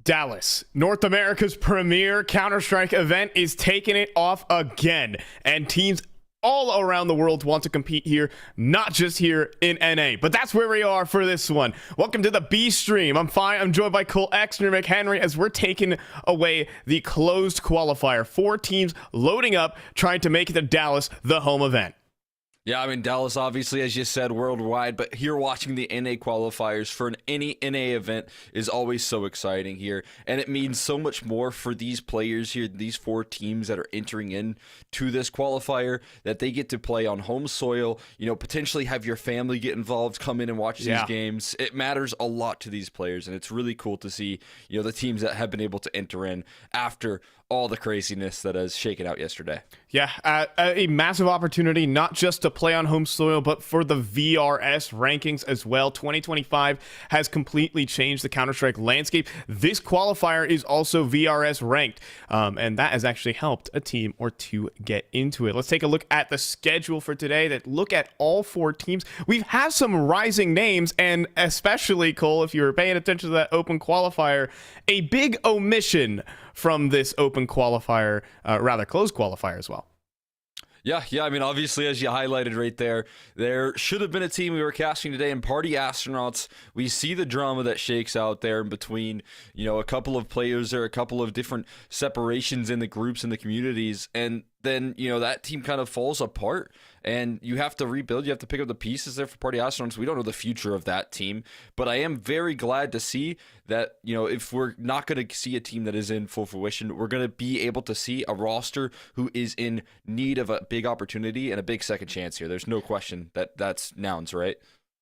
Dallas, North America's premier Counter-Strike event, is taking it off again, and teams all around the world want to compete here, not just here in NA. But that's where we are for this one. Welcome to the B stream. I'm joined by Cole X and McHenry as we're taking away the closed qualifier. 4 teams loading up, trying to make it to Dallas, the home event. Yeah, I mean, Dallas, obviously, as you said, worldwide, but here watching the NA qualifiers for any NA event is always so exciting here, and it means so much more for these players here, these 4 teams that are entering in to this qualifier, that they get to play on home soil, you know, potentially have your family get involved, come in and watch these games. It matters a lot to these players, and it's really cool to see, you know, the teams that have been able to enter in after all the craziness that has shaken out yesterday. Yeah, a massive opportunity, not just to play on home soil, but for the VRS rankings as well. 2025 has completely changed the Counter-Strike landscape. This qualifier is also VRS ranked, and that has actually helped a team or two get into it. Let's take a look at the schedule for today. That look at all 4 teams. We've had some rising names, and especially, Cole, if you were paying attention to that open qualifier, a big omission from this open qualifier, rather closed qualifier as well. Yeah, I mean, obviously, as you highlighted right there should have been a team we were casting today in Party Astronauts. We see the drama that shakes out there in between, you know, a couple of players or a couple of different separations in the groups and the communities, and then, you know, that team kind of falls apart and you have to rebuild. You have to pick up the pieces there for Party Astronauts. We don't know the future of that team, but I am very glad to see that, you know, if we're not going to see a team that is in full fruition, we're going to be able to see a roster who is in need of a big opportunity and a big second chance here. There's no question that that's Nouns, right?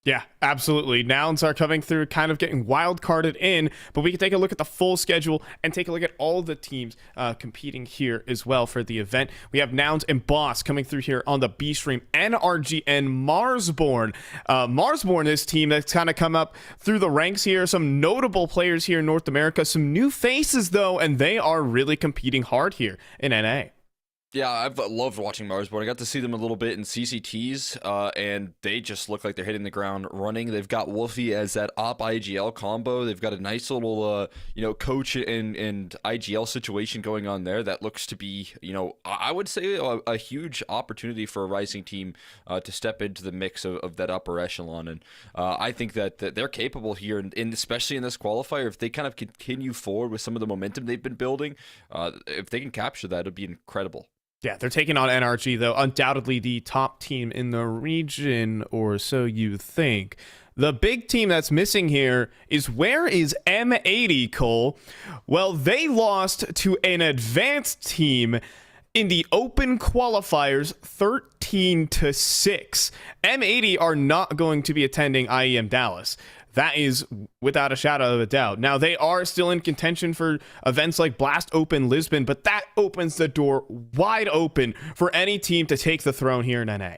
Yeah, absolutely. Nouns are coming through, kind of getting wild carded in, but we can take a look at the full schedule and take a look at all the teams competing here as well for the event. We have Nouns and Boss coming through here on the B stream, NRG and Marsborn. Marsborn, this team that's kind of come up through the ranks here. Some notable players here in North America, some new faces though, and they are really competing hard here in NA. Yeah, I've loved watching Marsborn. I got to see them a little bit in CCTs, and they just look like they're hitting the ground running. They've got Wolfie as that op IGL combo. They've got a nice little, you know, coach and IGL situation going on there that looks to be, you know, I would say a huge opportunity for a rising team to step into the mix of that upper echelon. And I think that they're capable here, and especially in this qualifier, if they kind of continue forward with some of the momentum they've been building, if they can capture that, it'd be incredible. Yeah, they're taking on NRG, though, undoubtedly the top team in the region, or so you think. The big team that's missing here is, where is M80, Cole? Well, they lost to an advanced team in the open qualifiers 13-6. M80 are not going to be attending IEM Dallas. That is without a shadow of a doubt. Now, they are still in contention for events like Blast Open Lisbon, but that opens the door wide open for any team to take the throne here in NA.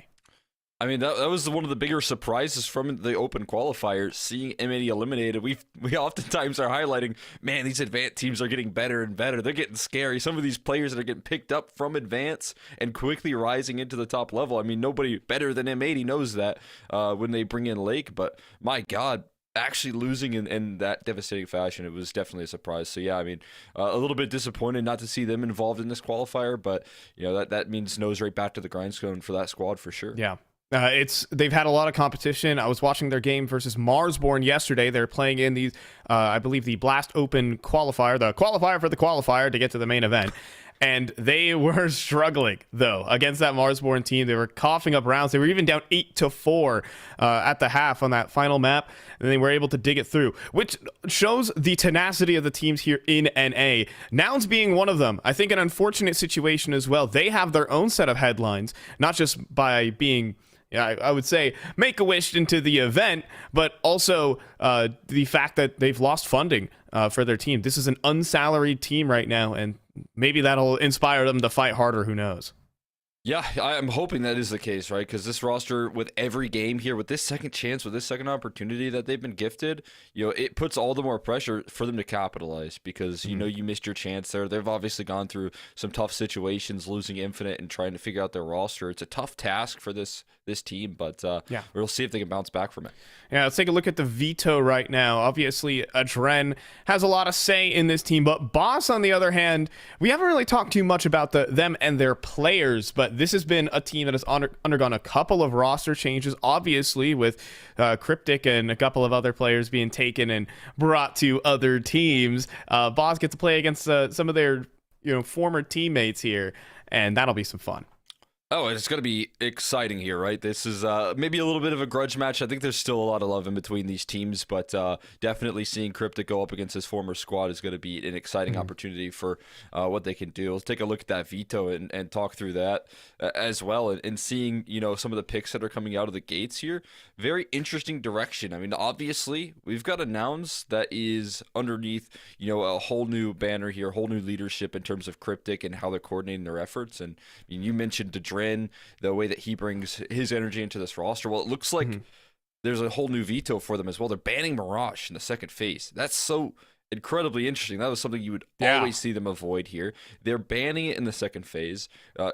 I mean, that was one of the bigger surprises from the open qualifier, seeing M80 eliminated. We oftentimes are highlighting, man, these advanced teams are getting better and better. They're getting scary. Some of these players that are getting picked up from advance and quickly rising into the top level. I mean, nobody better than M80 knows that when they bring in Lake, but my God, actually losing in that devastating fashion, it was definitely a surprise. So yeah, I mean, a little bit disappointed not to see them involved in this qualifier, but you know, that means nose right back to the grindstone for that squad for sure. Yeah. They've had a lot of competition. I was watching their game versus Marsborn yesterday. They're playing in the, I believe, the Blast Open qualifier, the qualifier for the qualifier to get to the main event. And they were struggling, though, against that Marsborn team. They were coughing up rounds. They were even down 8-4 at the half on that final map, and they were able to dig it through, which shows the tenacity of the teams here in NA. Nouns being one of them. I think an unfortunate situation as well. They have their own set of headlines, not just by being... Yeah, I would say Make-A-Wish into the event, but also the fact that they've lost funding for their team. This is an unsalaried team right now, and maybe that'll inspire them to fight harder. Who knows? Yeah, I'm hoping that is the case, right? Because this roster, with every game here, with this second chance, with this second opportunity that they've been gifted, you know, it puts all the more pressure for them to capitalize, because, you know, you missed your chance there. They've obviously gone through some tough situations, losing Infinite and trying to figure out their roster. It's a tough task for this team, but yeah, we'll see if they can bounce back from it. Yeah, let's take a look at the veto right now. Obviously, Adren has a lot of say in this team, but Boss, on the other hand, we haven't really talked too much about them and their players, but this has been a team that has undergone a couple of roster changes, obviously, with Cryptic and a couple of other players being taken and brought to other teams. Boss get to play against some of their former teammates here, and that'll be some fun. Oh, it's going to be exciting here, right? This is maybe a little bit of a grudge match. I think there's still a lot of love in between these teams, but definitely seeing Cryptic go up against his former squad is going to be an exciting opportunity for what they can do. Let's take a look at that veto and talk through that as well, and seeing, some of the picks that are coming out of the gates here. Very interesting direction. I mean, obviously, we've got a Nouns that is underneath, a whole new banner here, whole new leadership in terms of Cryptic and how they're coordinating their efforts. And you mentioned the way that he brings his energy into this roster. Well, it looks like there's a whole new veto for them as well. They're banning Mirage in the second phase. That's so incredibly interesting. That was something you would always see them avoid here. They're banning it in the second phase,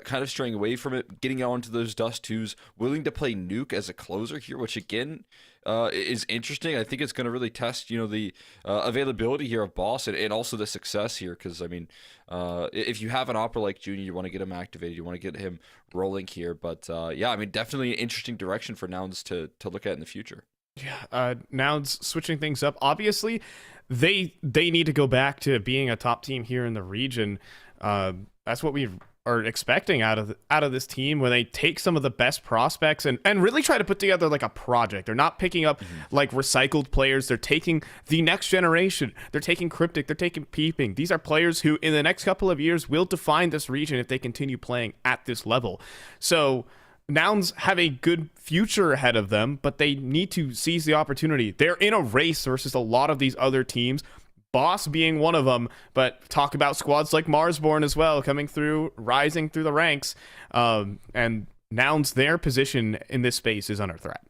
kind of straying away from it, getting on to those Dust 2s, willing to play Nuke as a closer here, which again is interesting. I think it's going to really test, the availability here of Boss and also the success here, because, I mean, if you have an opera like Junior, you want to get him activated, you want to get him rolling here. But, yeah, I mean, definitely an interesting direction for Nouns to look at in the future. Yeah, Nouns switching things up. Obviously, they need to go back to being a top team here in the region. That's what we are expecting out of this team, when they take some of the best prospects and really try to put together like a project. They're not picking up like recycled players. They're taking the next generation. They're taking Cryptic. They're taking Peeping. These are players who in the next couple of years will define this region if they continue playing at this level. So Nouns have a good future ahead of them, but they need to seize the opportunity. They're in a race versus a lot of these other teams, Boss being one of them, but talk about squads like Marsborn as well, coming through, rising through the ranks, and Nouns, their position in this space is under threat.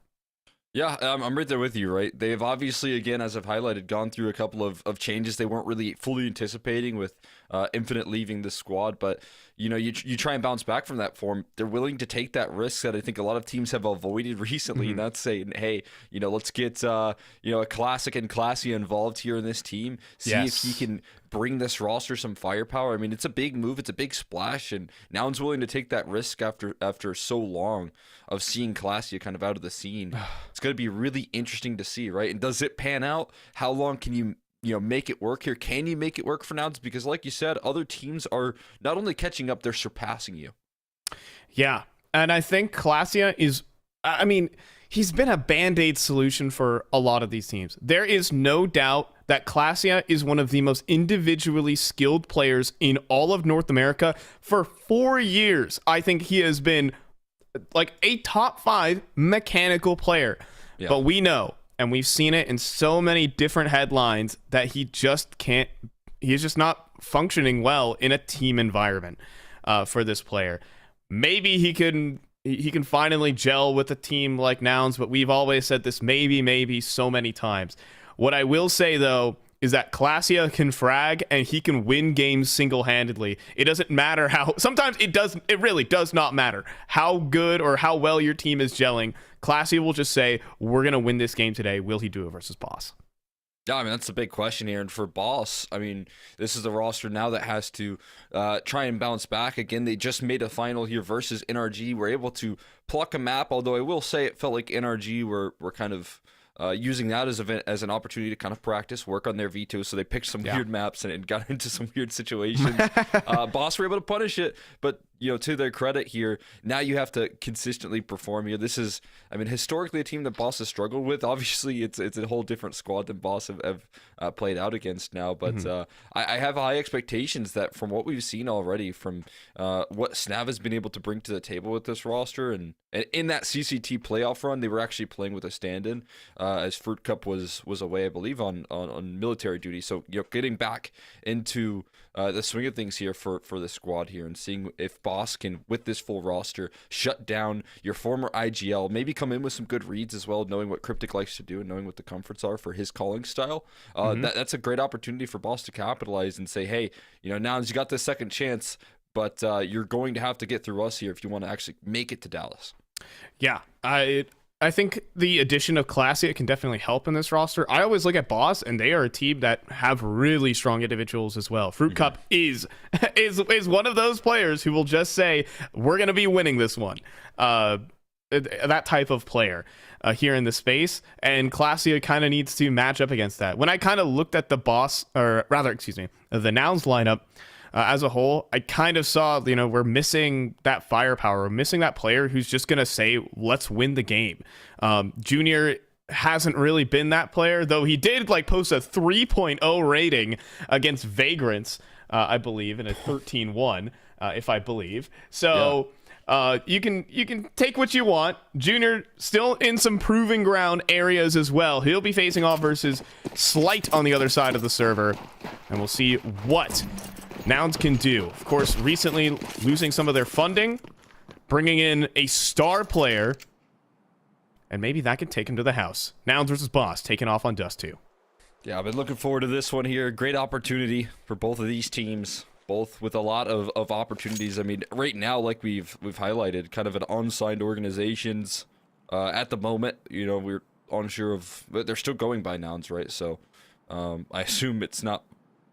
Yeah, I'm right there with you, right? They've obviously, again, as I've highlighted, gone through a couple of changes they weren't really fully anticipating with Infinite leaving the squad, but you try and bounce back from that form. They're willing to take that risk that I think a lot of teams have avoided recently, and that's saying, hey, let's get a Classic and Classy involved here in this team, see if he can bring this roster some firepower. I mean, it's a big move, it's a big splash, and Nouns willing to take that risk after so long of seeing Classy kind of out of the scene. It's going to be really interesting to see, right? And does it pan out? How long can you make it work here? Can you make it work for Nouns? Because like you said, other teams are not only catching up, they're surpassing you. Yeah, and I think Classia is, I mean, he's been a band-aid solution for a lot of these teams. There is no doubt that Klasia is one of the most individually skilled players in all of North America. For 4 years, I think he has been like a top 5 mechanical player. Yeah. But we know, and we've seen it in so many different headlines, that he just can't, he's just not functioning well in a team environment for this player. Maybe he can finally gel with a team like Nouns, but we've always said this maybe so many times. What I will say, though, is that Klasia can frag and he can win games single-handedly. It doesn't matter how... Sometimes it really does not matter how good or how well your team is gelling. Klasia will just say, we're going to win this game today. Will he do it versus Boss? Yeah, I mean, that's the big question here. And for Boss, I mean, this is the roster now that has to try and bounce back. Again, they just made a final here versus NRG. We're able to pluck a map, although I will say it felt like NRG were kind of... using that as an opportunity to kind of practice, work on their V2, so they picked some weird maps and got into some weird situations. Boss were able to punish it, but to their credit here, now you have to consistently perform here. This is, I mean, historically a team that Boss has struggled with. Obviously, it's a whole different squad than Boss have played out against now, but I have high expectations that from what we've seen already, from what Snav has been able to bring to the table with this roster, and in that CCT playoff run, they were actually playing with a stand-in as Fruit Cup was away, I believe, on military duty. So getting back into the swing of things here for the squad here, and seeing if Boss can, with this full roster, shut down your former IGL, maybe come in with some good reads as well, knowing what Cryptic likes to do and knowing what the comforts are for his calling style. That's a great opportunity for Boss to capitalize and say, hey, now you got this second chance, but you're going to have to get through us here if you want to actually make it to Dallas. Yeah, I think the addition of Klasia can definitely help in this roster. I always look at Boss, and they are a team that have really strong individuals as well. Fruit Cup is one of those players who will just say, we're going to be winning this one. That type of player here in the space, and Klasia kind of needs to match up against that. When I kind of looked at the Boss, or rather, excuse me, the Nouns lineup, as a whole, I kind of saw, we're missing that firepower. We're missing that player who's just going to say, let's win the game. Junior hasn't really been that player, though he did post a 3.0 rating against Vagrants, I believe, in a 13-1, if I believe. So you can take what you want. Junior still in some proving ground areas as well. He'll be facing off versus Slight on the other side of the server, and we'll see what Nouns can do. Of course, recently losing some of their funding, bringing in a star player, and maybe that can take him to the house. Nouns versus Boss, taking off on Dust 2. Yeah, I've been looking forward to this one here. Great opportunity for both of these teams, both with a lot of opportunities. I mean, right now, like we've highlighted, kind of an unsigned organizations at the moment. We're unsure of, but they're still going by Nouns, right? So I assume it's not.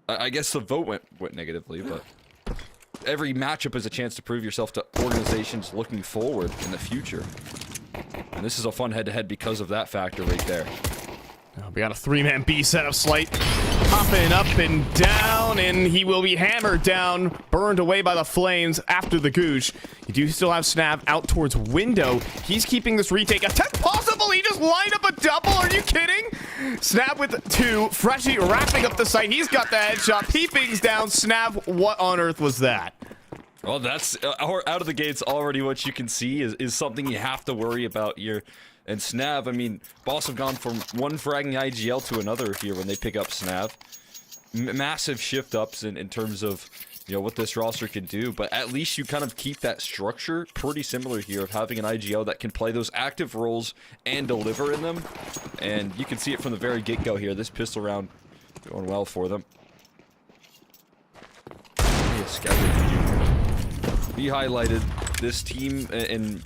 I guess the vote went negatively, but every matchup is a chance to prove yourself to organizations looking forward in the future. And this is a fun head-to-head because of that factor right there. We got a 3-man B setup. Slight hopping up and down, and he will be hammered down, burned away by the flames after the goosh. You do still have Snav out towards window. He's keeping this retake attempt possible. He just lined up a double. Are you kidding? Snav with 2. Freshie wrapping up the site. He's got the headshot. Peepings down. Snav, what on earth was that? Well, that's out of the gates already. What you can see is something you have to worry about here. And Snav, I mean, Boss have gone from one fragging IGL to another here when they pick up Snav. Massive shift ups in terms of what this roster can do, but at least you kind of keep that structure pretty similar here of having an IGL that can play those active roles and deliver in them. And you can see it from the very get-go here. This pistol round going well for them. We highlighted this team, and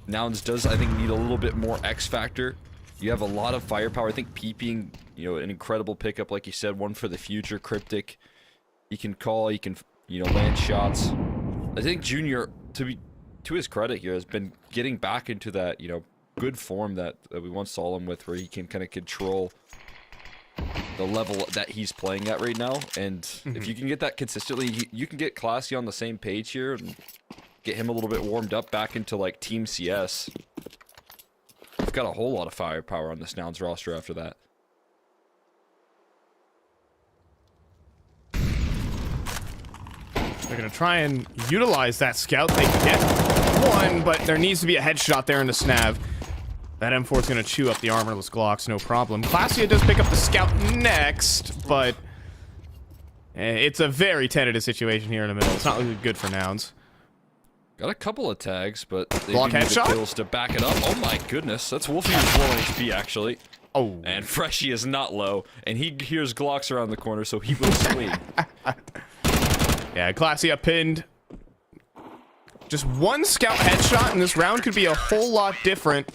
Nouns does, I think, need a little bit more X factor. You have a lot of firepower. I think Peeping, an incredible pickup, like you said, one for the future. Cryptic, he can call, he can, land shots. I think Junior, to his credit here, has been getting back into that, good form that we once saw him with, where he can kind of control the level that he's playing at right now. And if you can get that consistently, you can get Classy on the same page here and get him a little bit warmed up back into Team CS. got a whole lot of firepower on this Nouns roster after that. They're going to try and utilize that scout. They can get one, but there needs to be a headshot there in the snav. That M4 is going to chew up the armorless Glocks, no problem. Clasia does pick up the scout next, but it's a very tentative situation here in the middle. It's not looking good for Nouns. Got a couple of tags, but they Block do need the headshot? kills to back it up. Oh my goodness, that's Wolfie with low HP actually. Oh. And Freshie is not low, and he hears Glocks around the corner, so he will swing. Yeah, Clasia pinned. Just one scout headshot, and this round could be a whole lot different.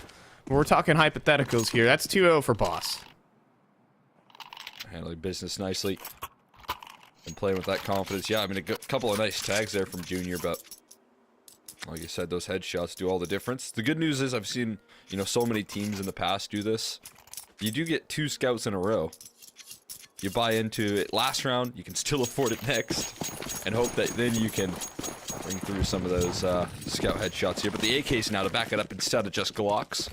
We're talking hypotheticals here. That's 2-0 for Boss. Handling business nicely. And playing with that confidence. Yeah, I mean, a couple of nice tags there from Junior, but like you said, those headshots do all the difference. The good news is I've seen, you know, so many teams in the past do this. You do get 2 scouts in a row. You buy into it last round, you can still afford it next, and hope that then you can bring through some of those scout headshots here. But the AK's now to back it up instead of just Glocks.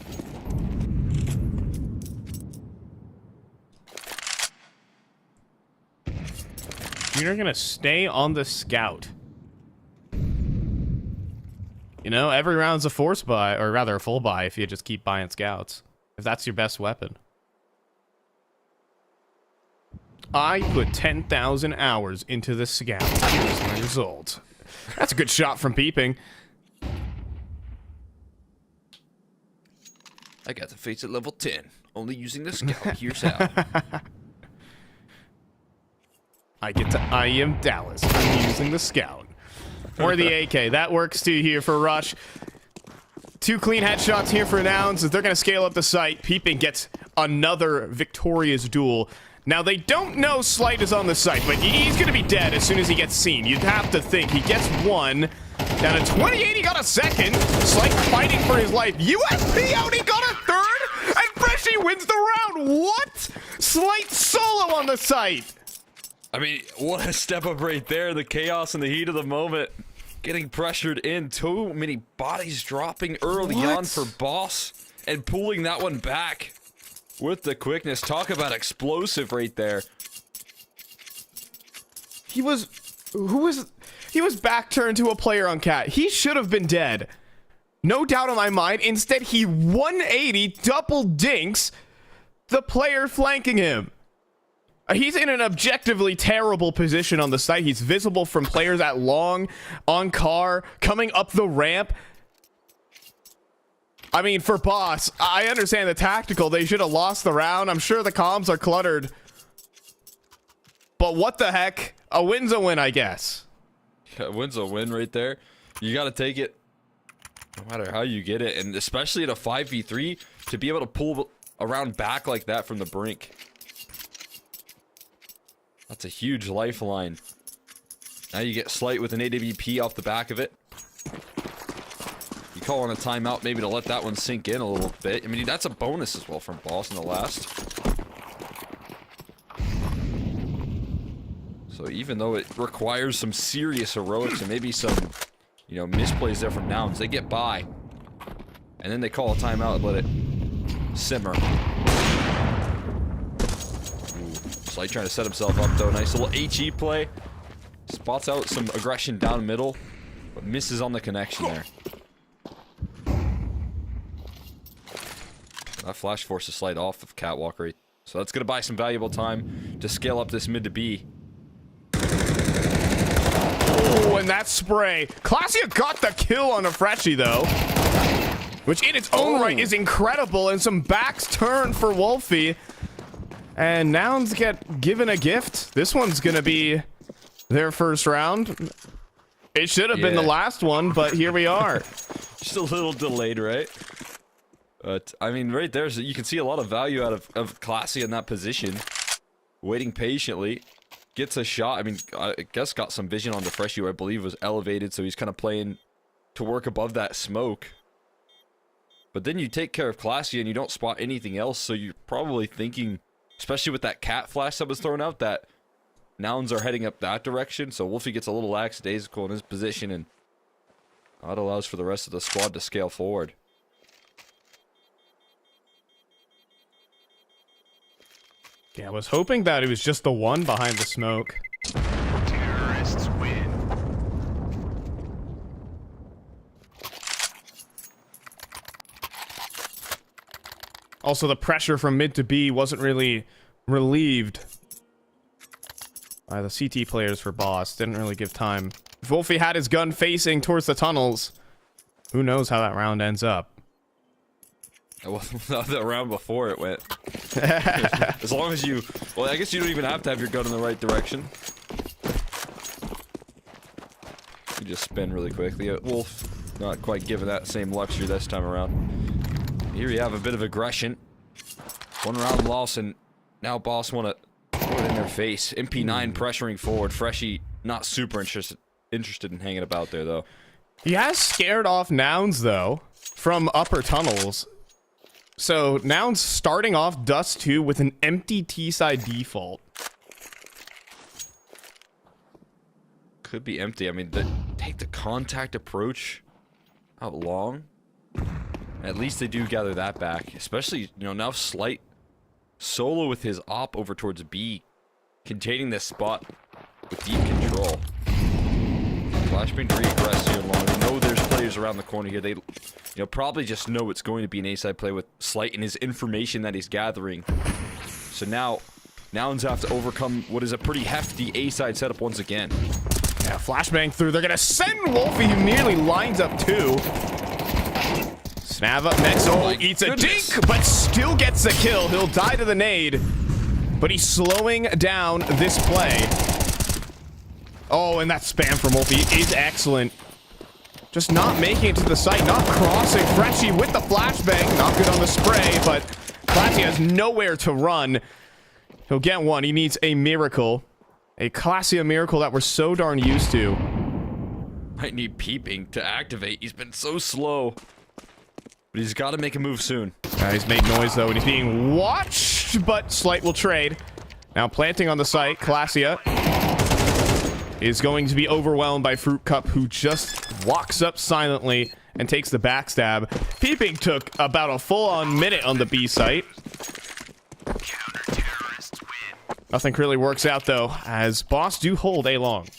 You're gonna stay on the scout. You know, every round's a force buy, or rather a full buy if you just keep buying scouts. If that's your best weapon. I put 10,000 hours into the scout. Here's my result. That's a good shot from Peeping. I got the face at level 10, only using the scout. Here's how. I get to IEM Dallas. I'm using the scout. Or the AK. That works too here for Rush. 2 clean headshots here for Nouns as they're going to scale up the site. Peeping gets another victorious duel. Now, they don't know Slight is on the site, but he's going to be dead as soon as he gets seen. You'd have to think. He gets 1. Down to 28, he got a 2nd. Slight fighting for his life. USP out, he got a 3rd. And Freshie wins the round. What? Slight solo on the site. I mean, what a step up right there. The chaos and the heat of the moment. Getting pressured in. Too many bodies dropping early on for Boss. And pulling that one back. With the quickness. Talk about explosive right there. He was back turned to a player on Cat. He should have been dead. No doubt in my mind. Instead, he 180 double dinks the player flanking him. He's in an objectively terrible position on the site. He's visible from players at long, on car, coming up the ramp. I mean, for Boss, I understand the tactical. They should have lost the round. I'm sure the comms are cluttered. But what the heck? A win's a win, I guess. Yeah, a win's a win right there. You got to take it no matter how you get it. And especially at a 5v3, to be able to pull around back like that from the brink. That's a huge lifeline. Now you get Slight with an AWP off the back of it. You call on a timeout maybe to let that one sink in a little bit. I mean, that's a bonus as well from Boss in the last. So even though it requires some serious heroics and maybe some, you know, misplays there from Nouns, they get by. And then they call a timeout and let it simmer. Slight trying to set himself up though. Nice little HE play. Spots out some aggression down middle, but misses on the connection there. That flash forces Slight off of Catwalk right. So that's going to buy some valuable time to scale up this mid to B. Oh, and that spray. Clasia got the kill on a Freshie, though. Which in its own right is incredible. And some backs turn for Wolfie. And Nouns get given a gift. This one's going to be their first round. It should have been the last one, but here we are. Just a little delayed, right? But, I mean, right there, so you can see a lot of value out of Classy in that position. Waiting patiently. Gets a shot. I mean, I guess got some vision on the Freshie, who I believe was elevated, so he's kind of playing to work above that smoke. But then you take care of Classy and you don't spot anything else, so you're probably thinking, especially with that cat flash that was thrown out, that Nouns are heading up that direction, so Wolfie gets a little lackadaisical in his position, and that allows for the rest of the squad to scale forward. Yeah, I was hoping that it was just the one behind the smoke. Terrorists win. Also, the pressure from mid to B wasn't really relieved by the CT players for Boss. Didn't really give time. If Wolfie had his gun facing towards the tunnels, who knows how that round ends up. Well, the round before it went. As long as you... Well, I guess you don't even have to have your gun in the right direction. You just spin really quickly. Wolf not quite given that same luxury this time around. Here you have a bit of aggression. One round loss, and now Boss want to throw it in their face. MP9 pressuring forward. Freshie not super interested in hanging about there, though. He has scared off Nouns, though, from upper tunnels. So, Nouns starting off Dust 2 with an empty T-side default. Could be empty. I mean, take the contact approach out long. At least they do gather that back. Especially, you know, now Slight solo with his op over towards B, containing this spot with deep control. Flashbang to regress here long. They know there's players around the corner here. They, you know, probably just know it's going to be an A-side play with Slight and his information that he's gathering. So now, Nouns have to overcome what is a pretty hefty A-side setup once again. Yeah, flashbang through. They're gonna send Wolfie, who nearly lines up 2. Snav up next. Oh, eats a dink, but still gets the kill. He'll die to the nade, but he's slowing down this play. Oh, and that spam from Wolfie is excellent. Just not making it to the site, not crossing. Freshie with the flashbang. Not good on the spray, but Classy has nowhere to run. He'll get one. He needs a miracle. A Classy miracle that we're so darn used to. Might need peeping to activate. He's been so slow. But he's got to make a move soon. He's made noise, though, and he's being watched, but Slight will trade. Now planting on the site, Classia is going to be overwhelmed by Fruit Cup, who just walks up silently and takes the backstab. Peeping took about a full-on minute on the B site. Counter-terrorists win. Nothing really works out, though, as Boss do hold A long.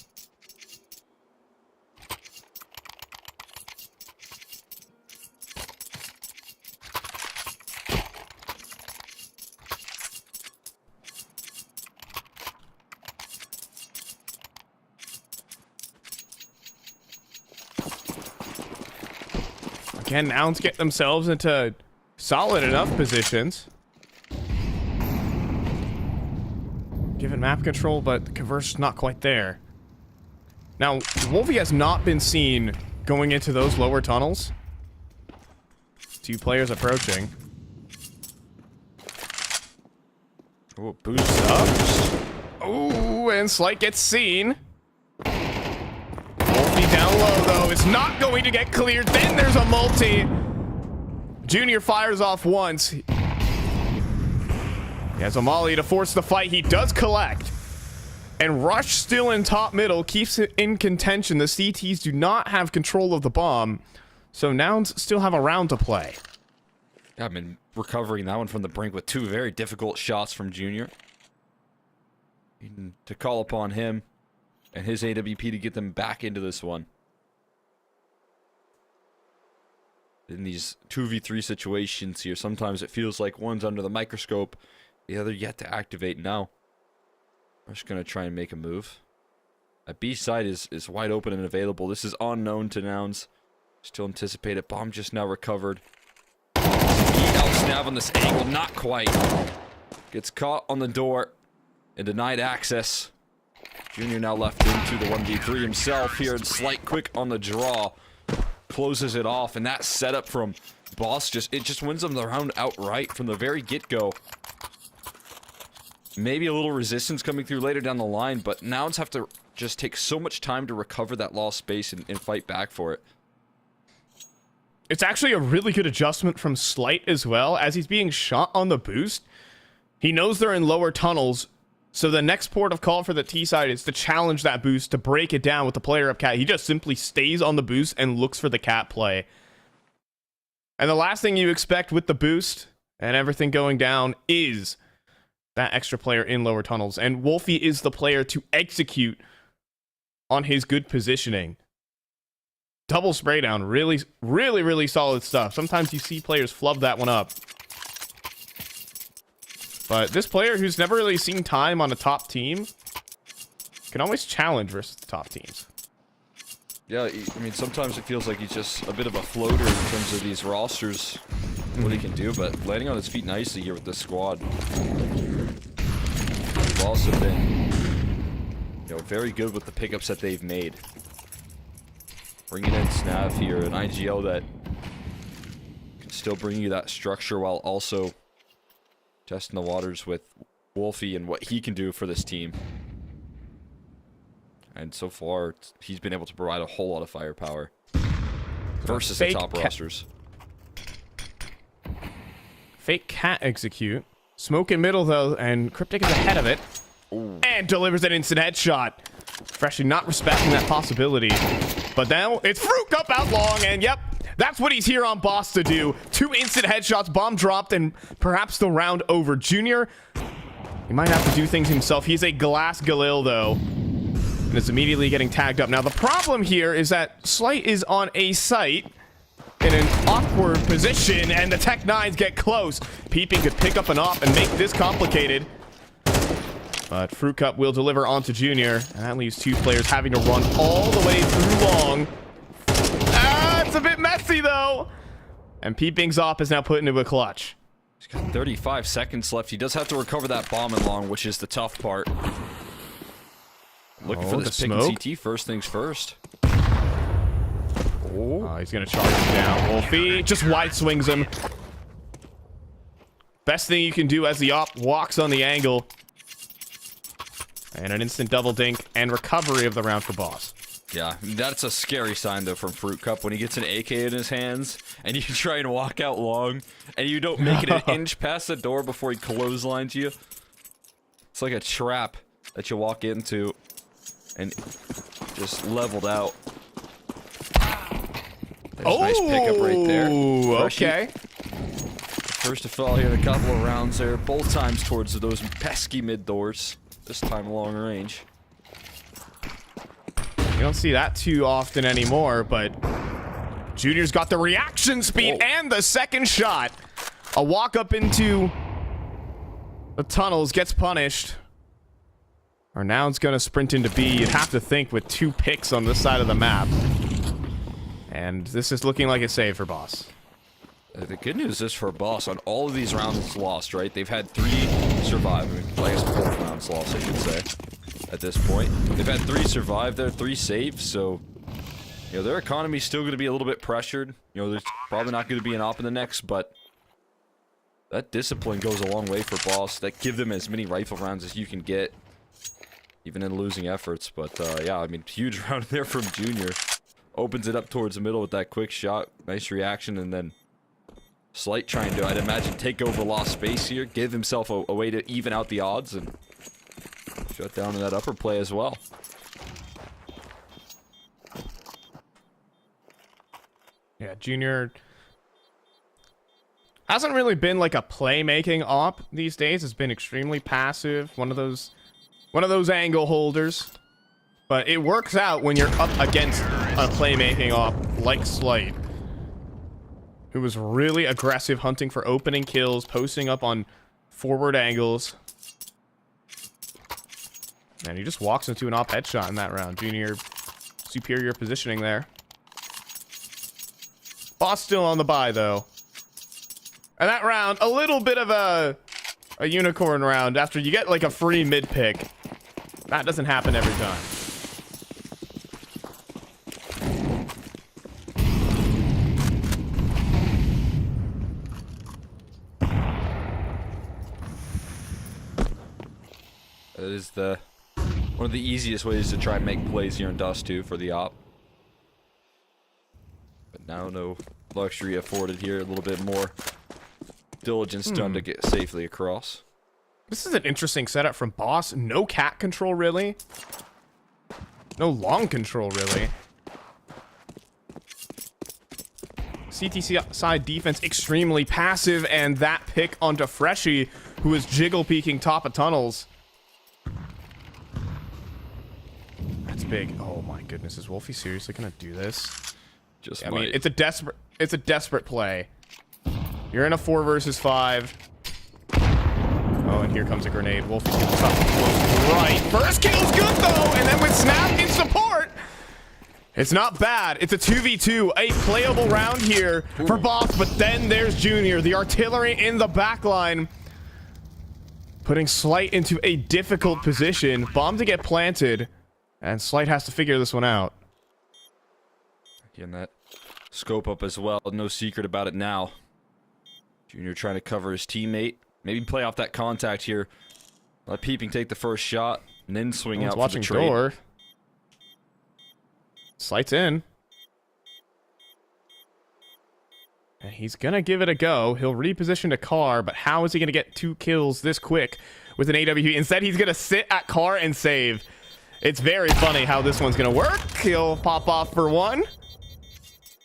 Again, Nouns get themselves into solid enough positions. Given map control, but the conversion's not quite there. Now, Wolfie has not been seen going into those lower tunnels. 2 players approaching. Oh, boost up. Oh, and Slight gets seen. Multi down low, though. It's not going to get cleared. Then there's a multi. Junior fires off once. He has a molly to force the fight. He does collect. And Rush still in top middle. Keeps it in contention. The CTs do not have control of the bomb. So Nouns still have a round to play. I've been recovering that one from the brink with 2 very difficult shots from Junior. Needing to call upon him and his AWP to get them back into this one. In these 2v3 situations here, sometimes it feels like one's under the microscope, the other yet to activate. Now, I'm just going to try and make a move. That B side is wide open and available. This is unknown to Nouns. Still anticipate it. Bomb just now recovered. Snap on this angle, not quite. Gets caught on the door and denied access. Junior now left into the 1v3 himself here, and Slight quick on the draw. Closes it off, and that setup from Boss just wins them the round outright from the very get-go. Maybe a little resistance coming through later down the line, but Nouns have to just take so much time to recover that lost space and fight back for it. It's actually a really good adjustment from Slight as well. As he's being shot on the boost, he knows they're in lower tunnels, so the next port of call for the T side is to challenge that boost, to break it down with the player up cat. He just simply stays on the boost and looks for the cat play. And the last thing you expect with the boost and everything going down is that extra player in lower tunnels. And Wolfie is the player to execute on his good positioning. Double spray down. Really, really, really solid stuff. Sometimes you see players flub that one up. But this player who's never really seen time on a top team can always challenge versus the top teams. Yeah, I mean, sometimes it feels like he's just a bit of a floater in terms of these rosters, what he can do, but landing on his feet nicely here with this squad. They've also been, very good with the pickups that they've made. Bringing in Snav here, an IGL that can still bring you that structure while also testing the waters with Wolfie and what he can do for this team. And so far, he's been able to provide a whole lot of firepower versus the top rosters. Fake cat execute. Smoke in middle, though, and Cryptic is ahead of it. Ooh. And delivers an instant headshot. Freshly not respecting that possibility. But now it's Fruit Cup out long, and yep, that's what he's here on Boss to do. 2 instant headshots, bomb dropped, and perhaps the round over. Junior, he might have to do things himself. He's a glass Galil, though, and is immediately getting tagged up. Now, the problem here is that Slight is on a site in an awkward position, and the Tech-9s get close. Peeping could pick up an op and make this complicated. But Fruit Cup will deliver onto Junior, and that leaves 2 players having to run all the way through long. It's a bit messy, though. And Peeping's op is now put into a clutch. He's got 35 seconds left. He does have to recover that bomb in long, which is the tough part. Looking for this pick in CT first things first. Oh, he's going to charge him down. Wolfie just wide swings him. Best thing you can do as the op walks on the angle. And an instant double dink and recovery of the round for Boss. Yeah, that's a scary sign, though, from Fruit Cup when he gets an AK in his hands and you try and walk out long and you don't make it an inch past the door before he clotheslines you. It's like a trap that you walk into and just leveled out. There's a nice pickup right there. Okay. First to fall here in a couple of rounds there, both times towards those pesky mid doors. This time long range. You don't see that too often anymore, but Junior's got the reaction speed and the second shot. A walk up into the tunnels, gets punished. Or now it's going to sprint into B. You'd have to think with 2 picks on this side of the map. And this is looking like a save for Boss. The good news is for Boss, on all of these rounds lost, right? They've had 3 survive. I guess 4 rounds lost, I should say, at this point. They've had 3 survive there, 3 saves, so, their economy's still going to be a little bit pressured. There's probably not going to be an op in the next, but that discipline goes a long way for Boss. That give them as many rifle rounds as you can get, even in losing efforts. But, yeah, I mean, huge round there from Junior. Opens it up towards the middle with that quick shot. Nice reaction, and then Slight trying to, I'd imagine, take over lost space here, give himself a way to even out the odds, and shut down in that upper play as well. Yeah, Junior hasn't really been like a playmaking op these days. It's been extremely passive. One of those angle holders. But it works out when you're up against a playmaking op like Slight, who was really aggressive, hunting for opening kills, posting up on forward angles. And he just walks into an op headshot in that round. Junior, superior positioning there. Boss still on the bye, though. And that round, a little bit of a unicorn round after you get like a free mid pick. That doesn't happen every time. That is one of the easiest ways to try and make plays here in Dust 2 for the op. But now no luxury afforded here, a little bit more diligence done to get safely across. This is an interesting setup from Boss. No cat control, really. No long control, really. CTC side defense extremely passive, and that pick onto Freshie, who is jiggle peeking top of tunnels. That's big. Oh my goodness, is Wolfie seriously gonna do this? Just I might. mean, it's a desperate play. You're in a 4 versus 5. Oh, and here comes a grenade. Wolfie's gonna stop close right. First kill's good though, and then with Snap in support, it's not bad. It's a 2v2, a playable round here for Boss, but then there's Junior, the artillery in the backline, putting Slight into a difficult position. Bomb to get planted, and Slight has to figure this one out. Getting that scope up as well. No secret about it now. Junior trying to cover his teammate. Maybe play off that contact here. Let Peeping take the first shot, and then swing out for the trade. Door. Slight's in. And he's gonna give it a go. He'll reposition to car, but how is he gonna get 2 kills this quick with an AWP? Instead, he's gonna sit at car and save. It's very funny how this one's gonna work. He'll pop off for 1.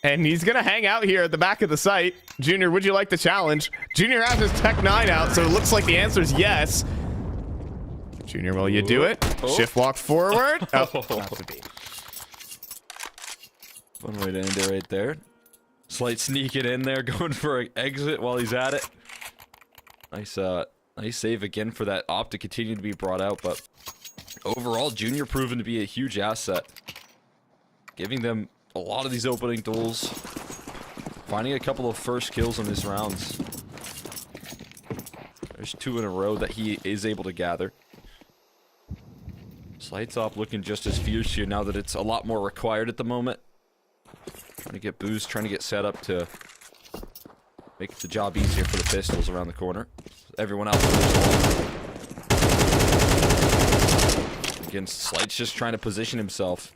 And he's gonna hang out here at the back of the site. Junior, would you like the challenge? Junior has his Tech 9 out, so it looks like the answer is yes. Junior, will you do it? Oh. Shift walk forward. Oh, that's a B. One way to end it right there. Slight sneaking in there, going for an exit while he's at it. Nice save again for that op to continue to be brought out, but overall, Junior proven to be a huge asset. Giving them a lot of these opening duels. Finding a couple of first kills in his rounds. There's 2 in a row that he is able to gather. Slight top looking just as fierce here now that it's a lot more required at the moment. Trying to get boost, trying to get set up to make the job easier for the pistols around the corner. Everyone else. Again, Slight's just trying to position himself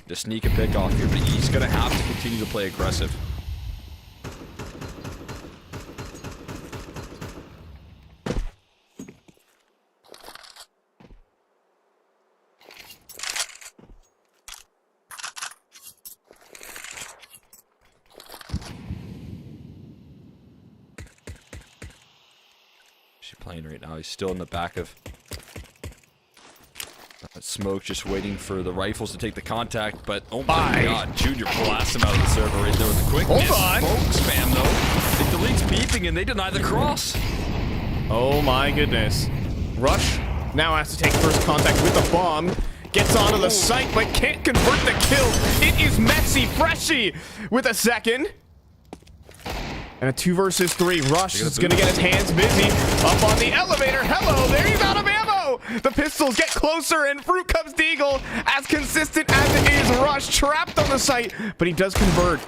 to sneak a pick off here, but he's going to have to continue to play aggressive. She's playing right now. He's still in the back of smoke, just waiting for the rifles to take the contact, but oh my god, Junior blasts him out of the server right there with the quickness. Hold on. Smoke spam though. It deletes Peeping and they deny the cross. Oh my goodness. Rush now has to take first contact with the bomb. Gets onto the site, but can't convert the kill. It is Messy Freshy with a second. And a 2 versus 3. Rush is going to get his hands busy. Up on the elevator. Hello, there he's out of ammo. The pistols get closer, and Fruit Cup's Deagle, as consistent as it is, Rush trapped on the site, but he does convert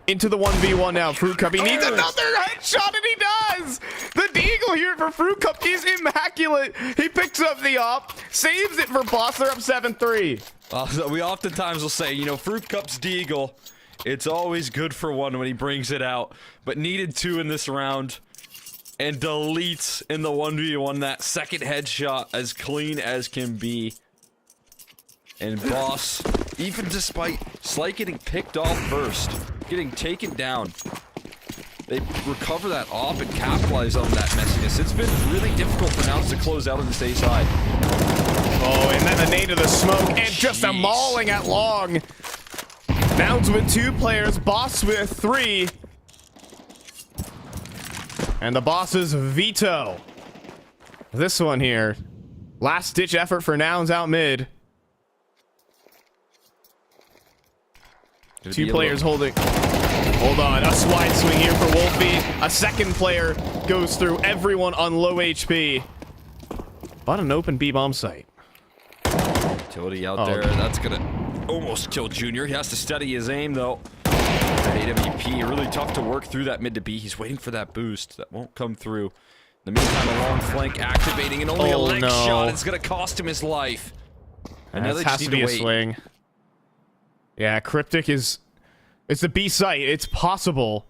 into the 1v1 now. Fruit Cup, he needs another headshot, and he does. The Deagle here for Fruit Cup is immaculate. He picks up the op, saves it for Boss. They're up 7-3. We oftentimes will say, you know, Fruit Cup's Deagle, it's always good for 1 when he brings it out, but needed 2 in this round, and deletes in the 1v1 that second headshot as clean as can be. And Boss, even despite Slight getting picked off first, getting taken down, they recover that off and capitalize on that messiness. It's been really difficult for Nouns to close out on this A side. Oh, and then the nade of the smoke, and just a mauling at long. Nouns with 2 players, Boss with 3. And the Boss's veto. This one here. Last ditch effort for Nouns out mid. 2 players holding. Hold on, a slide swing here for Wolfie. A second player goes through, everyone on low HP. But an open B-bomb site. Utility out there, that's gonna almost kill Junior. He has to steady his aim though. That AWP, really tough to work through that mid to B. He's waiting for that boost. That won't come through. In the meantime, a long flank activating, and only a leg shot is gonna cost him his life. And now they has just to need be to a wait. swing. Yeah, Cryptic is... It's the B site. It's possible.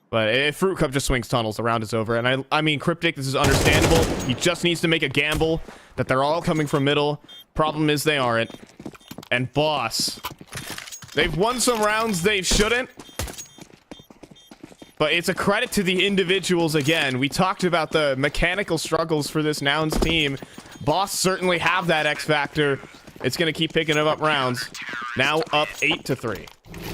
But if Fruit Cup just swings tunnels, the round is over. And I mean, Cryptic, this is understandable. He just needs to make a gamble that they're all coming from middle. Problem is they aren't. And Boss. They've won some rounds they shouldn't. But it's a credit to the individuals again. We talked about the mechanical struggles for this Nouns team. Boss certainly have that X factor. It's going to keep picking up rounds. Now up 8-3.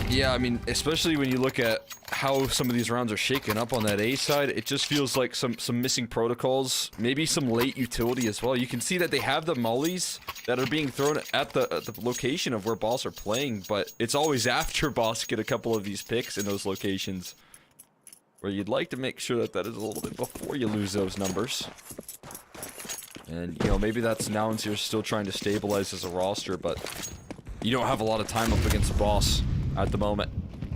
Yeah, I mean, especially when you look at how some of these rounds are shaken up on that A side, it just feels like some missing protocols, maybe some late utility as well. You can see that they have the mollies that are being thrown at the location of where Boss are playing, but it's always after Boss get a couple of these picks in those locations, where you'd like to make sure that that is a little bit before you lose those numbers. And, you know, maybe that's Nouns you're still trying to stabilize as a roster, but you don't have a lot of time up against the Boss at the moment,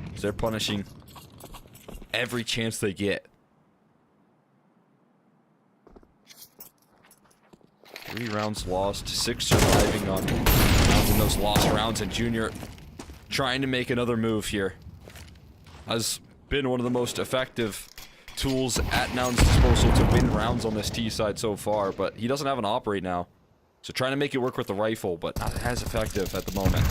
because they're punishing every chance they get. 3 rounds lost, 6 surviving on in those lost rounds, and Junior trying to make another move here. Has been one of the most effective tools at Nouns' disposal to win rounds on this T side so far, but he doesn't have an op right now. So trying to make it work with the rifle, but not as effective at the moment.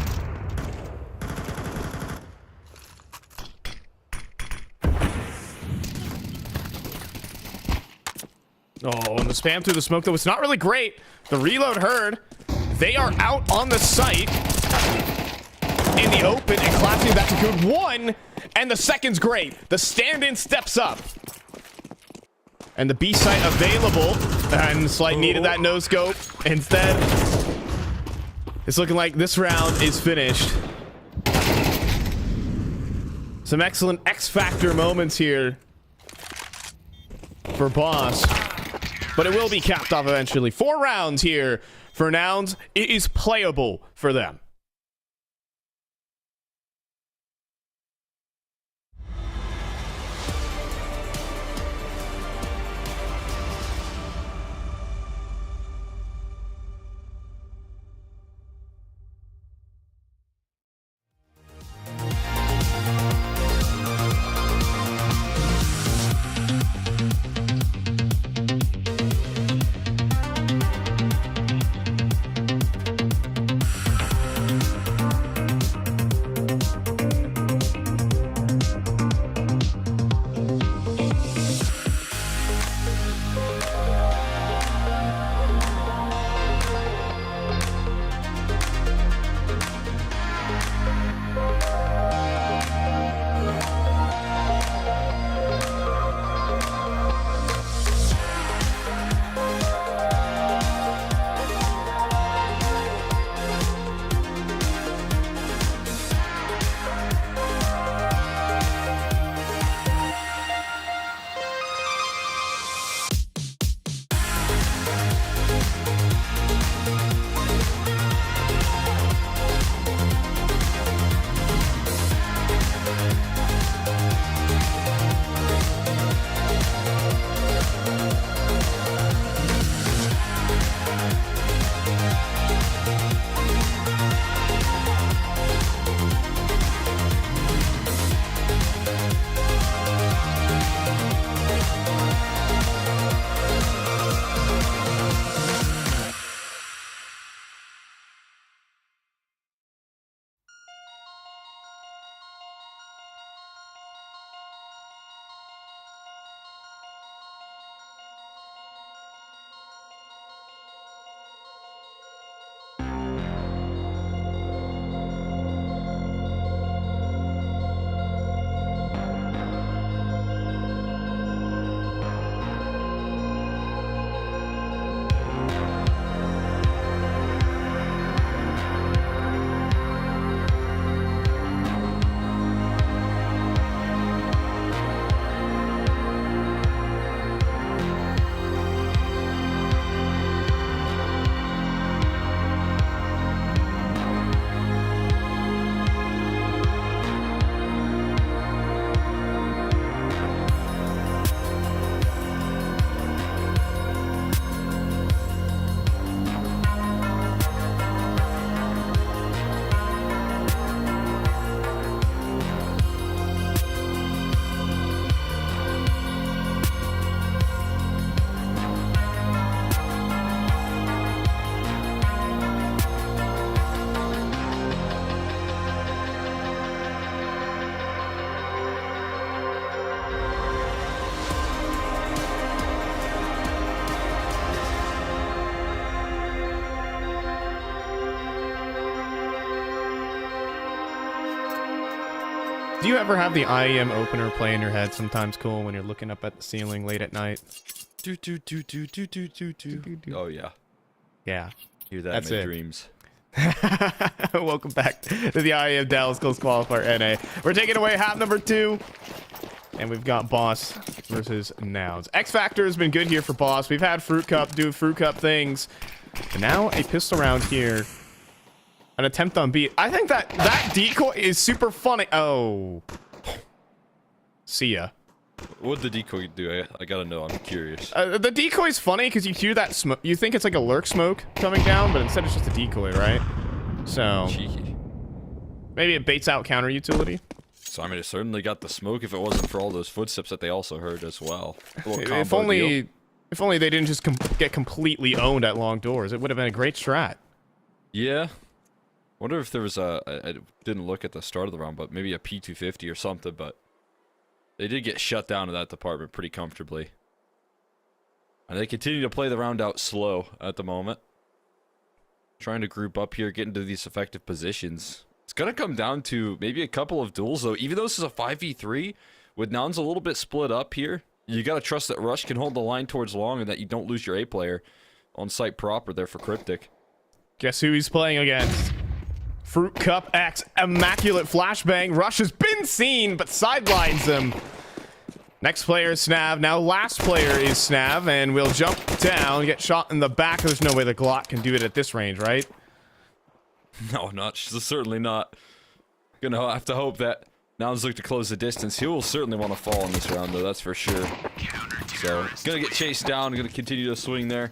Oh, and the spam through the smoke, though, it's not really great. The reload heard. They are out on the site in the open, and collapsing back to good 1, and the second's great. The stand-in steps up. And the B site available, and Slight needed that no scope. Instead, it's looking like this round is finished. Some excellent X-Factor moments here for Boss. But it will be capped off eventually. 4 rounds here for Nouns. It is playable for them. Do you ever have the IEM opener play in your head? Sometimes cool when you're looking up at the ceiling late at night. Oh yeah, Yeah. hear that That's in my it. dreams. Welcome back to the IEM Dallas Close Qualifier NA. We're taking away half number 2. And we've got Boss versus Nouns. X Factor has been good here for Boss. We've had Fruit Cup do Fruit Cup things. And now a pistol round here. An attempt on B. I think that decoy is super funny. Oh. See ya. What'd the decoy do? I gotta know. I'm curious. The decoy's funny because you hear that smoke. You think it's like a lurk smoke coming down, but instead it's just a decoy, right? So Cheeky. maybe it baits out counter utility. So I mean, it certainly got the smoke if it wasn't for all those footsteps that they also heard as well. A little If combo only, deal. if only they didn't just get completely owned at long doors. It would have been a great strat. Yeah. Wonder if there was I didn't look at the start of the round, but maybe a P250 or something, but they did get shut down in that department pretty comfortably. And they continue to play the round out slow at the moment. Trying to group up here, get into these effective positions. It's going to come down to maybe a couple of duels, though. Even though this is a 5v3, with Nouns a little bit split up here, you got to trust that Rush can hold the line towards long and that you don't lose your A player on site proper there for Cryptic. Guess who he's playing against? Fruit Cup X, immaculate flashbang. Rush has been seen, but sidelines him. Next player is Snav. Now last player is Snav, and we'll jump down, get shot in the back. There's no way the Glock can do it at this range, right? No, certainly not. Gonna have to hope that Nouns look to close the distance. He will certainly want to fall in this round, though, that's for sure. So, gonna get chased down, gonna continue to swing there.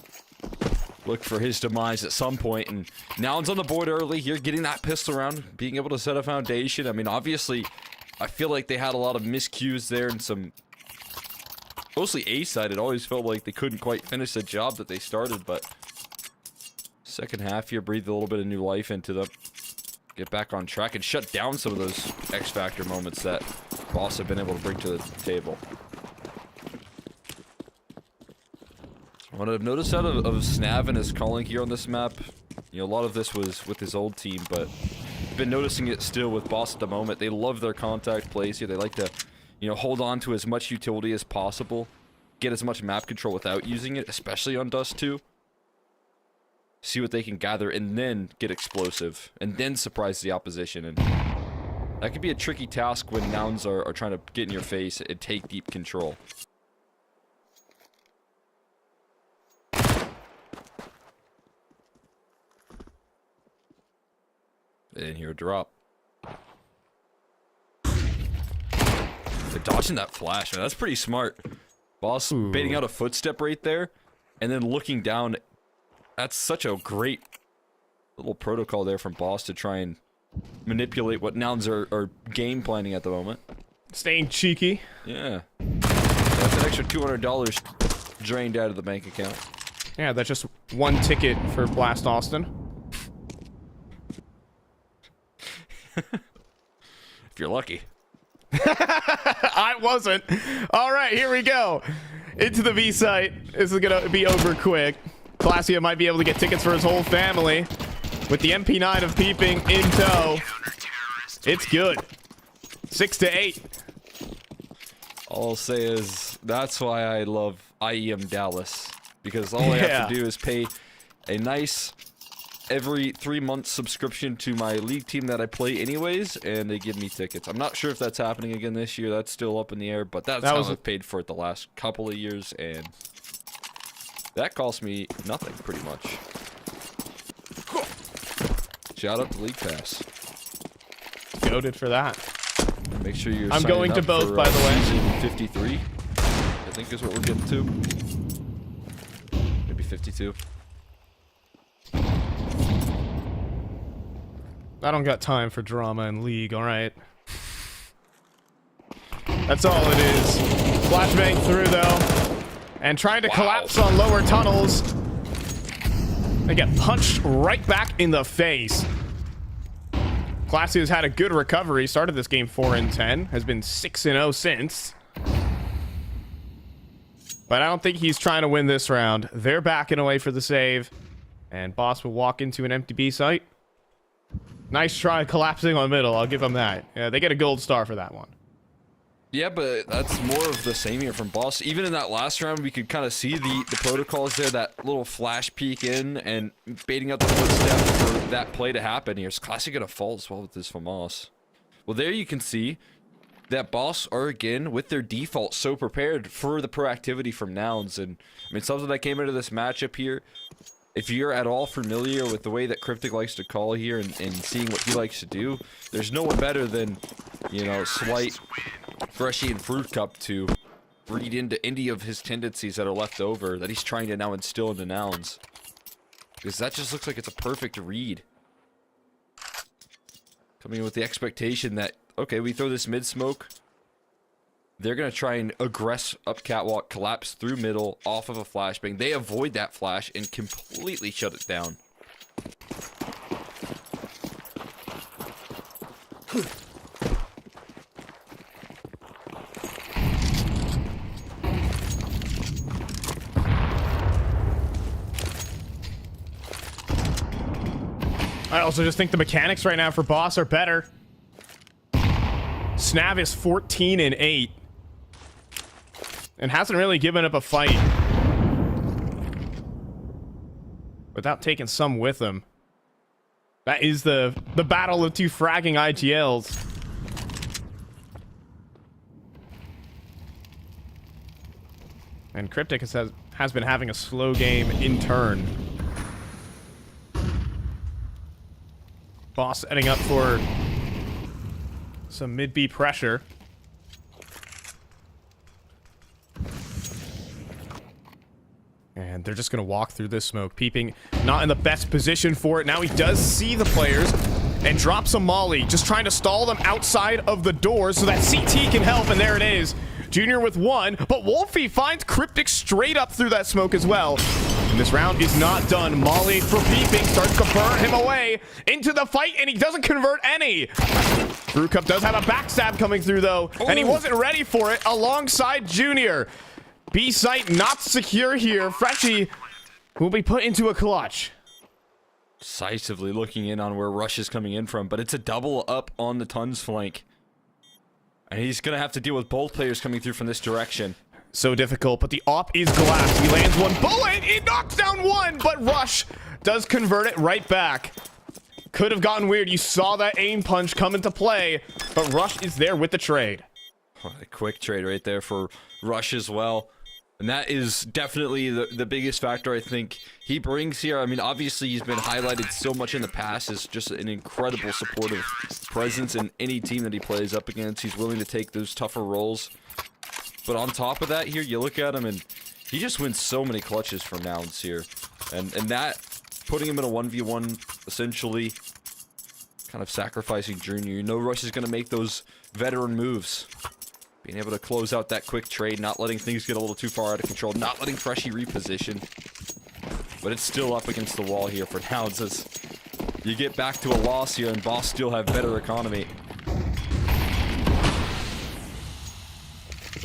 Look for his demise at some point, and Nouns on the board early here, getting that pistol round, being able to set a foundation. I mean, obviously, I feel like they had a lot of miscues there and some... Mostly A-side, it always felt like they couldn't quite finish the job that they started, but... Second half here, breathe a little bit of new life into them. Get back on track and shut down some of those X-Factor moments that Boss have been able to bring to the table. What I've noticed out of Snav and his calling here on this map, you know, a lot of this was with his old team, but I've been noticing it still with Boss at the moment. They love their contact plays here. They like to, you know, hold on to as much utility as possible, get as much map control without using it, especially on Dust 2. See what they can gather, and then get explosive, and then surprise the opposition. And that could be a tricky task when Nouns are trying to get in your face and take deep control. And here a drop. They're dodging that flash, man. That's pretty smart. Boss baiting out a footstep right there, and then looking down. That's such a great little protocol there from Boss to try and manipulate what Nouns are game planning at the moment. Staying cheeky. Yeah. That's an extra $200 drained out of the bank account. Yeah, that's just one ticket for Blast Austin. If you're lucky. I wasn't. All right, here we go. Into the V site. This is going to be over quick. Classio might be able to get tickets for his whole family with the MP9 of Peeping in tow. It's good. 6-8. All I'll say is that's why I love IEM Dallas, because all I have to do is pay a nice every 3-month subscription to my league team that I play anyways, and they give me tickets. I'm not sure if that's happening again this year. That's still up in the air, but that's how I've paid for it the last couple of years, and that cost me nothing, pretty much. Shout out to League Pass. Goated for that. Make sure you're I'm going to both, by the way. Season 53, I think is what we're getting to. Maybe 52. I don't got time for drama in League, alright? That's all it is. Flashbang through, though. And trying to collapse on lower tunnels. They get punched right back in the face. Classio's had a good recovery. Started this game 4-10. Has been 6-0 since. But I don't think he's trying to win this round. They're backing away for the save. And Boss will walk into an empty B site. Nice try collapsing on middle. I'll give them that. Yeah, they get a gold star for that one. Yeah, but that's more of the same here from Boss. Even in that last round, we could kind of see the protocols there, that little flash peek in and baiting out the footstep for that play to happen here. It's Classic gonna fall as well with this from Moss. Well, there you can see that Boss are again with their default so prepared for the proactivity from Nouns. And I mean, something that came into this matchup here, if you're at all familiar with the way that Cryptic likes to call here and seeing what he likes to do, there's no one better than, you know, Slight, Freshy, and Fruit Cup to read into any of his tendencies that are left over that he's trying to now instill into Nouns. Because that just looks like it's a perfect read. Coming in with the expectation that, okay, we throw this mid smoke. They're going to try and aggress up catwalk, collapse through middle, off of a flashbang. They avoid that flash and completely shut it down. I also just think the mechanics right now for Boss are better. Snav is 14-8. And hasn't really given up a fight without taking some with him. That is the battle of two fragging IGLs. And Cryptic has been having a slow game in turn. Boss setting up for some mid-B pressure. And they're just going to walk through this smoke. Peeping not in the best position for it. Now he does see the players and drops a molly. Just trying to stall them outside of the door so that CT can help. And there it is. Junior with one. But Wolfie finds Cryptic straight up through that smoke as well. And this round is not done. Molly for Peeping starts to burn him away into the fight. And he doesn't convert any. Brewcup does have a backstab coming through though. Ooh. And he wasn't ready for it alongside Junior. B site not secure here. Freshy will be put into a clutch. Decisively looking in on where Rush is coming in from, but it's a double up on the Tons flank. And he's going to have to deal with both players coming through from this direction. So difficult, but the op is glass. He lands one bullet. He knocks down one, but Rush does convert it right back. Could have gotten weird. You saw that aim punch come into play, but Rush is there with the trade. Oh, a quick trade right there for Rush as well. And that is definitely the biggest factor I think he brings here. I mean, obviously he's been highlighted so much in the past as just an incredible supportive presence in any team that he plays up against. He's willing to take those tougher roles. But on top of that here, you look at him and he just wins so many clutches from Nouns here. And that, putting him in a 1v1, essentially kind of sacrificing Junior. You know Rush is going to make those veteran moves. Being able to close out that quick trade, not letting things get a little too far out of control, not letting Freshy reposition. But it's still up against the wall here for Nouns as you get back to a loss here and Boss still have better economy.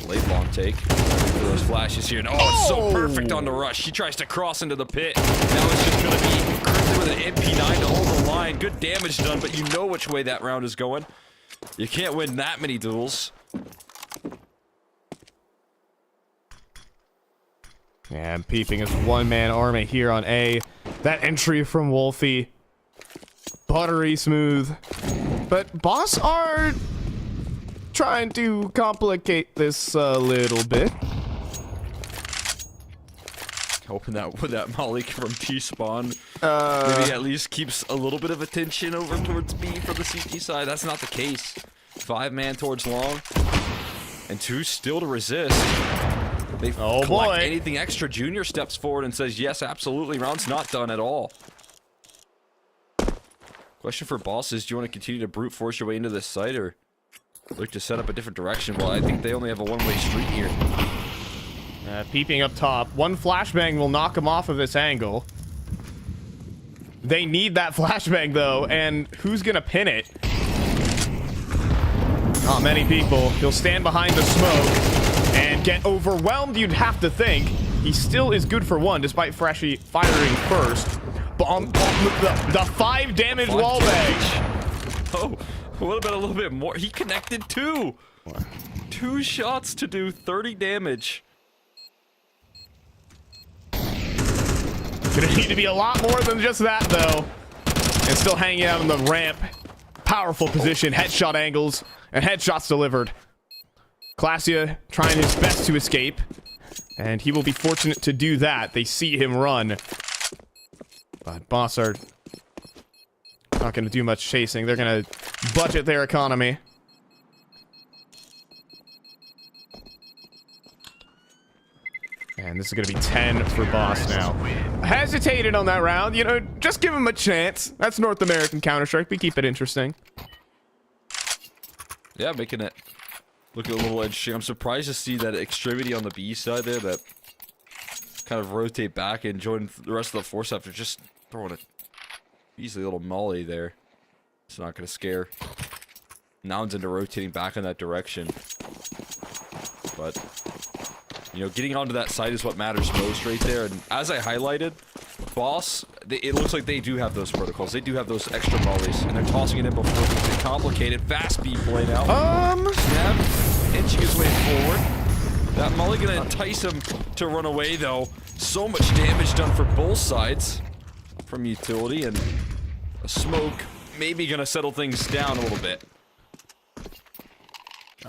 Late long take. Those flashes here. And it's so perfect on the Rush. He tries to cross into the pit. Now it's just going to be Cryptic with an MP9 to hold the line. Good damage done, but you know which way that round is going. You can't win that many duels. And Peeping is one-man army here on A. That entry from Wolfie, buttery smooth. But Boss are trying to complicate this a little bit. Hoping that with that molly from T-spawn, maybe at least keeps a little bit of attention over towards B for the CT side. That's not the case. 5-man towards long, and 2 still to resist. They collect anything extra. Junior steps forward and says, yes, absolutely. Round's not done at all. Question for Boss is, do you want to continue to brute force your way into this site or look to set up a different direction? Well, I think they only have a one-way street here. Peeping up top. One flashbang will knock him off of this angle. They need that flashbang, though, and who's going to pin it? Not many people. He'll stand behind the smoke and get overwhelmed, you'd have to think. He still is good for one, despite Freshy firing first. Bomb, the 5 damage wall bang. Oh, what about a little bit more? He connected two. 2 shots to do 30 damage. Gonna need to be a lot more than just that, though. And still hanging out on the ramp. Powerful position, headshot angles, and headshots delivered. Klassia trying his best to escape. And he will be fortunate to do that. They see him run. But Boss are not going to do much chasing. They're going to budget their economy. And this is going to be 10 for Boss now. Hesitated on that round. You know, just give him a chance. That's North American Counter-Strike. We keep it interesting. Yeah, making it look a little interesting. I'm surprised to see that extremity on the B side there that kind of rotate back and join the rest of the force after just throwing a easy little molly there. It's not going to scare Nouns into rotating back in that direction. But, you know, getting onto that side is what matters most right there. And as I highlighted, Boss, it looks like they do have those protocols. They do have those extra mollies, and they're tossing it in before it's complicated. Fast B play now. Snap, inching his way forward. That molly gonna entice him to run away, though. So much damage done for both sides from utility, and a smoke maybe gonna settle things down a little bit.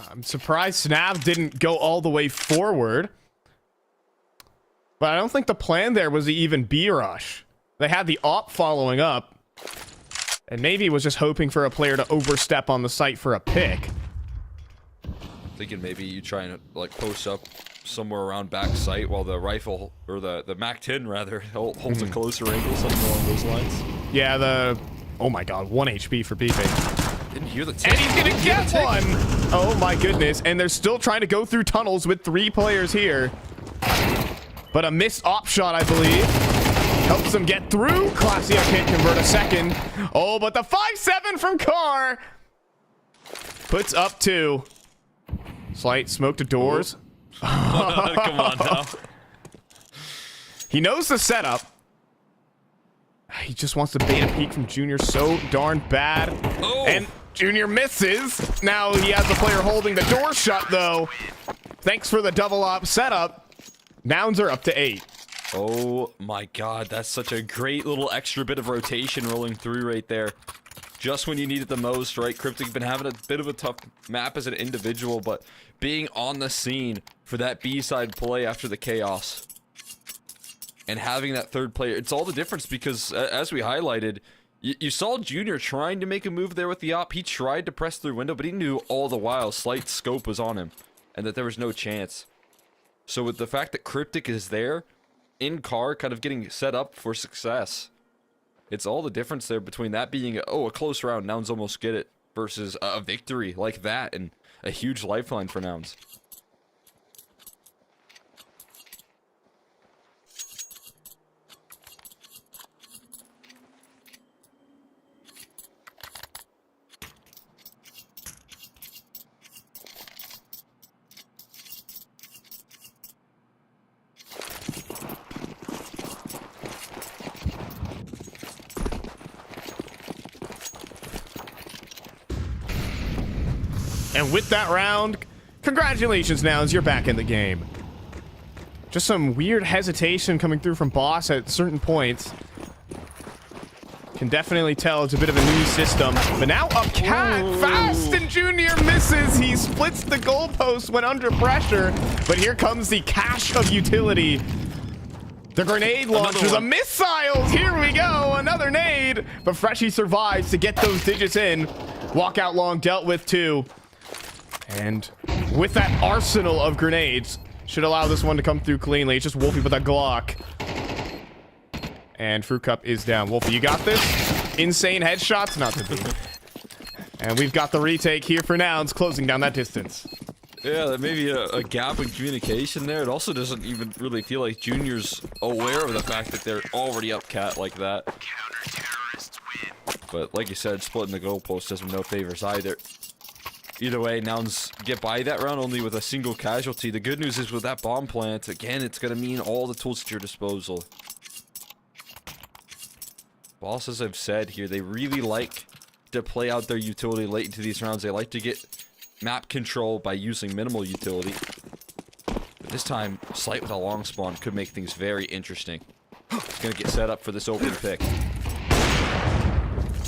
I'm surprised Snav didn't go all the way forward. But I don't think the plan there was to even B-rush. They had the op following up. And maybe was just hoping for a player to overstep on the site for a pick. Thinking maybe you try and, like, post up somewhere around back site while the rifle, or the MAC-10 rather, holds a closer angle, something along those lines. Yeah, the... Oh my god, 1 HP for beeping. Didn't hear the tick. And he's gonna get one! Oh my goodness, and they're still trying to go through tunnels with 3 players here. But a missed op shot, I believe, helps them get through. Klassia can't convert a second. Oh, but the 5-7 from Carr puts up 2. Slight smoke to doors. Come on now. He knows the setup. He just wants to bait a peek from Junior so darn bad. Oh. And Junior misses. Now he has the player holding the door shut, though. Thanks for the double op setup. Nouns are up to 8. Oh my god, that's such a great little extra bit of rotation rolling through right there. Just when you need it the most, right? Cryptic been having a bit of a tough map as an individual, but being on the scene for that B-side play after the chaos. And having that third player, it's all the difference because, as we highlighted, you saw Junior trying to make a move there with the op. He tried to press through window, but he knew all the while slight scope was on him and that there was no chance. So with the fact that Cryptic is there, in car, kind of getting set up for success, it's all the difference there between that being, a close round, Nouns almost get it, versus a victory like that and a huge lifeline for Nouns. And with that round, congratulations, Nouns, you're back in the game. Just some weird hesitation coming through from Boss at certain points. Can definitely tell it's a bit of a new system. But now a cat fast, and Junior misses. He splits the goalpost when under pressure. But here comes the cache of utility. The grenade launcher, the missiles. Here we go, another nade. But Freshie survives to get those digits in. Walkout long dealt with too. And with that arsenal of grenades, should allow this one to come through cleanly. It's just Wolfie with a Glock. And Fruit Cup is down. Wolfie, you got this? Insane headshots? Not to be. And we've got the retake here for Nouns, closing down that distance. Yeah, there may be a gap in communication there. It also doesn't even really feel like Junior's aware of the fact that they're already up cat like that. Counter-terrorists win. But like you said, splitting the goalpost does them no favors either. Either way, Nouns get by that round only with a single casualty. The good news is with that bomb plant, again, it's going to mean all the tools at your disposal. Boss, as I've said here, they really like to play out their utility late into these rounds. They like to get map control by using minimal utility. This time, Slight with a long spawn could make things very interesting. He's going to get set up for this open pick.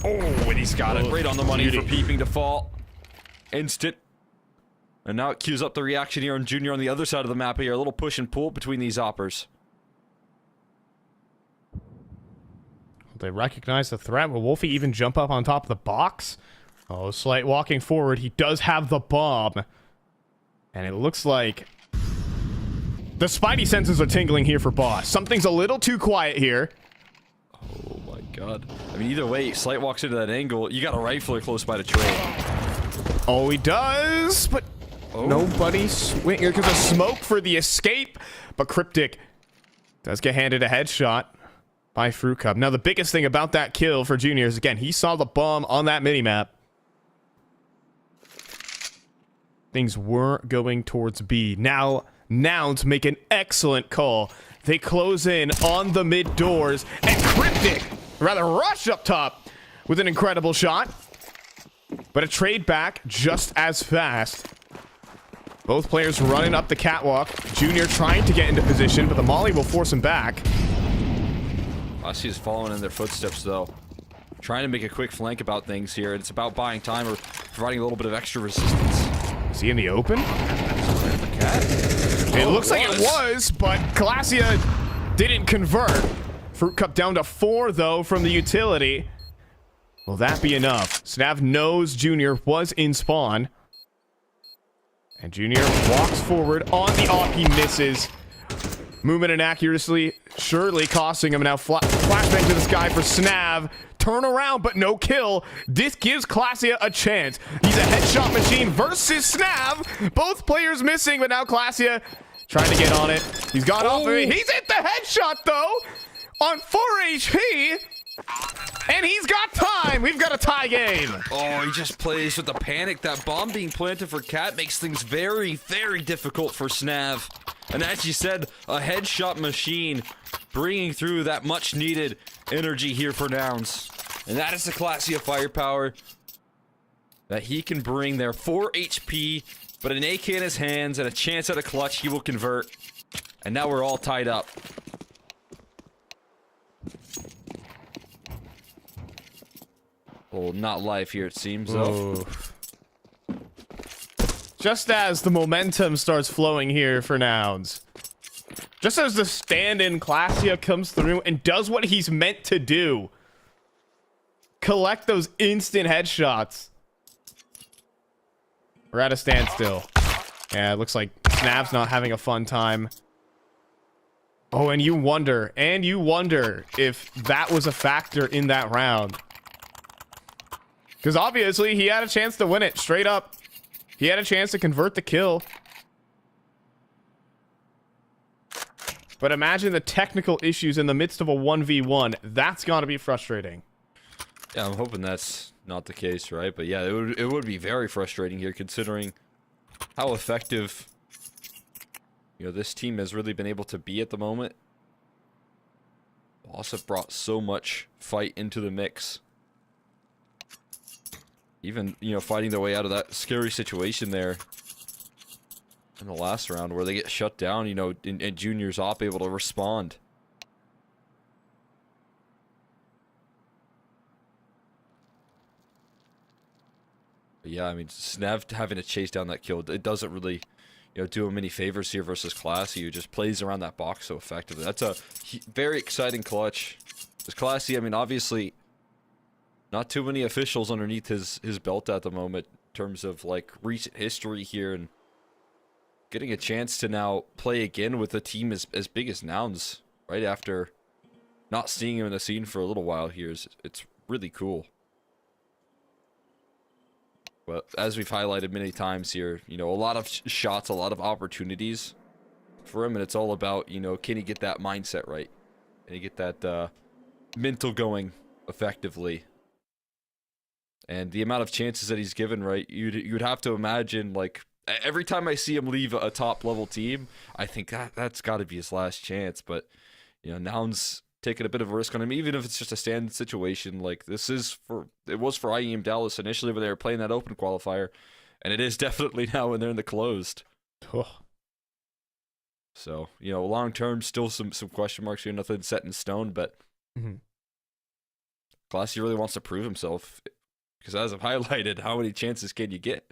Oh, and he's got it right on the money for peeping default. Instant. And now it cues up the reaction here on Junior on the other side of the map here. A little push and pull between these oppers. They recognize the threat. Will Wolfie even jump up on top of the box? Oh, Slight walking forward. He does have the bomb. And it looks like the spidey senses are tingling here for Boss. Something's a little too quiet here. Oh my god. I mean, either way, Slight walks into that angle. You got a rifler close by the trade. Oh, he does, but nobody swing here because of smoke for the escape. But Cryptic does get handed a headshot by Fruit Cup. Now, the biggest thing about that kill for Junior is, again, he saw the bomb on that minimap. Things were going towards B. Now, Nouns make an excellent call. They close in on the mid doors, and Cryptic, rather rush up top with an incredible shot. But a trade back just as fast. Both players running up the catwalk. Junior trying to get into position, but the molly will force him back. Lassie is following in their footsteps, though. Trying to make a quick flank about things here. It's about buying time or providing a little bit of extra resistance. Is he in the open? It looks like it was, but Classia didn't convert. Fruit Cup down to 4, though, from the utility. Will that be enough? Snav knows Junior was in spawn. And Junior walks forward on the op. He misses. Movement inaccuracy surely costing him. Now flashbang to the sky for Snav. Turn around, but no kill. This gives Classia a chance. He's a headshot machine versus Snav. Both players missing, but now Classia trying to get on it. He's got off of it. He's hit the headshot, though, on 4 HP. And he's got time. We've got a tie game. Oh, he just plays with the panic. That bomb being planted for Cat makes things very, very difficult for Snav. And as you said, a headshot machine bringing through that much needed energy here for Nouns. And that is the Classia firepower that he can bring there. 4 HP, but an AK in his hands and a chance at a clutch. He will convert. And now we're all tied up. Oh, not live here, it seems, though. Just as the momentum starts flowing here for Nouns. Just as the stand-in Classia comes through and does what he's meant to do. Collect those instant headshots. We're at a standstill. Yeah, it looks like Snav's not having a fun time. Oh, and you wonder if that was a factor in that round. Because obviously, he had a chance to win it, straight up. He had a chance to convert the kill. But imagine the technical issues in the midst of a 1v1. That's got to be frustrating. Yeah, I'm hoping that's not the case, right? But yeah, it would be very frustrating here, considering how effective, you know, this team has really been able to be at the moment. Also brought so much fight into the mix. Even, you know, fighting their way out of that scary situation there in the last round where they get shut down, you know, and Junior's op able to respond. But yeah, I mean, Snav having to chase down that kill, it doesn't really, you know, do him any favors here versus Classy, who just plays around that box so effectively. That's a very exciting clutch. This Classy, I mean, obviously, not too many officials underneath his belt at the moment in terms of, like, recent history here, and getting a chance to now play again with a team as big as Nouns right after not seeing him in the scene for a little while here. It's really cool. But as we've highlighted many times here, you know, a lot of shots, a lot of opportunities for him, and it's all about, you know, can he get that mindset right? Can he get that mental going effectively? And the amount of chances that he's given, right, you'd have to imagine, like, every time I see him leave a top-level team, I think that's got to be his last chance. But, you know, Nouns taking a bit of a risk on him, even if it's just a standard situation. Like it was for IEM Dallas initially when they were playing that open qualifier, and it is definitely now when they're in the closed. So, long term, still some question marks here, nothing set in stone, but Glacier really wants to prove himself, because as I've highlighted, how many chances can you get?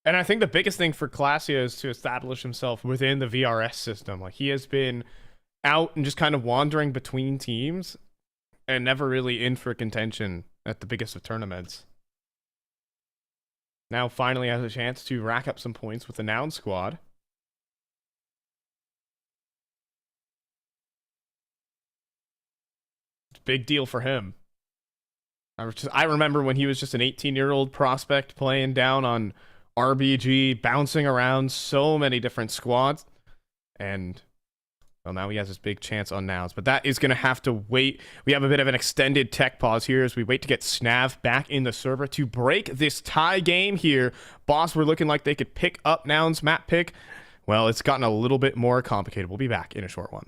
And I think the biggest thing for Glacier is to establish himself within the VRS system. Like, he has been out and just kind of wandering between teams and never really in for contention at the biggest of tournaments. Now finally has a chance to rack up some points with the Noun squad. Big deal for him. I remember when he was just an 18-year-old prospect playing down on RBG, bouncing around so many different squads. And, well, now he has this big chance on Nouns. But that is going to have to wait. We have a bit of an extended tech pause here as we wait to get Snav back in the server to break this tie game here. Boss were looking like they could pick up Nouns map pick. Well, it's gotten a little bit more complicated. We'll be back in a short one.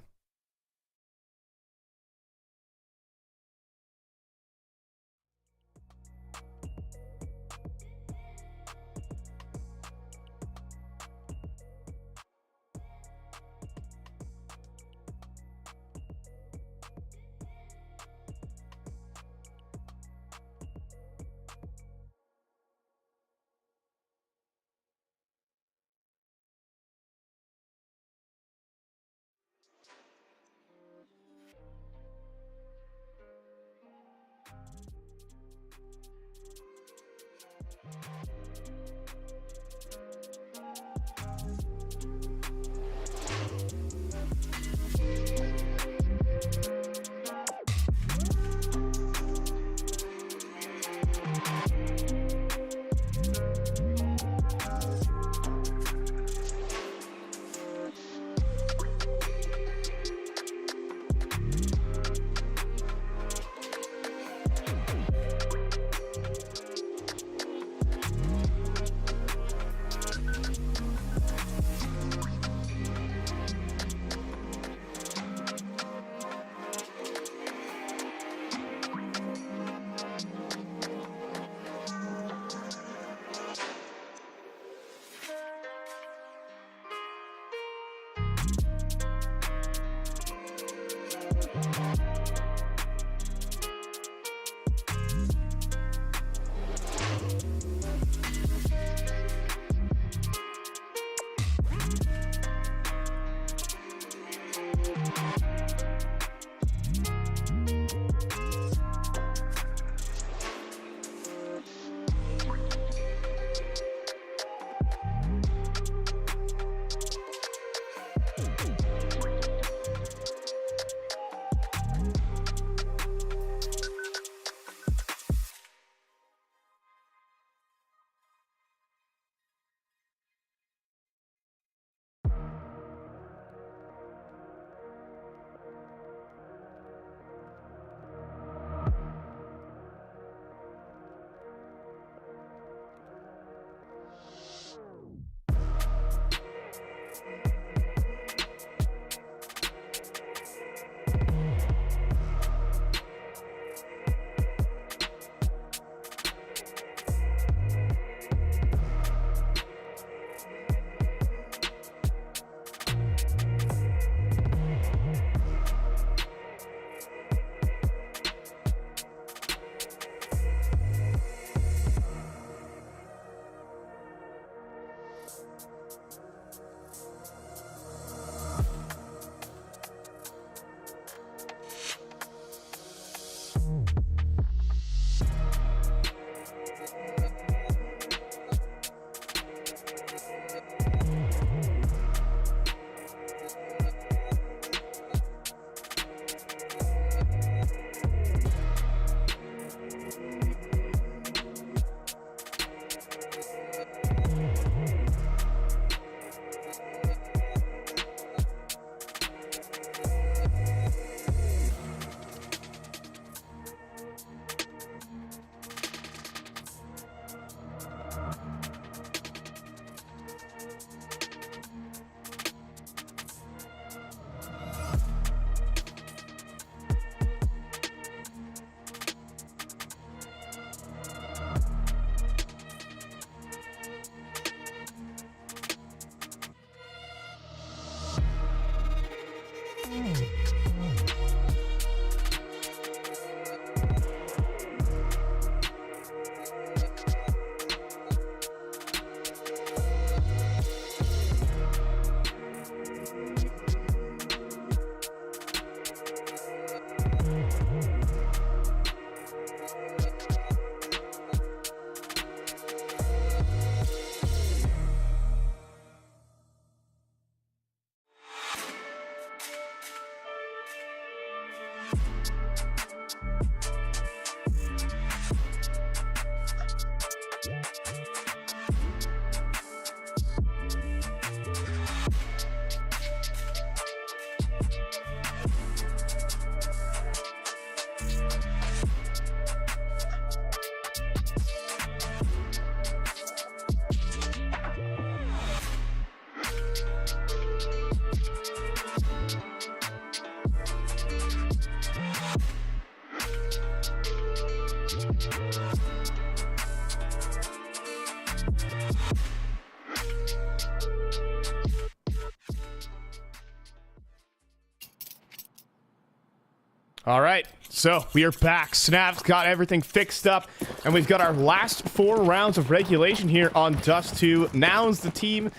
All right, so we are back. Snap's got everything fixed up, and we've got our last 4 rounds of regulation here on Dust 2. Nouns, the team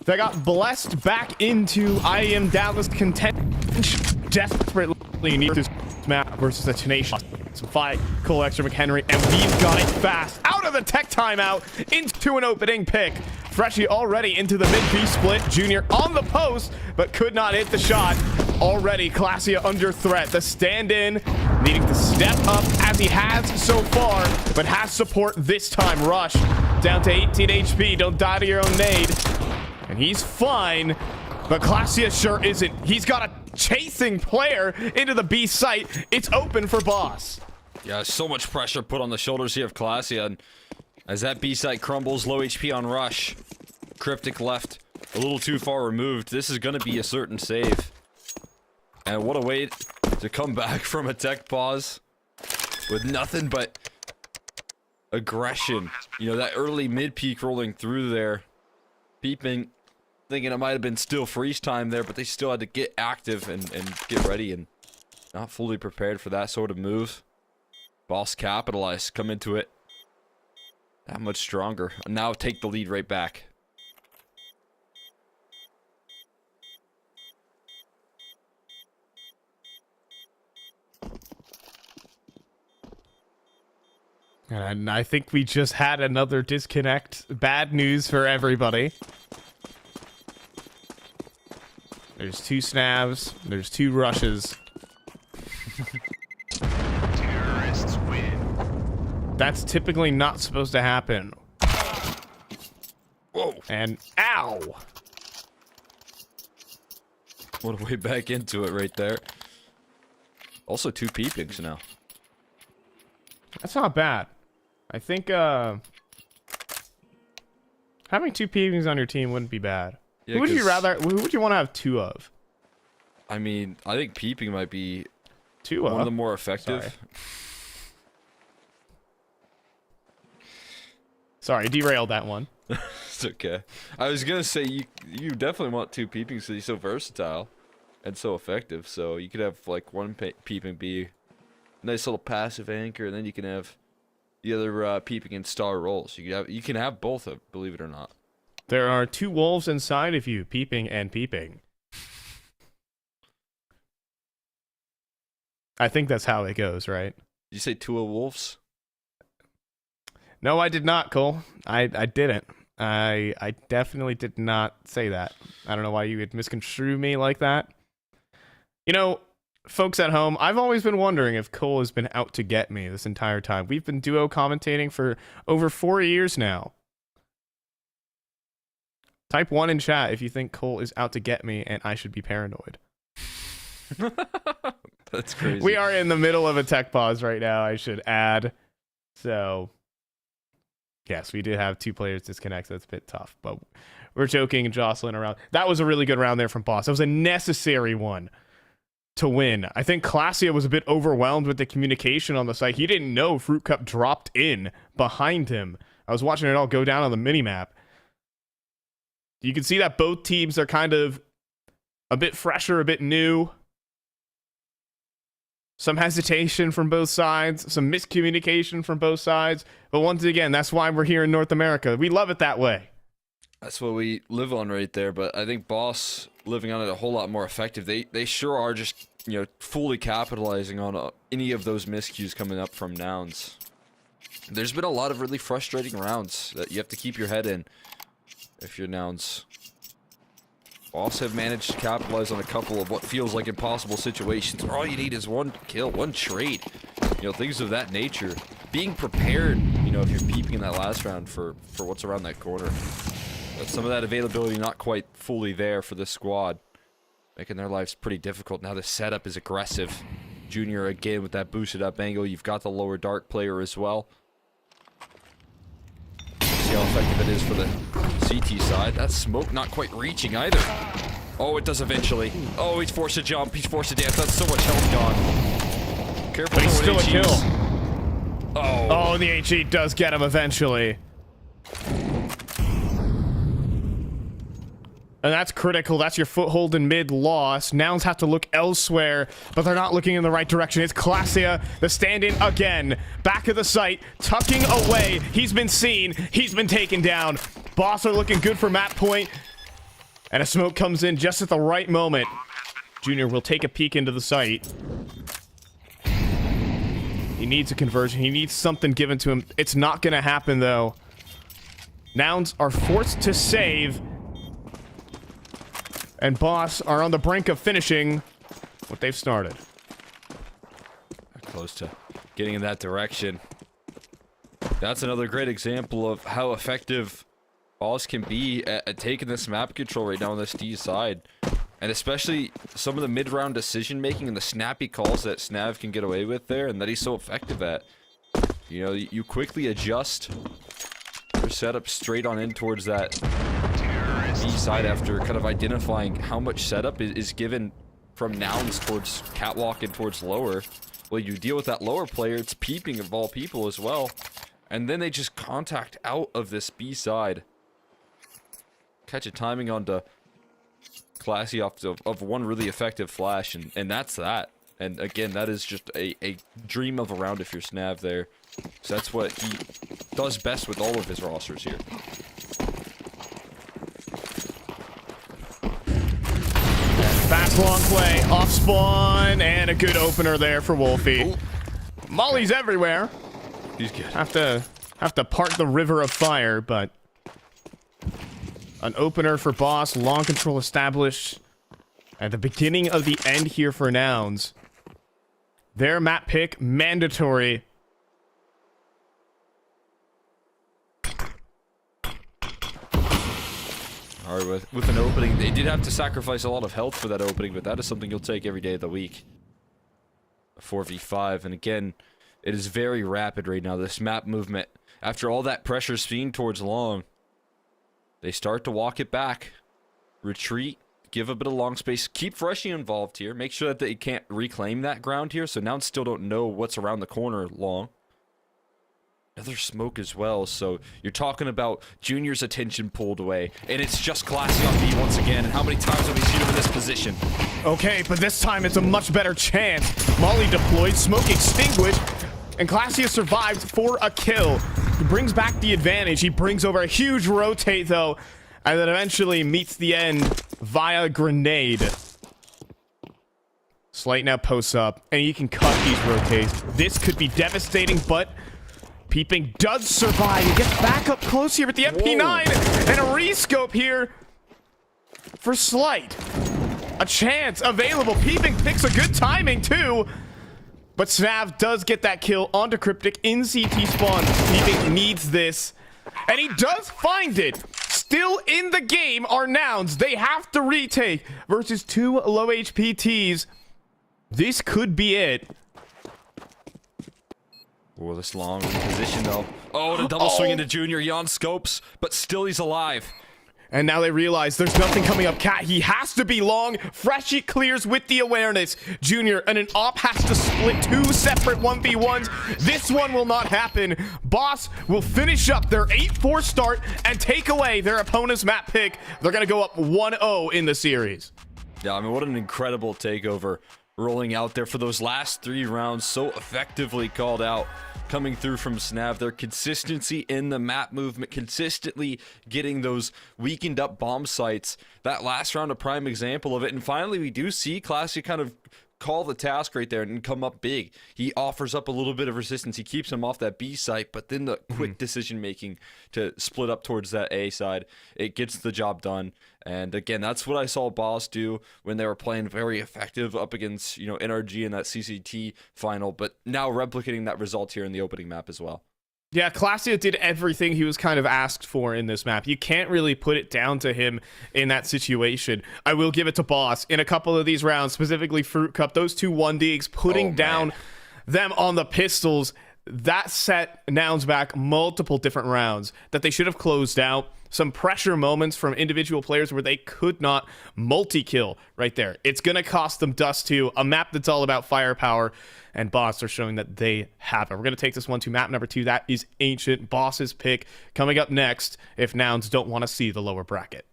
that got blessed back into IEM Dallas contention, desperately need this map versus a tenacious fight. Cole Extra McHenry, and we've got it fast out of the tech timeout into an opening pick. Freshie already into the mid-B split. Junior on the post, but could not hit the shot. Already Classia under threat. The stand-in needing to step up as he has so far, but has support this time. Rush down to 18 HP. Don't die to your own nade. And he's fine, but Classia sure isn't. He's got a chasing player into the B site. It's open for Boss. Yeah, so much pressure put on the shoulders here of Classia, and as that B site crumbles, low HP on Rush. Cryptic left a little too far removed. This is going to be a certain save. And what a way to come back from a tech pause with nothing but aggression. You know, that early mid-peak rolling through there. Peeping, thinking it might have been still freeze time there, but they still had to get active and get ready, and not fully prepared for that sort of move. Boss capitalized, come into it that much stronger. And now take the lead right back. And I think we just had another disconnect. Bad news for everybody. There's 2 snabs. There's 2 rushes. Terrorists win. That's typically not supposed to happen. Whoa. And ow! What a way back into it right there. Also 2 peepings now. That's not bad. I think having 2 peepings on your team wouldn't be bad. Yeah, Who would you want to have 2 of? I mean, I think peeping might be 2 one of of the more effective. Sorry, derailed that one. It's okay. I was gonna say you definitely want 2 peepings because he's so versatile and so effective. So you could have like 1 peeping be a nice little passive anchor, and then you can have the other peeping in star rolls. You can have both, believe it or not. There are 2 wolves inside of you, peeping and peeping. I think that's how it goes, right? Did you say 2 wolves? No, I did not, Cole. I didn't. I definitely did not say that. I don't know why you would misconstrue me like that. You know, folks at home, I've always been wondering if Cole has been out to get me this entire time. We've been duo commentating for over 4 years now. Type 1 in chat if you think Cole is out to get me and I should be paranoid. That's crazy. We are in the middle of a tech pause right now, I should add. So, yes, we did have 2 players disconnect, so that's a bit tough. But we're joking and jostling around. That was a really good round there from Boss. That was a necessary one to win. I think Classia was a bit overwhelmed with the communication on the site. He didn't know Fruit Cup dropped in behind him. I was watching it all go down on the minimap. You can see that both teams are kind of a bit fresher, a bit new. Some hesitation from both sides, some miscommunication from both sides. But once again, that's why we're here in North America. We love it that way. That's what we live on right there, but I think Boss living on it a whole lot more effective. They sure are just, you know, fully capitalizing on any of those miscues coming up from Nouns. There's been a lot of really frustrating rounds that you have to keep your head in if you're Nouns. Boss have managed to capitalize on a couple of what feels like impossible situations. All you need is one kill, one trade. You know, things of that nature. Being prepared, you know, if you're peeping in that last round for what's around that corner. But some of that availability not quite fully there for this squad. Making their lives pretty difficult. Now the setup is aggressive. Junior again with that boosted up angle. You've got the lower dark player as well. See how effective it is for the CT side. That smoke not quite reaching either. Oh, it does eventually. Oh, he's forced to jump. He's forced to dance. That's so much health gone. Careful. But he's still a kill. Oh. Oh, the HE does get him eventually. And that's critical. That's your foothold in mid loss. Nouns have to look elsewhere, but they're not looking in the right direction. It's Classia, the stand-in again. Back of the site, tucking away. He's been seen. He's been taken down. Boss are looking good for map point. And a smoke comes in just at the right moment. Junior will take a peek into the site. He needs a conversion. He needs something given to him. It's not going to happen, though. Nouns are forced to save. And Boss are on the brink of finishing what they've started. Close to getting in that direction. That's another great example of how effective Boss can be at taking this map control right now on this D side. And especially some of the mid-round decision-making and the snappy calls that Snav can get away with there, and that he's so effective at. You know, you quickly adjust your setup straight on in towards that B side after kind of identifying how much setup is given from Nouns towards Catwalk and towards lower. Well, you deal with that lower player, it's peeping of all people as well. And then they just contact out of this B side. Catch a timing onto Classy off of one really effective flash, and that's that. And again, that is just a dream of a round if you're Snav there. So that's what he does best with all of his rosters here. Fast long play, off spawn, and a good opener there for Wolfie. Molly's everywhere. He's good. Have to part the river of fire, but an opener for Boss, long control established at the beginning of the end here for Nouns. Their map pick mandatory. All right, with an opening, they did have to sacrifice a lot of health for that opening, but that is something you'll take every day of the week. A 4v5, and again, it is very rapid right now, this map movement. After all that pressure seen towards long, they start to walk it back. Retreat, give a bit of long space, keep Freshie involved here, make sure that they can't reclaim that ground here, so now still don't know what's around the corner long. Another smoke as well, so you're talking about Junior's attention pulled away, and it's just Classy on B once again, and how many times have we seen him in this position? Okay, but this time it's a much better chance. Molly deployed, smoke extinguished, and Classy has survived for a kill. He brings back the advantage. He brings over a huge rotate, though, and then eventually meets the end via grenade. Slight now posts up, and he can cut these rotates. This could be devastating, but Peeping does survive. He gets back up close here with the MP9 and a rescope here for Slight. A chance available. Peeping picks a good timing too. But Snav does get that kill onto Cryptic in CT spawn. Peeping needs this. And he does find it. Still in the game are Nouns. They have to retake versus two low HP Ts. This could be it. Oh, this long position though. Oh, the double swing into Junior. Jan scopes, but still he's alive. And now they realize there's nothing coming up. Cat, he has to be long. Freshie clears with the awareness. Junior and an op has to split two separate 1v1s. This one will not happen. Boss will finish up their 8-4 start and take away their opponent's map pick. They're going to go up 1-0 in the series. Yeah, I mean, what an incredible takeover rolling out there for those last 3 rounds. So effectively called out. Coming through from Snav, their consistency in the map movement, consistently getting those weakened up bomb sites. That last round, a prime example of it. And finally, we do see Classy kind of call the task right there and come up big. He offers up a little bit of resistance. He keeps him off that B site, but then the quick decision making to split up towards that A side, it gets the job done. And again, that's what I saw Boss do when they were playing very effective up against, NRG in that CCT final, but now replicating that result here in the opening map as well. Yeah, Classio did everything he was kind of asked for in this map. You can't really put it down to him in that situation. I will give it to Boss in a couple of these rounds, specifically Fruit Cup, those two 1Ds, putting down them on the pistols. That set Nouns back multiple different rounds that they should have closed out. Some pressure moments from individual players where they could not multi-kill right there. It's going to cost them Dust 2, a map that's all about firepower, and Boss are showing that they have it. We're going to take this one to map number 2. That is Ancient, Boss's pick. Coming up next, if Nouns don't want to see the lower bracket.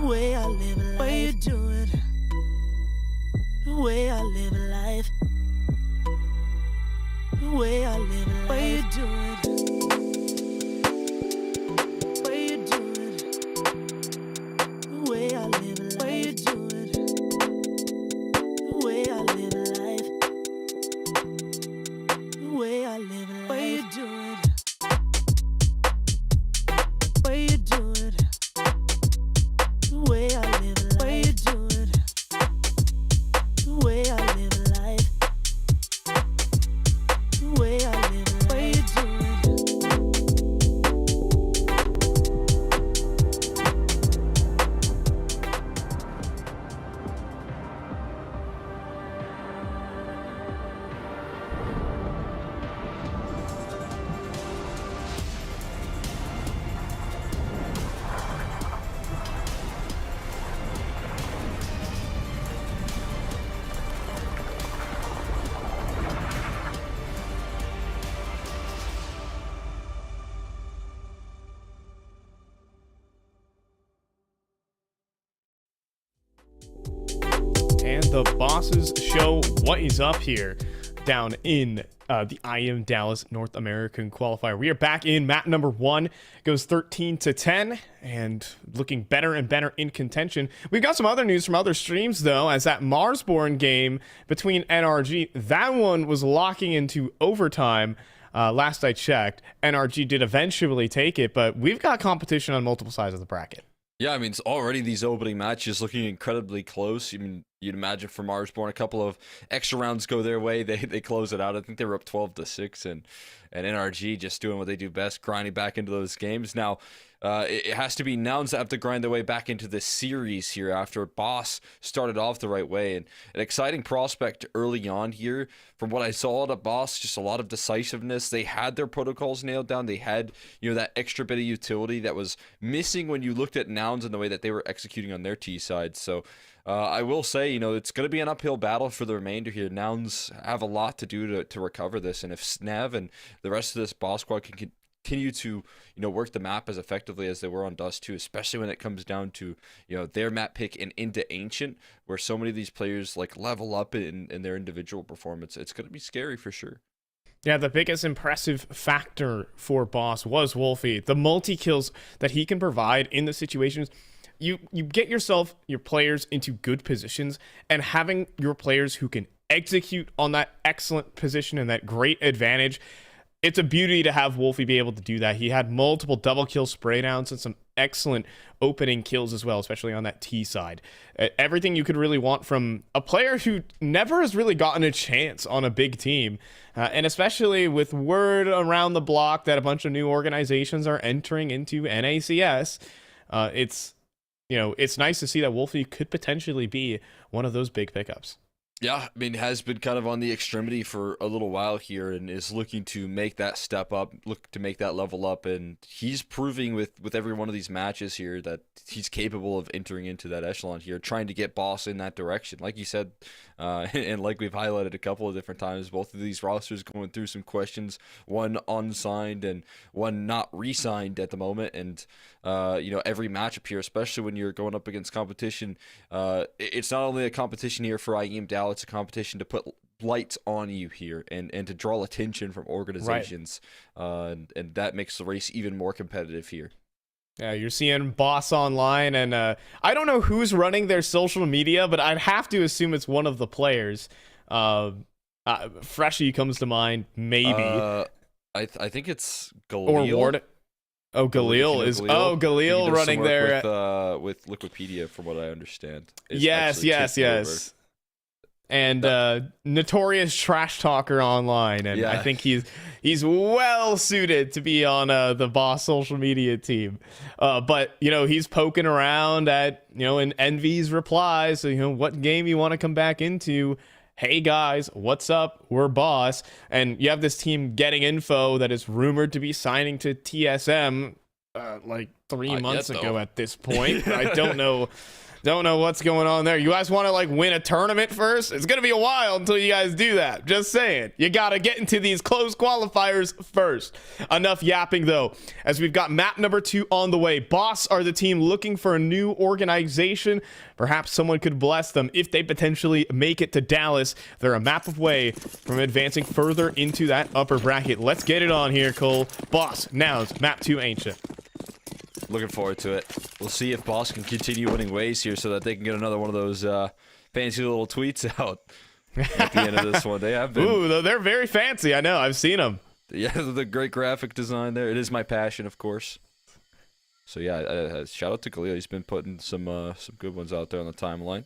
way I live a life. Way you do it. The way I live a life. The way I live a life. Way you do it. Way you do it. The way I live a life. Way you do it. The way I live a life. The way I live a life. Way you do it. Way you do it. The way I live a life. Way you do it. The way I live a life. The way I live a life. Way you do And the bosses show what is up here down in the IEM Dallas North American qualifier. We are back in map number 1. It goes 13-10 and looking better and better in contention. We've got some other news from other streams though, as that Marsborn game between NRG, that one was locking into overtime. Last I checked, NRG did eventually take it, but we've got competition on multiple sides of the bracket. Yeah, I mean, it's already these opening matches looking incredibly close. I mean, you'd imagine for Marsborn, a couple of extra rounds go their way. They close it out. I think they were up 12-6, and NRG just doing what they do best, grinding back into those games. Now, it has to be Nouns that have to grind their way back into the series here after Boss started off the right way. And an exciting prospect early on here. From what I saw at Boss, just a lot of decisiveness. They had their protocols nailed down. They had, that extra bit of utility that was missing when you looked at Nouns and the way that they were executing on their T side. So I will say, it's going to be an uphill battle for the remainder here. Nouns have a lot to do to recover this. And if Snev and the rest of this Boss squad can continue to work the map as effectively as they were on Dust 2, especially when it comes down to their map pick and into Ancient, where so many of these players level up in their individual performance. It's going to be scary for sure. Yeah, the biggest impressive factor for Boss was Wolfie. The multi-kills that he can provide in the situations. You get your players into good positions, and having your players who can execute on that excellent position and that great advantage, it's a beauty to have Wolfie be able to do that. He had multiple double kill spray downs and some excellent opening kills as well, especially on that T side. Everything you could really want from a player who never has really gotten a chance on a big team. And especially with word around the block that a bunch of new organizations are entering into NACS, it's nice to see that Wolfie could potentially be one of those big pickups. Yeah, I mean, has been kind of on the extremity for a little while here and is looking to make that step up, look to make that level up. And he's proving with every one of these matches here that he's capable of entering into that echelon here, trying to get Boss in that direction. Like you said, and like we've highlighted a couple of different times, both of these rosters going through some questions, one unsigned and one not re-signed at the moment. And, every matchup here, especially when you're going up against competition, it's not only a competition here for IEM Dallas, it's a competition to put lights on you here and to draw attention from organizations. Right. And that makes the race even more competitive here. Yeah, you're seeing Boss online, and I don't know who's running their social media, but I'd have to assume it's one of the players. Freshie comes to mind, maybe. I think it's Galil. Or Ward. Oh, Galil is. Oh, Galil running there with Liquipedia, from what I understand. Yes. And notorious trash talker online, and I think he's well suited to be on the Boss social media team. But he's poking around at in Envy's replies. So what game you want to come back into? Hey guys, what's up? We're Boss, and you have this team getting info that is rumored to be signing to TSM. 3 Not months yet, ago though. at this point. I don't know what's going on there. You guys want to like win a tournament first? It's gonna be a while until you guys do that. Just saying. You gotta get into these close qualifiers first. Enough yapping though, as we've got map number 2 on the way. Boss are the team looking for a new organization. Perhaps someone could bless them if they potentially make it to Dallas. They're a map away from advancing further into that upper bracket. Let's get it on here, Cole. Boss, now's map 2 Ancient. Looking forward to it. We'll see if Boss can continue winning ways here so that they can get another one of those fancy little tweets out at the end of this one. They have been. Ooh, they're very fancy. I know. I've seen them. Yeah, the great graphic design there. It is my passion, of course. So yeah, shout out to Khalil. He's been putting some good ones out there on the timeline.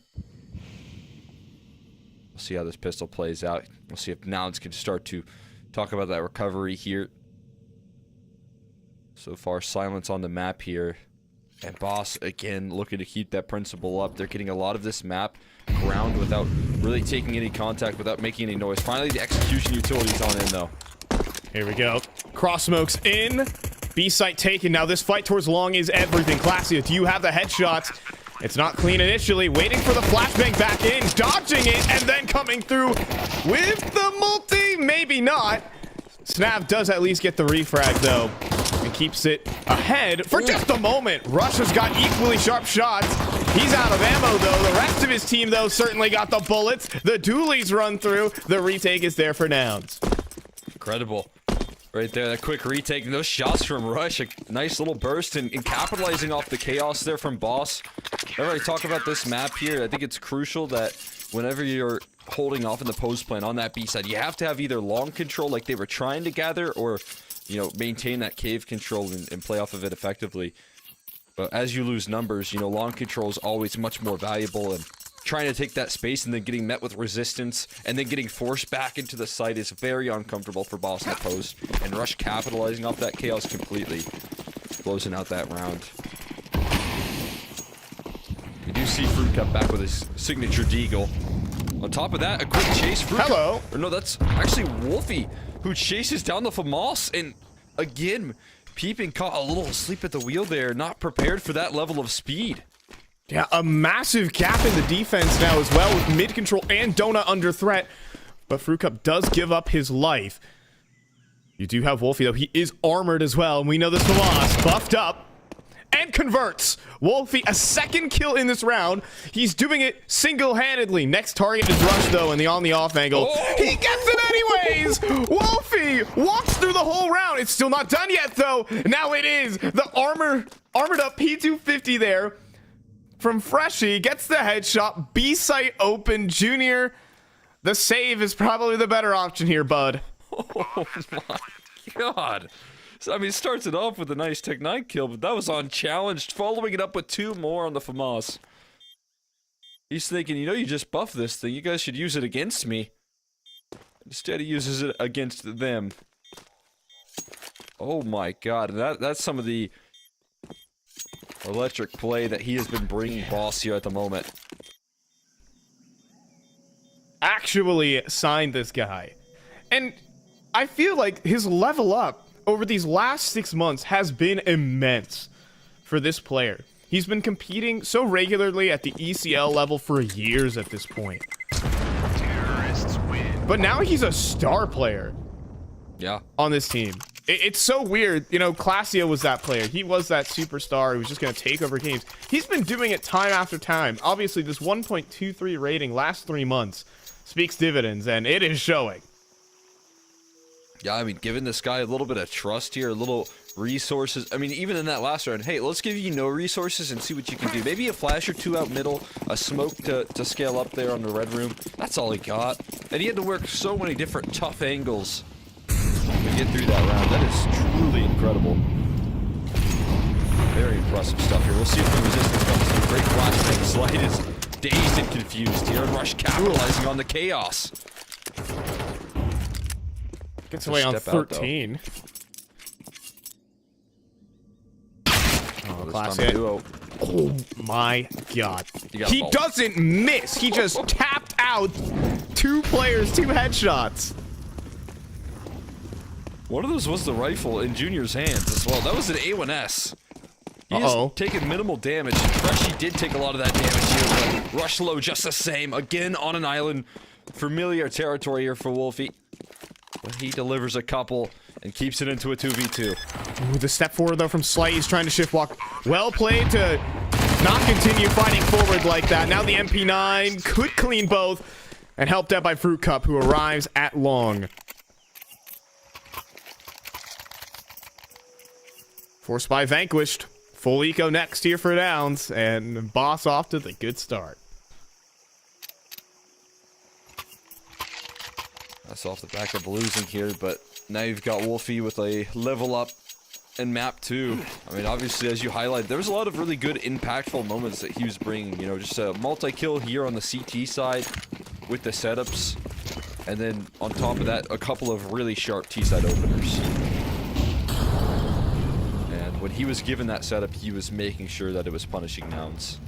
We'll see how this pistol plays out. We'll see if Nouns can start to talk about that recovery here. So far, silence on the map here. And Boss, again, looking to keep that principle up. They're getting a lot of this map ground without really taking any contact, without making any noise. Finally, the execution utility's on in, though. Here we go. Cross smokes in. B site taken. Now this fight towards long is everything. Classy, do you have the headshots? It's not clean initially. Waiting for the flashbang back in. Dodging it and then coming through with the multi. Maybe not. Snav does at least get the refrag, though. And keeps it ahead for just a moment. Rush has got equally sharp shots. He's out of ammo, though. The rest of his team, though, certainly got the bullets. The dualies run through. The retake is there for Nouns. Incredible. Right there, that quick retake. And those shots from Rush, a nice little burst and capitalizing off the chaos there from Boss. Whenever I talk about this map here, I think it's crucial that whenever you're holding off in the post plan on that B side, you have to have either long control like they were trying to gather, or maintain that cave control and play off of it effectively. But as you lose numbers, long control is always much more valuable, and trying to take that space and then getting met with resistance and then getting forced back into the site is very uncomfortable for Boss in the post. And Rush capitalizing off that chaos completely, closing out that round. We do see Fruit Cup back with his signature deagle. On top of that, a quick chase. Hello. Or no, that's actually Wolfie, who chases down the FAMAS, and again, Peeping caught a little asleep at the wheel there, not prepared for that level of speed. Yeah, a massive gap in the defense now as well, with mid control and Donut under threat. But Fruit Cup does give up his life. You do have Wolfie, though. He is armored as well, and we know this FAMAS buffed up and converts. Wolfie, a second kill in this round. He's doing it single-handedly. Next target is Rush, though, in the on-the-off angle. Oh. He gets it anyways! Wolfie walks through the whole round. It's still not done yet, though. Now it is. The armored up P250 there from Freshie gets the headshot. B-site open. Junior, the save is probably the better option here, bud. Oh my god. So, I mean, it starts it off with a nice Tech 9 kill, but that was unchallenged, following it up with 2 more on the FAMAS. He's thinking, you just buffed this thing, you guys should use it against me. Instead, he uses it against them. Oh my god, that's some of the electric play that he has been bringing Boss here at the moment. Actually signed this guy. And I feel like his level up over these last 6 months has been immense for this player. He's been competing so regularly at the ECL level for years at this point. Terrorists win. But now he's a star player. Yeah. On this team. It's so weird. Classio was that player. He was that superstar who was just going to take over games. He's been doing it time after time. Obviously, this 1.23 rating last 3 months speaks dividends, and it is showing. Yeah, I mean, giving this guy a little bit of trust here, a little resources. I mean, even in that last round, hey, let's give you no resources and see what you can do. Maybe a flash or 2 out middle, a smoke to scale up there on the red room. That's all he got. And he had to work so many different tough angles to get through that round. That is truly incredible. Very impressive stuff here. We'll see if the resistance comes through. Great flashbang. Slide is dazed and confused here. And Rush capitalizing on the chaos. Gets away on 13. Oh, Class hit. Oh my god. He doesn't miss. He just tapped out 2 players, 2 headshots. One of those was the rifle in Junior's hands as well. That was an A1S. He is taking minimal damage. Freshie did take a lot of that damage here, but Rush low just the same. Again on an island. Familiar territory here for Wolfie. But he delivers a couple and keeps it into a 2v2. Ooh, the step forward, though, from Slight. He's trying to shift walk. Well played to not continue fighting forward like that. Now the MP9 could clean both and helped out by Fruit Cup, who arrives at long. Force by vanquished. Full eco next here for Downs, and Boss off to the good start. That's off the back of losing here, but now you've got Wolfie with a level up in map 2. I mean, obviously, as you highlight, there was a lot of really good, impactful moments that he was bringing. You know, just a multi-kill here on the CT side with the setups, and then on top of that, a couple of really sharp T-side openers. And when he was given that setup, he was making sure that it was punishing Nouns.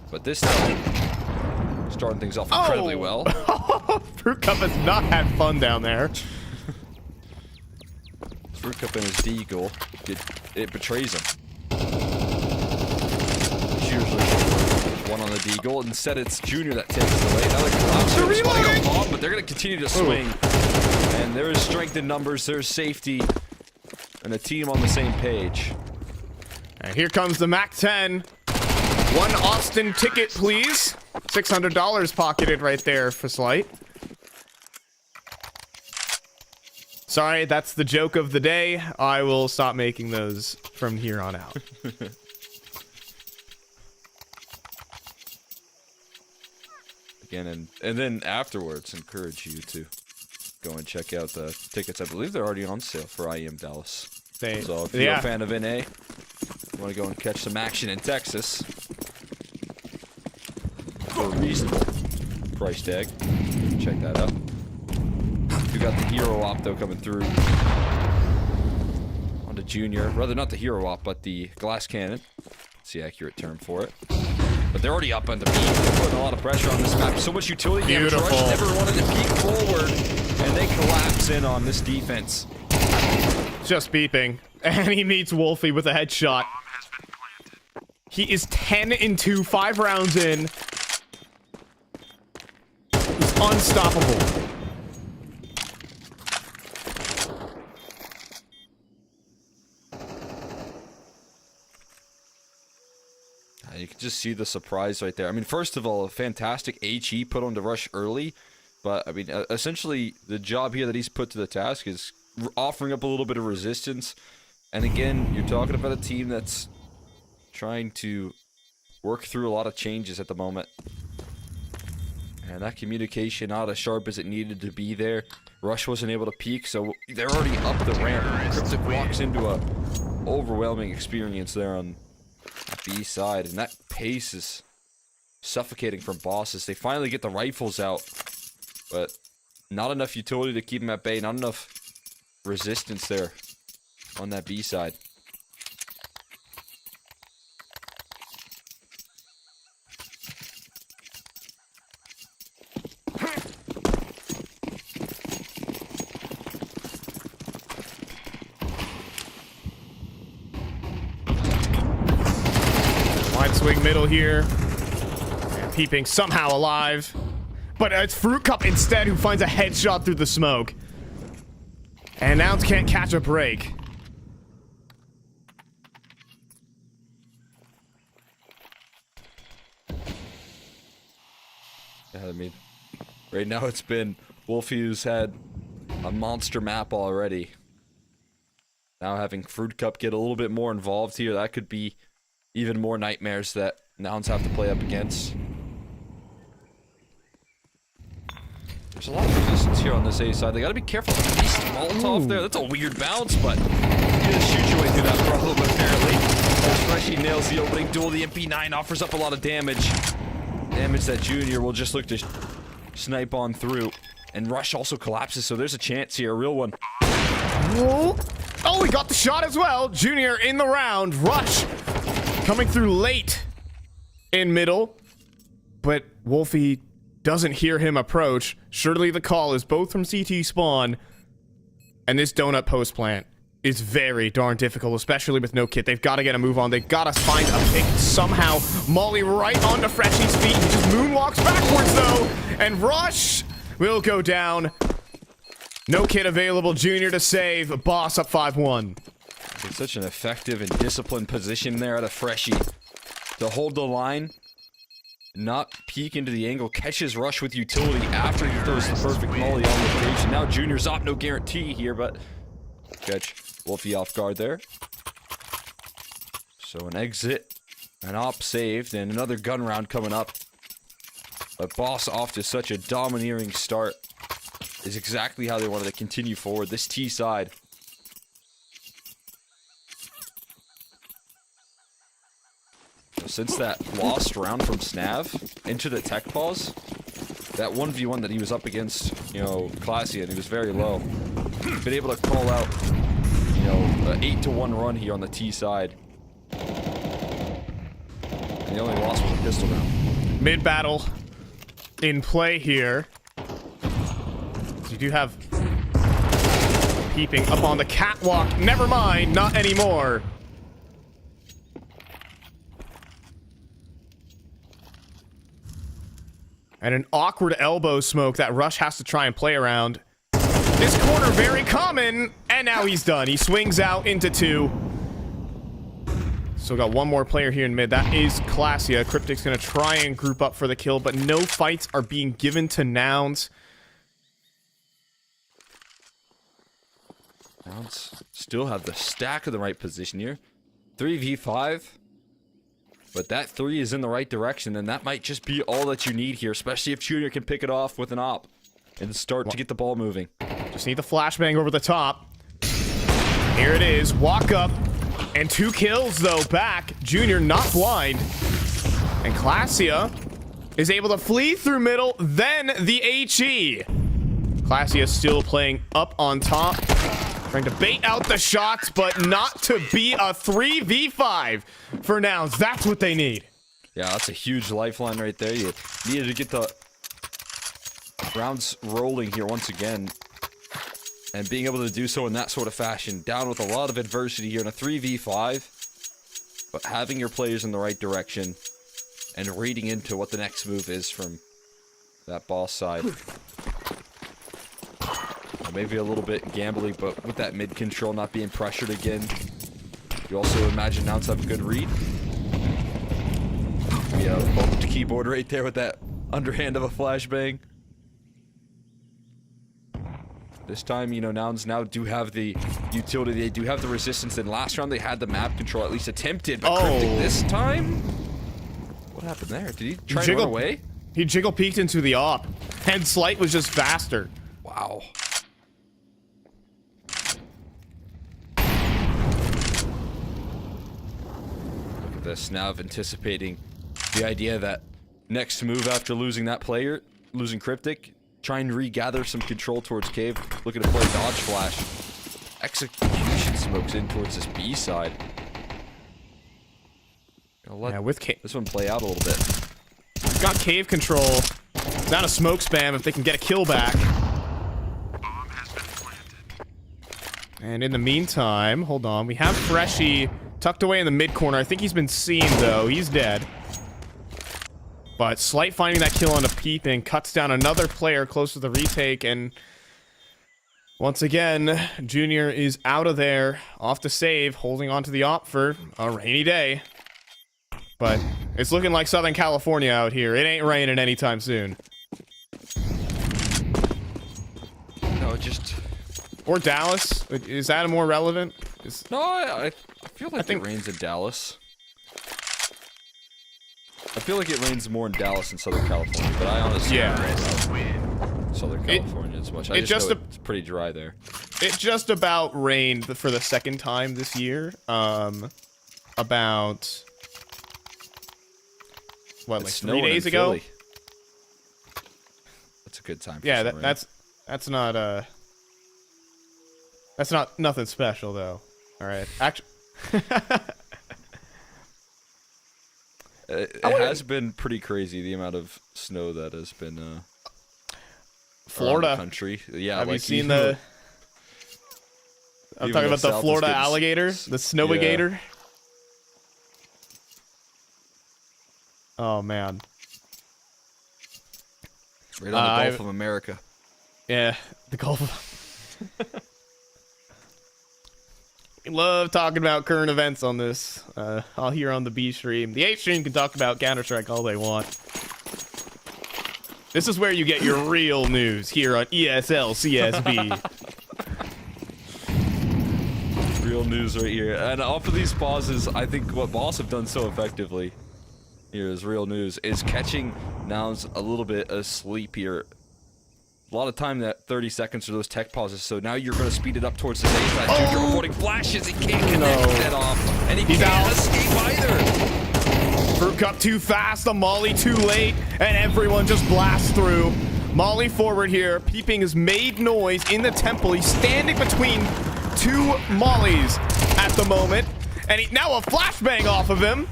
But this time, starting things off incredibly well. Fruit Cup has not had fun down there. Fruit Cup and his deagle, it betrays him. He's usually one on the deagle. Instead, it's Junior that takes it away. Now they're collapsing, a bomb, but they're going to continue to swing. And there is strength in numbers, there's safety, and a team on the same page. And here comes the Mac 10. One Austin ticket, please. $600 pocketed right there for Slight. Sorry, that's the joke of the day. I will stop making those from here on out. Again, and then afterwards, encourage you to go and check out the tickets. I believe they're already on sale for IEM Dallas. So if you're a fan of NA, you want to go and catch some action in Texas for a reasonable price tag, check that out. We got the hero op though coming through onto Junior. Rather not the hero op, but the glass cannon. That's the accurate term for it. But they're already up on the peak. They're putting a lot of pressure on this map. So much utility damage. Rush never wanted to peek forward, and they collapse in on this defense. Just beeping, and he meets Wolfie with a headshot. He is 10-2, 5 rounds in. He's unstoppable. You can just see the surprise right there. I mean, first of all, a fantastic HE put on to Rush early, but I mean, essentially the job here that he's put to the task is offering up a little bit of resistance. And again, you're talking about a team that's trying to work through a lot of changes at the moment. And that communication not as sharp as it needed to be there. Rush wasn't able to peek, so they're already up the ramp. Cryptic walks into a overwhelming experience there on the B side, and that pace is suffocating from bosses. They finally get the rifles out, but not enough utility to keep them at bay, not enough resistance there on that B side. Swing middle here. And Peeping somehow alive. But it's Fruit Cup instead who finds a headshot through the smoke. And Nouns can't catch a break. Yeah, I mean, right now it's been Wolfie who's had a monster map already. Now having Fruit Cup get a little bit more involved here, that could be even more nightmares that Nouns have to play up against. There's a lot of resistance here on this A side. They gotta be careful. Beast Molotov there. That's a weird bounce, but you just shoot your way through that problem, apparently. As Freshie nails the opening duel, the MP9 offers up a lot of damage. Damage that Junior will just look to snipe on through. And Rush also collapses, so there's a chance here, a real one. Oh, we got the shot as well. Junior in the round. Rush coming through late in middle, but Wolfie doesn't hear him approach. Surely the call is both from CT spawn and this donut post plant is very darn difficult, especially with no kit. They've got to get a move on. They've got to find a pick somehow. Molly right onto Freshy's feet. He just moonwalks backwards, though. And Rush will go down. No kit available. Junior to save. Boss up 5-1. It's such an effective and disciplined position there at a Freshie. To hold the line, not peek into the angle, catches Rush with utility after he throws the perfect molly on location. Now Junior's up, no guarantee here, but catch Wolfie off guard there. So an exit, an op saved, and another gun round coming up. But Boss off to such a domineering start is exactly how they wanted to continue forward. This T side. Since that lost round from Snav into the tech pause, that 1v1 that he was up against, you know, Classy, and he was very low. Been able to call out, you know, an 8-1 run here on the T side. And the only loss was a pistol round. Mid battle in play here. You do have peeping up on the catwalk. Never mind, not anymore. And an awkward elbow smoke that Rush has to try and play around. This corner very common, and now he's done. He swings out into 2. Still got one more player here in mid. That is Classia. Cryptic's gonna try and group up for the kill, but no fights are being given to Nouns. Nouns still have the stack of the right position here. 3v5. But that 3 is in the right direction, and that might just be all that you need here, especially if Junior can pick it off with an op and start to get the ball moving. Just need the flashbang over the top. Here it is. Walk up. And 2 kills, though, back. Junior not blind. And Classia is able to flee through middle, then the HE. Classia still playing up on top. Trying to bait out the shots, but not to be a 3v5 for Nouns. That's what they need. Yeah, that's a huge lifeline right there. You needed to get the rounds rolling here once again. And being able to do so in that sort of fashion, down with a lot of adversity here in a 3v5. But having your players in the right direction and reading into what the next move is from that Boss side. Maybe a little bit gambly, but with that mid control not being pressured again, you also imagine Nouns have a good read. Yeah, bumped the keyboard right there with that underhand of a flashbang. This time, you know, Nouns now do have the utility, they do have the resistance, and last round they had the map control, at least attempted, but Cryptic this time? What happened there? Did he try to run away? He jiggle peeked into the op, and Slight was just faster. Wow. This Nav anticipating the idea that next move after losing that player, losing Cryptic, trying to regather some control towards Cave, looking to play dodge flash. Execution smokes in towards this B side. Let with this one play out a little bit. Got Cave control. It's not a smoke spam if they can get a kill back. And in the meantime, hold on, we have Freshie tucked away in the mid corner. I think he's been seen, though. He's dead. But Slight finding that kill on a peeping cuts down another player close to the retake, and once again, Junior is out of there, off to save, holding on to the op for a rainy day. But it's looking like Southern California out here. It ain't raining anytime soon. No, just... Or Dallas. Is that more relevant? No, I feel like it rains in Dallas. I feel like it rains more in Dallas than Southern California, but I honestly don't know about Southern California as much. I just know it's pretty dry there. It just about rained for the second time this year. About... What, like 3 days ago? Philly. That's a good time for yeah, some rain. that's not nothing special though. All right, actually, it has been pretty crazy the amount of snow that has been Florida around the country. Yeah, have like you seen the I'm Even talking the about the South is Florida getting alligator, the snowigator. Oh man. Right on the Gulf of America. Yeah, the Gulf. We love talking about current events on this. I'll hear on the B stream. The A stream can talk about Counter-Strike all they want. This is where you get your real news here on ESL CSB. Real news right here. And off of these pauses, I think what Boss have done so effectively here is real news, is catching Nouns a little bit asleep here. A lot of time, that 30 seconds or those tech pauses, so now you're going to speed it up towards his aim. That You're avoiding flashes, he can't connect that off, and he can't escape either. Fruit Cup too fast, the Molly too late, and everyone just blasts through. Molly forward here. Peeping has made noise in the temple. He's standing between two Mollies at the moment, and now a flashbang off of him.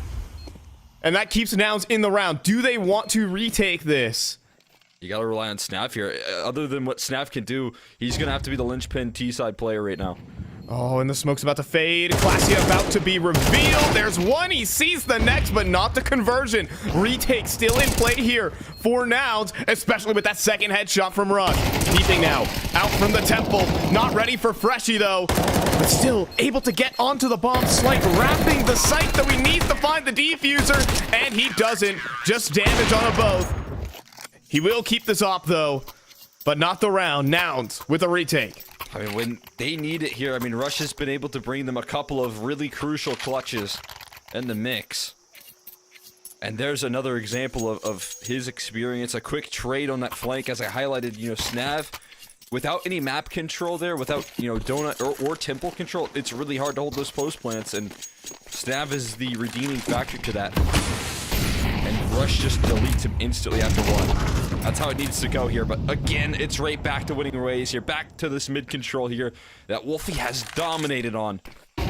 And that keeps Nouns in the round. Do they want to retake this? You gotta rely on Snav here. Other than what Snav can do, he's gonna have to be the linchpin T-side player right now. Oh, and the smoke's about to fade. Classy about to be revealed. There's one. He sees the next, but not the conversion. Retake still in play here for Nouns, especially with that second headshot from Rush. Peeping now, out from the temple. Not ready for Freshie, though. But still able to get onto the bomb site, wrapping the site that we need to find the defuser. And he doesn't. Just damage on them both. He will keep this op, though, but not the round. Nouns with a retake. I mean, when they need it here, I mean, Rush has been able to bring them a couple of really crucial clutches in the mix. And there's another example of his experience. A quick trade on that flank, as I highlighted, you know, Snav, without any map control there, without, you know, donut or temple control, it's really hard to hold those post plants, and Snav is the redeeming factor to that. And Rush just deletes him instantly after one. That's how it needs to go here, but again, it's right back to winning ways here, back to this mid control here that Wolfie has dominated on. A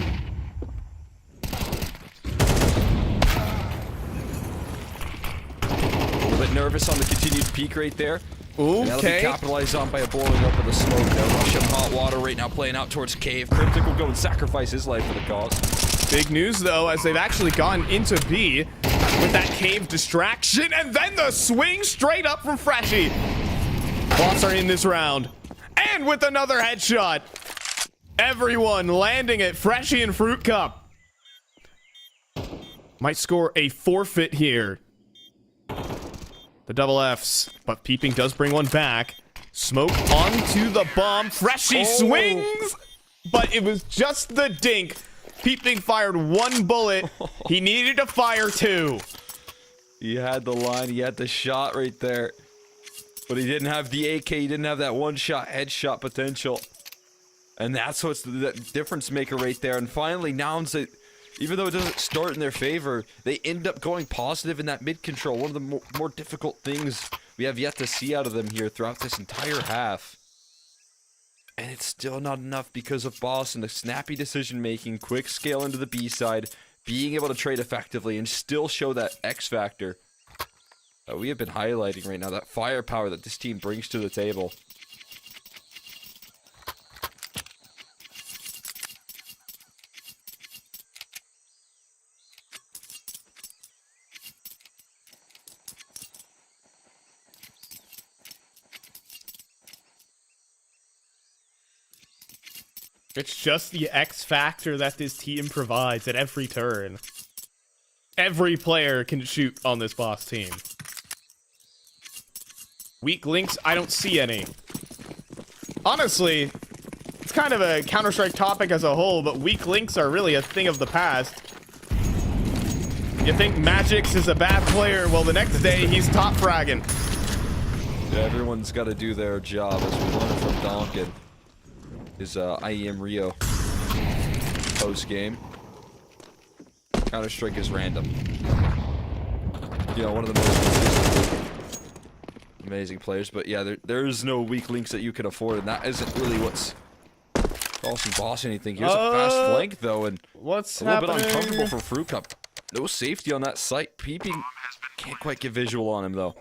little bit nervous on the continued peak right there. Okay. That'll be capitalized on by a boiling up of the smoke there. Rush in hot water right now, playing out towards Cave. Cryptic will go and sacrifice his life for the cause. Big news, though, as they've actually gone into B with that Cave distraction, and then the swing straight up from Freshie. Boss are in this round, and with another headshot. Everyone landing it. Freshie and Fruit Cup might score a forfeit here. The double Fs, but Peeping does bring one back. Smoke onto the bomb. Freshie swings, but it was just the dink. Peeping fired one bullet. He needed to fire two. He had the line, he had the shot right there. But he didn't have the AK, he didn't have that one-shot headshot potential. And that's what's the difference maker right there. And finally, Nouns, even though it doesn't start in their favor, they end up going positive in that mid-control. One of the more difficult things we have yet to see out of them here throughout this entire half. And it's still not enough because of Boss and the snappy decision-making, quick scale into the B side, being able to trade effectively and still show that X factor that we have been highlighting right now, that firepower that this team brings to the table. It's just the X factor that this team provides at every turn. Every player can shoot on this Boss team. Weak links, I don't see any. Honestly, it's kind of a Counter-Strike topic as a whole, but weak links are really a thing of the past. You think Magix is a bad player? Well, the next day, he's top fragging. Yeah, everyone's got to do their job, as we learned from Donkin. His IEM Rio post-game. Counter-Strike is random. You know, one of the most amazing players, but yeah, there's no weak links that you can afford, and that isn't really what's costing Boss anything. Here's a fast flank, though, and what's a little happening? bit uncomfortable for Fruit Cup. No safety on that site. Peeping can't quite get visual on him, though.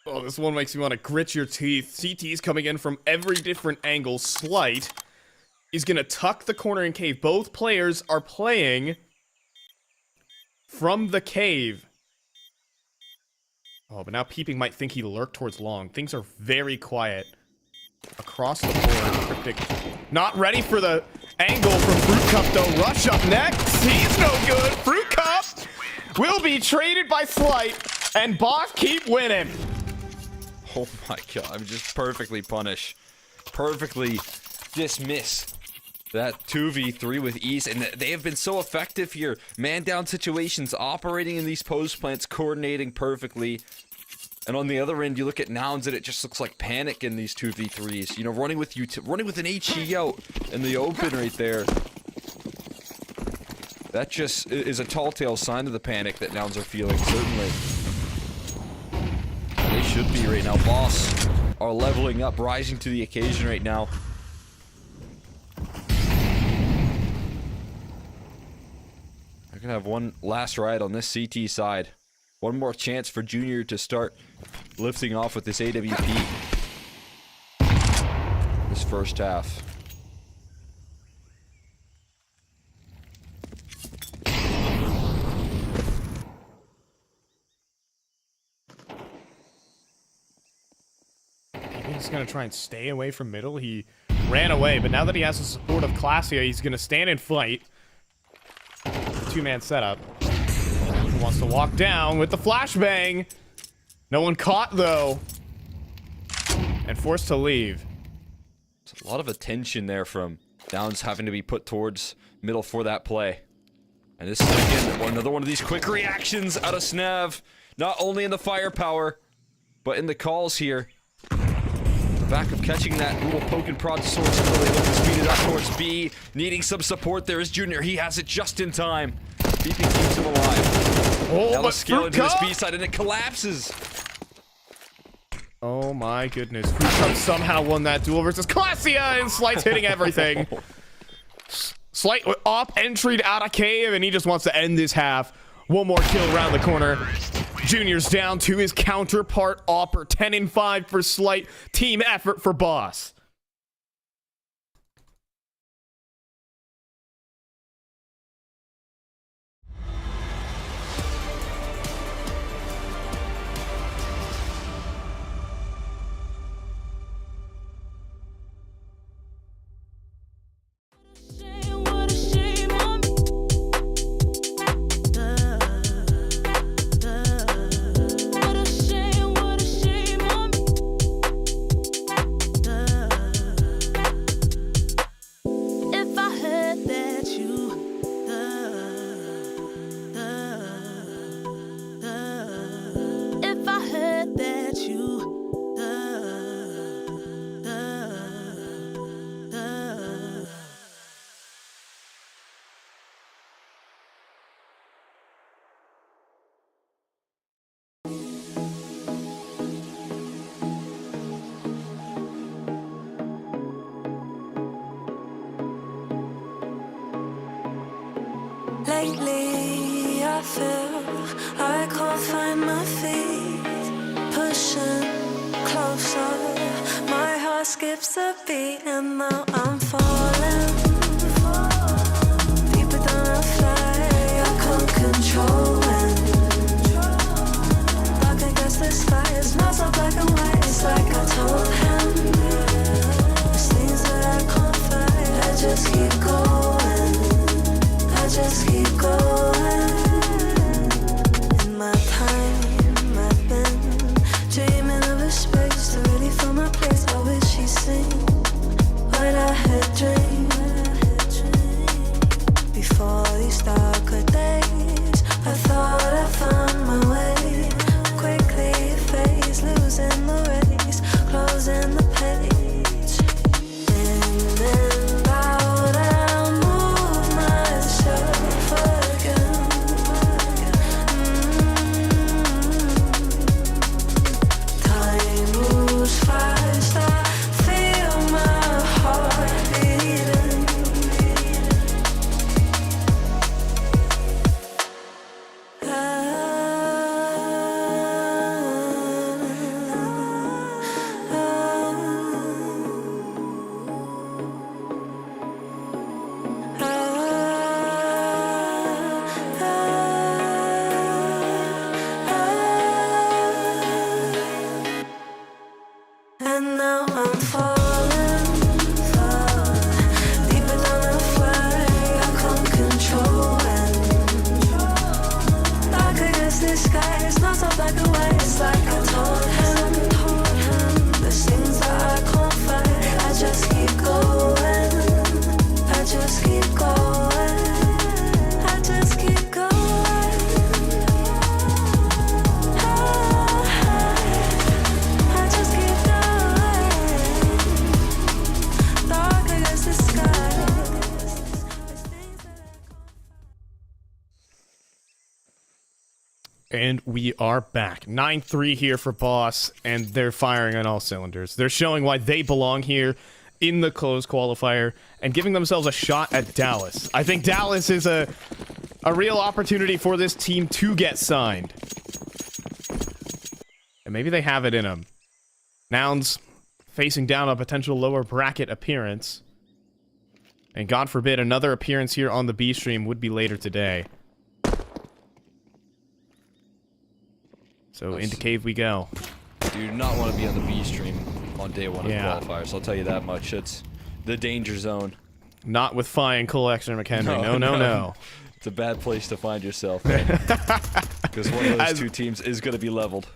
Oh, this one makes you want to grit your teeth. CT's coming in from every different angle. Slight He's going to tuck the corner in cave. Both players are playing from the cave. Oh, but now Peeping might think he lurked towards long. Things are very quiet across the board. Cryptic not ready for the angle from Fruit Cup, though. Rush up next. He's no good. Fruit Cup will be traded by Slight, and Boss keep winning. Oh my god, I'm just perfectly punish. Perfectly dismiss that 2v3 with ease, and they have been so effective here. Man down situations, operating in these post plants, coordinating perfectly. And on the other end, you look at Nouns and it just looks like panic in these 2v3s. You know, running with an HE out in the open right there. That just is a tall tale sign of the panic that Nouns are feeling, certainly. They should be right now. Boss are leveling up, rising to the occasion right now. They're gonna have one last ride on this CT side. One more chance for Junior to start lifting off with this AWP. This first half. He's going to try and stay away from middle. He ran away, but now that he has the support of Classia, he's going to stand and fight. Two-man setup. He wants to walk down with the flashbang. No one caught, though. And forced to leave. It's a lot of attention there from Downs having to be put towards middle for that play. And this is, again, another one of these quick reactions out of Snav. Not only in the firepower, but in the calls here. Back of catching that little poke and prod source early, looking to speed it up towards B. Needing some support there is Junior. He has it just in time. Beeping keeps him alive. Oh, now but scale into Fruit this Cup? B side and it collapses. Oh my goodness. Fruit Cup somehow won that duel versus Classia, and Slight's hitting everything. Slight op entried out of cave, and he just wants to end this half. One more kill around the corner. Junior's down to his counterpart, Opper. 10-5 for Slight. Team effort for Boss. What a shame on me. What a shame on me. If I heard that you if I heard that you Lately, I feel I can't find my feet. Pushing closer, my heart skips a beat, and now I'm falling. Deeper than I fly, I can't control it. Dark against the sky, it's not so black and white. It's like I told him. There's things that I can't fight. I just keep going. Just keep going. In my time, I've been dreaming of a space to really find my place. I wish she'd sing what I had dreamt. black and white. It's like I told him. There's things that I can't fight. I just keep going. I just keep going. I just keep going. I just keep going. Dark against the sky. There's things that And we are back. 9-3 here for Boss, and they're firing on all cylinders. They're showing why they belong here in the closed qualifier and giving themselves a shot at Dallas. I think Dallas is a real opportunity for this team to get signed. And maybe they have it in them. Nouns facing down a potential lower bracket appearance. And God forbid another appearance here on the B stream would be later today. So into cave we go. You do not want to be on the B stream on day one Yeah. of qualifiers. I'll tell you that much. It's the danger zone. Not with Fi and Collection McHenry. No. It's a bad place to find yourself, man. Because one of those two teams is going to be leveled.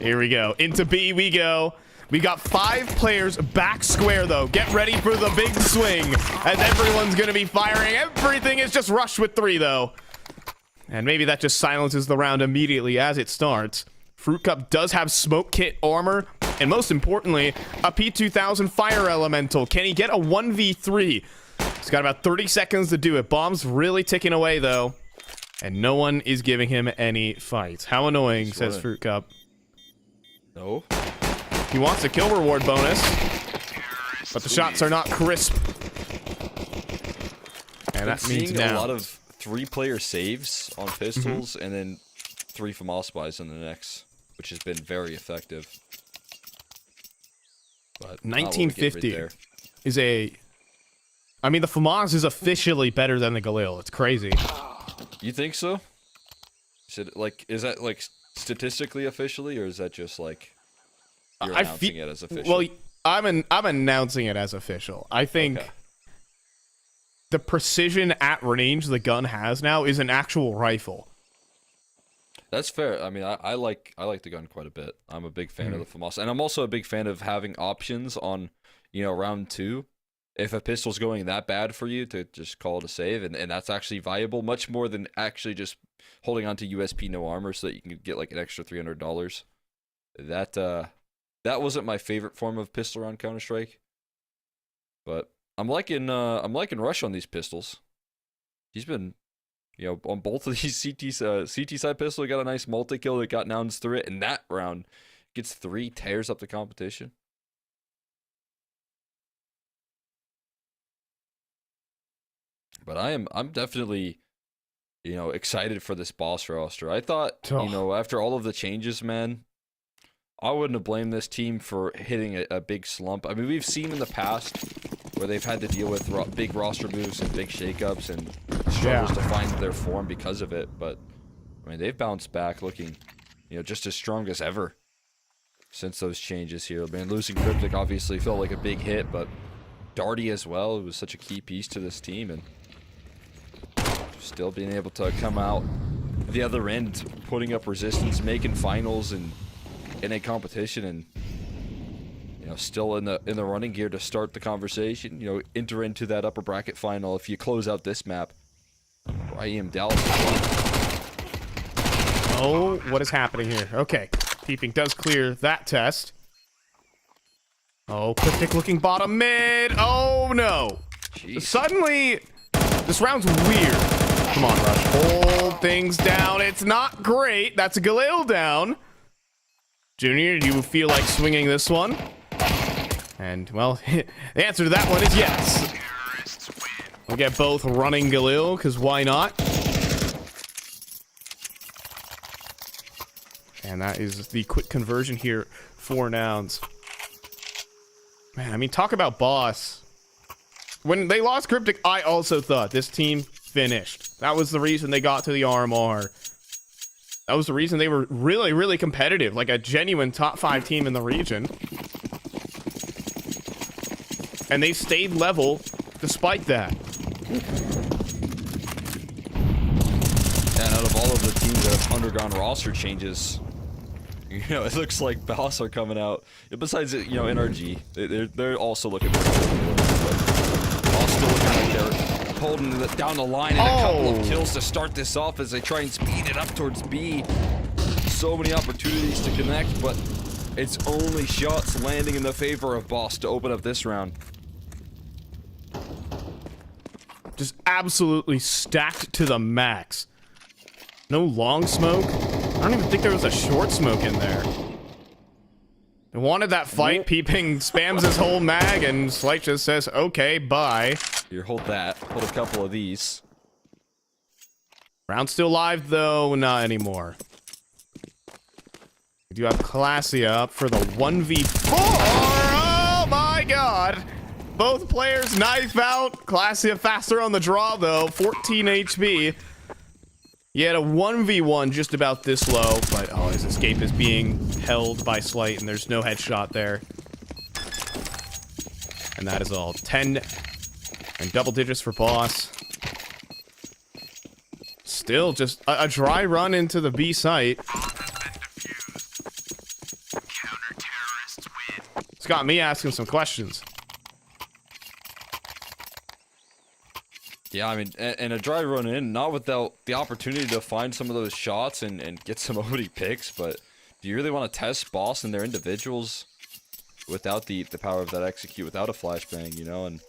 Here we go. Into B we go. We got 5 players back square, though. Get ready for the big swing, as everyone's going to be firing. Everything is just rushed with 3, though. And maybe that just silences the round immediately as it starts. Fruit Cup does have smoke kit armor, and most importantly, a P2000 fire elemental. Can he get a 1v3? He's got about 30 seconds to do it. Bomb's really ticking away, though. And no one is giving him any fights. How annoying, says Fruit Cup. No. He wants a kill reward bonus, but the shots are not crisp. And that means seeing now. a lot of 3-player saves on pistols, and then 3 FAMAS spies in the next, which has been very effective. But 1950 is a... I mean, the FAMAS is officially better than the Galil. It's crazy. You think so? Is that like statistically officially, or is that just like you're announcing it as official? Well, I'm announcing it as official. I think the precision at range the gun has now is an actual rifle. That's fair. I mean, I like the gun quite a bit. I'm a big fan of the FAMAS, and I'm also a big fan of having options on, round 2. If a pistol's going that bad for you, to just call it a save, and that's actually viable, much more than actually just holding on to USP no armor so that you can get like an extra $300. That wasn't my favorite form of pistol round Counter-Strike, but I'm liking Rush on these pistols. He's been, on both of these CT side pistols, he got a nice multi-kill that got Nouns through it, and that round gets 3, tears up the competition. But I'm definitely, excited for this boss roster. I thought, after all of the changes, man, I wouldn't have blamed this team for hitting a big slump. I mean, we've seen in the past where they've had to deal with big roster moves and big shakeups and struggles to find their form because of it. But, I mean, they've bounced back looking, just as strong as ever since those changes here. I mean, losing Cryptic obviously felt like a big hit, but Darty as well, it was such a key piece to this team, and still being able to come out the other end, putting up resistance, making finals and in a competition, and still in the running gear to start the conversation. Enter into that upper bracket final if you close out this map. IEM Dallas. Oh, what is happening here? Okay, Peeping does clear that test. Oh, Cryptic looking bottom mid. Oh no! Jeez. Suddenly, this round's weird. Come on, Rush. Hold things down. It's not great. That's a Galil down. Junior, do you feel like swinging this one? And, well, the answer to that one is yes. We'll get both running Galil, because why not? And that is the quick conversion here for Nouns. Man, I mean, talk about boss. When they lost Cryptic, I also thought this team finished. That was the reason they got to the RMR. That was the reason they were really, really competitive. Like a genuine top 5 team in the region. And they stayed level despite that. And out of all of the teams that have undergone roster changes, You know, it looks like Boss are coming out. Besides, you know, NRG, they're also looking pretty good. Boss still looking like they're holding down the line, and a couple of kills to start this off as they try and speed it up towards B. So many opportunities to connect, but it's only shots landing in the favor of Boss to open up this round. Just absolutely stacked to the max. No long smoke. I don't even think there was a short smoke in there. They wanted that fight. Peeping spams his whole mag, and Slight just says, okay, bye. Here, hold that. Hold a couple of these. Round still live, though. Not anymore. We do have Classia up for the 1v4. Oh my god. Both players knife out. Classia faster on the draw, though. 14 HP. He had a 1v1 just about this low, but oh, his escape is being held by Slight, and there's no headshot there. And that is all. 10 and double digits for Boss. Still just a dry run into the B site. Counter-terrorists win. It's got me asking some questions. Yeah, I mean, and a dry run in, not without the opportunity to find some of those shots and get some OD picks, but do you really want to test Boss and their individuals without the power of that execute, without a flashbang, you know? And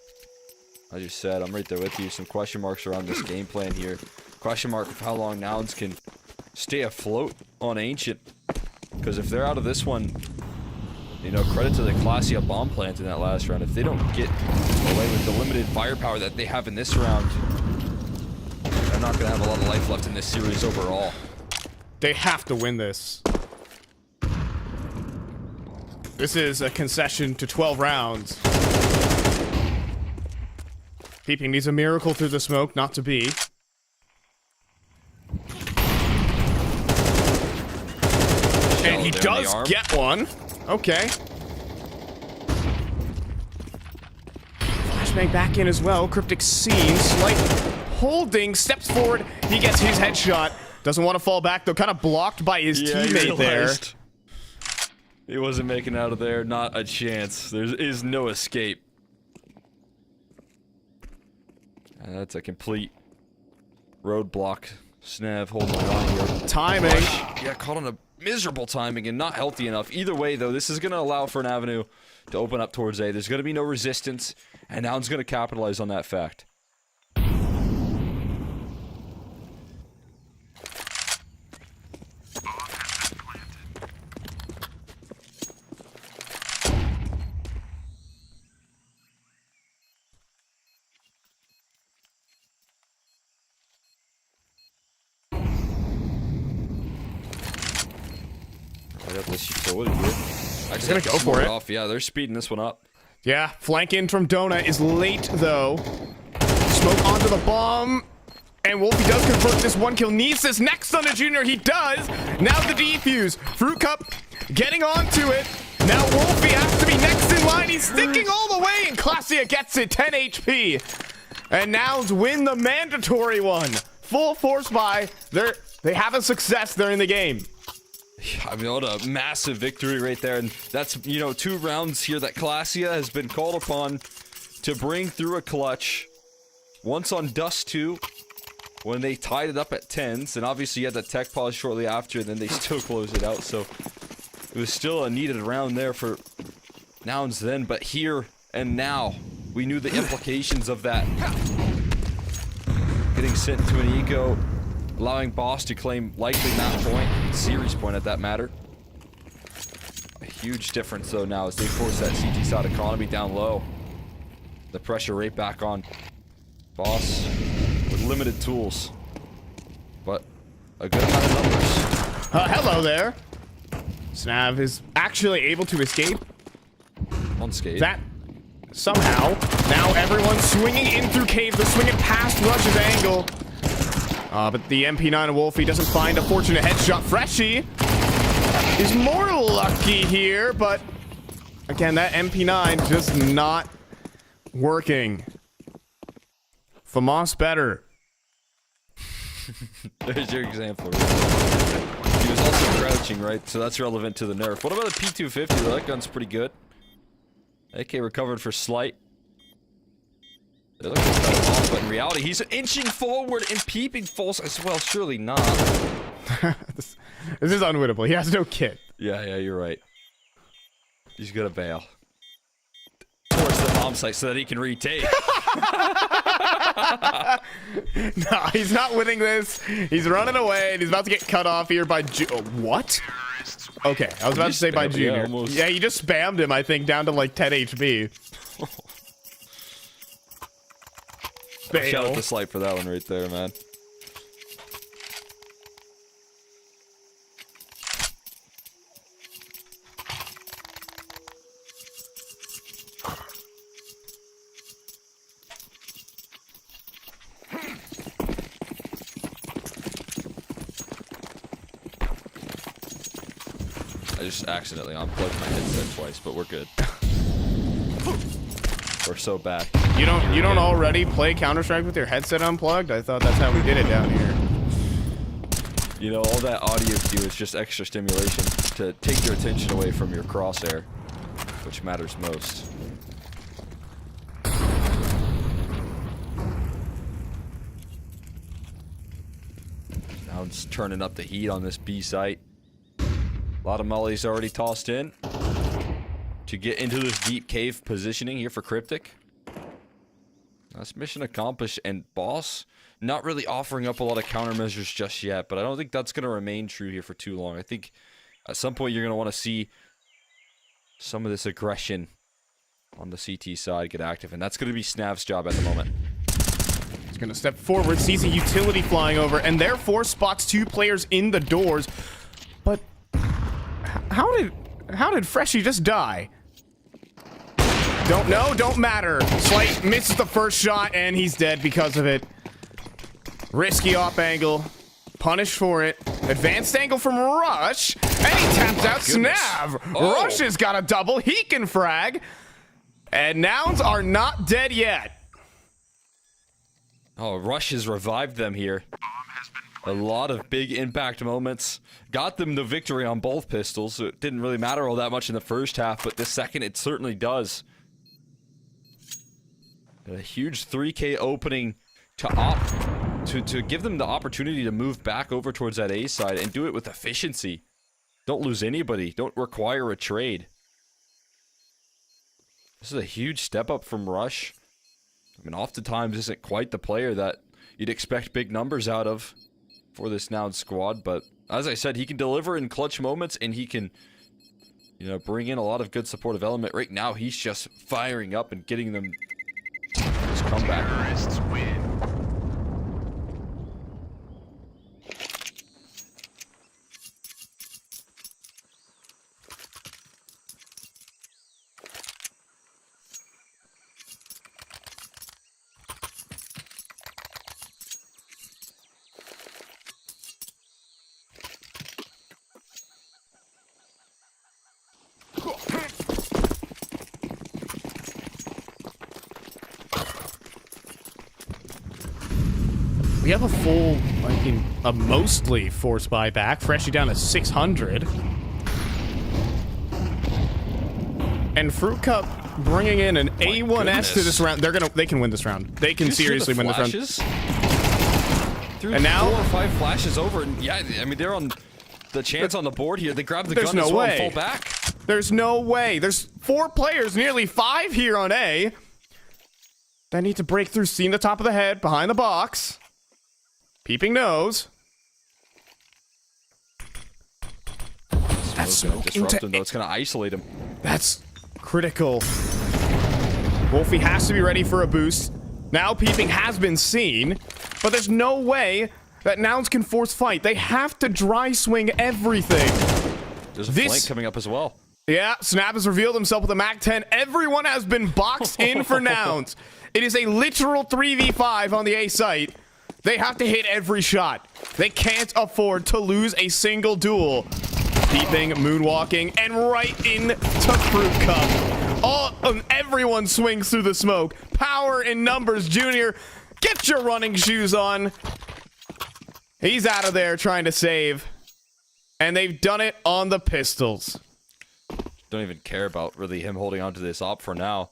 as you said, I'm right there with you. Some question marks around this game plan here. Question mark of how long Nouns can stay afloat on Ancient, because if they're out of this one, you know, credit to the Classia bomb plant in that last round. If they don't get away with the limited firepower that they have in this round, they're not going to have a lot of life left in this series overall. They have to win this. This is a concession to 12 rounds. Peeping needs a miracle through the smoke, not to be. And he does get one. Okay. Flashbang back in as well. Cryptic scene. Slight holding. Steps forward. He gets his headshot. Doesn't want to fall back, though. Kind of blocked by his teammate there. He wasn't making out of there. Not a chance. There is no escape. And that's a complete roadblock. Snav holding on here. Timing. Yeah, caught on a miserable timing and not healthy enough. Either way, though, this is going to allow for an avenue to open up towards A. There's going to be no resistance, and Noun's going to capitalize on that fact. He's gonna go for it. Off. Yeah, they're speeding this one up. Yeah, flank in from Donut is late, though. Smoke onto the bomb. And Wolfie does convert this one kill. Needs this next on the Junior. He does. Now the defuse. Fruit Cup getting onto it. Now Wolfie has to be next in line. He's sticking all the way, and Classia gets it. 10 HP. And Nouns win the mandatory one. Full force buy. They have a success. They're in the game. I mean, what a massive victory right there. And that's, you know, 2 rounds here that Classia has been called upon to bring through a clutch. Once on Dust 2, when they tied it up at 10s. And obviously you had that tech pause shortly after, and then they still closed it out. So it was still a needed round there for Nouns then. But here and now, we knew the implications of that. Getting sent to an eco, allowing Boss to claim likely match point, series point at that matter. A huge difference though now as they force that CT side economy down low. The pressure right back on Boss with limited tools, but a good amount of numbers. Hello there. Snav is actually able to escape. Unscathed. That somehow. Now everyone's swinging in through cave. They're swinging past Rush's angle. But the MP9 of Wolfie doesn't find a fortunate headshot. Freshie is more lucky here, but again, that MP9 just not working. FAMAS better. There's your example. He was also crouching, right? So that's relevant to the nerf. What about the P250? Though? That gun's pretty good. AK recovered for slight. They're looking to cut him off, but in reality, he's inching forward and peeping false as well. Surely not. This is unwinnable. He has no kit. Yeah, you're right. He's gonna bail towards the bomb site so that he can retake. No, he's not winning this. He's running away, and he's about to get cut off here by what? Okay, I was about to say by Junior. Yeah, he just spammed him, I think, down to like 10 HP. Shout out to Slight for that one right there, man. I just accidentally unplugged my headset twice, but we're good. We're so bad. You don't already play Counter-Strike with your headset unplugged? I thought that's how we did it down here. You know, all that audio cue is just extra stimulation to take your attention away from your crosshair, which matters most. Now it's turning up the heat on this B site. A lot of mollies already tossed in to get into this deep cave positioning here for Cryptic. That's mission accomplished, and Boss not really offering up a lot of countermeasures just yet, but I don't think that's going to remain true here for too long. I think at some point you're going to want to see some of this aggression on the CT side get active, and that's going to be Snav's job at the moment. He's going to step forward, sees a utility flying over, and therefore spots 2 players in the doors. But how did Freshie just die? Don't know, don't matter. Slight misses the first shot, and he's dead because of it. Risky off angle. Punished for it. Advanced angle from Rush. And he taps out Snav. Oh. Rush has got a double. He can frag. And Nouns are not dead yet. Oh, Rush has revived them here. A lot of big impact moments. Got them the victory on both pistols. So it didn't really matter all that much in the first half, but this second it certainly does. A huge 3K opening to give them the opportunity to move back over towards that A side and do it with efficiency. Don't lose anybody. Don't require a trade. This is a huge step up from Rush. I mean, oftentimes isn't quite the player that you'd expect big numbers out of for this Noun squad, but as I said, he can deliver in clutch moments, and he can, you know, bring in a lot of good supportive element. Right now, he's just firing up and getting them this comeback. Terrorists win. We have a full, a mostly force buyback. Freshie down to 600. And Fruit Cup bringing in an A1S to this round. They can win this round. They can seriously win this round. Threw And now 4 or 5 flashes over, and yeah, I mean they're on the chance on the board here. They grab the There's gun no as well way. and fall back. There's no way. There's 4 players, nearly 5 here on A. That need to break through, seeing the top of the head, behind the box. Peeping nose. That's Gonna smoke disrupt into him, though. It's going to isolate him. That's critical. Wolfie has to be ready for a boost. Now peeping has been seen, but there's no way that Nouns can force fight. They have to dry swing everything. There's a flank coming up as well. Yeah, Snap has revealed himself with a MAC-10. Everyone has been boxed in for Nouns. It is a literal 3v5 on the A site. They have to hit every shot. They can't afford to lose a single duel. Peeping, moonwalking, and right into Fruit Cup. Everyone swings through the smoke. Power in numbers, Junior. Get your running shoes on. He's out of there trying to save. And they've done it on the pistols. Don't even care about really him holding on to this op for now.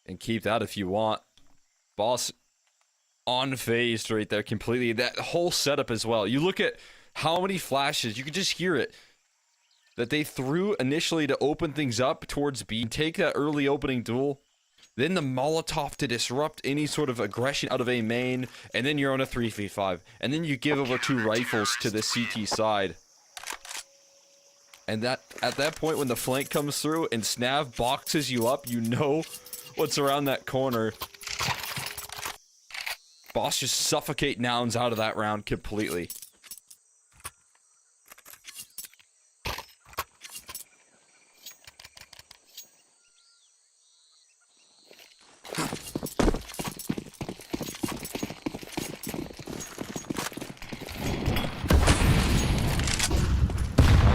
And keep that if you want. Boss unfazed right there completely. That whole setup as well. You look at how many flashes, you can just hear it, that they threw initially to open things up towards B. Take that early opening duel. Then the Molotov to disrupt any sort of aggression out of A main. And then you're on a 3v5. And then you give over 2 rifles to the CT side. And that at that point when the flank comes through and Snav boxes you up, you know what's around that corner. Boss just suffocate Nouns out of that round completely.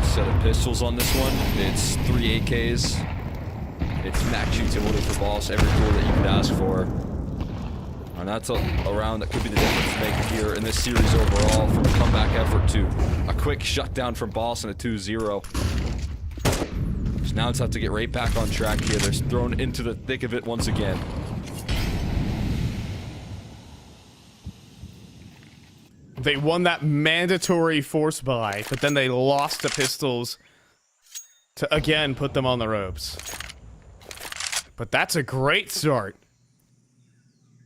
Set of pistols on this one. It's 3 AKs. It's max utility for Boss, every tool that you could ask for. And that's a round that could be the difference maker here in this series overall, from a comeback effort to a quick shutdown from Boss and a 2-0. So now it's have to get right back on track here. They're thrown into the thick of it once again. They won that mandatory force buy, but then they lost the pistols to again put them on the ropes. But that's a great start.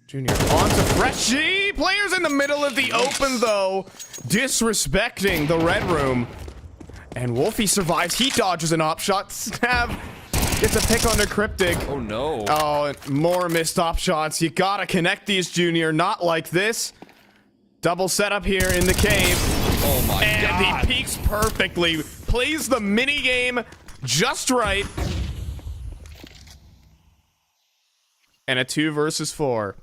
Junior on to Freshie. Players in the middle of the open, though, disrespecting the red room. And Wolfie survives. He dodges an op shot. Snav gets a pick on the Cryptic. Oh, no. Oh, and more missed op shots. You gotta connect these, Junior. Not like this. Double setup here in the cave. Oh my and God. He peeks perfectly. Plays the mini game just right. And a 2 versus 4.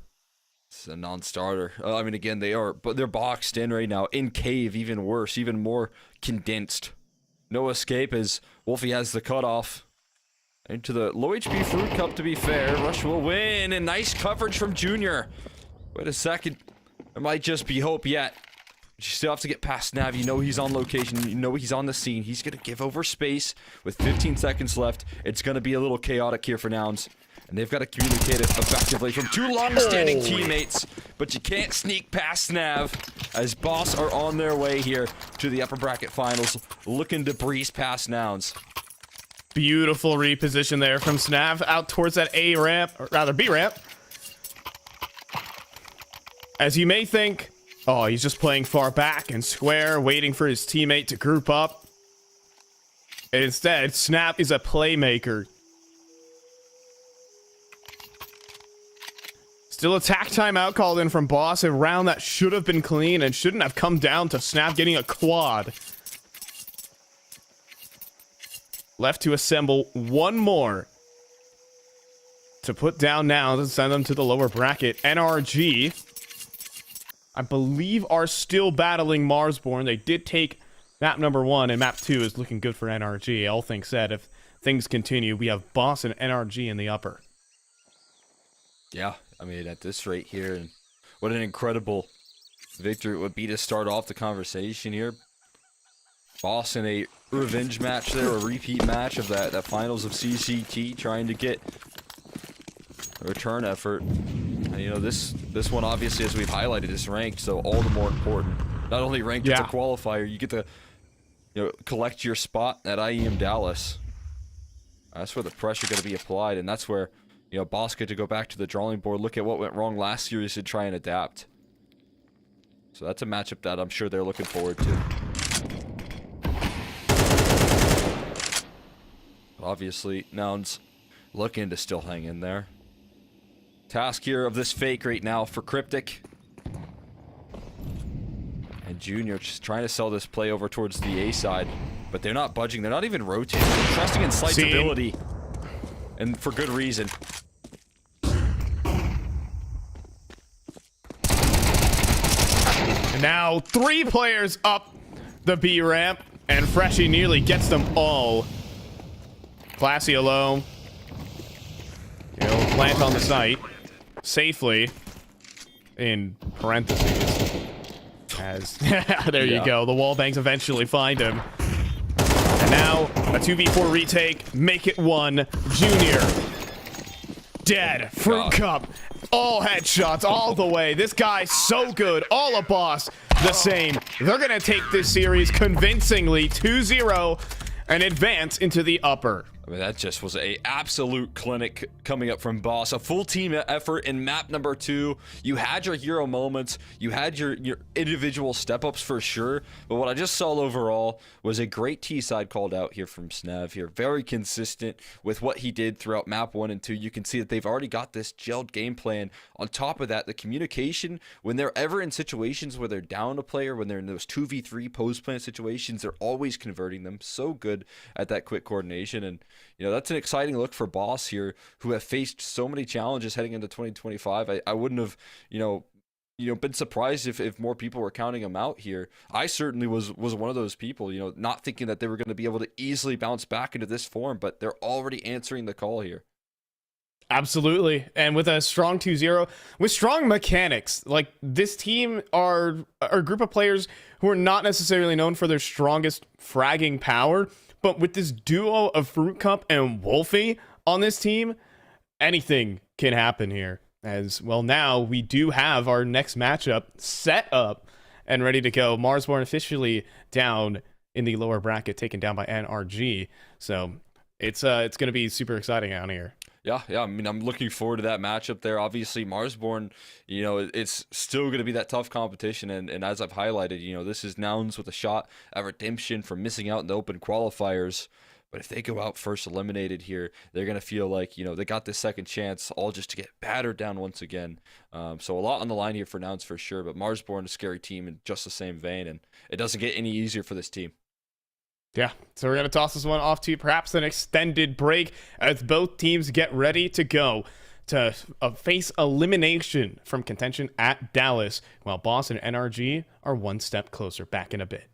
It's a non-starter. I mean, again, but they're boxed in right now. In cave, even worse, even more condensed. No escape as Wolfie has the cutoff. Into the low HP Fruit Cup, to be fair. Rush will win, and nice coverage from Junior. Wait a second. There might just be hope yet. You still have to get past Nav. You know he's on location. You know he's on the scene. He's going to give over space with 15 seconds left. It's going to be a little chaotic here for Nouns. And they've got to communicate it effectively from 2 long-standing teammates. But you can't sneak past Nav as Boss are on their way here to the upper bracket finals, looking to breeze past Nouns. Beautiful reposition there from Snav out towards that A ramp, or rather B ramp. As you may think, oh, he's just playing far back and square, waiting for his teammate to group up. Instead, Snap is a playmaker. Still attack timeout called in from Boss, a round that should have been clean and shouldn't have come down to Snap getting a quad. Left to assemble one more to put down now to send them to the lower bracket. NRG, I believe, are still battling Marsborn. They did take map number 1, and map 2 is looking good for NRG. All things said, if things continue, we have Boss and NRG in the upper. Yeah, I mean, at this rate here, and what an incredible victory it would be to start off the conversation here. Boss in a revenge match there, a repeat match of that finals of CCT, trying to get a return effort. And, you know, this one, obviously, as we've highlighted, is ranked, so all the more important. Not only ranked, it's a qualifier. You get to, you know, collect your spot at IEM Dallas. That's where the pressure got to be applied, and that's where, you know, Boss get to go back to the drawing board, look at what went wrong last series, and try and adapt. So that's a matchup that I'm sure they're looking forward to. But obviously, Nouns looking to still hang in there. Task here of this fake right now for Cryptic. And Junior just trying to sell this play over towards the A side. But they're not budging. They're not even rotating. They're trusting in Slight's ability. And for good reason. And now 3 players up the B ramp. And Freshie nearly gets them all. Classy alone. He'll plant on the site. Safely. In parentheses. As there you go. The wall bangs eventually find him. And now a 2v4 retake. Make it one. Junior. Dead. Fruit Cup. All headshots all the way. This guy's so good. All a boss. The same. They're going to take this series convincingly 2-0 and advance into the upper. I mean, that just was a absolute clinic coming up from Boss. A full team effort in map number 2. You had your hero moments. You had your individual step-ups for sure. But what I just saw overall was a great T-side called out here from Snev here. Very consistent with what he did throughout map 1 and 2. You can see that they've already got this gelled game plan. On top of that, the communication, when they're ever in situations where they're down a player, when they're in those 2v3 post-plant situations, they're always converting them. So good at that quick coordination. And you know, that's an exciting look for Boss here, who have faced so many challenges heading into 2025. I wouldn't have, been surprised if more people were counting them out here. I certainly was one of those people, not thinking that they were going to be able to easily bounce back into this form, but they're already answering the call here. Absolutely. And with a strong 2-0, with strong mechanics, like this team are a group of players who are not necessarily known for their strongest fragging power. But with this duo of Fruit Cup and Wolfie on this team, anything can happen here. As well, now we do have our next matchup set up and ready to go. Marsborn officially down in the lower bracket, taken down by NRG. So it's going to be super exciting out here. Yeah. I mean, I'm looking forward to that matchup there. Obviously, Marsborn, it's still going to be that tough competition. And as I've highlighted, this is Nouns with a shot at redemption from missing out in the open qualifiers. But if they go out first eliminated here, they're going to feel like, they got this second chance all just to get battered down once again. So a lot on the line here for Nouns for sure. But Marsborn, a scary team in just the same vein. And it doesn't get any easier for this team. Yeah, so we're going to toss this one off to perhaps an extended break as both teams get ready to go to face elimination from contention at Dallas, while Boss and NRG are one step closer. Back in a bit.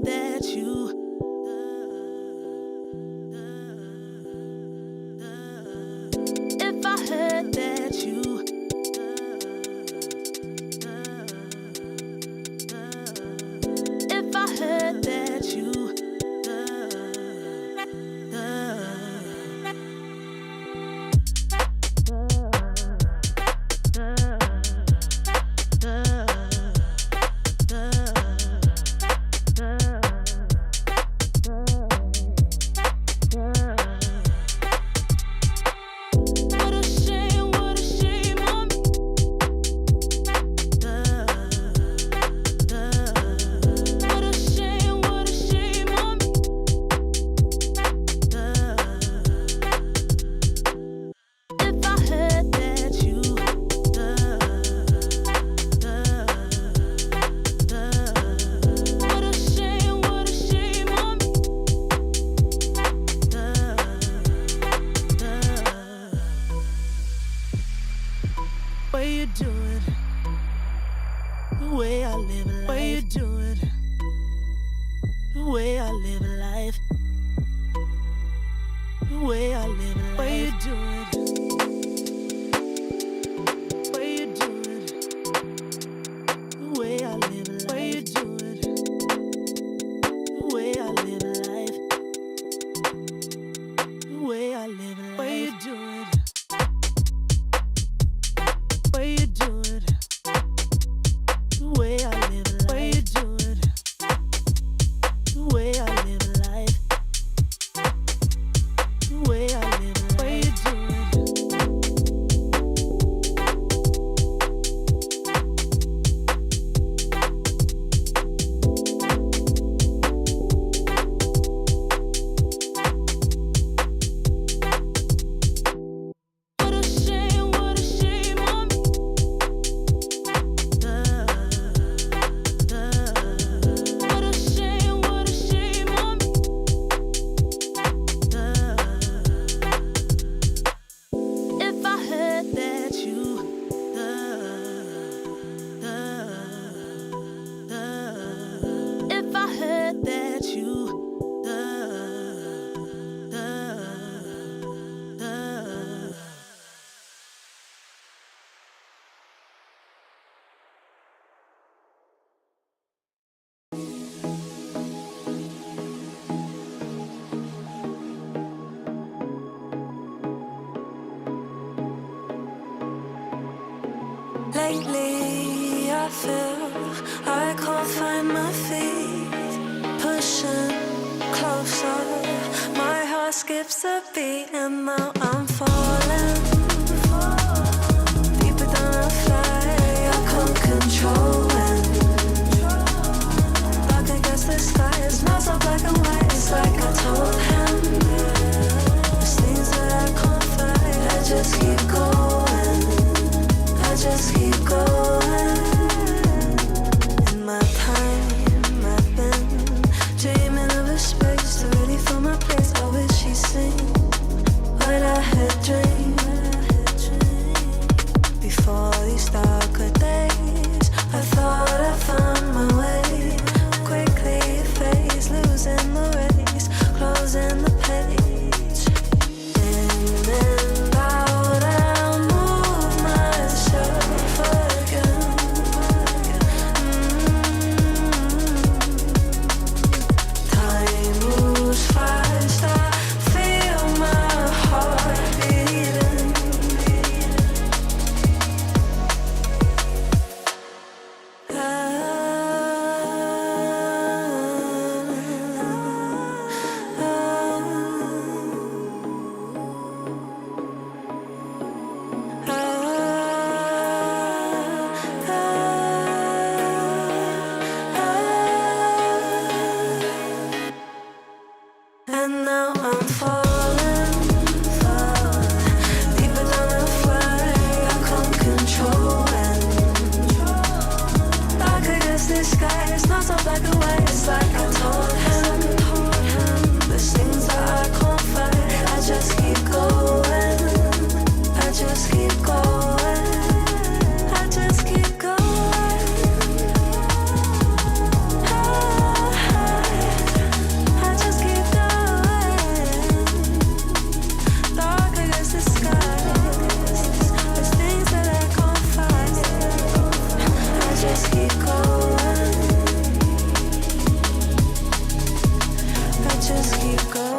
heard that you if I heard that you if I heard that you what a shame on me. What a shame on me. If I heard that you what a shame on me. Way you do it, the way I live a life. Way you do it, the way I live a life. The way I live a life. Way you do it, way you do it, the way I live a life. Way you do it, the way I live a life. The way I live a life. Way you do it. Way you do it, the way I live a life. Way you do it, the way I live a life. The way I live a life. Way you do what a shame on me. What a shame on me. If I heard that you if I heard that you Lately, I feel I can't find my feet. Pushing closer, my heart skips a beat, and now I'm falling. Deeper than I fly, I can't control it. Dark against the sky, it's not so black and white. It's like I told him. There's things that I can't fight. I just keep going. I just keep going. In my time, I've been dreaming of a space to really fill my place. I wish he'd seen what I had dreamed. Before these darker days, I thought I found my way. Quickly it fades, losing the race, closing the page. In and out, I'll move myself again. Time moves fast, I feel my heart beating. And now I'm falling, deeper than I fly. I can't control it. Dark against the sky, it's not so black and white. It's like I told him. There's things that I can't fight. I just keep going. I just keep going. I just keep going. going. I just keep going.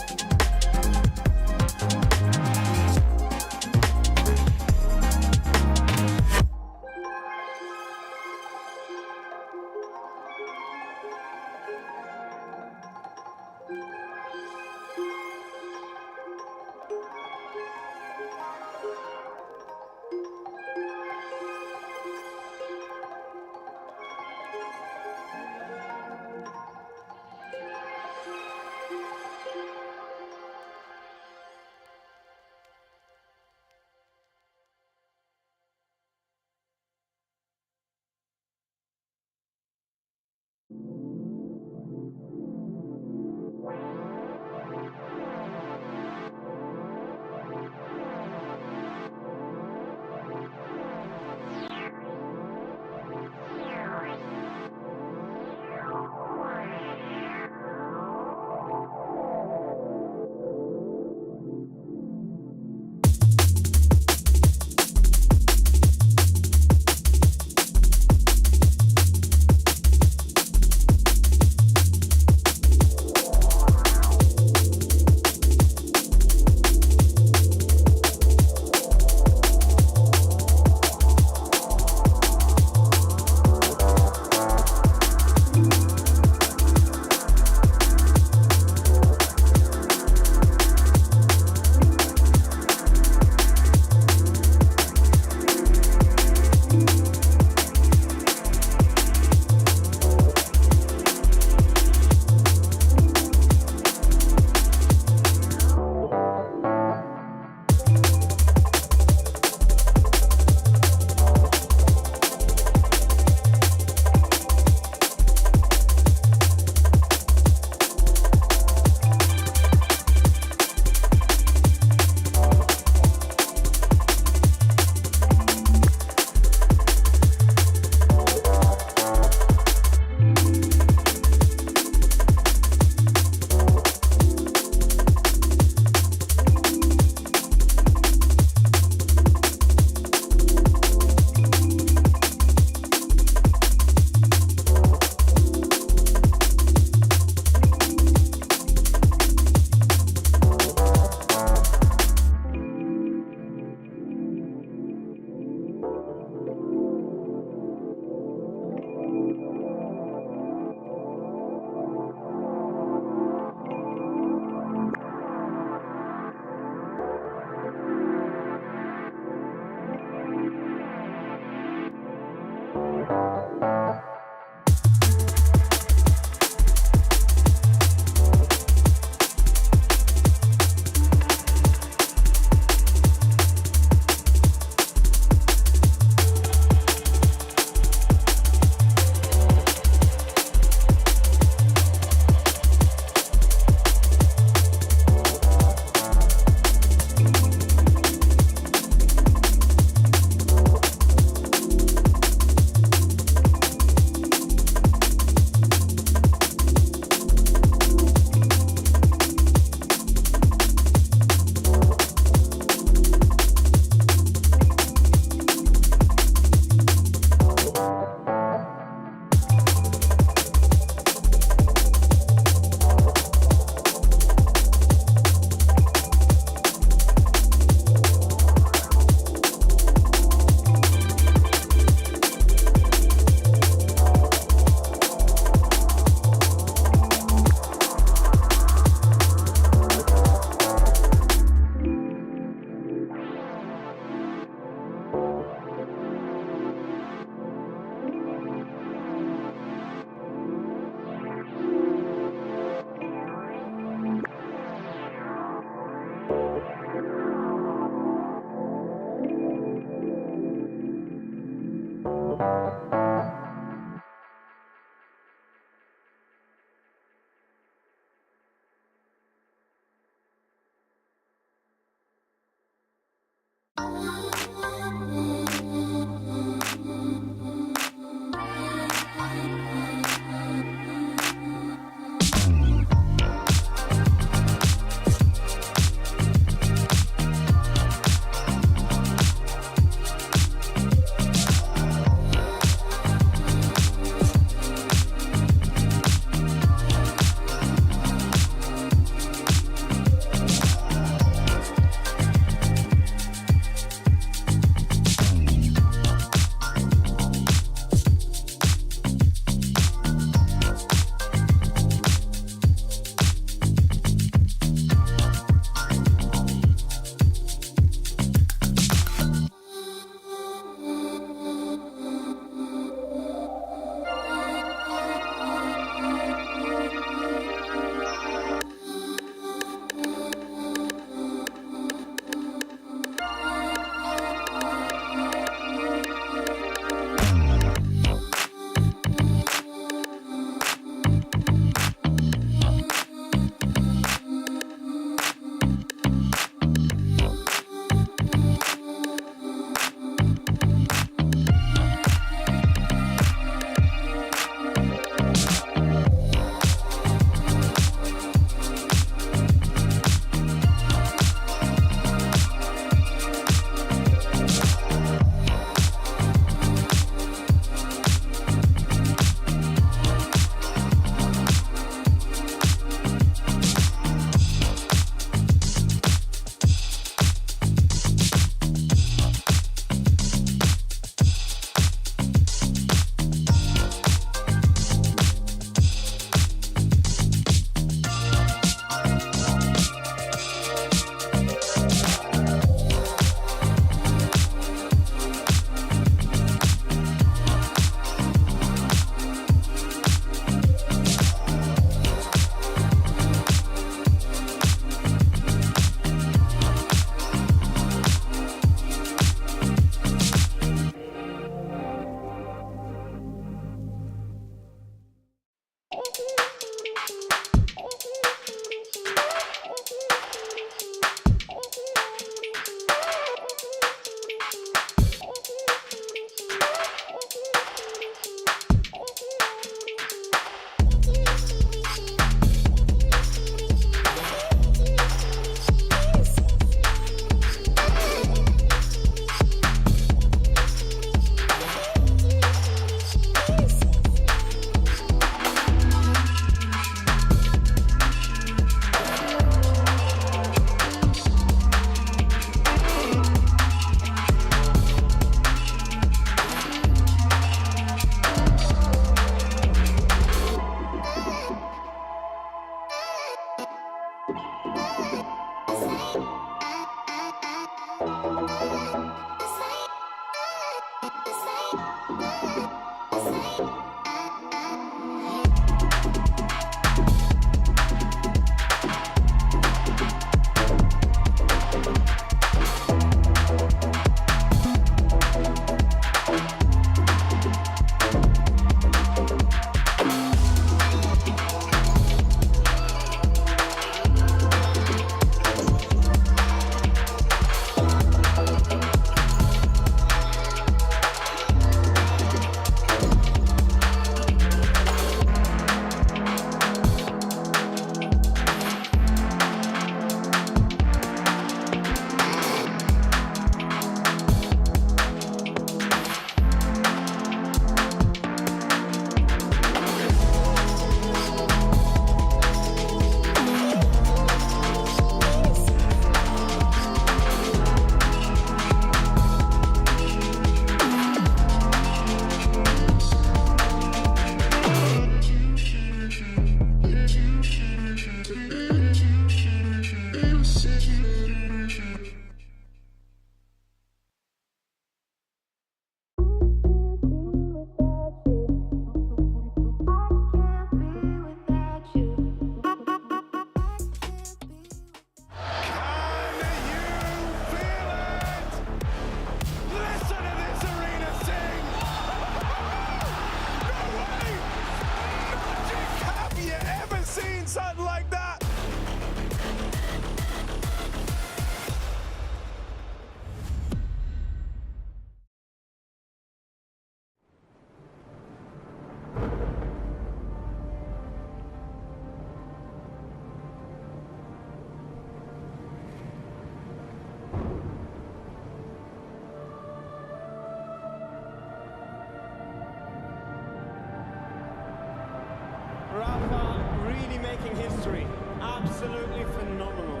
making history. Absolutely phenomenal.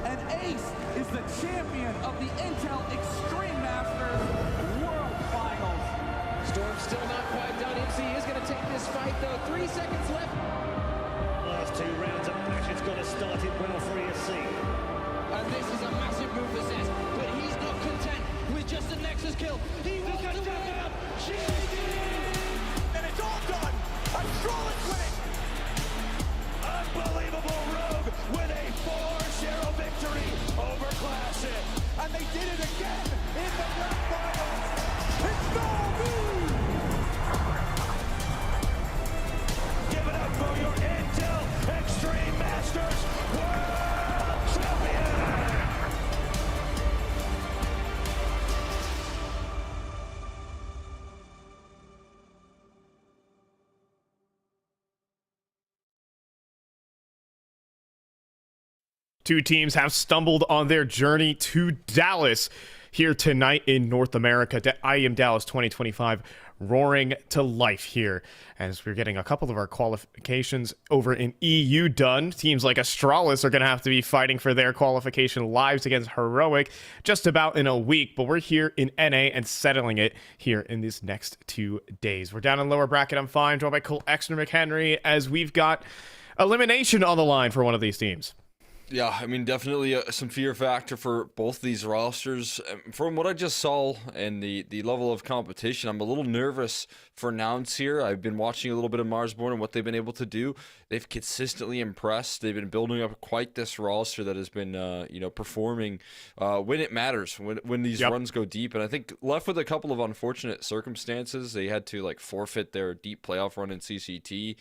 And Ace is the champion of the Intel Extreme Masters World Finals. Storm's still not quite done. MC is going to take this fight, though. 3 seconds left. Last 2 rounds of action's got to start it well for ESC. And this is a massive move for Zez, but he's not content with just a Nexus kill. He wants to win out. And it's all done. I'm Strolling winning. Unbelievable Rogue with a 4-0 victory over Classic. And they did it again in the Grand Finals. It's no move. Give it up for your Intel Extreme Masters World Champion! Two teams have stumbled on their journey to Dallas here tonight in North America. IEM Dallas 2025 roaring to life here as we're getting a couple of our qualifications over in EU done. Teams like Astralis are going to have to be fighting for their qualification lives against Heroic just about in a week, but we're here in NA and settling it here in these next 2 days. We're down in lower bracket. I'm fine, joined by Cole Exner McHenry as we've got elimination on the line for one of these teams. Yeah, I mean, definitely some fear factor for both these rosters. From what I just saw and the level of competition, I'm a little nervous for Nouns here. I've been watching a little bit of Marsborn and what they've been able to do. They've consistently impressed. They've been building up quite this roster that has been, performing when it matters, when these runs go deep. And I think left with a couple of unfortunate circumstances, they had to forfeit their deep playoff run in CCT.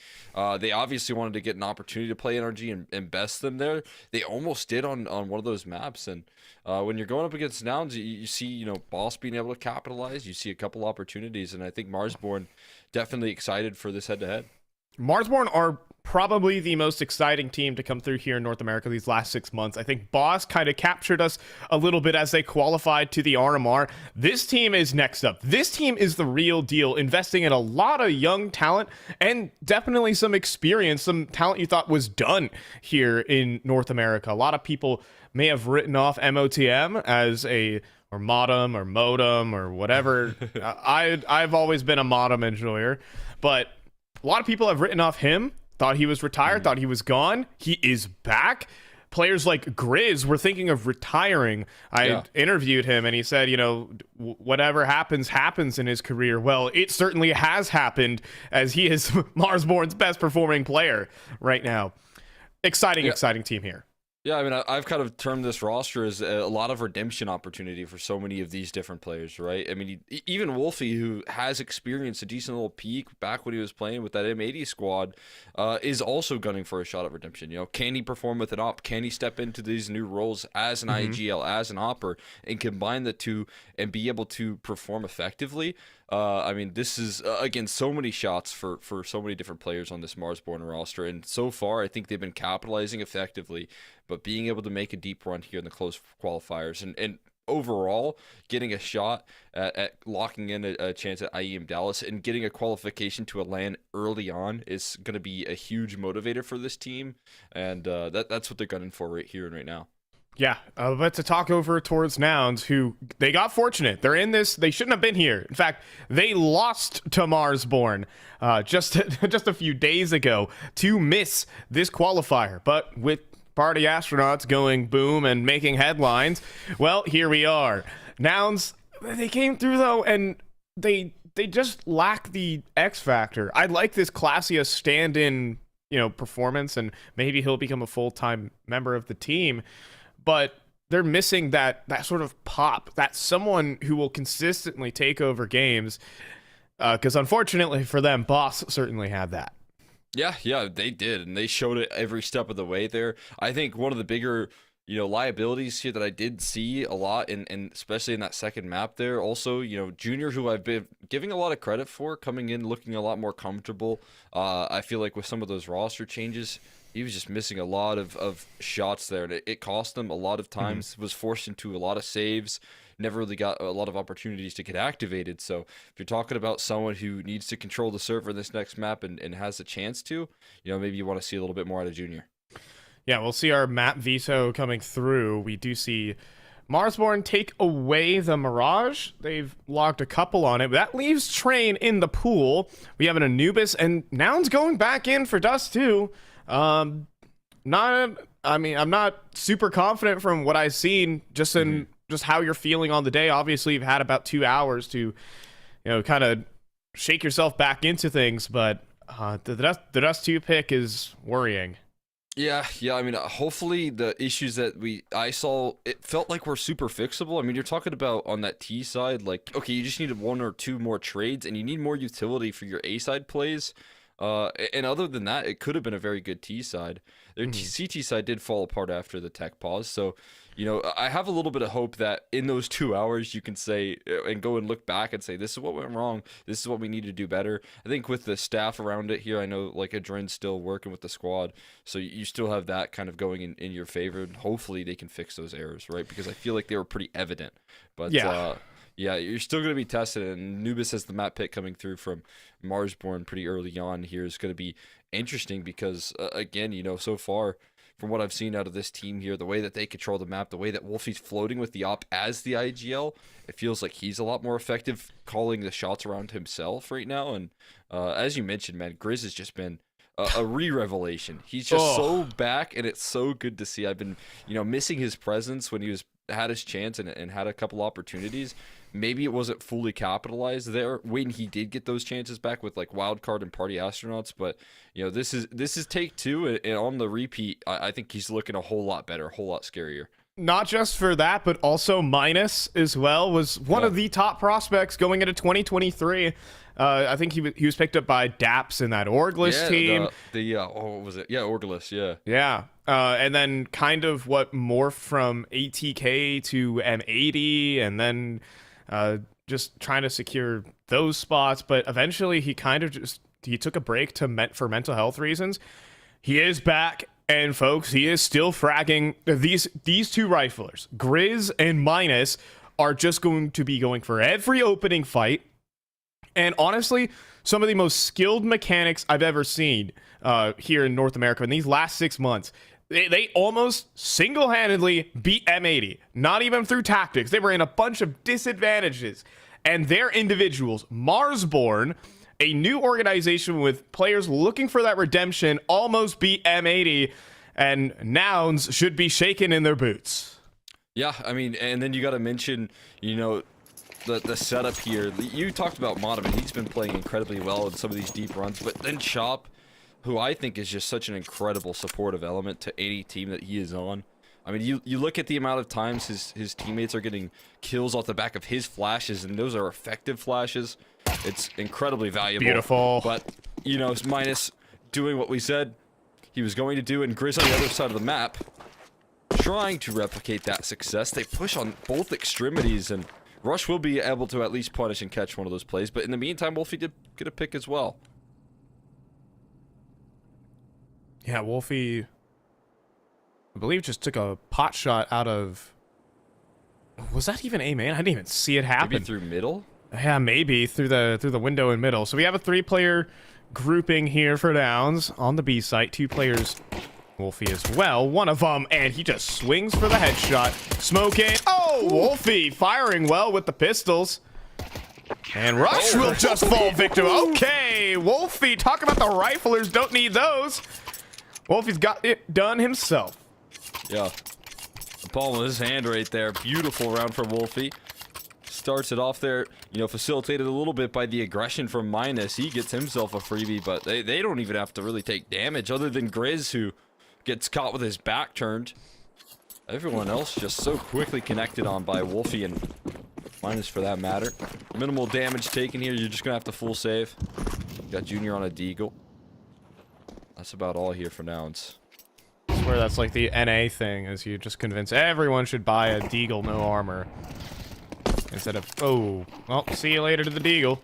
They obviously wanted to get an opportunity to play NRG and best them there. They almost did on one of those maps, and when you're going up against Nouns, you see Boss being able to capitalize. You see a couple opportunities, and I think Marsborn definitely excited for this head-to-head. Marsborn are probably the most exciting team to come through here in North America these last 6 months. I think Boss kind of captured us a little bit as they qualified to the RMR. This team is next up. This team is the real deal, investing in a lot of young talent and definitely some experience, some talent you thought was done here in North America. A lot of people may have written off MOTM as or Modem or Modem or whatever. I've always been a Modem enjoyer, but a lot of people have written off him, thought he was retired, thought he was gone. He is back. Players like Grizz were thinking of retiring. I interviewed him, and he said, whatever happens in his career. Well, it certainly has happened, as he is Marsborn's best performing player right now. Exciting team here. Yeah, I mean, I've kind of termed this roster as a lot of redemption opportunity for so many of these different players, right? I mean, even Wolfie, who has experienced a decent little peak back when he was playing with that M80 squad, is also gunning for a shot at redemption. Can he perform with an op? Can he step into these new roles as an IGL, as an opper, and combine the two and be able to perform effectively? I mean, this is, again, so many shots for so many different players on this Marsborn roster. And so far, I think they've been capitalizing effectively, but being able to make a deep run here in the close qualifiers and overall getting a shot at locking in a chance at IEM Dallas and getting a qualification to a LAN early on is going to be a huge motivator for this team. And that's what they're gunning for right here and right now. Yeah, but to talk over towards Nouns, who they got fortunate. They're in this. They shouldn't have been here. In fact, they lost to Marsborn just a few days ago to miss this qualifier. But with Party Astronauts going boom and making headlines, well, here we are. Nouns, they came through though, and they just lack the X factor. I like this Classius stand-in, performance, and maybe he'll become a full-time member of the team. But they're missing that sort of pop, that someone who will consistently take over games. Because unfortunately for them, Boss certainly had that. Yeah, they did, and they showed it every step of the way there. I think one of the bigger liabilities here that I did see a lot, and especially in that second map there. Also, Junior, who I've been giving a lot of credit for, coming in looking a lot more comfortable. I feel like with some of those roster changes, he was just missing a lot of shots there, and it cost him a lot of times. Was forced into a lot of saves. Never really got a lot of opportunities to get activated. So if you're talking about someone who needs to control the server in this next map and has a chance to, maybe you want to see a little bit more out of Junior. Yeah, we'll see our map veto coming through. We do see Marsborn take away the Mirage. They've logged a couple on it. That leaves Train in the pool. We have an Anubis, and Noun's going back in for Dust too. I'm not super confident from what I've seen, just in just how you're feeling on the day. Obviously, you've had about 2 hours to, kind of shake yourself back into things, but the Dust 2 pick is worrying. Yeah. I mean, hopefully the issues that I saw, it felt like were super fixable. I mean, you're talking about on that T side, like, okay, you just needed 1 or 2 more trades, and you need more utility for your A side plays. And other than that, it could have been a very good T side. Their CT side did fall apart after the tech pause, so I have a little bit of hope that in those 2 hours you can say and go and look back and say, this is what went wrong, this is what we need to do better. I think with the staff around it here, I know like Adren's still working with the squad, so you still have that kind of going in your favor, and hopefully they can fix those errors, right? Because I feel like they were pretty evident. But yeah, you're still going to be tested, and Nubis has the map pick coming through from Marsborn pretty early on here is going to be interesting because, again, so far from what I've seen out of this team here, the way that they control the map, the way that Wolfie's floating with the op as the IGL, it feels like he's a lot more effective calling the shots around himself right now. And as you mentioned, man, Grizz has just been a re-revelation. He's just so back, and it's so good to see. I've been, missing his presence when he had his chance and had a couple opportunities. Maybe it wasn't fully capitalized there when he did get those chances back with like Wildcard and Party Astronauts, but this is take 2, and on the repeat, I think he's looking a whole lot better, a whole lot scarier. Not just for that, but also Minus as well was one of the top prospects going into 2023. I think he was picked up by Daps in that Orglis team. What was it? Yeah, Orglis, yeah. Yeah. And then kind of what morphed from ATK to M80, and then just trying to secure those spots. But eventually he kind of he took a break for mental health reasons. He is back, and folks, he is still fragging. These 2 riflers, Grizz and Minus, are just going to be going for every opening fight. And honestly, some of the most skilled mechanics I've ever seen here in North America in these last 6 months. They almost single-handedly beat M80. Not even through tactics. They were in a bunch of disadvantages. And their individuals, Marsborn, a new organization with players looking for that redemption, almost beat M80. And Nouns should be shaken in their boots. Yeah, I mean, and then you got to mention, the setup here. You talked about Monoman. He's been playing incredibly well in some of these deep runs, but then Chop, who I think is just such an incredible supportive element to any team that he is on. I mean, you look at the amount of times his teammates are getting kills off the back of his flashes, and those are effective flashes. It's incredibly valuable. Beautiful. But, Minus doing what we said he was going to do, and Grizz on the other side of the map trying to replicate that success. They push on both extremities, and Rush will be able to at least punish and catch one of those plays, but in the meantime, Wolfie did get a pick as well. Yeah, Wolfie, I believe, just took a pot shot out of... Was that even A-man? I didn't even see it happen. Maybe through middle? Yeah, maybe through the window in middle. So we have a 3-player grouping here for Downs on the B site. 2 players, Wolfie as well. One of them, and he just swings for the headshot. Smoking. Oh, Wolfie firing well with the pistols. And Rush will just fall victim. Okay, Wolfie, talk about the riflers. Don't need those. Wolfie's got it done himself. Yeah. The palm of his hand right there. Beautiful round from Wolfie. Starts it off there, facilitated a little bit by the aggression from Minus. He gets himself a freebie, but they don't even have to really take damage other than Grizz, who gets caught with his back turned. Everyone else just so quickly connected on by Wolfie and Minus for that matter. Minimal damage taken here. You're just going to have to full save. Got Junior on a deagle. That's about all here for Nouns. swear that's like the NA thing, is you just convince everyone should buy a Deagle no armor. Instead of, oh, well, see you later to the Deagle.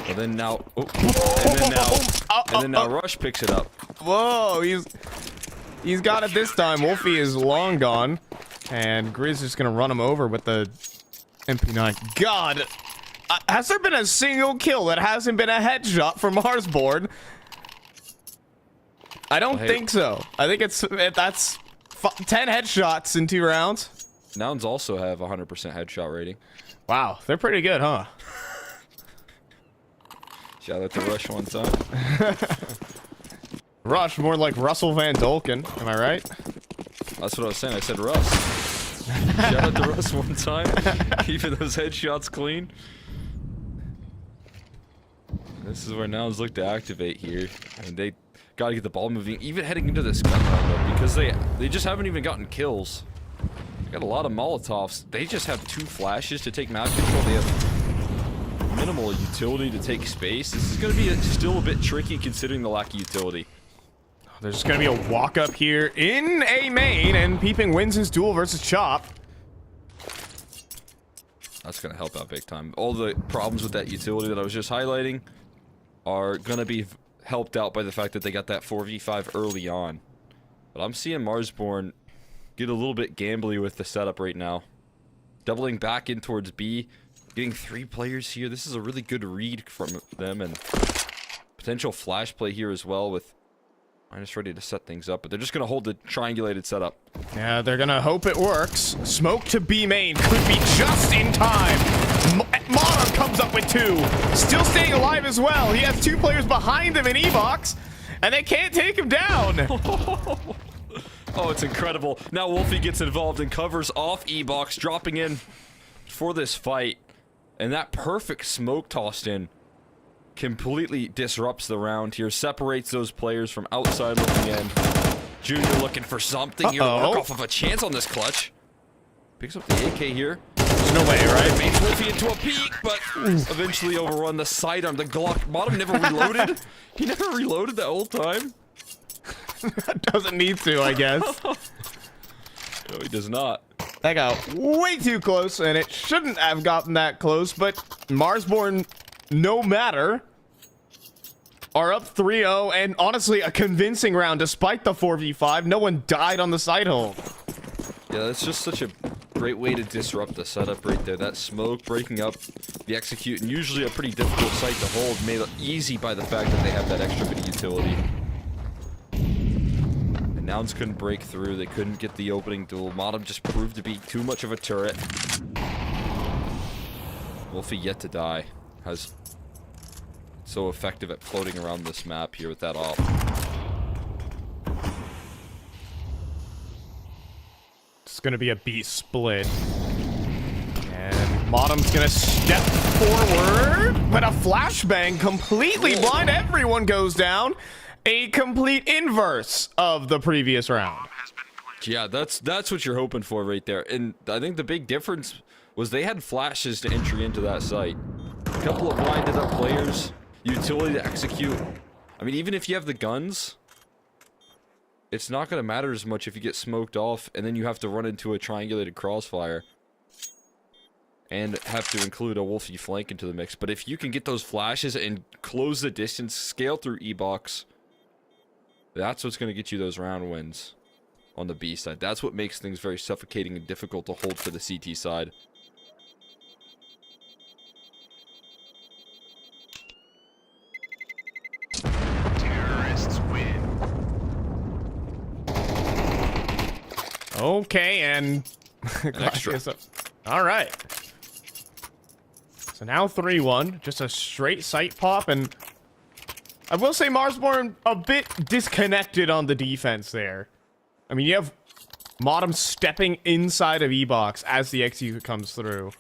And then now, and then now Rush picks it up. Whoa, he's got it this time. Wolfie is long gone. And Grizz is going to run him over with the MP9. God, has there been a single kill that hasn't been a headshot from Marsborn? I don't think so. I think that's 10 headshots in 2 rounds. Nouns also have 100% headshot rating. Wow, they're pretty good, huh? Shout out to Rush one time. Rush, more like Russell Van Dolken, am I right? That's what I was saying. I said Russ. Shout out to Russ one time. Keeping those headshots clean. This is where Nouns look to activate here. And they got to get the ball moving. Even heading into this gun round, though, because they just haven't even gotten kills. They got a lot of Molotovs. They just have 2 flashes to take map control. They have minimal utility to take space. This is going to be still a bit tricky considering the lack of utility. There's just going to be a walk up here in A main, and Peeping wins his duel versus Chop. That's going to help out big time. All the problems with that utility that I was just highlighting are going to be helped out by the fact that they got that 4v5 early on. But I'm seeing Marsborn get a little bit gambly with the setup right now. Doubling back in towards B. Getting 3 players here. This is a really good read from them, and potential flash play here as well with Minus ready to set things up, but they're just going to hold the triangulated setup. Yeah, they're going to hope it works. Smoke to B main could be just in time. Modern comes up with 2. Still staying alive as well. He has 2 players behind him in E-Box, and they can't take him down. Oh, it's incredible. Now Wolfie gets involved and covers off E-Box, dropping in for this fight. And that perfect smoke tossed in completely disrupts the round here, separates those players from outside looking in. Junior looking for something here to work off of a chance on this clutch. Picks up the AK here. There's no way, right? Makes Wolfie into a peek, but eventually overrun the sidearm. The Glock bottom never reloaded. He never reloaded that whole time. Doesn't need to, I guess. No, he does not. That got way too close, and it shouldn't have gotten that close, but Marsborn, no matter, are up 3-0, and honestly, a convincing round despite the 4v5. No one died on the side hold. Yeah, that's just such a great way to disrupt the setup right there. That smoke breaking up the execute, and usually a pretty difficult site to hold, made it easy by the fact that they have that extra bit of utility. And Nouns couldn't break through. They couldn't get the opening duel. Modem just proved to be too much of a turret. Wolfie yet to die. Has so effective at floating around this map here with that op. It's gonna be a B split. And Modem's gonna step forward, but a flashbang completely blind. Everyone goes down. A complete inverse of the previous round. Yeah, that's what you're hoping for right there. And I think the big difference was they had flashes to entry into that site. A couple of blinded up players, utility to execute. I mean, even if you have the guns, it's not going to matter as much if you get smoked off and then you have to run into a triangulated crossfire and have to include a Wolfie flank into the mix. But if you can get those flashes and close the distance, scale through E-Box, that's what's going to get you those round wins on the B side. That's what makes things very suffocating and difficult to hold for the CT side. Terrorists win. Okay, and extra. All right. So now 3-1, just a straight sight pop, and I will say Marsborn a bit disconnected on the defense there. I mean, you have Modem stepping inside of E-Box as the execute comes through,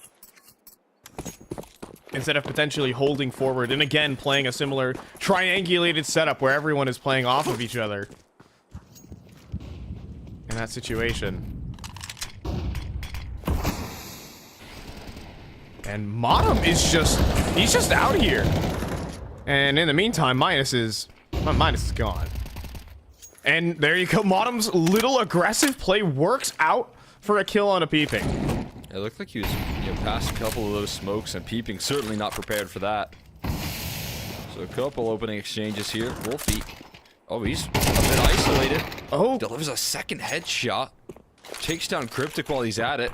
instead of potentially holding forward and again playing a similar triangulated setup where everyone is playing off of each other in that situation. And Modem is he's just out here. And in the meantime, Minus is gone. And there you go. Modem's little aggressive play works out for a kill on a peeping. It looked like he was, past a couple of those smokes, and peeping certainly not prepared for that. So a couple opening exchanges here. Wolfie. Oh, he's a bit isolated. Oh. Delivers a second headshot. Takes down Cryptic while he's at it.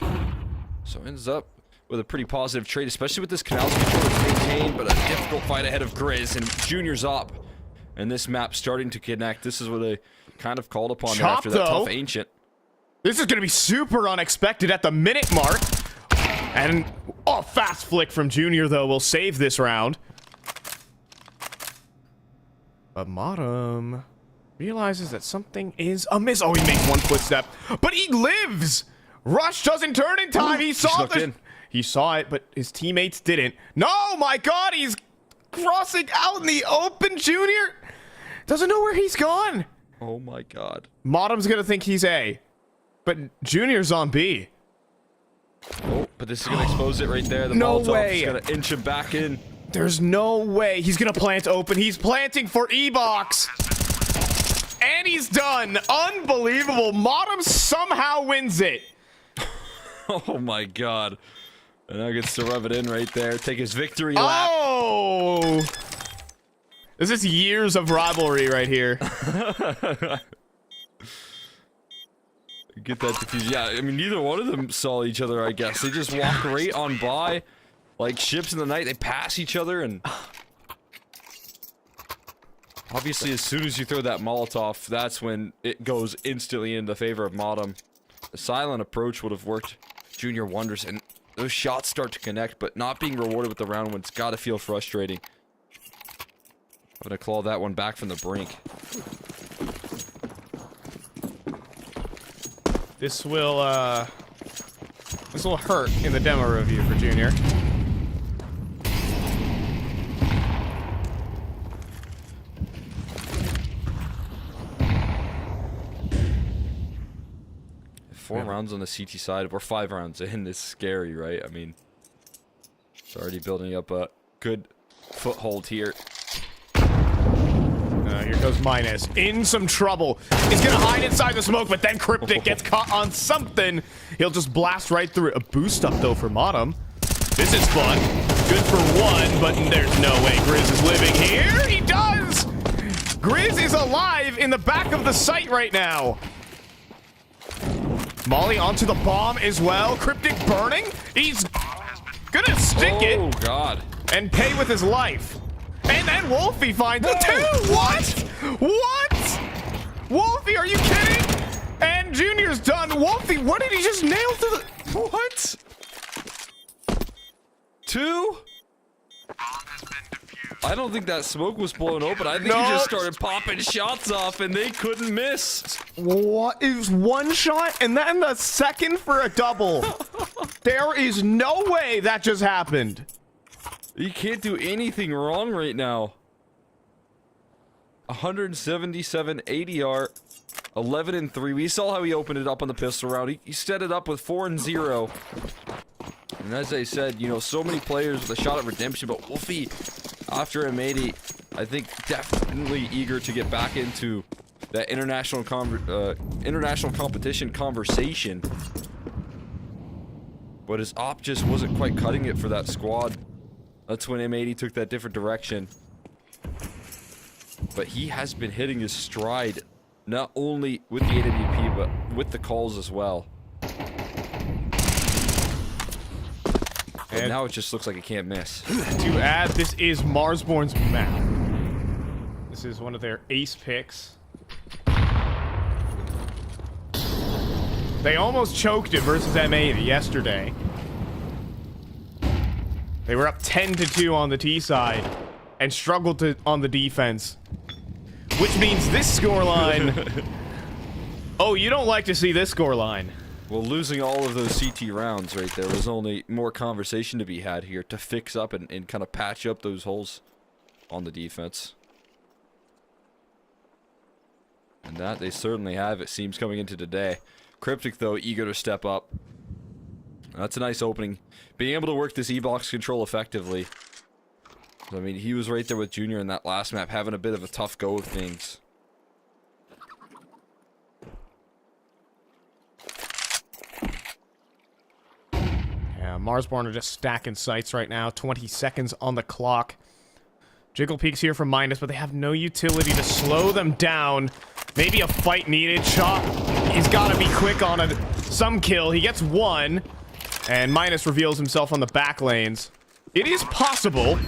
So ends up with a pretty positive trade, especially with this Canals control to maintain, but a difficult fight ahead of Grizz, and Junior's up. And this map starting to connect. This is what they kind of called upon there after that tough Ancient. This is going to be super unexpected at the minute mark. And, oh, fast flick from Junior, though, will save this round. But Modem realizes that something is amiss. Oh, he makes one footstep, but he lives. Rush doesn't turn in time. He saw He saw it, but his teammates didn't. No, my God, he's crossing out in the open. Junior doesn't know where he's gone. Oh my God. Modem's gonna think he's A, but Junior's on B. Oh, but this is gonna expose it right there. The No Molotov way. is gonna inch him back in. There's no way. He's gonna plant open. He's planting for E-Box. And he's done. Unbelievable. Modem somehow wins it. Oh my God. And now gets to rub it in right there. Take his victory lap. Oh! This is years of rivalry right here. Get that diffused. Yeah, I mean, neither one of them saw each other, I guess. They just walk right on by. Like ships in the night, they pass each other, and obviously as soon as you throw that Molotov, that's when it goes instantly in the favor of Modem. The silent approach would have worked Junior wonders, and those shots start to connect, but not being rewarded with the round one's gotta feel frustrating. I'm gonna claw that one back from the brink. This will hurt in the demo review for Junior. Four rounds on the CT side. We're 5 rounds in. It's scary, right? I mean, it's already building up a good foothold here. Here goes Minus. In some trouble. He's gonna hide inside the smoke, but then Cryptic gets caught on something. He'll just blast right through it. A boost up, though, for Modem. This is fun. Good for one, but there's no way Grizz is living here. He does! Grizz is alive in the back of the site right now. Molly onto the bomb as well. Cryptic burning. He's gonna stick it. Oh, God. And pay with his life. And then Wolfie finds it too. What? What? Wolfie, are you kidding? And Junior's done. Wolfie, what did he just nail to the... What? 2? I don't think that smoke was blown open. I think he just started popping shots off and they couldn't miss. What? It was one shot and then the second for a double. There is no way that just happened. You can't do anything wrong right now. 177 ADR, 11 and 3. We saw how he opened it up on the pistol round. He set it up with 4 and 0. And as I said, you know, so many players with a shot at redemption, but Wolfie, after M80, I think definitely eager to get back into that international competition conversation. But his op just wasn't quite cutting it for that squad. That's when M80 took that different direction. But he has been hitting his stride, not only with the AWP, but with the calls as well. And now it just looks like it can't miss. To add, this is Marsborn's map. This is one of their ace picks. They almost choked it versus M80 yesterday. They were up 10-2 on the T side and struggled on the defense. Which means this scoreline... Oh, you don't like to see this scoreline. Well, losing all of those CT rounds right there was only more conversation to be had here to fix up and kind of patch up those holes on the defense. And that they certainly have, it seems, coming into today. Cryptic, though, eager to step up. That's a nice opening. Being able to work this E-box control effectively. I mean, he was right there with Junior in that last map, having a bit of a tough go of things. Yeah, Marsborn are just stacking sights right now. 20 seconds on the clock. Jiggle Peak's here for Minus, but they have no utility to slow them down. Maybe a fight needed. Shot, he's got to be quick on some kill. He gets one, and Minus reveals himself on the back lanes. It is possible,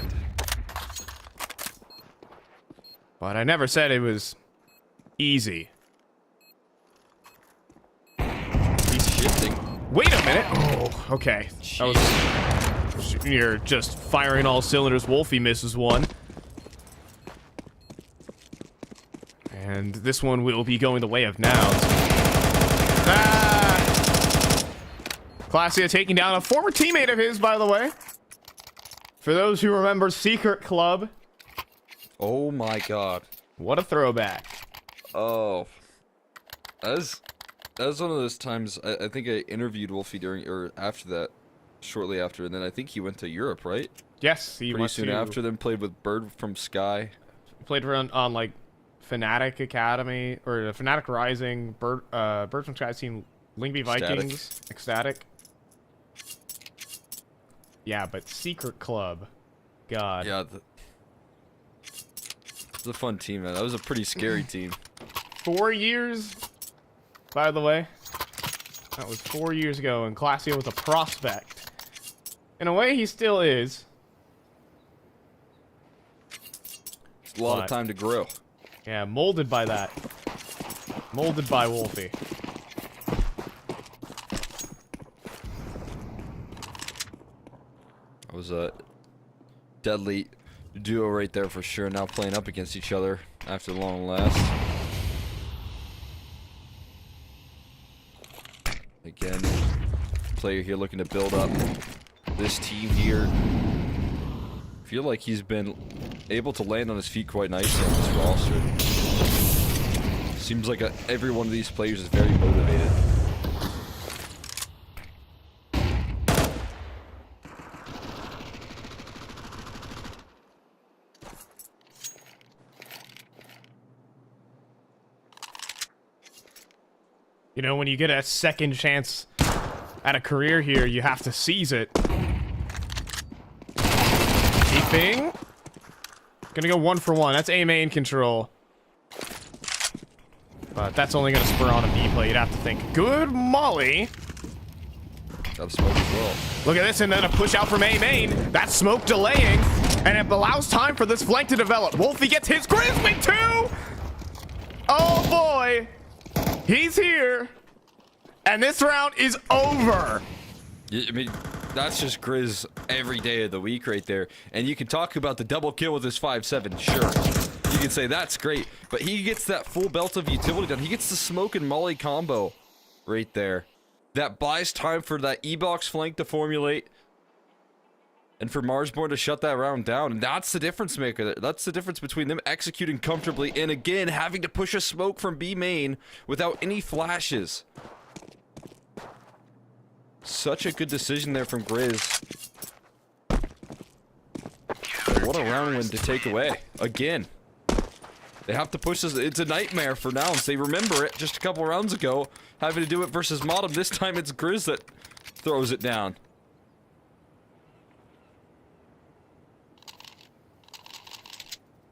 but I never said it was easy. He's shifting. Wait a minute. Oh, okay. That was, you're just firing all cylinders. Wolfie misses one. And this one will be going the way of Nouns. Ah! Classia taking down a former teammate of his, by the way. For those who remember Secret Club. Oh my god. What a throwback. Oh. That was one of those times, I think I interviewed Wolfie during, or after that, shortly after, and then I think he went to Europe, right? Yes, he Pretty went soon to, after, then played with Bird from Sky. played on like Fnatic Academy or Fnatic Rising, Bird from Sky team, Lingby Vikings, Ecstatic. Yeah, but Secret Club, God. Yeah, it's a fun team, man. That was a pretty scary team. 4 years, by the way. That was 4 years ago, and Classia was a prospect. In a way, he still is. It's a lot of time to grow. Yeah, molded by that. Molded by Wolfie. That was a deadly duo right there for sure. Now playing up against each other after long last. Again, player here looking to build up this team here. Feel like he's been able to land on his feet quite nicely on this roster. Seems like every one of these players is very motivated. You know, when you get a second chance at a career here, you have to seize it. Keeping. Gonna go 1 for 1. That's A main control. But that's only gonna spur on a B play. You'd have to think. Good molly. Got smoke as well. Look at this, and then a push out from A main. That's smoke delaying, and it allows time for this flank to develop. Wolfie gets his Grizzly too. Oh boy. He's here, and this round is over. I mean, that's just Grizz every day of the week right there. And you can talk about the double kill with his 5-7, sure. You can say that's great, but he gets that full belt of utility done. He gets the smoke and molly combo right there. That buys time for that E-box flank to formulate and for Marsborn to shut that round down. And that's the difference maker. That's the difference between them executing comfortably and, again, having to push a smoke from B main without any flashes. Such a good decision there from Grizz. What a round win to take away. Again. They have to push this. It's a nightmare for Nouns. They remember it just a couple rounds ago, having to do it versus Modem. This time it's Grizz that throws it down.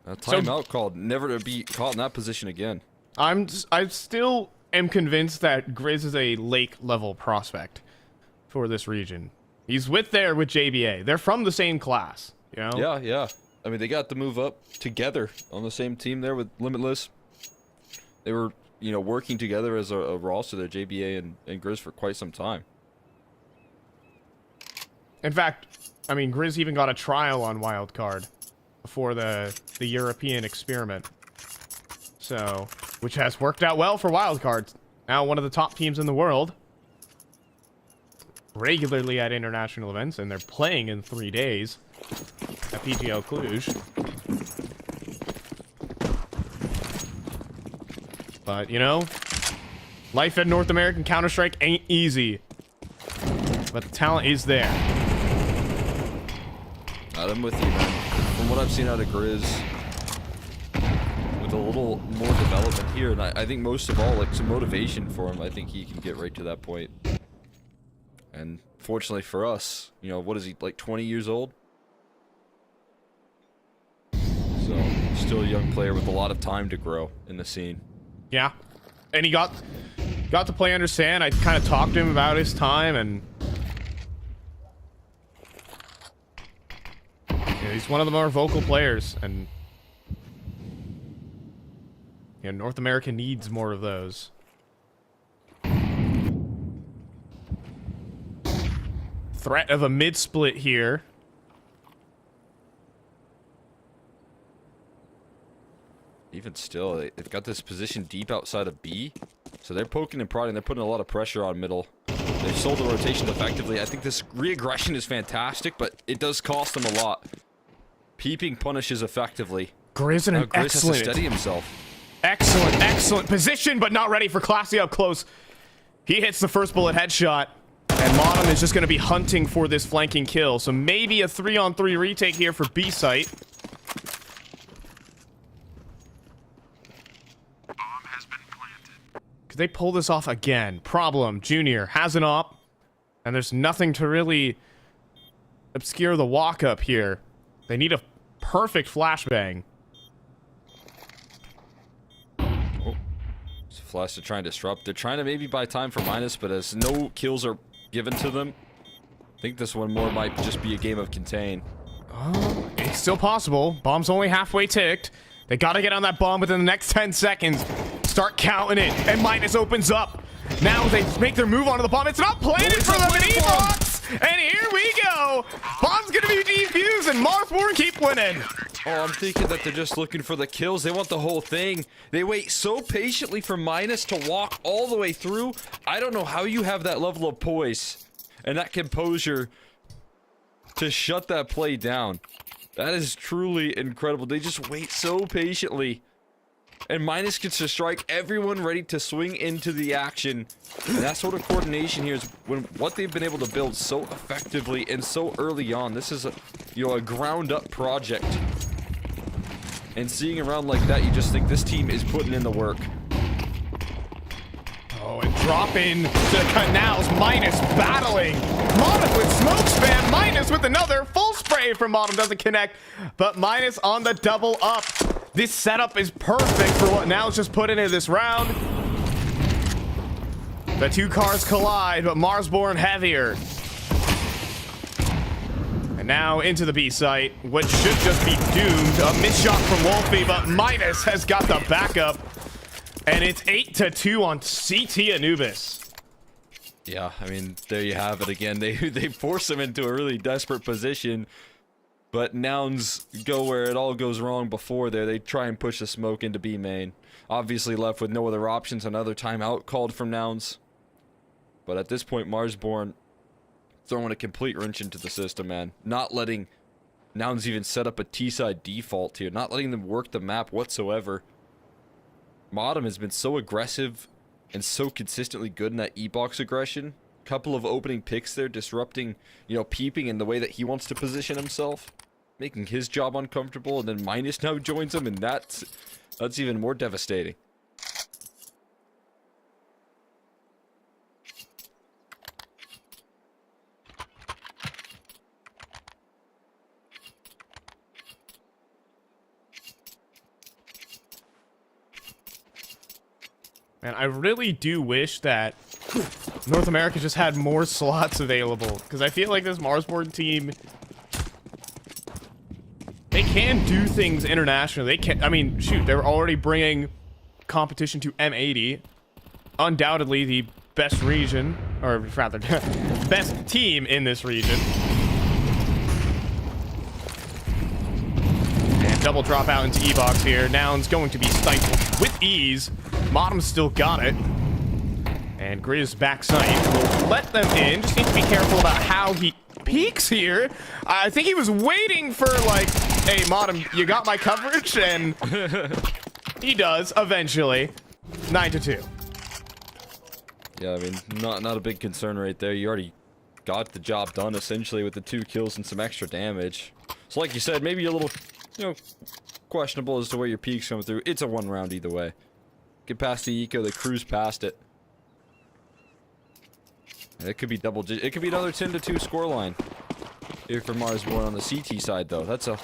A timeout called, never to be caught in that position again. I still am convinced that Grizz is a lake level prospect for this region. He's with JBA. They're from the same class, you know? Yeah, yeah. I mean, they got to move up together on the same team there with Limitless. They were, you know, working together as a roster there, JBA and Grizz, for quite some time. In fact, I mean, Grizz even got a trial on Wildcard before the European experiment. So, which has worked out well for Wildcard. Now one of the top teams in the world. Regularly at international events, and they're playing in 3 days at PGL Cluj. But, you know, life at North American Counter-Strike ain't easy. But the talent is there. I'm with you, man. From what I've seen out of Grizz, with a little more development here, and I think most of all, like, some motivation for him, I think he can get right to that point. And fortunately for us, you know, what is he, like 20 years old? So, still a young player with a lot of time to grow in the scene. Yeah. And he got to play understand. I kind of talked to him about his time, and yeah, he's one of the more vocal players, and yeah, North America needs more of those. Threat of a mid-split here. Even still, they've got this position deep outside of B, so they're poking and prodding. They're putting a lot of pressure on middle. They've sold the rotation effectively. I think this re-aggression is fantastic, but it does cost them a lot. Peeping punishes effectively. Grizz in an Grizz has to excellent, steady himself. excellent position, but not ready for Classy up close. He hits the first bullet headshot, and Modem is just going to be hunting for this flanking kill. So maybe a 3-on-3 retake here for B site. Could they pull this off again? Problem, Junior has an op, and there's nothing to really obscure the walk up here. They need a perfect flashbang. Oh, it's a flash to try and disrupt. They're trying to maybe buy time for Minus, but as no kills are given to them, I think this one more might just be a game of contain. It's still possible. Bomb's only halfway ticked. They gotta get on that bomb within the next 10 seconds. Start counting it, and Minus opens up. Now they make their move onto the bomb. It's not planted for them in E-Box! And here we go! Bomb's gonna be defused, and Marsborn keep winning. Oh, I'm thinking that they're just looking for the kills. They want the whole thing. They wait so patiently for Minus to walk all the way through. I don't know how you have that level of poise and that composure to shut that play down. That is truly incredible. They just wait so patiently. And Minus gets to strike, everyone ready to swing into the action. And that sort of coordination here is what they've been able to build so effectively and so early on. This is a ground up project. And seeing a round like that, you just think this team is putting in the work. Oh, and drop in to Canals. Minus battling. Modem with smoke spam. Minus with another full spray from Modem. Doesn't connect, but Minus on the double up. This setup is perfect for what Now's just put into this round. The two cars collide, but Marsborn heavier. And now into the B site, what should just be doomed. A missed shot from Wolfie, but Minus has got the backup. And it's 8-2 on CT Anubis. Yeah, I mean, there you have it again. They force him into a really desperate position. But Nouns go where it all goes wrong before there. They try and push the smoke into B main. Obviously left with no other options. Another timeout called from Nouns. But at this point, Marsborn throwing a complete wrench into the system, man. Not letting Nouns even set up a T-side default here. Not letting them work the map whatsoever. Modem has been so aggressive and so consistently good in that E-box aggression. Couple of opening picks there, disrupting, peeping in the way that he wants to position himself, making his job uncomfortable, and then Minus now joins him, and that's even more devastating. Man, I really do wish that North America just had more slots available, because I feel like this Marsborn team, they can do things internationally. They can, I mean, shoot, they're already bringing competition to M80, undoubtedly the best region, or rather, best team in this region. And double drop out into E-box here. Noun's going to be stifled with ease. Modem's still got it. And Grizz backside will let them in. Just need to be careful about how he peeks here. I think he was waiting for, like, hey, Modem, you got my coverage? And he does, eventually. 9-2. Yeah, I mean, not a big concern right there. You already got the job done, essentially, with the 2 kills and some extra damage. So like you said, maybe a little, questionable as to where your peak's coming through. It's a 1 round either way. Get past the eco, they cruise past it. It could be double digit. It could be another 10-2 scoreline here for Marsborn on the CT side, though. That's a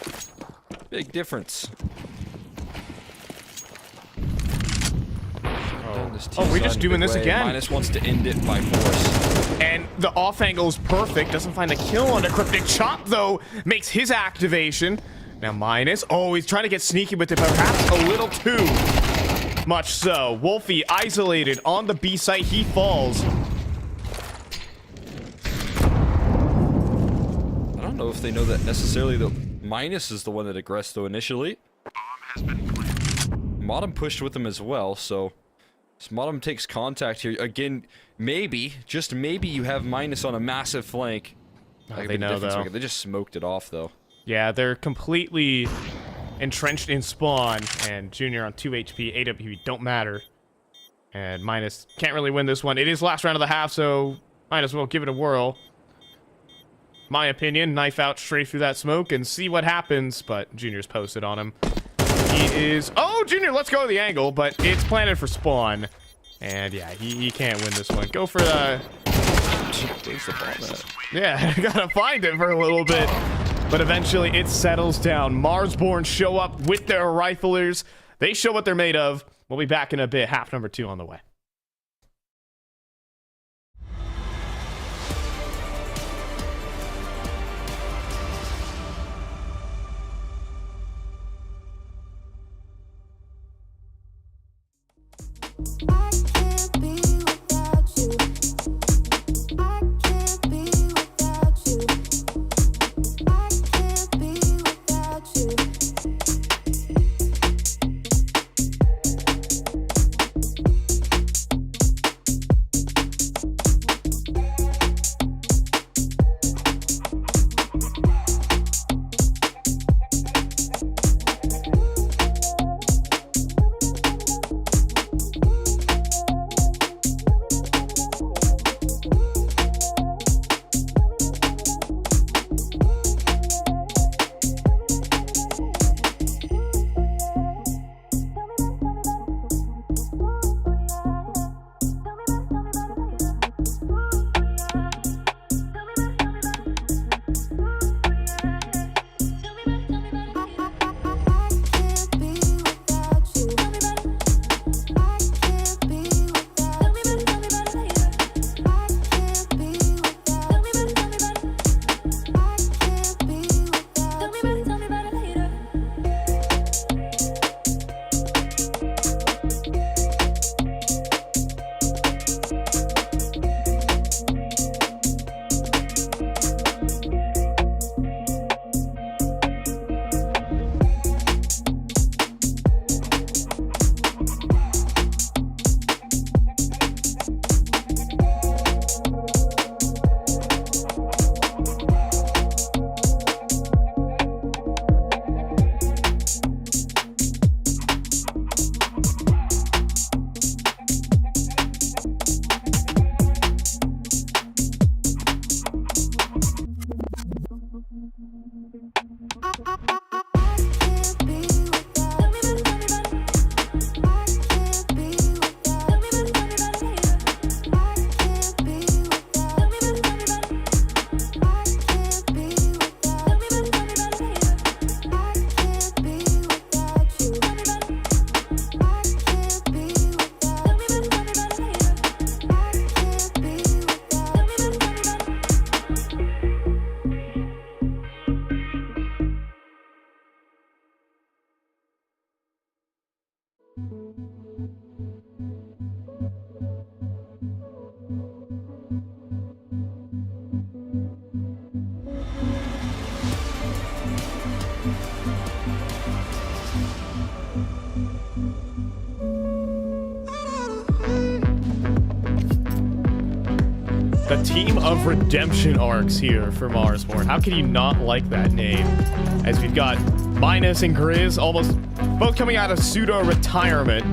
big difference. Oh, we're just doing this again. Minus wants to end it by force. And the off angle is perfect. Doesn't find the kill on the Cryptic Chop, though. Makes his activation. Now Minus. Oh, he's trying to get sneaky with it, perhaps a little too much so. Wolfie isolated on the B site. He falls. I don't know if they know that necessarily. The Minus is the one that aggressed, though, initially. Modem pushed with him as well, so Modem takes contact here. Again, maybe, just maybe, you have Minus on a massive flank. They know, though. They just smoked it off, though. Yeah, they're completely entrenched in spawn, and Junior on 2 HP, AWP don't matter. And Minus can't really win this one. It is last round of the half, so might as well give it a whirl. My opinion, knife out straight through that smoke and see what happens, but Junior's posted on him. He is... Oh, Junior, let's go to the angle, but it's planted for spawn. And yeah, he can't win this one. Go for the... Where's the ball at? Yeah, gotta find it for a little bit. But eventually it settles down. Marsborn show up with their riflers. They show what they're made of. We'll be back in a bit. Half number 2 on the way. I can't be without you. I can't be without you. I can't be without you. The team of redemption arcs here for Marsborn. How can you not like that name? As we've got Minus and Grizz almost both coming out of pseudo-retirement.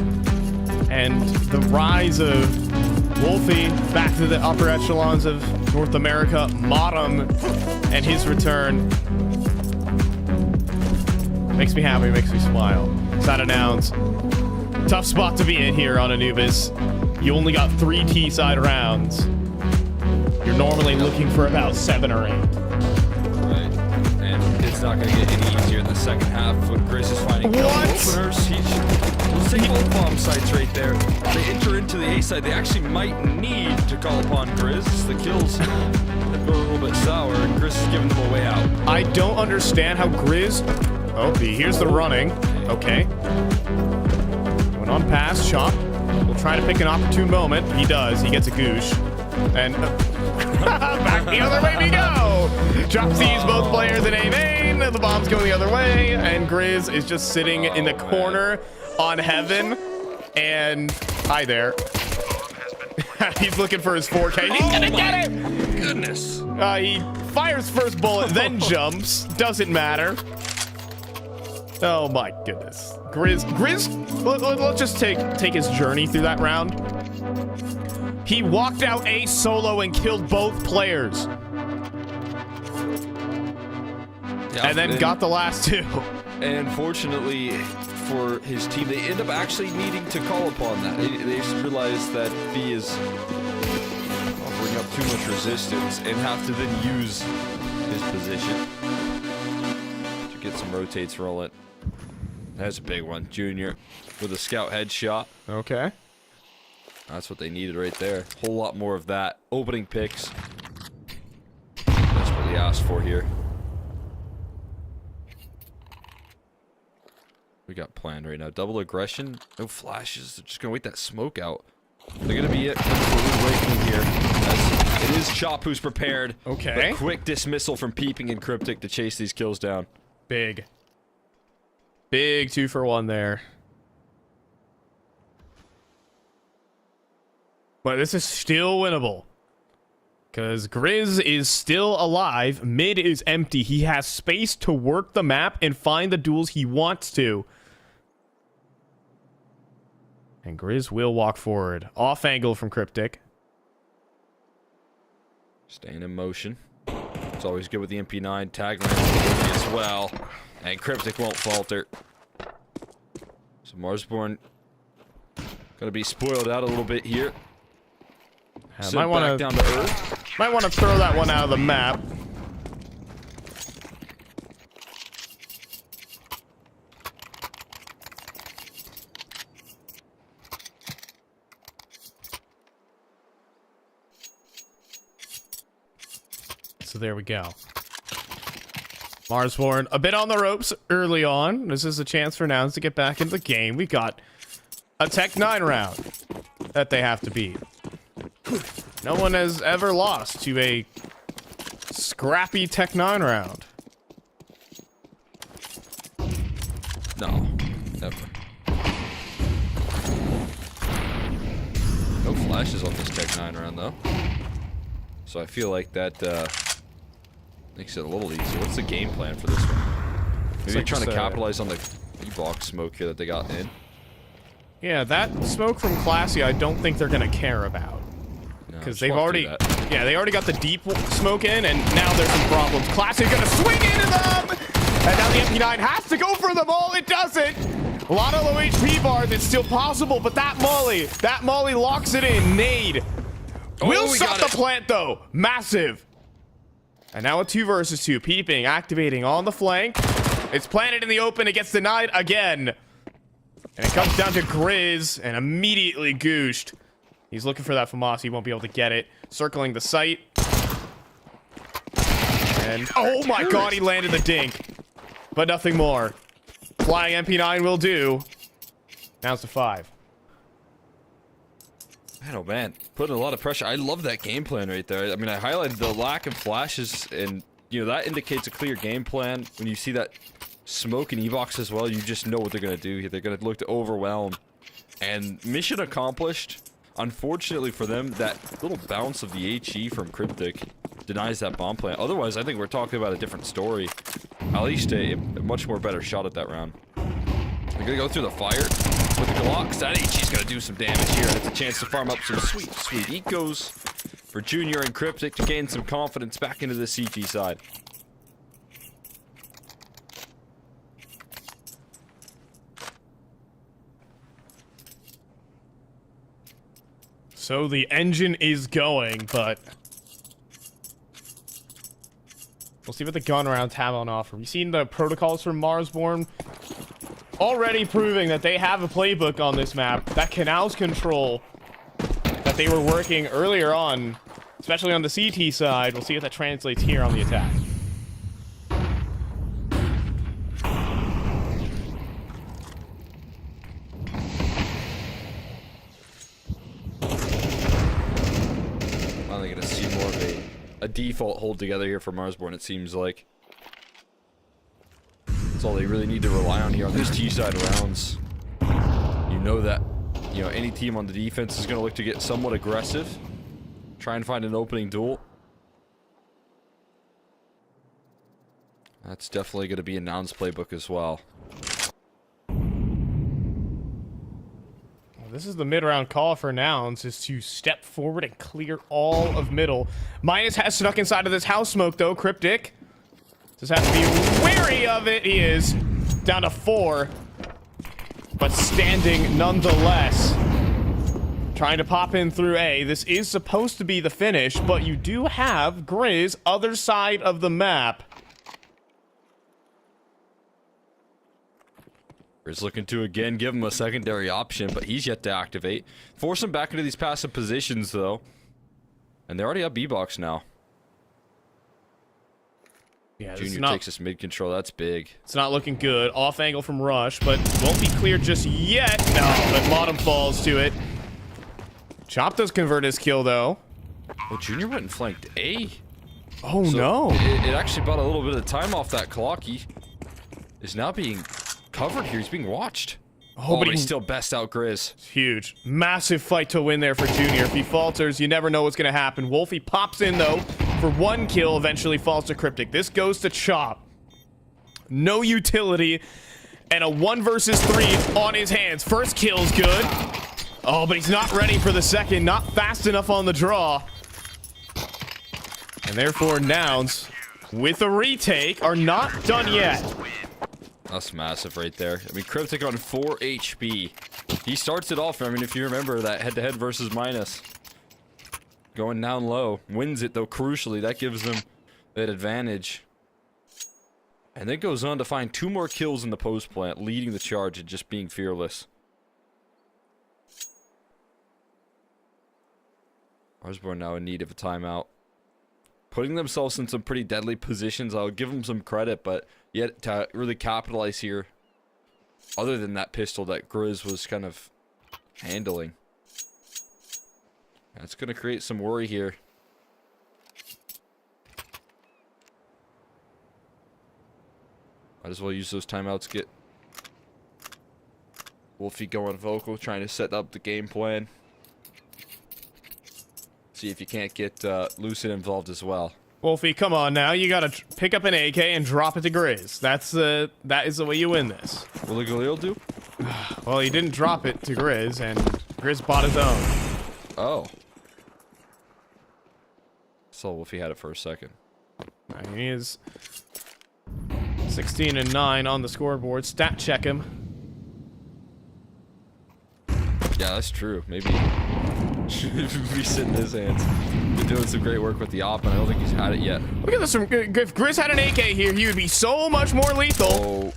And the rise of Wolfie back to the upper echelons of North America. Modem and his return. Makes me happy, makes me smile. Side announce. Tough spot to be in here on Anubis. You only got 3 T-side rounds. You're normally looking for about 7 or 8. Right. And it's not going to get any easier in the second half when Grizz is finding openers. Let's take both bomb sites right there. They enter into the A side. They actually might need to call upon Grizz. The kills have gone a little bit sour, and Grizz is giving them a way out. I don't understand how Grizz... Oh, here's the running. Okay. Went on pass, shot. We'll try to pick an opportune moment. He does. He gets a goosh. And back the other way we go. Drop sees both players in A main. The bomb's going the other way. And Grizz is just sitting in the corner on heaven. And hi there. He's looking for his 4K. He's gonna get it. Goodness. He fires first bullet, then jumps. Doesn't matter. Oh my goodness. Grizz, let's just take his journey through that round. He walked out A solo and killed both players. Yeah, and then got the last 2. And fortunately for his team, they end up actually needing to call upon that. They realize that B is offering up too much resistance and have to then use his position to get some rotates rolling. That's a big one. Junior with a scout headshot. Okay. That's what they needed right there. Whole lot more of that. Opening picks. That's what they asked for here. We got planned right now. Double aggression. No flashes. They're just going to wait that smoke out. They're going to be it breaking here. As it is Chop who's prepared. Okay. But quick dismissal from Peeping and Cryptic to chase these kills down. Big 2 for 1 there. But this is still winnable. Because Grizz is still alive. Mid is empty. He has space to work the map and find the duels he wants to. And Grizz will walk forward. Off angle from Cryptic. Staying in motion. It's always good with the MP9. Tag lands as well. And Cryptic won't falter. So Marsborn gonna be spoiled out a little bit here. Might want down to earth. Might want to throw that one out of the map. So there we go. Marsborn a bit on the ropes early on. This is a chance for Nouns to get back into the game. We got a Tech 9 round that they have to beat. No one has ever lost to a scrappy Tech 9 round. No, never. No flashes on this Tech 9 round though. So I feel like that makes it a little easier. What's the game plan for this one? Maybe like trying to just, capitalize on the E-box smoke here that they got in. Yeah, that smoke from Classy I don't think they're gonna care about. Because they've already, they already got the deep smoke in, and now there's some problems. Classy's gonna swing into them, and now the MP9 has to go for them all. It doesn't. A lot of low HP bars. It's still possible, but that molly locks it in. Nade will stop the plant though. Massive. And now a 2 versus 2. Peeping, activating on the flank. It's planted in the open. It gets denied again. And it comes down to Grizz, and immediately gooshed. He's looking for that FAMAS. He won't be able to get it. Circling the site. And, oh my god, he landed the dink. But nothing more. Flying MP9 will do. Now it's to 5. Man, oh man, putting a lot of pressure. I love that game plan right there. I mean, I highlighted the lack of flashes, and you know that indicates a clear game plan. When you see that smoke and E-box as well, you just know what they're gonna do here. They're gonna look to overwhelm, and mission accomplished. Unfortunately for them, that little bounce of the HE from Cryptic denies that bomb plan. Otherwise, I think we're talking about a different story. At least a much more better shot at that round. They're gonna go through the fire with the Glocks. That HE's gonna do some damage here, and it's a chance to farm up some sweet ecos for Junior and Cryptic to gain some confidence back into the CT side. So the engine is going, but We'll see what the gun rounds have on offer. You've seen the protocols from Marsborn already proving that they have a playbook on this map. That Canals control that they were working earlier on, especially on the CT side. We'll see if that translates here on the attack. Finally gonna see more of a default hold together here for Marsborn, it seems like. That's all they really need to rely on here on these T-side rounds. You know that, you know, any team on the defense is going to look to get somewhat aggressive. Try and find an opening duel. That's definitely going to be a Nouns playbook as well. This is the mid-round call for Nouns, is to step forward and clear all of middle. Minus has snuck inside of this house smoke, though. Cryptic just has to be wary of it. He is down to 4, but standing nonetheless. Trying to pop in through A. This is supposed to be the finish, but you do have Grizz other side of the map. Is looking to again give him a secondary option, but he's yet to activate. Force him back into these passive positions, though. And they're already up B-box now. Yeah, Junior takes this mid control. That's big. It's not looking good. Off angle from Rush, but won't be cleared just yet. No, but Bottom falls to it. Chop does convert his kill, though. Well, Junior went and flanked A. Oh, So no. It actually bought a little bit of time off that clock. He is now being covered here. He's being watched. Oh, but he's still best out Grizz. Huge. Massive fight to win there for Junior. If he falters, you never know what's going to happen. Wolfie pops in, though, for 1 kill. Eventually falls to Cryptic. This goes to Chop. No utility. And a 1 versus 3 on his hands. First kill's good. Oh, but he's not ready for the second. Not fast enough on the draw. And therefore, Nouns, with a retake, are not done yet. That's massive right there. I mean, Cryptic on 4 HP. He starts it off. I mean, if you remember that head-to-head versus Minus. Going down low. Wins it, though, crucially. That gives them that advantage. And then goes on to find 2 more kills in the post plant, leading the charge and just being fearless. Marsborn now in need of a timeout. Putting themselves in some pretty deadly positions. I'll give them some credit, but yet to really capitalize here, other than that pistol that Grizz was kind of handling. That's going to create some worry here. Might as well use those timeouts, get Wolfie going vocal, trying to set up the game plan. See if you can't get Lucid involved as well. Wolfie, come on now. You gotta pick up an AK and drop it to Grizz. That is the way you win this. What will Galil do? Well, he didn't drop it to Grizz, and Grizz bought his own. Oh. Saw Wolfie had it for a second. He is 16 and 9 on the scoreboard. Stat check him. Yeah, that's true. Maybe reset in his hands. Been doing some great work with the op, and I don't think he's had it yet. Look at this. If Grizz had an AK here, he would be so much more lethal. Oh.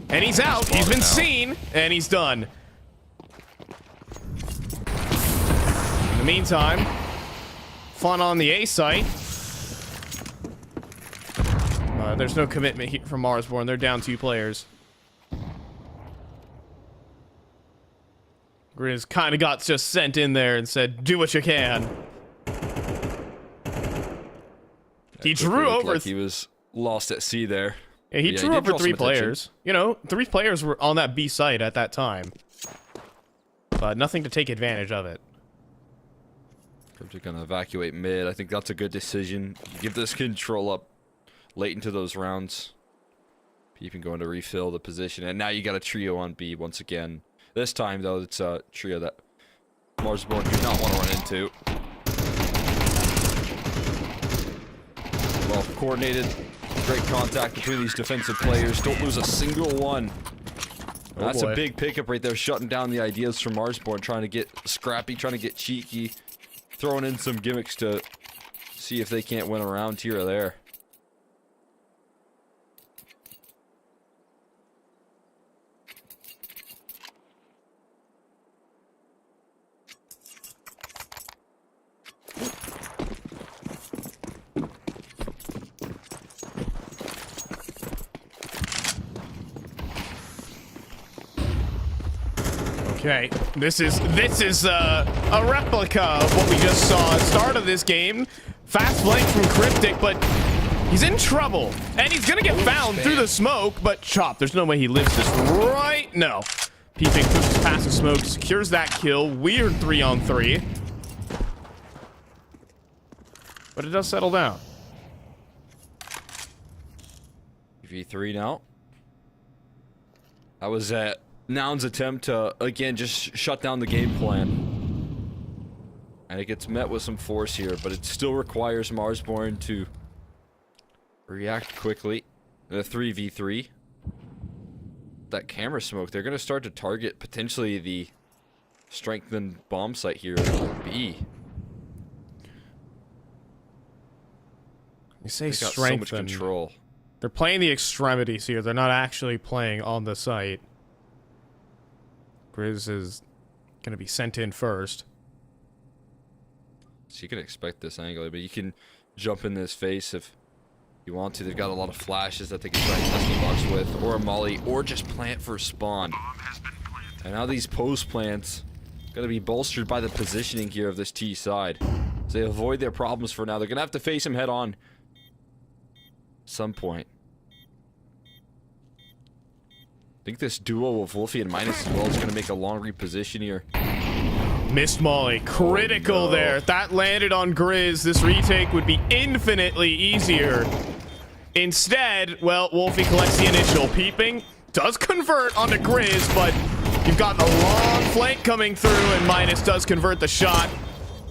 And he's out. He's been seen, and he's done. In the meantime, fun on the A site. There's no commitment here from Marsborn. They're down 2 players. Grizz kind of got just sent in there and said, do what you can. He drew over. Like he was lost at sea there. Yeah, he drew over 3 players. You know, 3 players were on that B site at that time. But nothing to take advantage of it. They're going to evacuate mid. I think that's a good decision. You give this control up late into those rounds. Peeping going to refill the position. And now you got a trio on B once again. This time, though, it's a trio that Marsborn do not want to run into. Well coordinated. Great contact between these defensive players. Don't lose a single one. Oh, that's boy. a big pickup right there, shutting down the ideas from Marsborn, trying to get scrappy, trying to get cheeky, throwing in some gimmicks to see if they can't win a round here or there. Okay, this is a replica of what we just saw at the start of this game. Fast flank from Cryptic, but he's in trouble. And he's gonna get found through the smoke, but Chop, there's no way he lives this, right? No. Peeping pushes past the smoke, secures that kill. Weird 3-on-3. But it does settle down. V3 now. That was Noun's attempt to, again, just shut down the game plan. And it gets met with some force here, but it still requires Marsborn to react quickly. The 3v3. That camera smoke, they're going to start to target potentially the strengthened bomb site here at B. You say They got strength. so much control. They're playing the extremities here. They're not actually playing on the site. Grizz is going to be sent in first. So you can expect this angle, but you can jump in this face if you want to. They've got a lot of flashes that they can try and test the box with, or a molly, or just plant for a spawn. And now these post plants going to be bolstered by the positioning here of this T side. So they avoid their problems for now. They're going to have to face him head on at some point. I think this duo of Wolfie and Minus as well is going to make a long reposition here. Missed Molly. Critical there. If that landed on Grizz, this retake would be infinitely easier. Instead, well, Wolfie collects the initial. Peeping does convert onto Grizz, but you've got the long flank coming through, and Minus does convert the shot.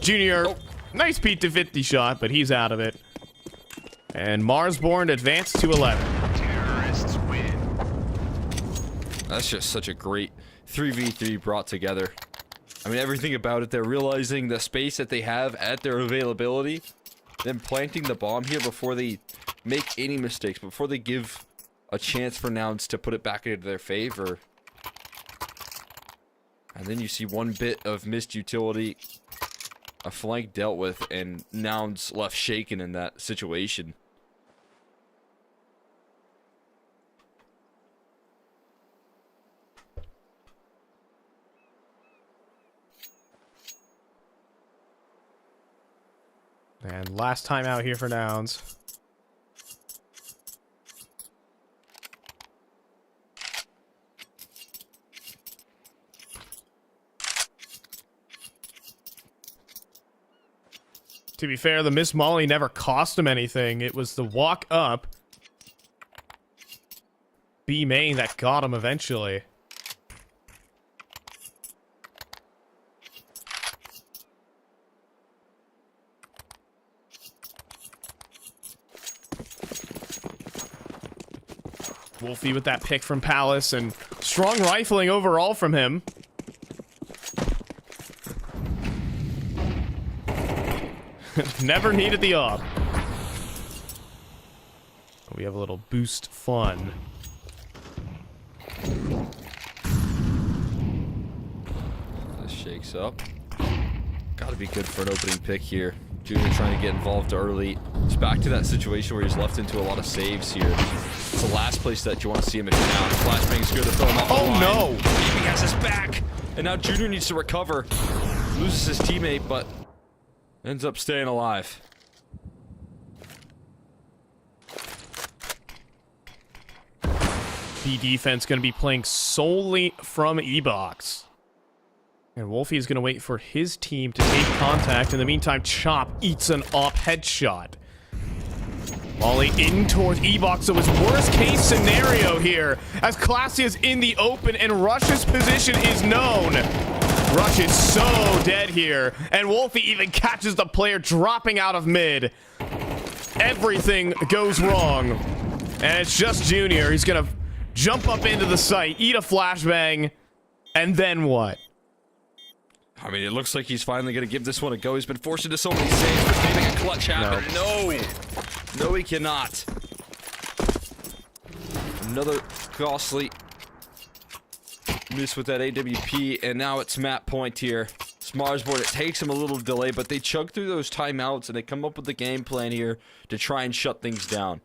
Junior, nice Pete to 50 shot, but he's out of it. And Marsborn advanced to 11. Terrorists win. That's just such a great 3v3 brought together. I mean, everything about it, they're realizing the space that they have at their availability, then planting the bomb here before they make any mistakes, before they give a chance for Nouns to put it back into their favor. And then you see one bit of missed utility, a flank dealt with, and Nouns left shaken in that situation. And last time out here for Nouns. To be fair, the Miss Molly never cost him anything. It was the walk up B main that got him eventually. Wolfie with that pick from Palace, and strong rifling overall from him. Never needed the op. We have a little boost fun. This shakes up. Gotta be good for an opening pick here. Junior trying to get involved early. It's back to that situation where he's left into a lot of saves here. It's the last place that you want to see him at now. Flashbang's good to throw him off the line. No! He has his back! And now Junior needs to recover. Loses his teammate, but ends up staying alive. B defense going to be playing solely from E-Box. And Wolfie is going to wait for his team to take contact. In the meantime, Chop eats an op headshot. Molly in towards E-Box, so his worst case scenario here, as Classy is in the open and Rush's position is known. Rush is so dead here, and Wolfie even catches the player dropping out of mid. Everything goes wrong, and it's just Junior. He's going to jump up into the site, eat a flashbang, and then what? I mean, it looks like he's finally going to give this one a go. He's been forced into so many saves, but can he make a clutch happen? No, he cannot. Another costly miss with that AWP, and now it's map point here. Smarsboard, it takes him a little delay, but they chug through those timeouts, and they come up with the game plan here to try and shut things down.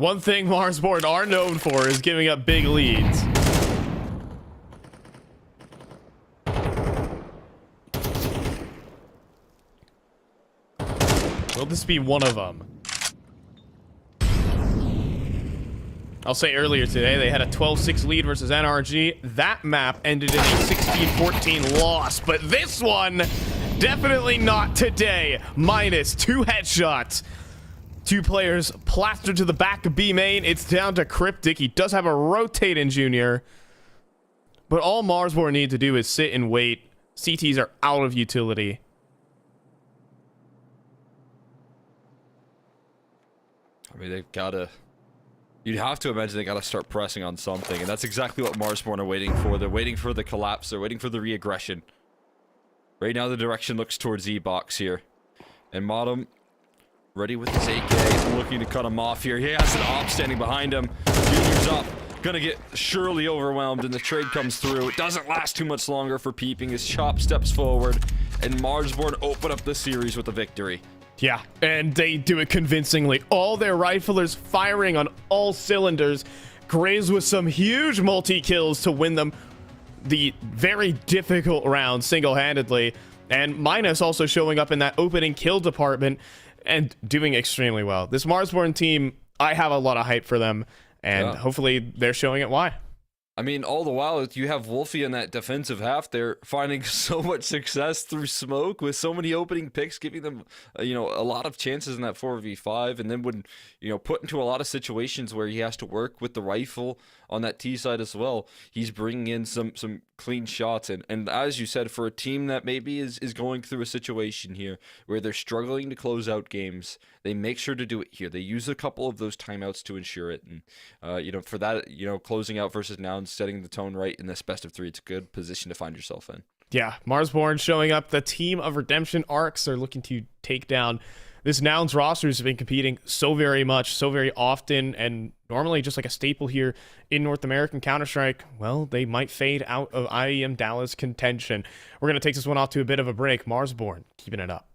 One thing Marsborn are known for is giving up big leads. Will this be one of them? I'll say earlier today, they had a 12-6 lead versus NRG. That map ended in a 16-14 loss, but this one, definitely not today. Minus 2 headshots. 2 players plastered to the back of B main. It's down to Cryptic. He does have a rotate in Junior. But all Marsborn need to do is sit and wait. CTs are out of utility. I mean, they've got to... You'd have to imagine they got to start pressing on something, and that's exactly what Marsborn are waiting for. They're waiting for the collapse. They're waiting for the re-aggression. Right now, the direction looks towards E-Box here. And Modem, ready with his AK, looking to cut him off here. He has an op standing behind him. Junior's up. Gonna get surely overwhelmed, and the trade comes through. It doesn't last too much longer for Peeping. His Chop steps forward, and Marsborn open up the series with a victory. Yeah, and they do it convincingly. All their riflers firing on all cylinders. Graves with some huge multi-kills to win them the very difficult round single-handedly. And Minus also showing up in that opening kill department and doing extremely well. This Marsborn team, I have a lot of hype for them, and hopefully they're showing it why. I mean, all the while, you have Wolfie in that defensive half there, finding so much success through smoke with so many opening picks, giving them, a lot of chances in that 4v5, and then when, put into a lot of situations where he has to work with the rifle on that T side as well, he's bringing in some clean shots. And as you said, for a team that maybe is going through a situation here where they're struggling to close out games, they make sure to do it here. They use a couple of those timeouts to ensure it. And, for that, closing out versus now and setting the tone right in this best of 3, it's a good position to find yourself in. Yeah, Marsborn showing up. The team of Redemption Arcs are looking to take down this Nouns roster has been competing so very much, so very often, and normally just like a staple here in North American Counter-Strike. Well, they might fade out of IEM Dallas contention. We're going to take this one off to a bit of a break. Marsborn keeping it up.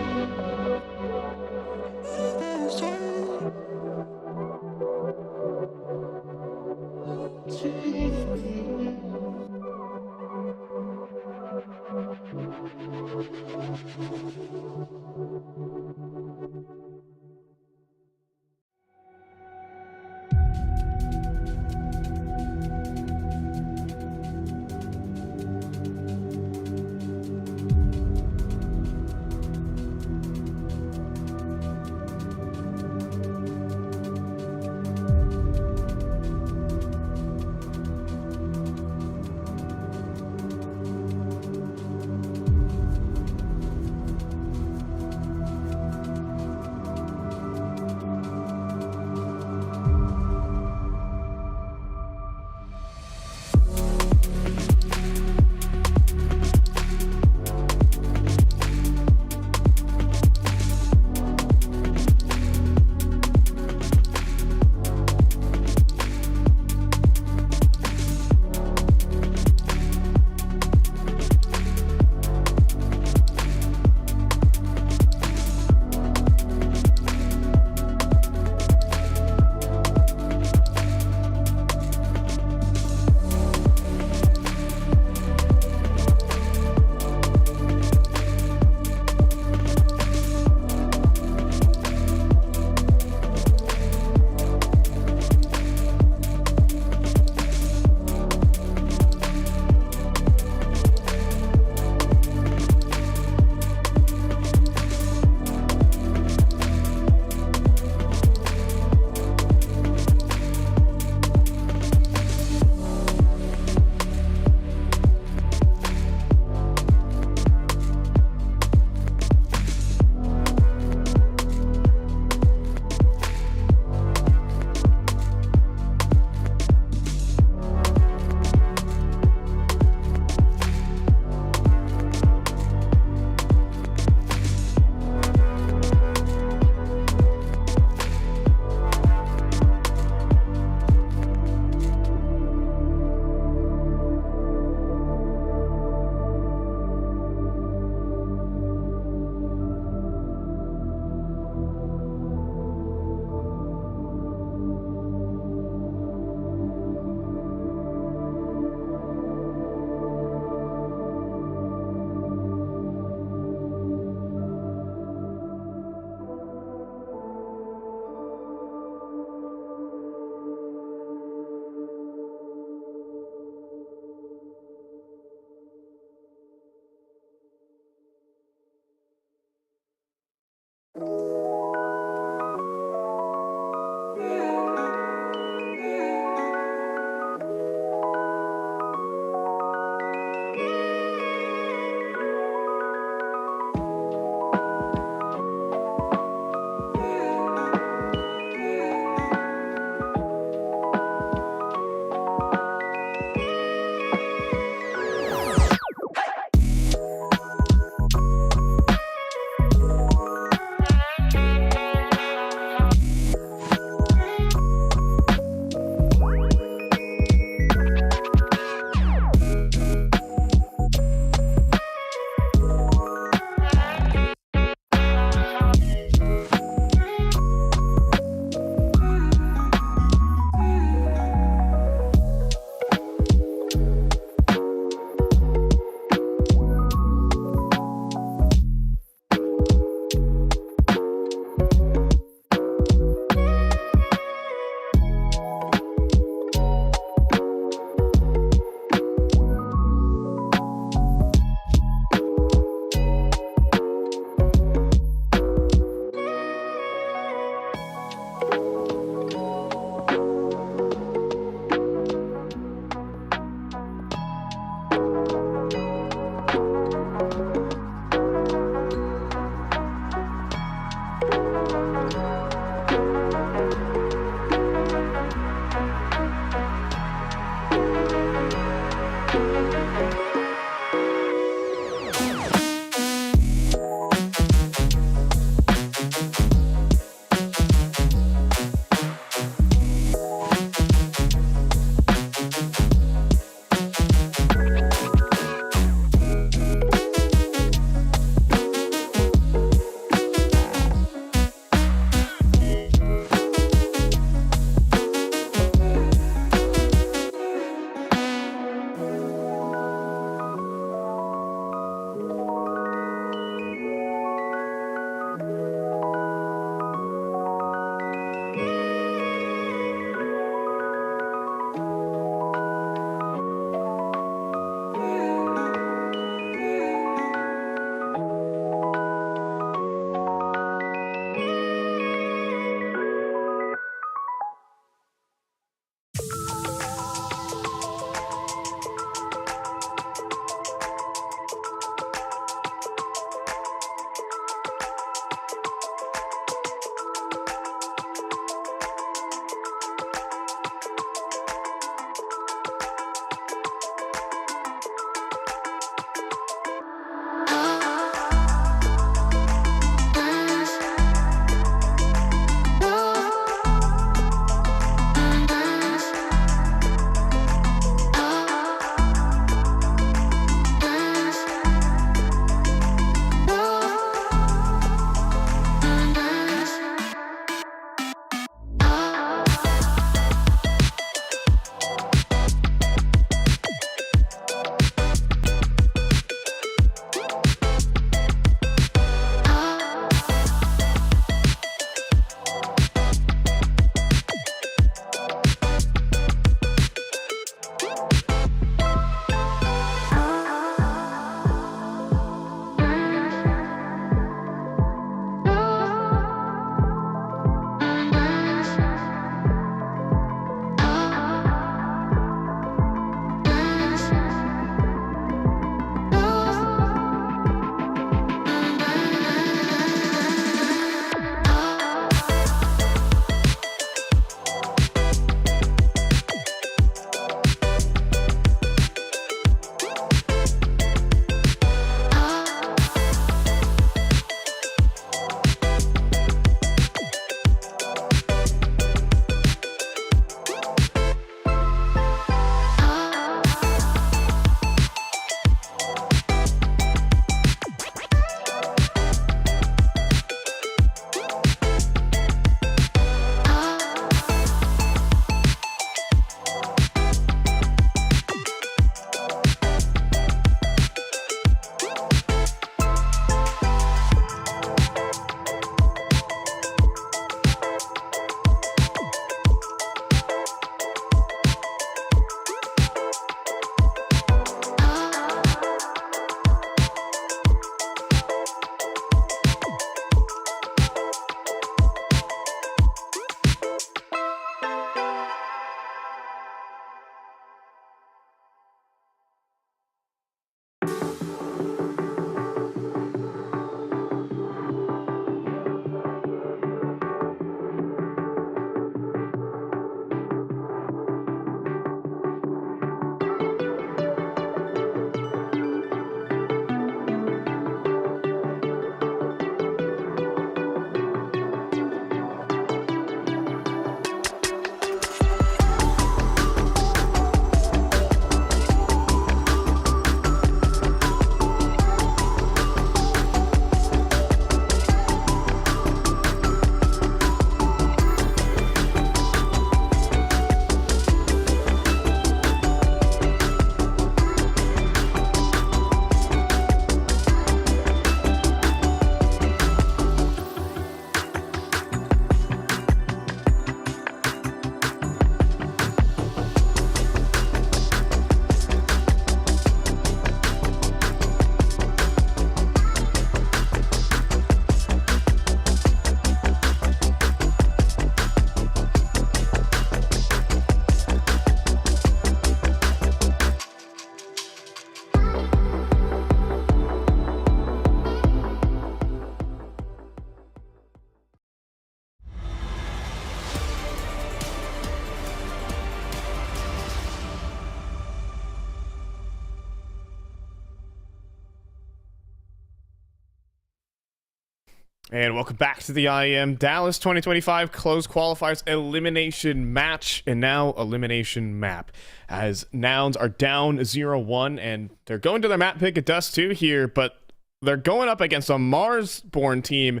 And welcome back to the IEM Dallas 2025 Closed Qualifiers Elimination Match and now Elimination Map. As Nouns are down 0-1 and they're going to their map pick at Dust 2 here, but they're going up against a Mars-born team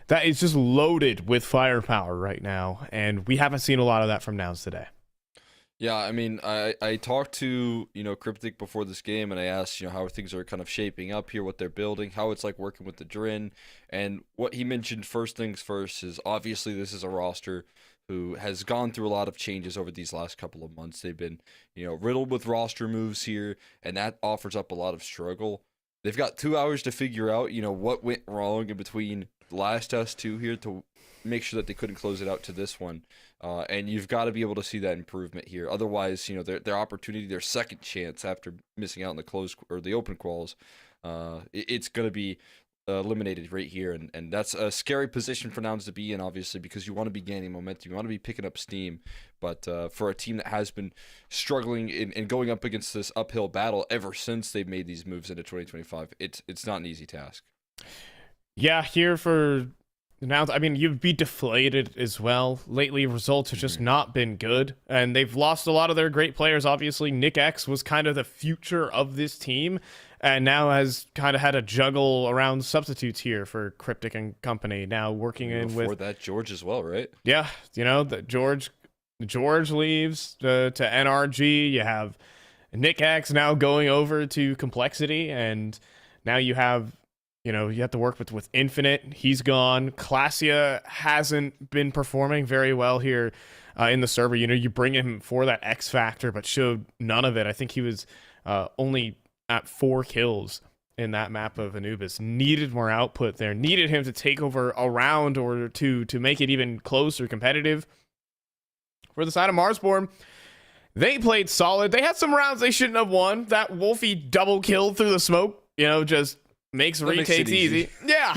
that is just loaded with firepower right now, and we haven't seen a lot of that from Nouns today. Yeah, I mean, I talked to, Cryptic before this game, and I asked, how things are kind of shaping up here, what they're building, how it's like working with the Drin, and what he mentioned first things first is obviously this is a roster who has gone through a lot of changes over these last couple of months. They've been, riddled with roster moves here, and that offers up a lot of struggle. They've got 2 hours to figure out, what went wrong in between the last Dust 2 here to make sure that they couldn't close it out to this one. And you've got to be able to see that improvement here. Otherwise, their opportunity, their second chance after missing out in the close or the open quals, it's going to be eliminated right here. And that's a scary position for Nouns to be in, obviously, because you want to be gaining momentum. You want to be picking up steam. But for a team that has been struggling and going up against this uphill battle ever since they've made these moves into 2025, it's not an easy task. Yeah, here for Nouns, I mean, you'd be deflated as well. Lately, results have just not been good, and they've lost a lot of their great players. Obviously, Nick X was kind of the future of this team, and now has kind of had to juggle around substitutes here for Cryptic and company. Now working in with that George as well, right? Yeah, that George leaves to NRG. You have Nick X now going over to Complexity, and now you have. You have to work with Infinite. He's gone. Classia hasn't been performing very well here in the server. You bring him for that X factor, but showed none of it. I think he was only at 4 kills in that map of Anubis. Needed more output there. Needed him to take over a round or two to make it even closer competitive. For the side of Marsborn, they played solid. They had some rounds they shouldn't have won. That Wolfie double kill through the smoke, just makes retakes easy. Yeah.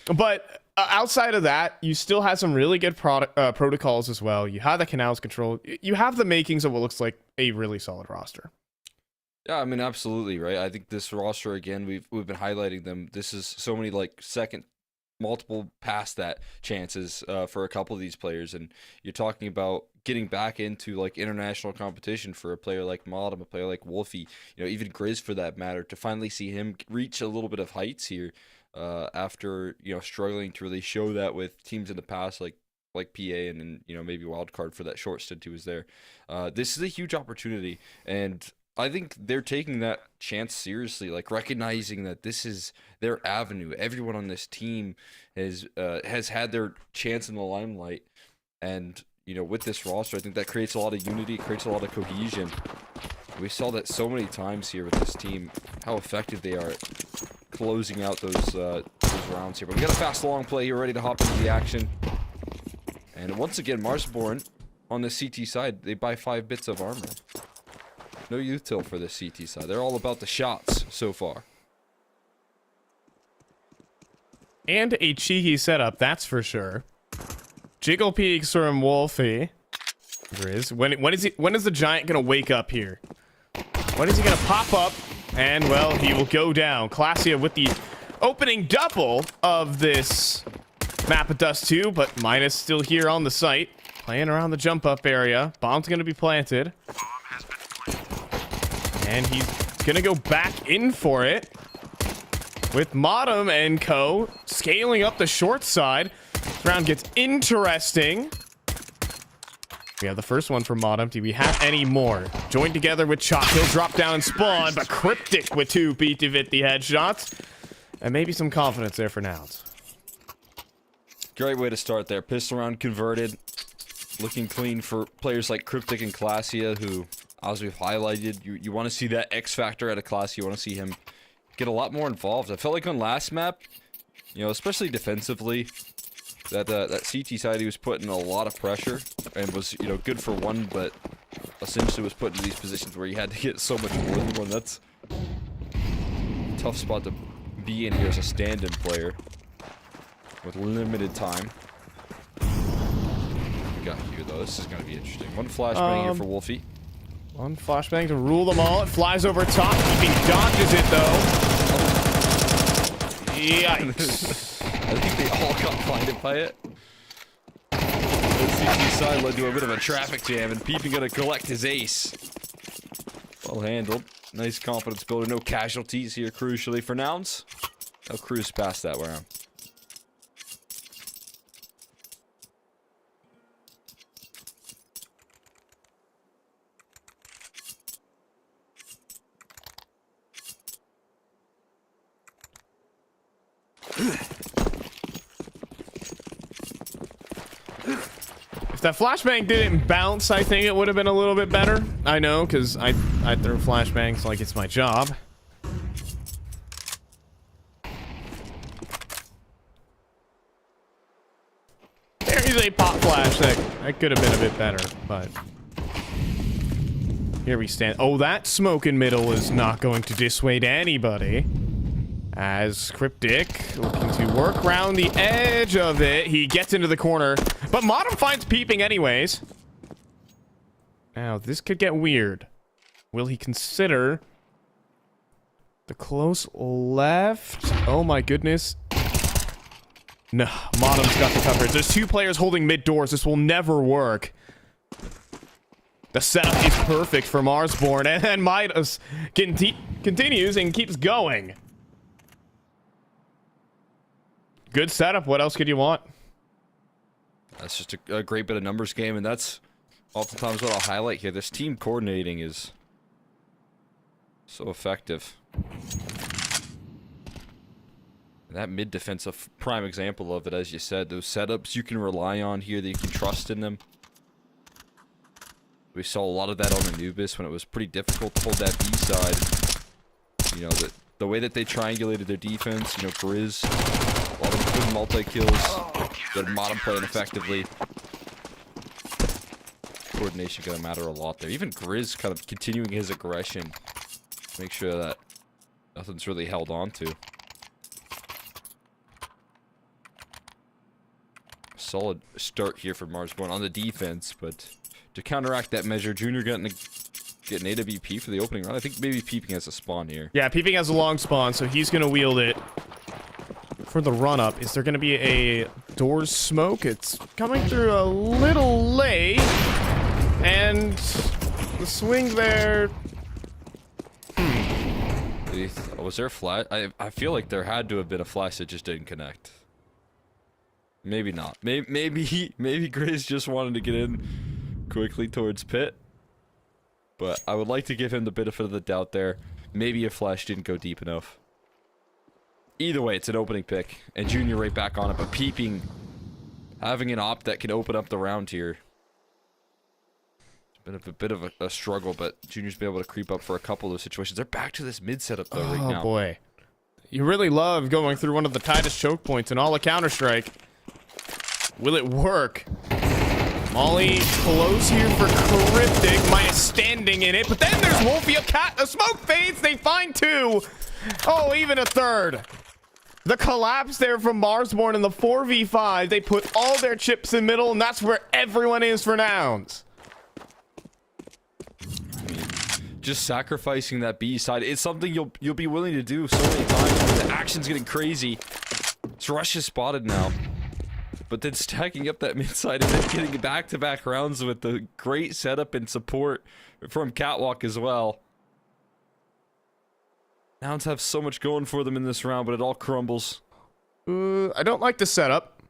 But outside of that, you still have some really good protocols as well. You have the canals control. You have the makings of what looks like a really solid roster. Yeah, I mean, absolutely, right? I think this roster, again, we've been highlighting them. This is so many, second, multiple past that chances for a couple of these players. And you're talking about getting back into international competition for a player like Modem, a player like Wolfie, even Grizz for that matter, to finally see him reach a little bit of heights here after struggling to really show that with teams in the past like PA and maybe Wildcard for that short stint he was there. This is a huge opportunity, and I think they're taking that chance seriously, recognizing that this is their avenue. Everyone on this team has had their chance in the limelight, and with this roster, I think that creates a lot of unity, creates a lot of cohesion. We saw that so many times here with this team, how effective they are at closing out those rounds here. But we got a fast long play here, ready to hop into the action. And once again, Marsborn on the CT side, they buy 5 bits of armor. No youth till for the CT side. They're all about the shots so far. And a cheeky setup, that's for sure. Jiggle peeks from Wolfie. Grizz. When is the Giant gonna wake up here? When is he gonna pop up? And well, he will go down. Classia with the opening double of this map of Dust 2, but Minus still here on the site, playing around the jump up area. Bomb's gonna be planted. And he's gonna go back in for it with Modem and co. Scaling up the short side. This round gets interesting. We have the first one from Modem. Do we have any more? Joined together with Chop. He'll drop down and spawn, but Cryptic with 2 50-50 headshots. And maybe some confidence there for Nouns. Great way to start there. Pistol round converted. Looking clean for players like Cryptic and Classia, who, as we've highlighted, you want to see that X factor out of Classia. You want to see him get a lot more involved. I felt like on last map, especially defensively, that CT side, he was putting a lot of pressure and was, good for one, but essentially was put in these positions where he had to get so much more than one. That's a tough spot to be in here as a stand-in player with limited time. We got here, though. This is going to be interesting. One flashbang here for Wolfie. One flashbang to rule them all. It flies over top. He dodges it, though. Yikes. I think they all got blinded by it. The CT side led to a bit of a traffic jam, and Peeping gonna collect his ace. Well handled. Nice confidence builder. No casualties here, crucially, for Nouns. They'll cruise past that round. If that flashbang didn't bounce, I think it would have been a little bit better. I know, because I throw flashbangs like it's my job. There is a pop flash that could have been a bit better, but here we stand. Oh, that smoke in middle is not going to dissuade anybody. As Cryptic looking to work around the edge of it. He gets into the corner, but Modem finds Peeping anyways. Now, this could get weird. Will he consider the close left? Oh my goodness. No, Modem's got the coverage. There's two players holding mid doors. This will never work. The setup is perfect for Marsborn, and then Midas continues and keeps going. Good setup. What else could you want? That's just a great bit of numbers game, and that's oftentimes what I'll highlight here. This team coordinating is so effective. And that mid defense, a prime example of it, as you said. Those setups you can rely on here, that you can trust in them. We saw a lot of that on Anubis when it was pretty difficult to hold that B side. You know, the way that they triangulated their defense, you know, Grizz, a lot of good multi-kills, good Modem playing effectively. Coordination gonna matter a lot there. Even Grizz kind of continuing his aggression. Make sure that nothing's really held on to. Solid start here for Marsborn on the defense, but to counteract that measure, Junior getting an AWP for the opening round. I think maybe Peeping has a spawn here. Yeah, Peeping has a long spawn, so he's going to wield it for the run-up. Is there going to be a doors smoke? It's coming through a little late, and the swing there... Was there a flash? I feel like there had to have been a flash that just didn't connect. Maybe not. Maybe Grizz just wanted to get in quickly towards pit. But I would like to give him the benefit of the doubt there. Maybe a flash didn't go deep enough. Either way, it's an opening pick. And Junior right back on it. But Peeping, having an op that can open up the round here. It's been a bit of a struggle, but Junior's been able to creep up for a couple of those situations. They're back to this mid setup, though, right now. Oh, boy. You really love going through one of the tightest choke points in all of Counter-Strike. Will it work? Molly close here for Cryptic. Maya standing in it, but then there's Wolfie. A smoke fades. They find two. Oh, even a third. The collapse there from Marsborn in the 4v5. They put all their chips in middle, and that's where everyone is for Nouns. Just sacrificing that B side. It's something you'll be willing to do so many times when the action's getting crazy. It's Rush is spotted now. But then stacking up that mid side and then getting back-to-back rounds with the great setup and support from Catwalk as well. Nouns have so much going for them in this round, but it all crumbles. I don't like the setup.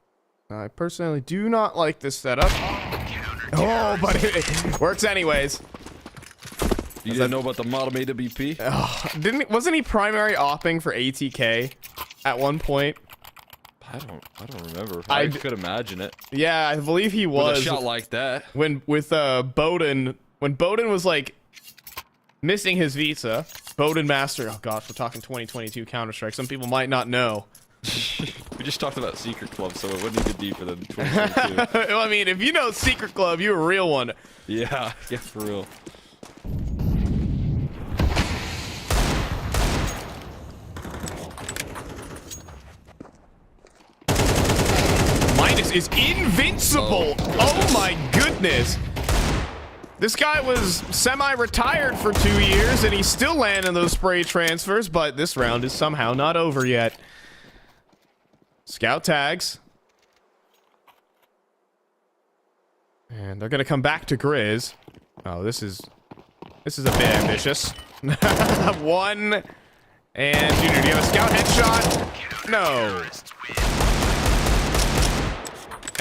I personally do not like this setup. Oh, but it works anyways. You didn't know about the Modem AWP? Oh, wasn't he primary opping for ATK at one point? I don't remember. I could imagine it. Yeah, I believe he was. With a shot like that. With Bowden, when Bowden was like missing his visa, Bowden Master. Oh gosh, we're talking 2022 Counter-Strike. Some people might not know. We just talked about Secret Club, so it wasn't even deeper than 2022. Well, I mean, if you know Secret Club, you're a real one. Yeah, for real. Midas is invincible. Oh my goodness. This guy was semi-retired for 2 years, and he's still landing those spray transfers, but this round is somehow not over yet. Scout tags. And they're gonna come back to Grizz. Oh, this is a bit ambitious. One. And Junior, do you have a scout headshot? No.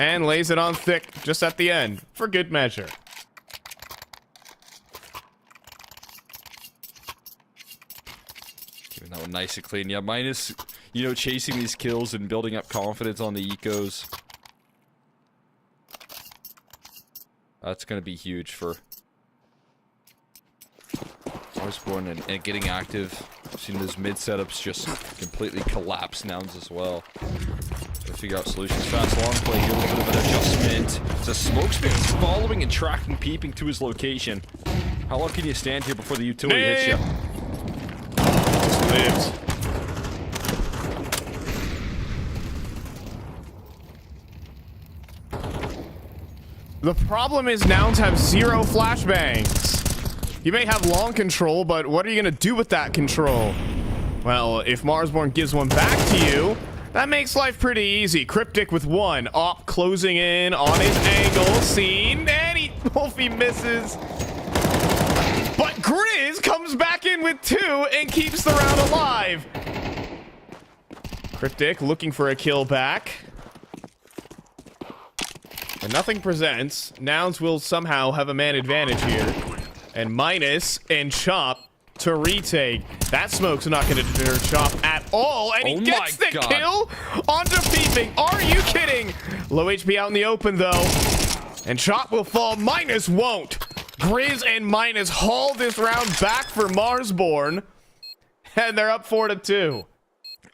And lays it on thick just at the end for good measure. Keeping that one nice and clean. Yeah, minus, you know, chasing these kills and building up confidence on the ecos. That's going to be huge for Marsborn and getting active. I've seen those mid setups just completely collapse nouns as well. Gotta figure out solutions fast. Long play here, a little bit of an adjustment. It's a smoke spin's following and tracking, peeping to his location. How long can you stand here before the utility hits you? Just lives. The problem is nouns have 0 flashbangs. You may have long control, but what are you gonna do with that control? Well, if Marsborn gives one back to you, that makes life pretty easy. Cryptic with 1. Op closing in on his angle. Seen. And Wolfie misses. But Grizz comes back in with 2 and keeps the round alive. Cryptic looking for a kill back. And nothing presents. Nouns will somehow have a man advantage here. And Minus and Chop to retake. That smoke's not going to deter Chop at all. And he gets the kill onto Peeping. Are you kidding? Low HP out in the open, though. And Chop will fall. Minus won't. Grizz and Minus haul this round back for Marsborn. And they're up 4-2.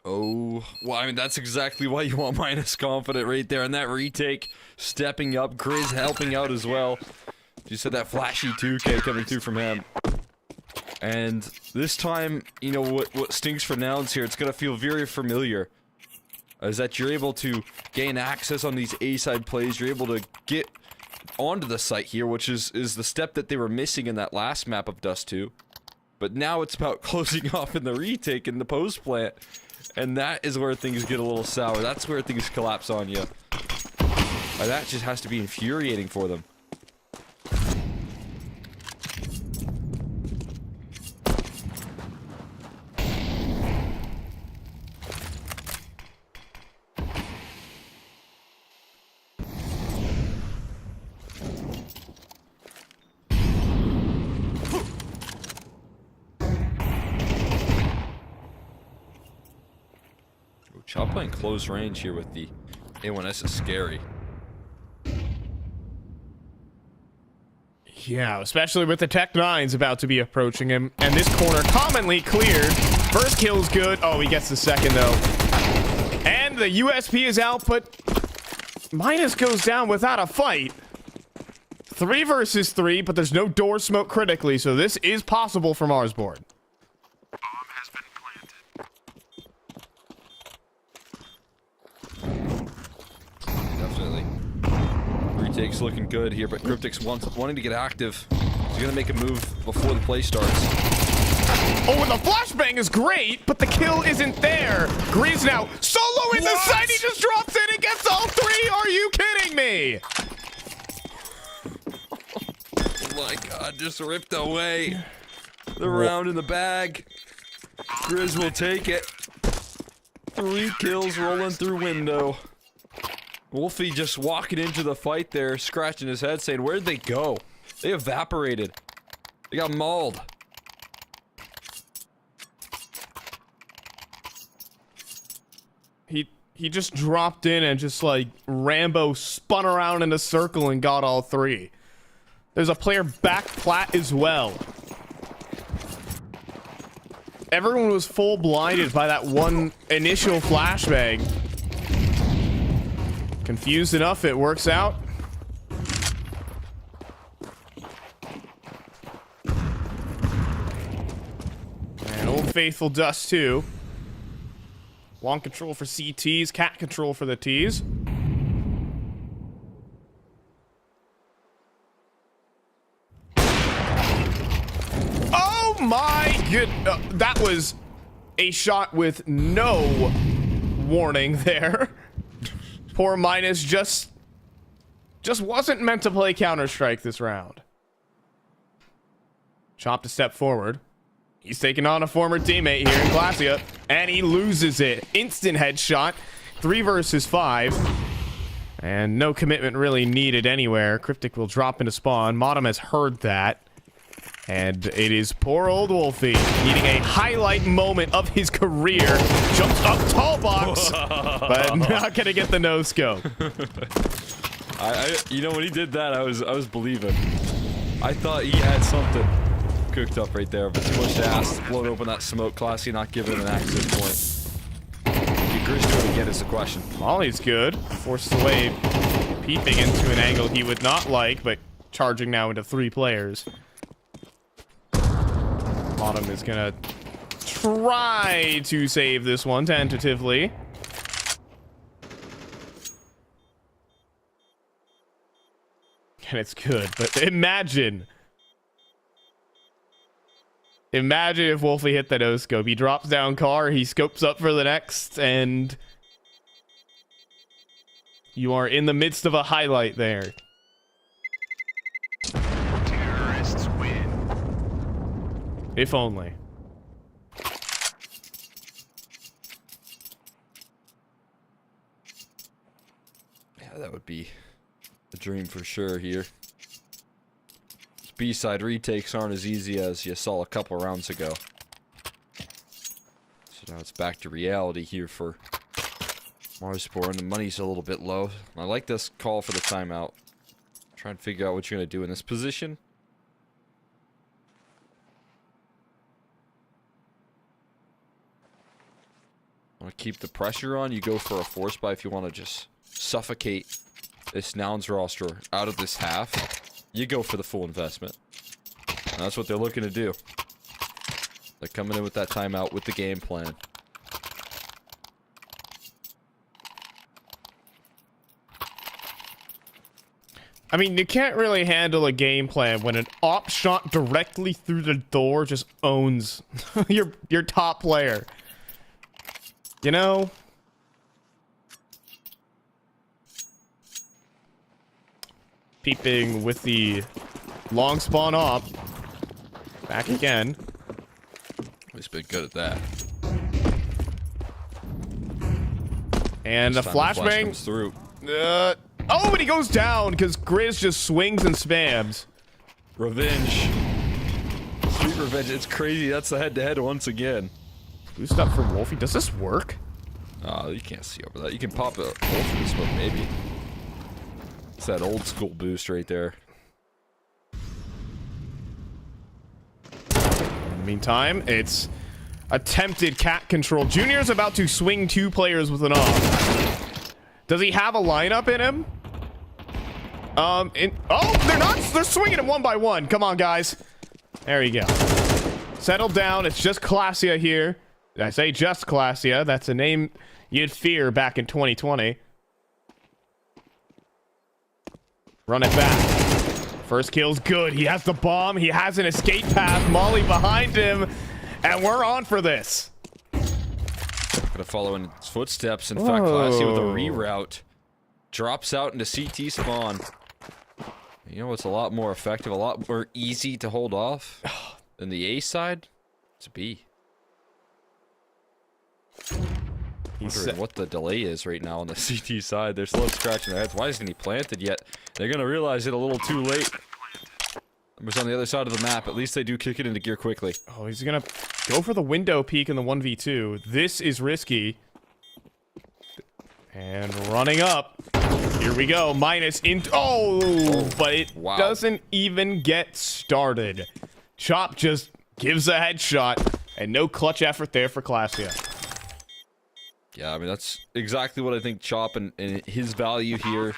Oh, well, I mean, that's exactly why you want Minus confident right there. And that retake, stepping up, Grizz helping out as well. You said that flashy 2K coming through from him. And this time, you know, what stinks for nouns here, it's going to feel very familiar. Is that you're able to gain access on these A-side plays. You're able to get onto the site here, which is the step that they were missing in that last map of Dust 2. But now it's about closing off in the retake in the post plant. And that is where things get a little sour. That's where things collapse on you. That just has to be infuriating for them. Chop playing close range here with the A1S is scary. Yeah, especially with the Tech 9s about to be approaching him. And this corner commonly cleared. First kill's good. Oh, he gets the second, though. And the USP is out, but Minus goes down without a fight. 3 versus 3, but there's no door smoke critically, so this is possible for Marsborn. Definitely. Retake's looking good here, but Cryptic's wanting to get active. He's gonna make a move before the play starts. Oh, and the flashbang is great, but the kill isn't there. Grizz now solo in the side. He just drops in and gets all 3. Are you kidding me? Oh my god, just ripped away. The round in the bag. Grizz will take it. 3 kills rolling through window. Wolfie just walking into the fight there, scratching his head, saying, where'd they go? They evaporated. They got mauled. He just dropped in and just like Rambo spun around in a circle and got all 3. There's a player back plat as well. Everyone was full blinded by that one initial flashbang. Confused enough, it works out. And Old Faithful Dust 2. Long control for CTs, cat control for the Ts. Oh my good, that was a shot with no warning there. poor Minus just wasn't meant to play Counter-Strike this round. Chop to step forward. He's taking on a former teammate here in Glacia, and he loses it. Instant headshot. 3 versus 5. And no commitment really needed anywhere. Cryptic will drop into spawn. Modem has heard that. And it is poor old Wolfie needing a highlight moment of his career. Jumps up tall box, but not gonna get the no scope. You know, when he did that, I was believing. I thought he had something cooked up right there, but too much to ask. Blown open that smoke. Classy not giving him an access point. He agrees to it again is the question. Molly's good. Forces away, peeping into an angle he would not like, but charging now into 3 players. Bottom is gonna try to save this one tentatively. And it's good, but imagine if Wolfie hit the no scope. He drops down car, he scopes up for the next, and you are in the midst of a highlight there. Terrorists win. If only. Yeah, that would be a dream for sure here. These B-side retakes aren't as easy as you saw a couple rounds ago. So now it's back to reality here for Marspor, and the money's a little bit low. I like this call for the timeout. Try and figure out what you're going to do in this position. Want to keep the pressure on, you go for a force buy. If you want to just suffocate this Nouns roster out of this half, you go for the full investment. And that's what they're looking to do. They're coming in with that timeout with the game plan. I mean, you can't really handle a game plan when an op shot directly through the door just owns your top player. You know? Peeping with the long spawn op. Back again. He's been good at that. And a This time the flash flashbang. comes through. Oh, and he goes down because Grizz just swings and spams. Revenge. Sweet revenge. It's crazy. That's the head-to-head once again. Boost up for Wolfie. Does this work? You can't see over that. You can pop a hole for the smoke, maybe. It's that old school boost right there. In the meantime, it's attempted cat control. Junior's about to swing 2 players with an off. Does he have a lineup in him? Oh, they're not. They're swinging him 1 by 1. Come on, guys. There you go. Settle down. It's just Glacia here. I say just Glacia. That's a name you'd fear back in 2020. Run it back. First kill's good. He has the bomb. He has an escape path. Molly behind him. And we're on for this. Gonna follow in his footsteps. In fact, Glacia with a reroute. Drops out into CT spawn. You know what's a lot more effective, a lot more easy to hold off than the A side? It's B. He's Wondering what the delay is right now on the CT side. They're still scratching their heads. Why isn't he planted yet? They're gonna realize it a little too late. Numbers on the other side of the map. At least they do kick it into gear quickly. Oh, he's gonna go for the window peek in the 1v2. This is risky. And running up. Here we go. Minus in. Oh, but it doesn't even get started. Chop just gives a headshot. And no clutch effort there for Glacia. Yeah, I mean, that's exactly what I think Chop and his value here.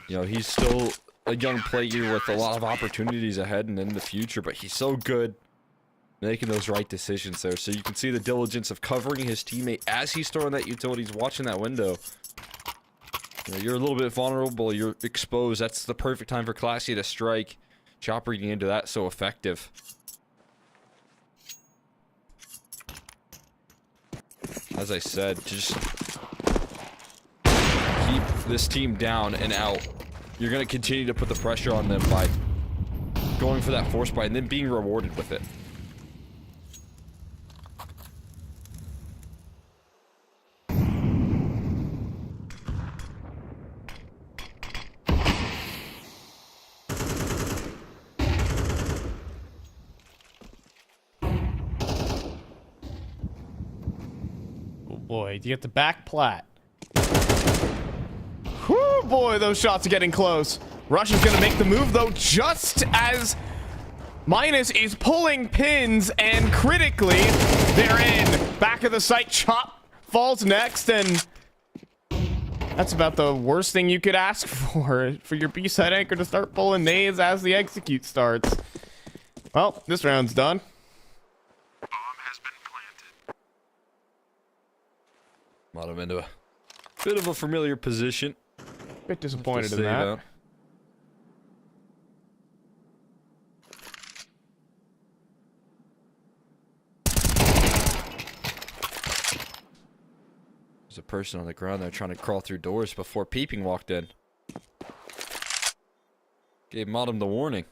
You know, he's still a young player with a lot of opportunities ahead and in the future, but he's so good making those right decisions there. So you can see the diligence of covering his teammate as he's throwing that utility, he's watching that window. You know, you're a little bit vulnerable, you're exposed. That's the perfect time for Glacia to strike. Chop reading into that, so effective. As I said, just keep this team down and out, you're going to continue to put the pressure on them by going for that force buy and then being rewarded with it. Boy, do you get the back plat? Whoo, boy, those shots are getting close. Rush is gonna make the move though, just as Minus is pulling pins, and critically, they're in. Back of the site, Chop falls next, and that's about the worst thing you could ask for your B-side anchor to start pulling nades as the execute starts. Well, this round's done. Bomb has been planted. Bottom into a bit of a familiar position. Bit disappointed in that. There's a person on the ground there trying to crawl through doors before Peeping walked in. Gave Modem the warning.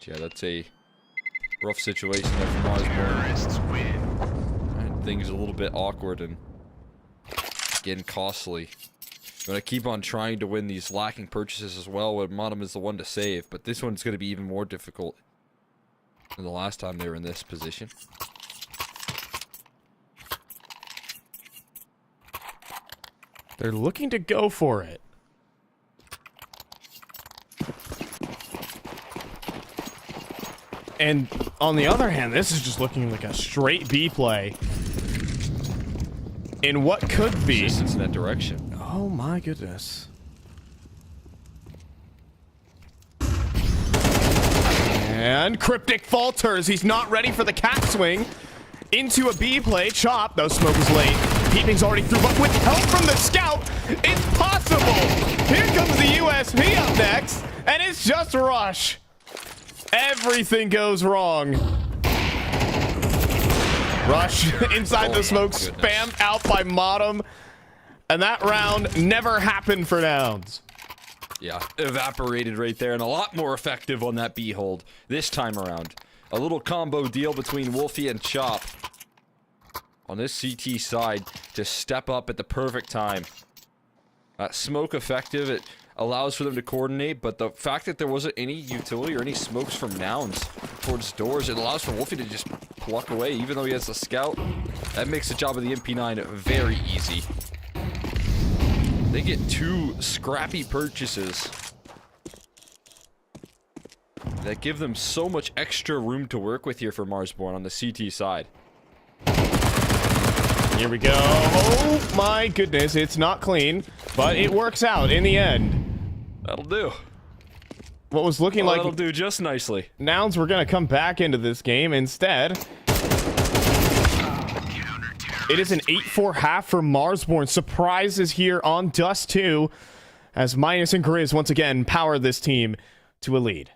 Yeah, that's a rough situation there for Mars. Terrorists win. And things a little bit awkward and again costly. I'm gonna keep on trying to win these lacking purchases as well when Modem is the one to save, but this one's gonna be even more difficult than the last time they were in this position. They're looking to go for it. And on the other hand, this is just looking like a straight B play in what could be Resistance in that direction. Oh my goodness. And Cryptic falters. He's not ready for the cat swing. Into a B play. Chop. Though smoke is late. Peeping's already through, but with help from the scout, it's possible. Here comes the USP up next, and it's just Rush. Everything goes wrong. Rush inside the smoke, spammed out by Modem. And that round never happened for Downs. Yeah, evaporated right there, and a lot more effective on that B hold this time around. A little combo deal between Wolfie and Chop on this CT side to step up at the perfect time. Smoke effective, it allows for them to coordinate, but the fact that there wasn't any utility or any smokes from Nouns towards doors, it allows for Wolfie to just pluck away, even though he has the scout. That makes the job of the MP9 very easy. They get two scrappy purchases that give them so much extra room to work with here for Marsborn on the CT side. Here we go. Oh my goodness, it's not clean, but it works out in the end. That'll do. What was looking like that'll do just nicely. Nouns were going to come back into this game. Instead, it is an 8-4 half for Marsborn. Surprises here on Dust 2 as Minus and Grizz once again power this team to a lead.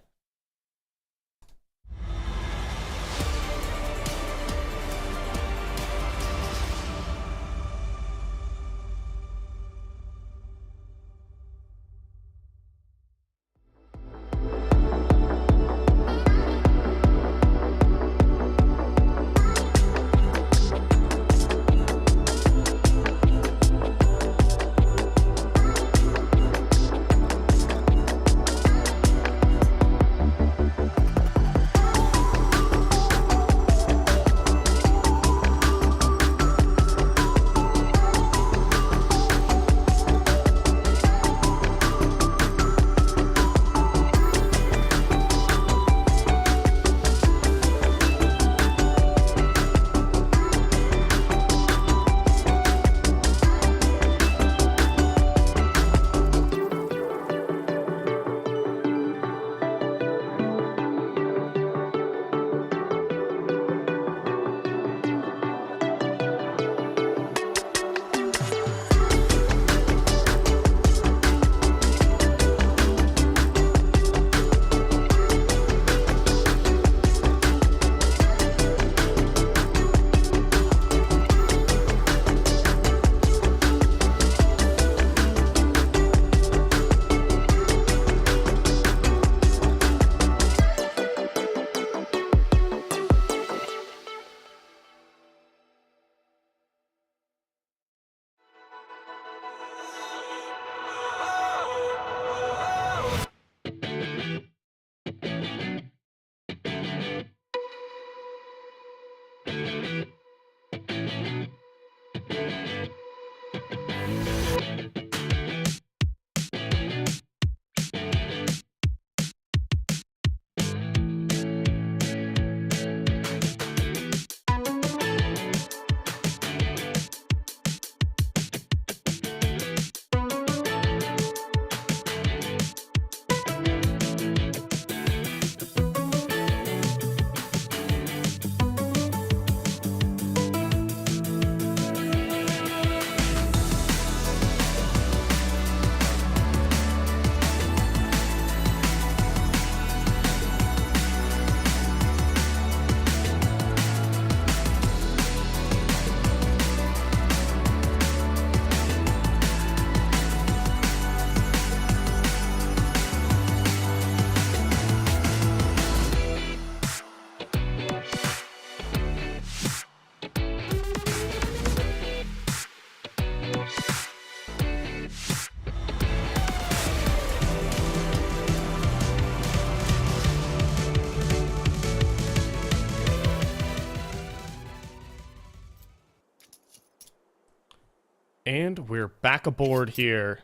And we're back aboard here.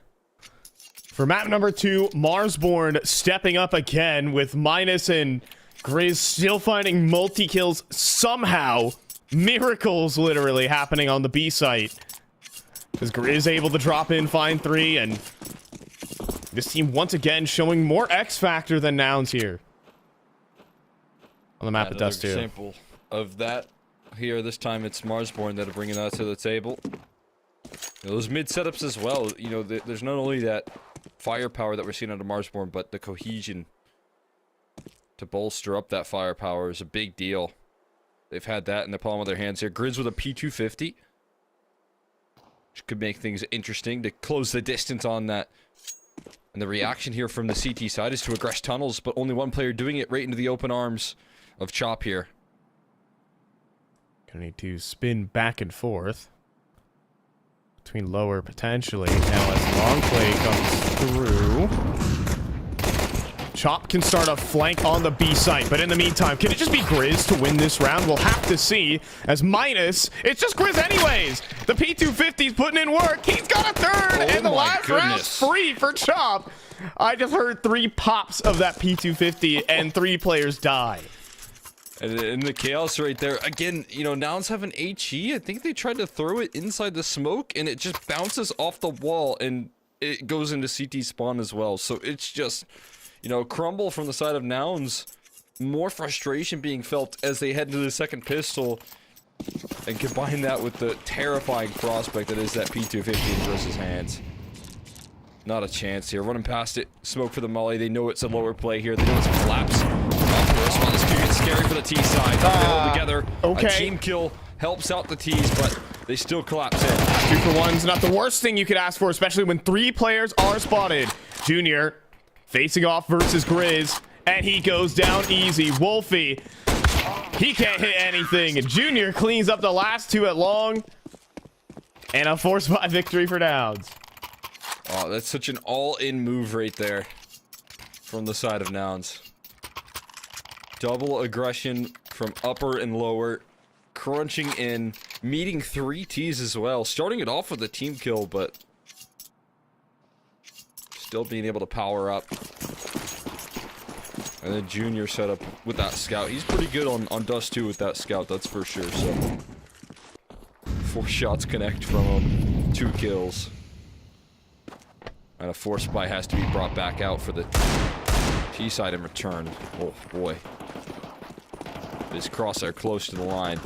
For map number 2, Marsborn stepping up again with Minus and Grizz still finding multi-kills somehow. Miracles literally happening on the B site. As Grizz able to drop in, find 3, and this team once again showing more X factor than Nouns here. On the map it does too. Example of that here. This time it's Marsborn that are bringing that to the table. Those mid setups as well. You know, there's not only that firepower that we're seeing under Marsborn, but the cohesion to bolster up that firepower is a big deal. They've had that in the palm of their hands here. Grizz with a P250, which could make things interesting to close the distance on that. And the reaction here from the CT side is to aggress tunnels, but only one player doing it right into the open arms of Chop here. Gonna need to spin back and forth between lower potentially. Now as long play comes through, Chop can start a flank on the B site, but in the meantime, can it just be Grizz to win this round? We'll have to see. As Minus, it's just Grizz anyways. The P250's putting in work. He's got a third, and the last round's free for Chop. I just heard 3 pops of that P250, and 3 players die. And in the chaos right there, again, you know, Nouns have an HE. I think they tried to throw it inside the smoke, and it just bounces off the wall, and it goes into CT spawn as well. So it's just, you know, crumble from the side of Nouns. More frustration being felt as they head into the second pistol, and combine that with the terrifying prospect that is that P250 in Grizz's hands. Not a chance here. Running past it, smoke for the molly. They know it's a lower play here. They know it's a collapse. Well, this could get scary for the T side. All together. Okay. A team kill helps out the T's, but they still collapse in. 2 for 1's not the worst thing you could ask for, especially when 3 players are spotted. Junior facing off versus Grizz, and he goes down easy. Wolfie, he can't hit anything. Junior cleans up the last 2 at long, and a 4-spot victory for Nouns. Oh, that's such an all-in move right there from the side of Nouns. Double aggression from upper and lower, crunching in, meeting 3 T's as well. Starting it off with a team kill, but still being able to power up. And then Junior set up with that scout. He's pretty good on Dust 2 with that scout, that's for sure. So 4 shots connect from him, 2 kills. And a 4-spy has to be brought back out for the T side in return. Oh boy. This crosshair close to the line.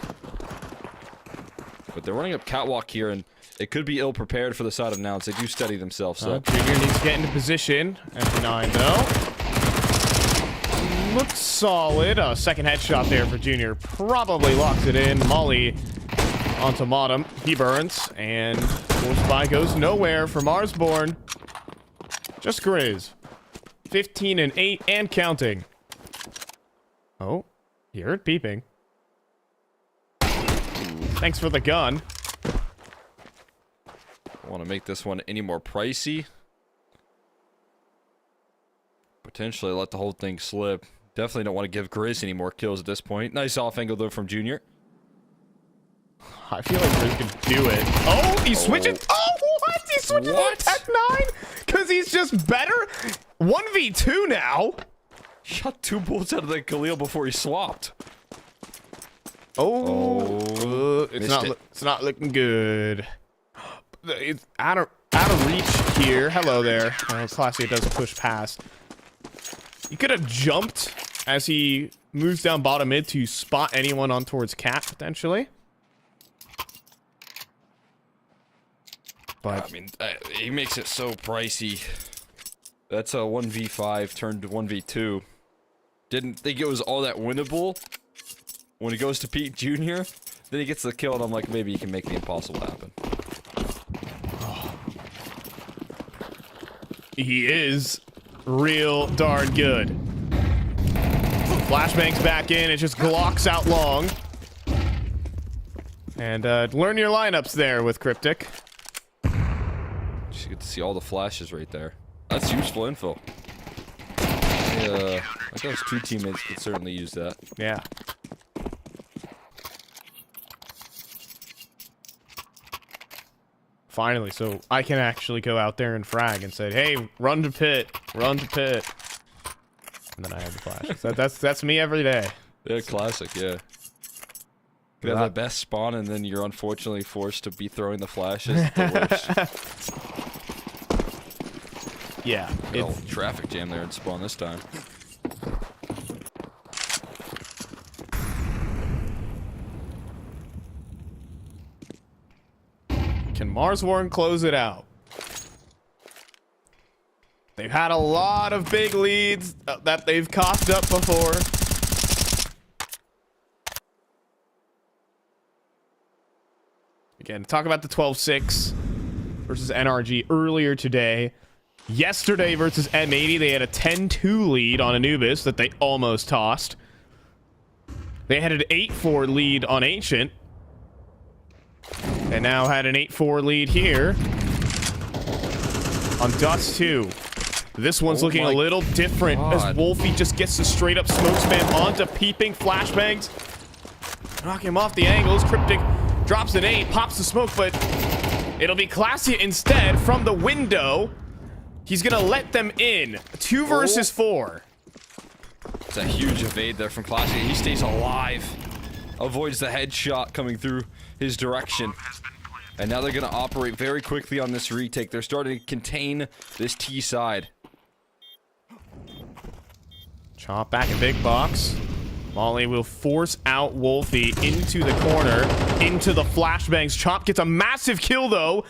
But they're running up catwalk here, and it could be ill prepared for the side of Nouns. They do steady themselves. So Junior needs to get into position. MP9 though. Looks solid. A second headshot there for Junior. Probably locks it in. Molly onto Modem. He burns, and 4-spy goes nowhere for Marsborn. Just Grizz. 15 and 8 and counting. Oh, you heard peeping. Thanks for the gun. I want to make this one any more pricey. Potentially let the whole thing slip. Definitely don't want to give Grizz any more kills at this point. Nice off angle though from Junior. I feel like Grizz can do it. Oh, he switches. Oh, what? He switches on Tech 9? Because he's just better? 1v2 now. Shot 2 bullets out of the Khalil before he swapped. It's not looking good. It's out of reach here. Hello there. Classy does push past. He could have jumped as he moves down bottom mid to spot anyone on towards Cat potentially. But I mean, he makes it so pricey. That's a 1v5 turned to 1v2. Didn't think it was all that winnable. When he goes to Pete Jr., then he gets the kill, and I'm like, maybe he can make the impossible happen. he is real darn good. Flashbang's back in. It just Glocks out long. And learn your lineups there with Cryptic. Just get to see all the flashes right there. That's useful info. I think those 2 teammates could certainly use that. Yeah. Finally, so I can actually go out there and frag and say, hey, run to pit, run to pit. And then I have the flash. That's me every day. Yeah, classic, yeah. You have the best spawn, and then you're unfortunately forced to be throwing the flashes. The worst. Yeah. Traffic jam there at spawn this time. Can Marsworn close it out? They've had a lot of big leads that they've coughed up before. Again, talk about the 12-6 versus NRG earlier today. Yesterday versus M80, they had a 10-2 lead on Anubis that they almost tossed. They had an 8-4 lead on Ancient. And now had an 8-4 lead here on Dust 2. This one's looking a little different as Wolfie just gets the straight up smoke spam onto Peeping. Flashbangs knock him off the angles. Cryptic drops an 8, pops the smoke, but it'll be Classy instead from the window. He's gonna let them in. 2 versus 4. It's a huge evade there from Classy. He stays alive. Avoids the headshot coming through his direction. And now they're gonna operate very quickly on this retake. They're starting to contain this T side. Chop back a big box. Molly will force out Wolfie into the corner, into the flashbangs. Chop gets a massive kill, though,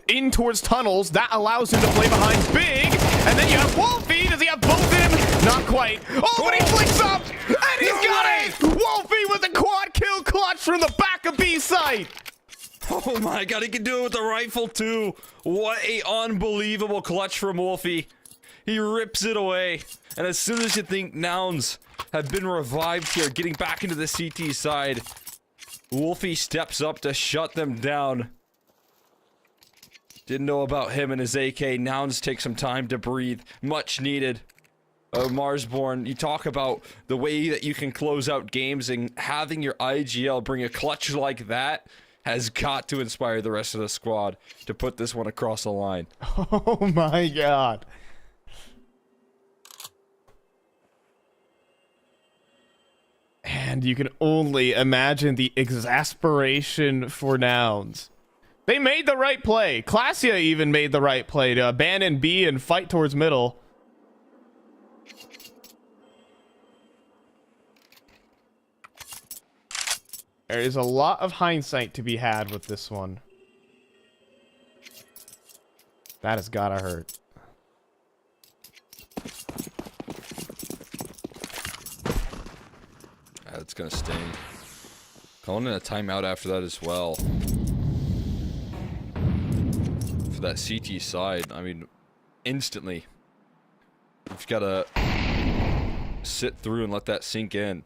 in towards tunnels. That allows him to play behind big. And then you have Wolfie. Does he have both of them? Not quite. Oh, but he flicks up, and he's got it! Wolfie with a quad kill clutch from the back of B site. Oh my god, he can do it with the rifle, too. What a unbelievable clutch from Wolfie. He rips it away. And as soon as you think Nouns have been revived here, getting back into the CT side, Wolfie steps up to shut them down. Didn't know about him and his AK. Nouns take some time to breathe. Much needed. Marsborn, you talk about the way that you can close out games, and having your IGL bring a clutch like that has got to inspire the rest of the squad to put this one across the line. Oh my god. And you can only imagine the exasperation for Nouns. They made the right play. Classia even made the right play to abandon B and fight towards middle. There is a lot of hindsight to be had with this one. That has gotta hurt. That's gonna sting. Calling in a timeout after that as well. For that CT side, I mean, instantly. You've gotta sit through and let that sink in.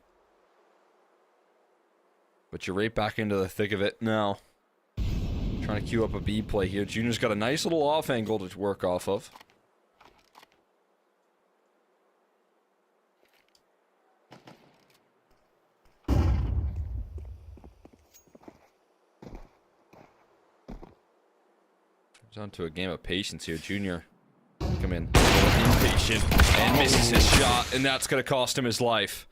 But you're right back into the thick of it now. Trying to queue up a B play here. Junior's got a nice little off angle to work off of. On to a game of patience here. Junior come in impatient and misses his shot, and that's gonna cost him his life.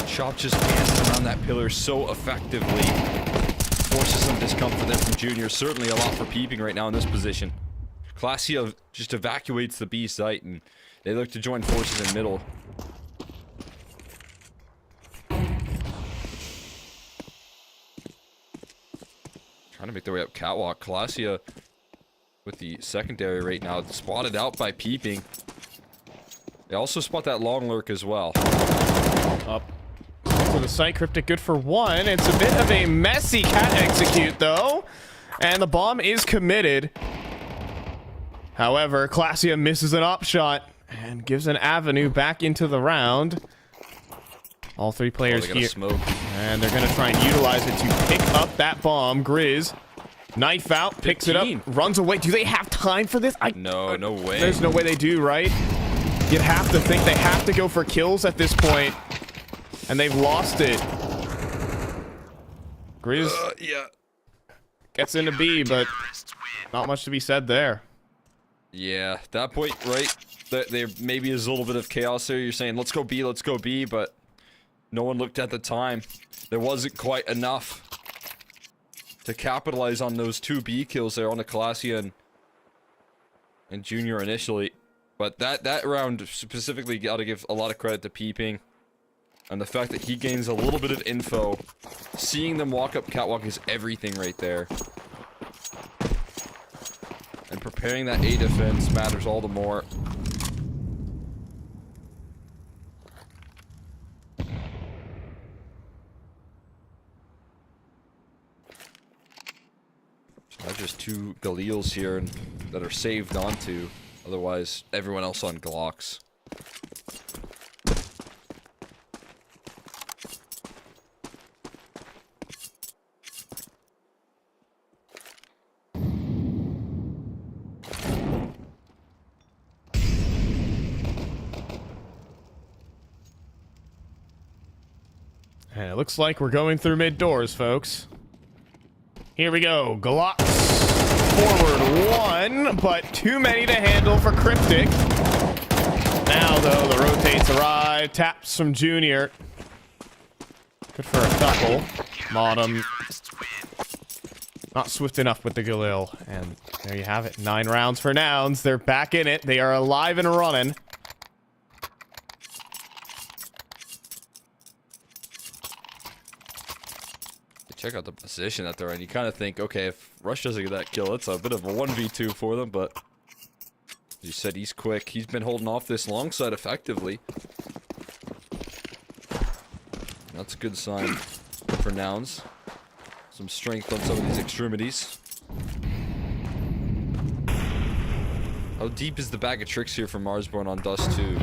Chop just dances around that pillar so effectively, forces some discomfort there from Junior. Certainly a lot for Peeping right now in this position. Classia just evacuates the B site, and they look to join forces in middle. Trying to make their way up catwalk. Classia with the secondary right now, spotted out by Peeping. They also spot that long lurk as well. Up for the site. Cryptic good for 1. It's a bit of a messy cat execute though, and the bomb is committed. However, Classia misses an op shot and gives an avenue back into the round. All 3 players here. Smoke. And they're going to try and utilize it to pick up that bomb. Grizz, knife out, picks 15. it up, runs away. Do they have time for this? No, no way. There's no way they do, right? You'd have to think they have to go for kills at this point. And they've lost it. Grizz. Yeah. Gets into B, but not much to be said there. Yeah, that point, right? There maybe is a little bit of chaos there. You're saying, let's go B, but no one looked at the time. There wasn't quite enough to capitalize on those 2 B kills there on the Calasia and Junior initially. But that round specifically got to give a lot of credit to Peeping. And the fact that he gains a little bit of info. Seeing them walk up catwalk is everything right there. And preparing that A defense matters all the more. So not just 2 Galeels here that are saved onto. Otherwise, everyone else on Glocks. And it looks like we're going through mid doors, folks. Here we go. Glocks forward 1, but too many to handle for Cryptic. Now, though, the rotates arrive. Taps from Junior. Good for a couple. Bottom. Not swift enough with the Galil. And there you have it. 9 rounds for Nouns. They're back in it. They are alive and running. Check out the position that they're in. You kind of think, okay, if Rush doesn't get that kill, it's a bit of a 1v2 for them, but as you said, he's quick. He's been holding off this long side effectively. That's a good sign for Nouns. Some strength on some of these extremities. How deep is the bag of tricks here for Marsborn on Dust 2?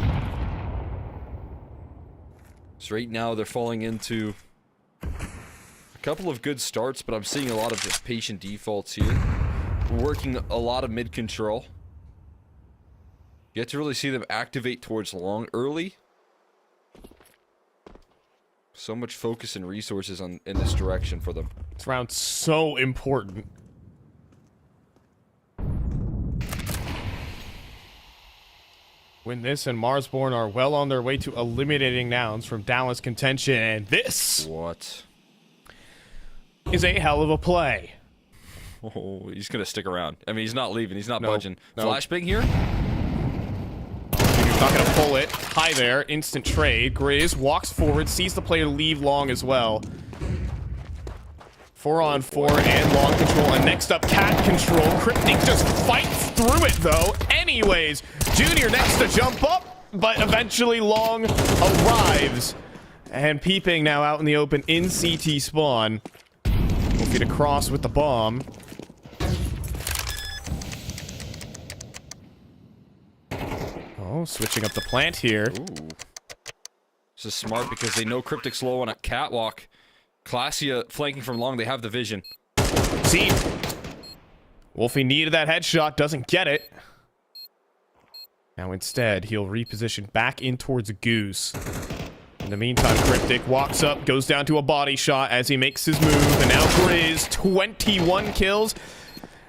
So right now they're falling into a couple of good starts, but I'm seeing a lot of just patient defaults here. Working a lot of mid control. You have to really see them activate towards long early. So much focus and resources in this direction for them. This round's so important. Win this, and Marsborn are well on their way to eliminating Nouns from Dallas contention. And this What? is a hell of a play. Oh, he's gonna stick around. I mean, he's not leaving. He's not Nope. budging. Nope. Flashbang here? He's not gonna pull it. Hi there, instant trade. Grizz walks forward, sees the player leave long as well. 4-on-4 and long control, and next up cat control. Cryptic just fights through it though. Anyways, Junior next to jump up, but eventually long arrives. And Peeping now out in the open in CT spawn. We'll feed across with the bomb. Oh, switching up the plant here. Ooh. This is smart because they know Cryptic's low on a catwalk. Classia flanking from long, they have the vision. See? Wolfie needed that headshot, doesn't get it. Now instead, he'll reposition back in towards Goose. In the meantime, Cryptic walks up, goes down to a body shot as he makes his move, and now Grizz, 21 kills.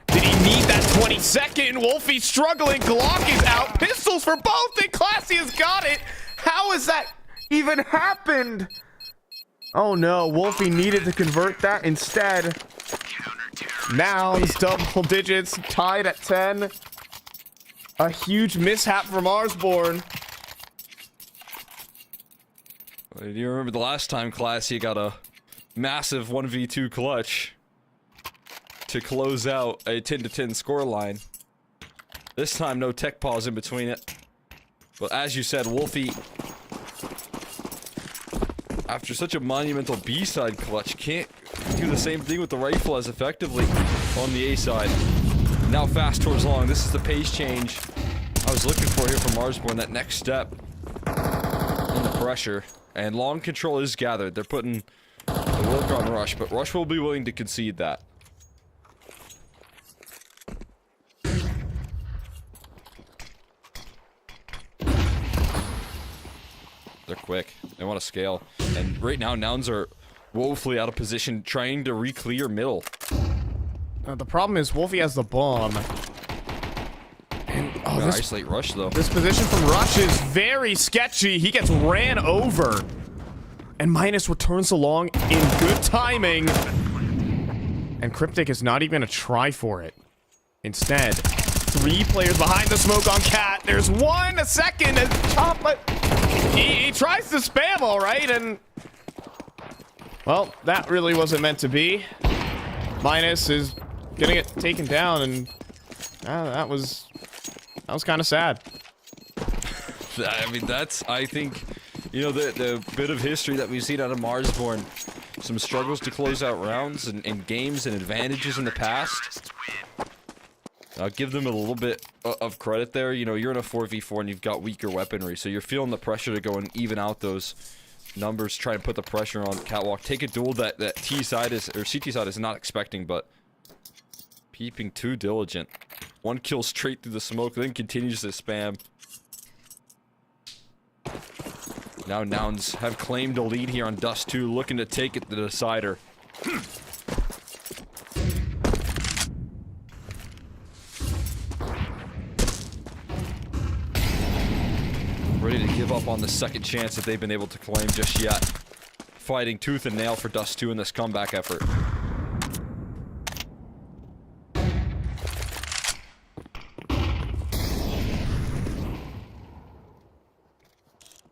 Did he need that 22nd? Wolfie's struggling, Glock is out, pistols for both, and Classia's got it. How has that even happened? Oh no, Wolfie needed to convert that instead. Nouns, double digits, tied at 10. A huge mishap from Marsborn. Do you remember the last time Classia got a massive 1v2 clutch to close out a 10-10 scoreline? This time, no tech pause in between it. But as you said, Wolfie, after such a monumental B-side clutch, can't do the same thing with the rifle as effectively on the A-side. Now fast towards long. This is the pace change I was looking for here from Marsborn, that next step in the pressure. And long control is gathered. They're putting the work on Rush, but Rush will be willing to concede that. They're quick. They want to scale. And right now, Nouns are woefully out of position, trying to re-clear middle. The problem is Wolfie has the bomb. And this isolate Rush though. This position from Rush is very sketchy. He gets ran over. And Minus returns along in good timing. And Cryptic is not even gonna try for it. Instead, 3 players behind the smoke on Cat. There's one, a second, and Chop, but he tries to spam all right, and well, that really wasn't meant to be. Minus is gonna get taken down, and that was kind of sad. I mean, I think, you know, the bit of history that we've seen out of Marsborn. Some struggles to close out rounds and games and advantages in the past. I'll give them a little bit of credit there. You know, you're in a 4v4 and you've got weaker weaponry, so you're feeling the pressure to go and even out those numbers, try and put the pressure on Catwalk. Take a duel that T side is, or CT side is not expecting, but peeping too diligent. 1 kill straight through the smoke, then continues to spam. Now Nouns have claimed a lead here on Dust 2, looking to take it to the decider. Ready to give up on the second chance that they've been able to claim just yet. Fighting tooth and nail for Dust 2 in this comeback effort.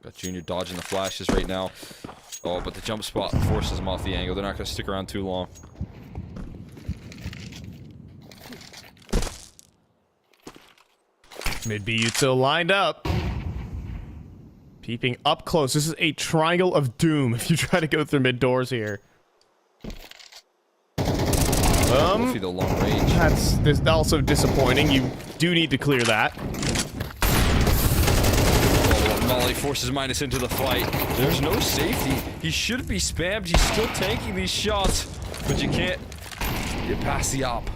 Got Junior dodging the flashes right now. Oh, but the jump spot forces them off the angle. They're not going to stick around too long. Mid B util lined up. Peeping up close. This is a triangle of doom if you try to go through mid doors here. Wolfie, the long range. That's also disappointing. You do need to clear that. Molly forces Minus into the fight. There's no safety. He should be spammed. He's still tanking these shots, but you can't get past the op.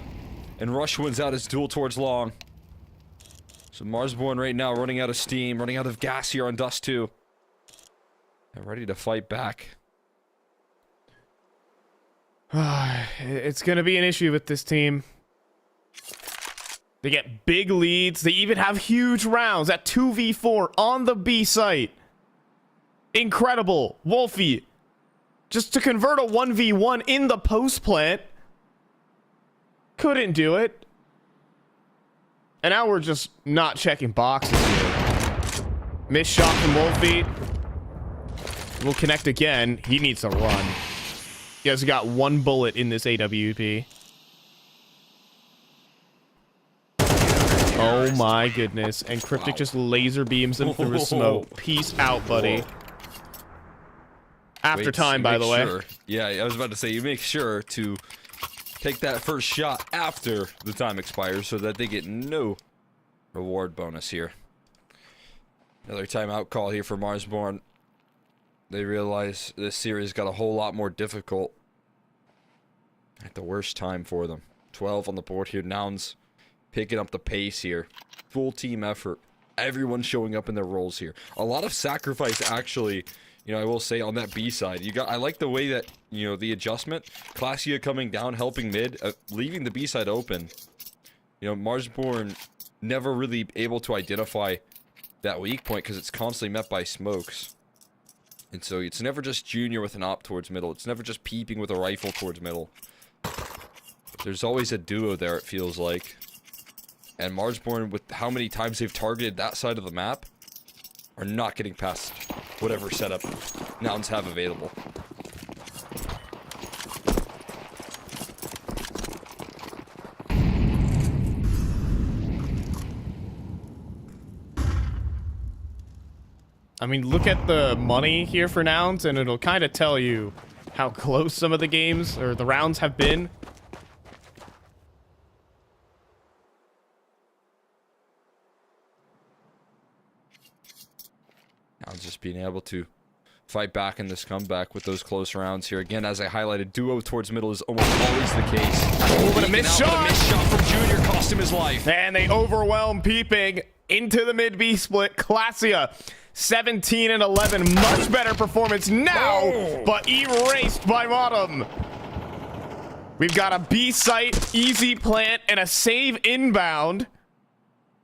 And Rush wins out his duel towards long. So Marsborn right now running out of steam, running out of gas here on Dust 2. They're ready to fight back. It's going to be an issue with this team. They get big leads. They even have huge rounds at 2v4 on the B site. Incredible. Wolfie, just to convert a 1v1 in the post plant. Couldn't do it. And now we're just not checking boxes here. Missed shot from Wolfie. We'll connect again. He needs to run. He has got 1 bullet in this AWP. Oh my goodness. And Cryptic just laser beams him through a smoke. Peace out, buddy. After time, by the way. Yeah, I was about to say, you make sure to take that first shot after the time expires so that they get no reward bonus here. Another timeout call here for Marsborn. They realize this series got a whole lot more difficult at the worst time for them. 12 on the board here. Nouns picking up the pace here. Full team effort. Everyone showing up in their roles here. A lot of sacrifice, actually. You know, I will say on that B side, I like the way that, you know, the adjustment, Classia coming down, helping mid, leaving the B side open. You know, Marsborn never really able to identify that weak point because it's constantly met by smokes. And so it's never just Junior with an op towards middle. It's never just peeping with a rifle towards middle. There's always a duo there, it feels like. And Marsborn, with how many times they've targeted that side of the map, are not getting past whatever setup Nouns have available. I mean, look at the money here for Nouns, and it'll kind of tell you how close some of the games or the rounds have been. Nouns just being able to fight back in this comeback with those close rounds here. Again, as I highlighted, duo towards middle is almost always the case. Oh, but a missed shot! A missed shot from Junior cost him his life. And they overwhelm Peeping into the mid-B split. Classia, 17 and 11. Much better performance now, but erased by Bottom. We've got a B site, easy plant, and a save inbound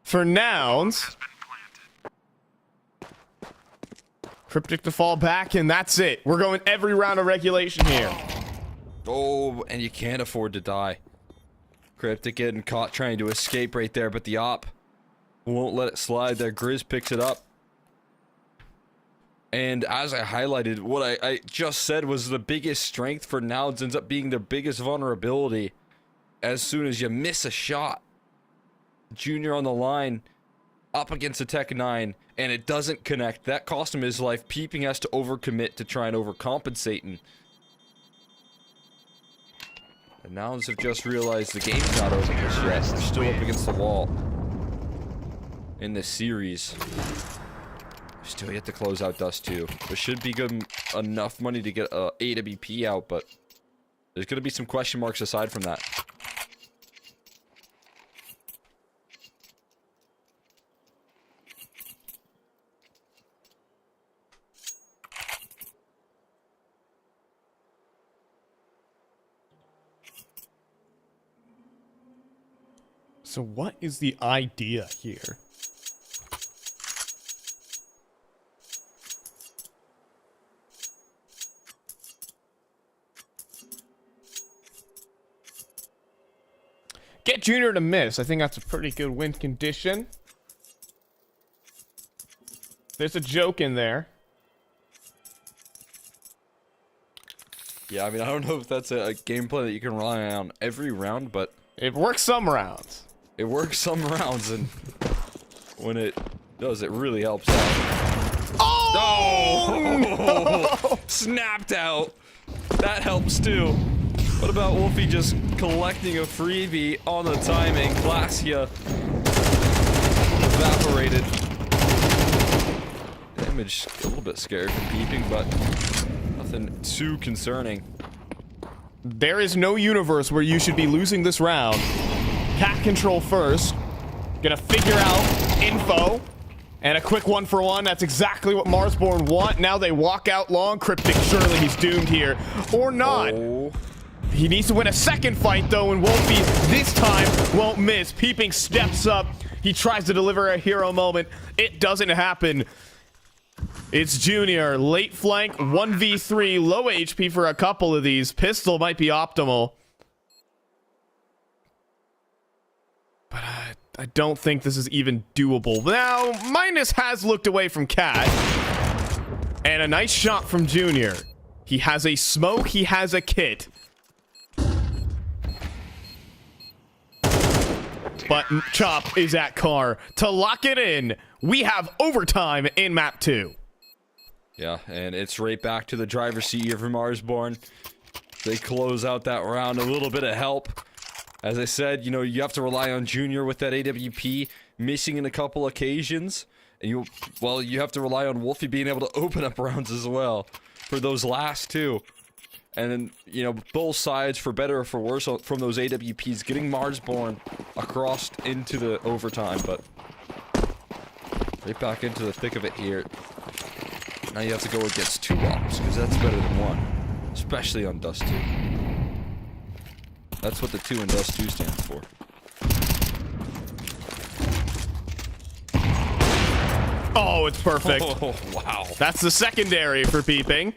for Nouns. Cryptic to fall back, and that's it. We're going every round of regulation here. Oh, and you can't afford to die. Cryptic getting caught trying to escape right there, but the op won't let it slide there. Grizz picks it up. And as I highlighted, what I just said was the biggest strength for Nouns ends up being their biggest vulnerability. As soon as you miss a shot. Junior on the line, up against a Tech 9, and it doesn't connect. That cost him his life. Peeping has to overcommit to try and overcompensate. And the Nouns have just realized the game's not over just yet. They're still up against the wall in this series. Still yet to close out Dust 2. There should be good enough money to get a AWP out, but there's going to be some question marks aside from that. So what is the idea here? Get Junior to miss. I think that's a pretty good win condition. There's a joke in there. Yeah, I mean, I don't know if that's a gameplay that you can rely on every round, but it works some rounds. It works some rounds, and when it does, it really helps out. Oh! No! Snapped out. That helps too. What about Wolfie just collecting a freebie on the timing? Glacia evaporated. Damage a little bit scared from Peeping, but nothing too concerning. There is no universe where you should be losing this round. Cat control first. Gonna figure out info. And a quick 1-for-1. That's exactly what Marsborn want. Now they walk out long. Cryptic, surely he's doomed here. Or not. Oh. He needs to win a second fight, though, and Wolfie this time won't miss. Peeping steps up. He tries to deliver a hero moment. It doesn't happen. It's Junior. Late flank, 1v3. Low HP for a couple of these. Pistol might be optimal. But I don't think this is even doable. Now, Minus has looked away from Cat. And a nice shot from Junior. He has a smoke. He has a kit. But Chop is at car. To lock it in, we have overtime in map 2. Yeah, and it's right back to the driver's seat here for Marsborn. They close out that round. A little bit of help. As I said, you know, you have to rely on Junior with that AWP, missing in a couple occasions. And you have to rely on Wolfie being able to open up rounds as well for those last two. And then, you know, both sides, for better or for worse, from those AWPs, getting Marsborn across into the overtime, but right back into the thick of it here. Now you have to go against 2 ops, because that's better than 1, especially on Dust 2. That's what the 2 in Dust 2 stands for. Oh, it's perfect. Oh, wow. That's the secondary for Peeping.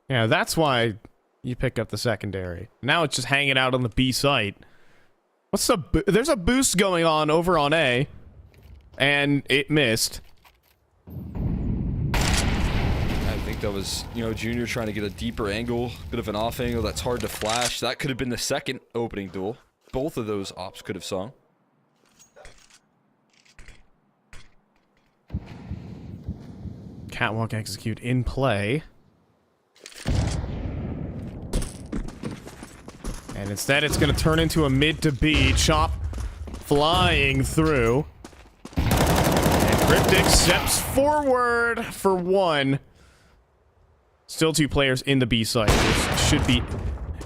Yeah, that's why you pick up the secondary. Now it's just hanging out on the B site. What's the... There's a boost going on over on A. And it missed. I think that was, you know, Junior trying to get a deeper angle. Bit of an off angle that's hard to flash. That could have been the second opening duel. Both of those ops could have sung. Catwalk execute in play. And instead it's going to turn into a mid to B. Chop flying through. And Cryptic steps forward for 1. Still 2 players in the B site. This should be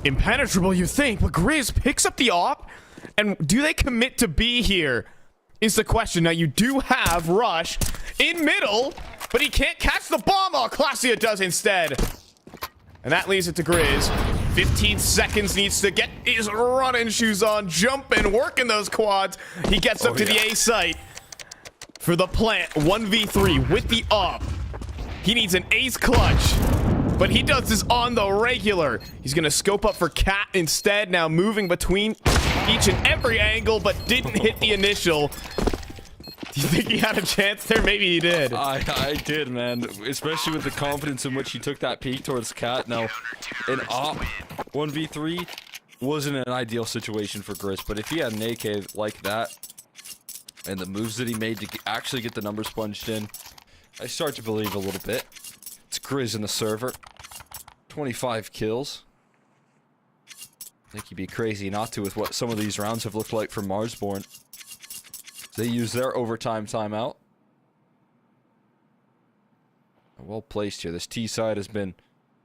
impenetrable, you think, but Grizz picks up the op, and do they commit to B here is the question. Now, you do have Rush in middle, but he can't catch the bomb. Oh, Clasia does instead. And that leaves it to Grizz. 15 seconds, needs to get his running shoes on, jumping, working those quads. He gets up to the A site for the plant. 1v3 with the up. He needs an ace clutch, but he does this on the regular. He's going to scope up for Cat instead, now moving between each and every angle, but didn't hit the initial. Do you think he had a chance there? Maybe he did. I did, man. Especially with the confidence in which he took that peek towards Cat. Now, an op 1v3 wasn't an ideal situation for Grizz, but if he had an AK like that, and the moves that he made to actually get the numbers punched in, I start to believe a little bit. It's Grizz in the server. 25 kills. I think he'd be crazy not to with what some of these rounds have looked like for Marsborn. They use their overtime timeout. Well placed here. This T side has been,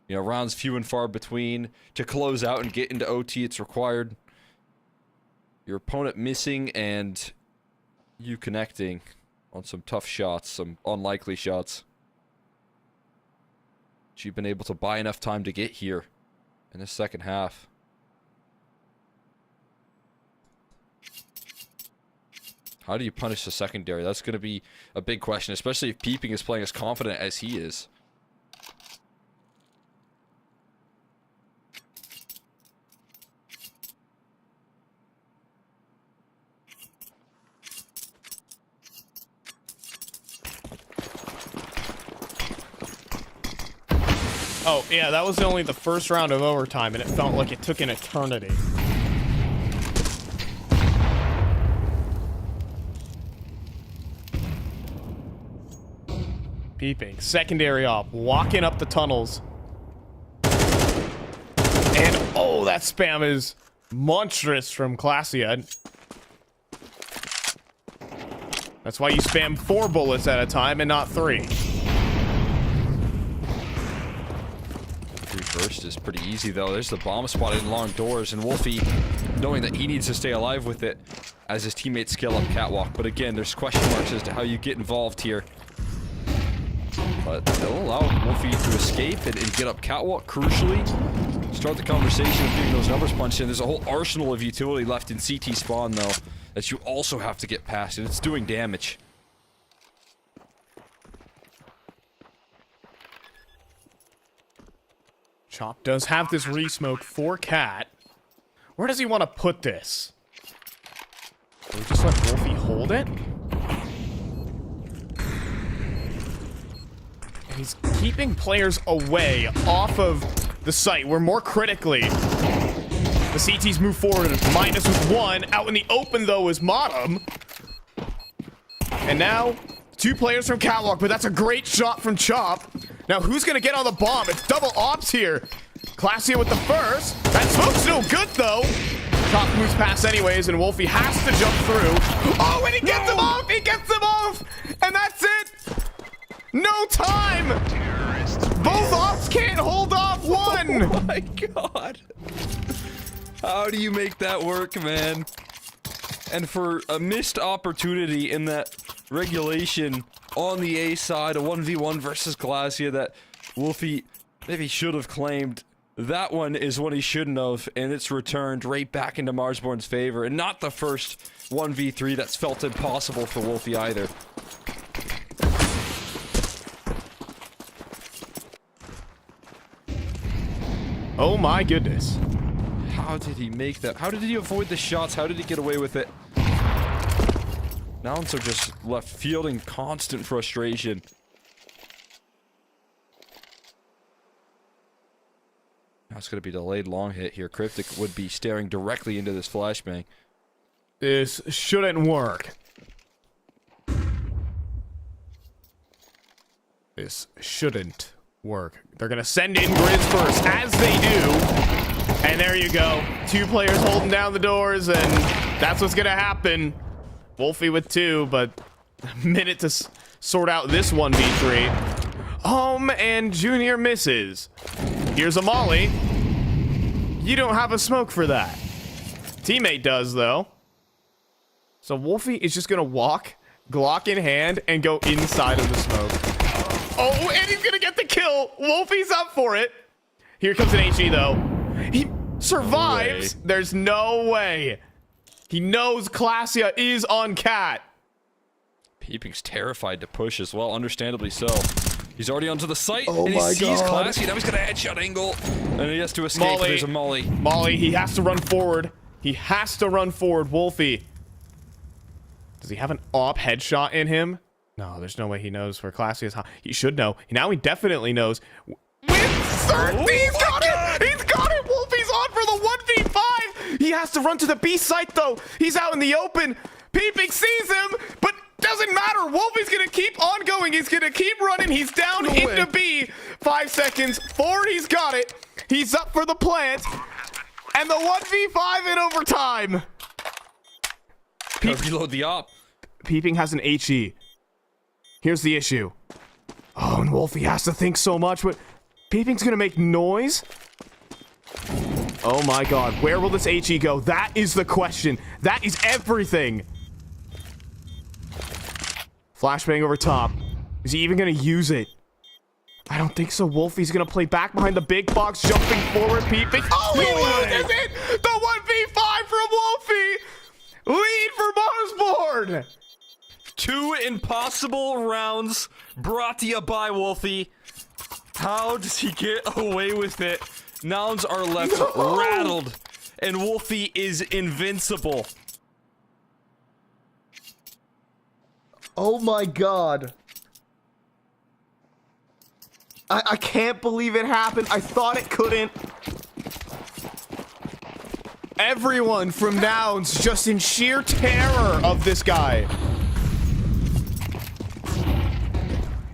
you know, rounds few and far between. To close out and get into OT, it's required your opponent missing and you connecting on some tough shots, some unlikely shots. But you've been able to buy enough time to get here in the second half. How do you punish the secondary? That's going to be a big question, especially if Peeping is playing as confident as he is. Oh, yeah, that was only the first round of overtime, and it felt like it took an eternity. Peeping. Secondary op. Walking up the tunnels. And, oh, that spam is monstrous from Clasia. That's why you spam 4 bullets at a time and not 3. First is pretty easy though. There's the bomb spotted in long doors, and Wolfie, knowing that he needs to stay alive with it as his teammates scale up catwalk. But again, there's question marks as to how you get involved here. But they'll allow Wolfie to escape and get up catwalk, crucially. Start the conversation of getting those numbers punched in. There's a whole arsenal of utility left in CT spawn though that you also have to get past, and it's doing damage. Chop does have this re-smoke for Cat. Where does he want to put this? Will we just let Wolfie hold it? And he's keeping players away off of the site, where more critically, the CTs move forward minus with 1. Out in the open, though, is Modem. And now, 2 players from Catwalk, but that's a great shot from Chop. Now, who's going to get on the bomb? It's double ops here. Clasia with the first. That smoke's no good, though. Chop moves past anyways, and Wolfie has to jump through. Oh, and he gets him off! He gets him off! And that's it! No time! Both ops can't hold off 1! Oh my god. How do you make that work, man? And for a missed opportunity in that regulation on the A side, a 1v1 versus Glacia that Wolfie maybe should have claimed. That one is one he shouldn't have, and it's returned right back into Marsborn's favor, and not the first 1v3 that's felt impossible for Wolfie either. Oh my goodness. How did he make that? How did he avoid the shots? How did he get away with it? Now I'm so just left fielding constant frustration. Now it's going to be delayed long hit here. Cryptic would be staring directly into this flashbang. This shouldn't work. This shouldn't work. They're going to send in Grizz first, as they do. And there you go. 2 players holding down the doors, and that's what's going to happen. Wolfie with 2, but a minute to sort out this 1v3. And Junior misses. Here's a molly. You don't have a smoke for that. Teammate does, though. So Wolfie is just going to walk, Glock in hand, and go inside of the smoke. Oh, and he's going to get the kill. Wolfie's up for it. Here comes an HE, though. He survives. There's no way. He knows Classia is on Cat. Peeping's terrified to push as well, understandably so. He's already onto the site, Oh and he my sees God. Classia. Now he's got a headshot angle, and he has to escape. Molly. There's a Molly. Molly, he has to run forward. He has to run forward. Wolfie. Does he have an op headshot in him? No, there's no way he knows where Classia is. He should know. Now he definitely knows. With certainty, he's got it! He's got it! Wolfie's on for the 1v5! He has to run to the B site, though. He's out in the open. Peeping sees him, but doesn't matter. Wolfie's gonna keep on going. He's gonna keep running. He's down into B. 5 seconds. Forward, he's got it. He's up for the plant. And the 1v5 in overtime. Gotta reload the op. Peeping has an HE. Here's the issue. Oh, and Wolfie has to think so much, but Peeping's gonna make noise? Oh my god, where will this HE go? That is the question. That is everything. Flashbang over top. Is he even gonna use it? I don't think so. Wolfie's gonna play back behind the big box, jumping forward, Peeping. Oh, he loses it! The 1v5 from Wolfie! Lead for Motorsport! 2 impossible rounds brought to you by Wolfie. How does he get away with it? Nouns are left rattled, and Wolfie is invincible. Oh my god. I can't believe it happened. I thought it couldn't. Everyone from Nouns just in sheer terror of this guy.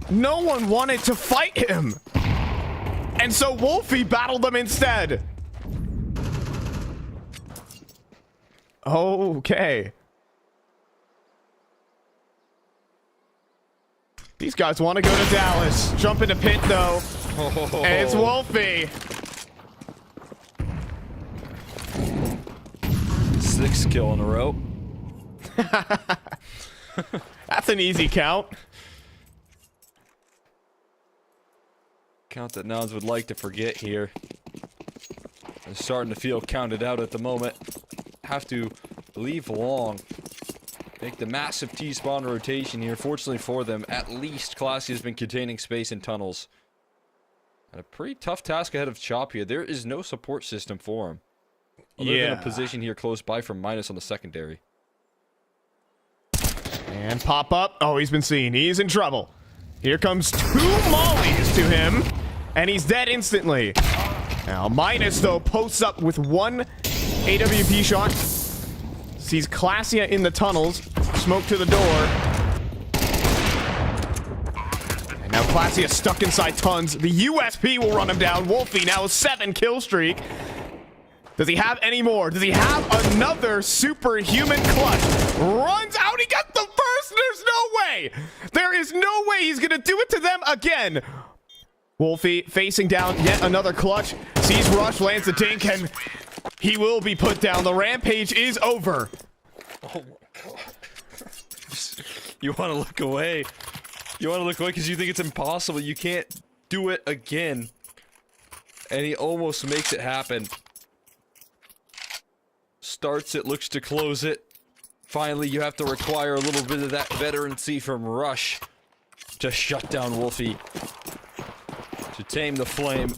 No one wanted to fight him. And so Wolfie battled them instead. Okay. These guys want to go to Dallas. Jump into pit, though. And it's Wolfie. 6 kill in a row. That's an easy count. Count that Nouns would like to forget here. I'm starting to feel counted out at the moment. Have to leave long. Make the massive T-spawn rotation here. Fortunately for them, at least Classy has been containing space in tunnels. And a pretty tough task ahead of Chop here. There is no support system for him. Other than a position here close by from minus on the secondary. And pop up. Oh, he's been seen. He's in trouble. Here comes 2 mollies to him. And he's dead instantly. Now, Minus, though, posts up with 1 AWP shot. Sees Classia in the tunnels. Smoke to the door. And now Classia stuck inside tons. The USP will run him down. Wolfie now a 7 kill streak. Does he have any more? Does he have another superhuman clutch? Runs out. He got the first. There's no way. There is no way he's going to do it to them again. Wolfie facing down yet another clutch. Sees Rush, lands the dink, and he will be put down. The rampage is over. Oh my god. You want to look away. You want to look away because you think it's impossible. You can't do it again. And he almost makes it happen. Starts it, looks to close it. Finally, you have to require a little bit of that veterancy from Rush to shut down Wolfie. To tame the flame.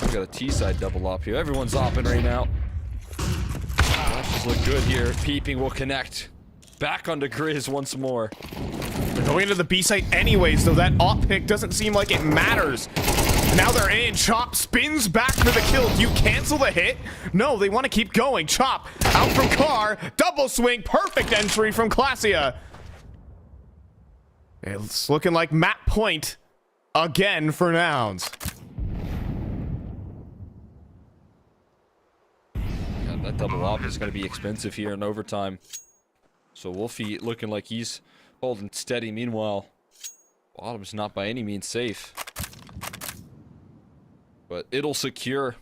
We've got a T-side double op here. Everyone's opping right now. Rushes look good here. Peeping will connect. Back onto Grizz once more. They're going into the B site anyways, though that op pick doesn't seem like it matters. Now they're in. Chop spins back for the kill. Do you cancel the hit? No, they want to keep going. Chop out from Car. Double swing. Perfect entry from Classia. It's looking like map point again for Nouns. Yeah, that double op is going to be expensive here in overtime. So Wolfie looking like he's holding steady. Meanwhile, bottom's not by any means safe. But it'll secure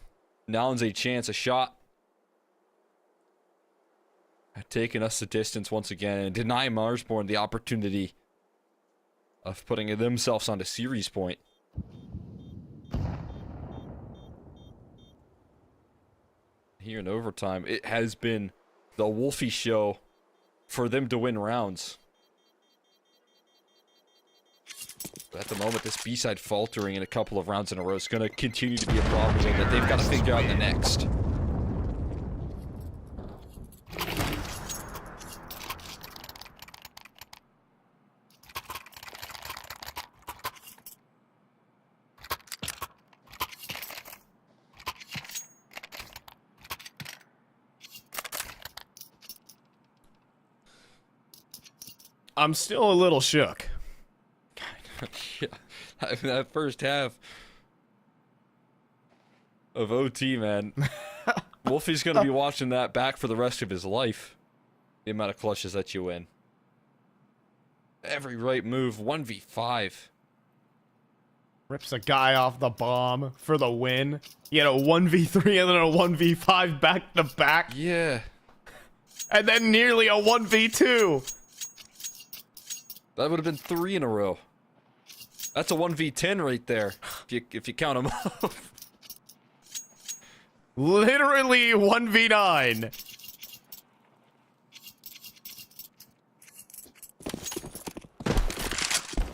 Nouns a chance, a shot. Taking us the distance once again and deny Marsborn the opportunity of putting themselves on a series point. Here in overtime, it has been the Wolfie show for them to win rounds. But at the moment, this B-side faltering in a couple of rounds in a row is going to continue to be a problem that they've got to figure out in the next. I'm still a little shook. Yeah, I mean, that first half of OT, man. Wolfie's going to be watching that back for the rest of his life. The amount of clutches that you win. Every right move, 1v5. Rips a guy off the bomb for the win. He had a 1v3 and then a 1v5 back to back. Yeah. And then nearly a 1v2. That would have been 3 in a row. That's a 1v10 right there, if you count them up. Literally 1v9.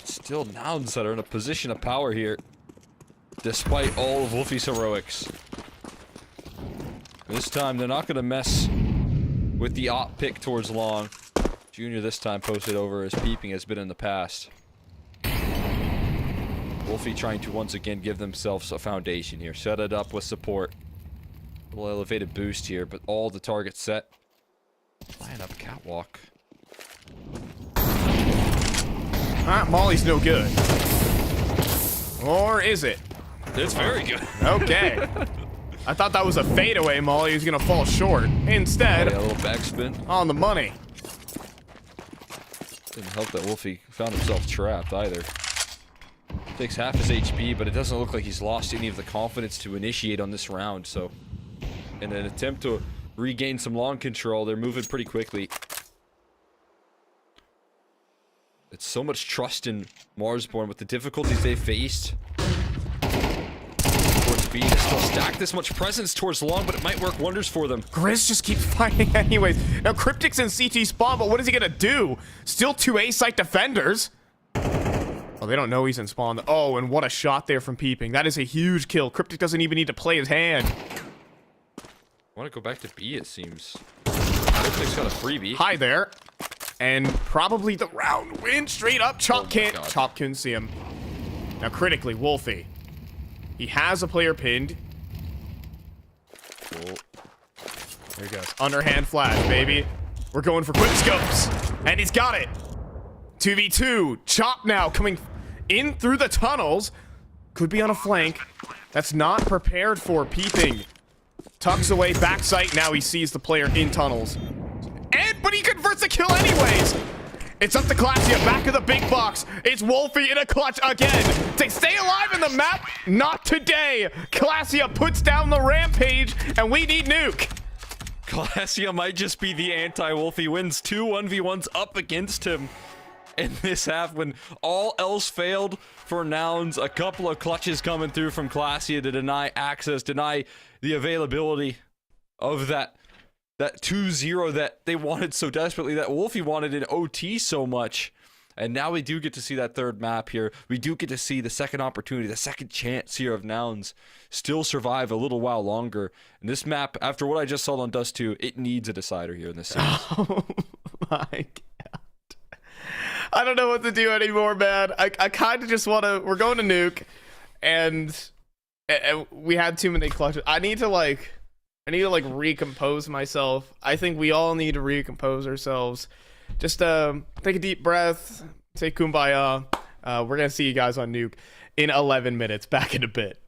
Still Nouns that are in a position of power here, despite all of Wolfie's heroics. This time, they're not going to mess with the op pick towards long. Junior this time posted over as peeping has been in the past. Wolfie trying to once again give themselves a foundation here. Set it up with support. A little elevated boost here, but all the targets set. Flying up catwalk. Molly's no good. Or is it? It's very good. Okay. I thought that was a fadeaway Molly. He was going to fall short. Instead, Yeah, a little backspin. on the money. Didn't help that Wolfie found himself trapped either. Takes half his HP, but it doesn't look like he's lost any of the confidence to initiate on this round, so in an attempt to regain some long control, they're moving pretty quickly. It's so much trust in Marsborn with the difficulties they faced. Towards B to still stack this much presence towards long, but it might work wonders for them. Grizz just keeps fighting anyways. Now, Cryptic's in CT spawn, but what is he going to do? Still 2 A-site defenders. Oh, they don't know he's in spawn. Oh, and what a shot there from Peeping. That is a huge kill. Cryptic doesn't even need to play his hand. I want to go back to B, it seems. Cryptic's got a freebie. Hi there. And probably the round win straight up. Chop can't. Chop couldn't see him. Now, critically, Wolfie. He has a player pinned. Cool. There he goes. Underhand flash, baby. We're going for quick scopes. And he's got it. 2v2. Chop now coming in through the tunnels. Could be on a flank. That's not prepared for Peeping. Tucks away backside. Now he sees the player in tunnels. But he converts the kill anyways. It's up to Classia, back of the big box. It's Wolfie in a clutch again. To stay alive in the map, not today. Classia puts down the rampage, and we need Nuke. Classia might just be the anti-Wolfie. Wins 2 1v1s up against him in this half when all else failed for Nouns. A couple of clutches coming through from Classia to deny access, deny the availability of that 2-0 that they wanted so desperately, that Wolfie wanted in OT so much. And now we do get to see that third map here. We do get to see the second opportunity, the second chance here of Nouns still survive a little while longer. And this map, after what I just saw on Dust 2, it needs a decider here in this series. Oh my god. I don't know what to do anymore, man. I kind of just want to... We're going to Nuke, and we had too many clutches. I need to recompose myself. I think we all need to recompose ourselves. Just take a deep breath, say kumbaya. We're going to see you guys on Nuke in 11 minutes. Back in a bit.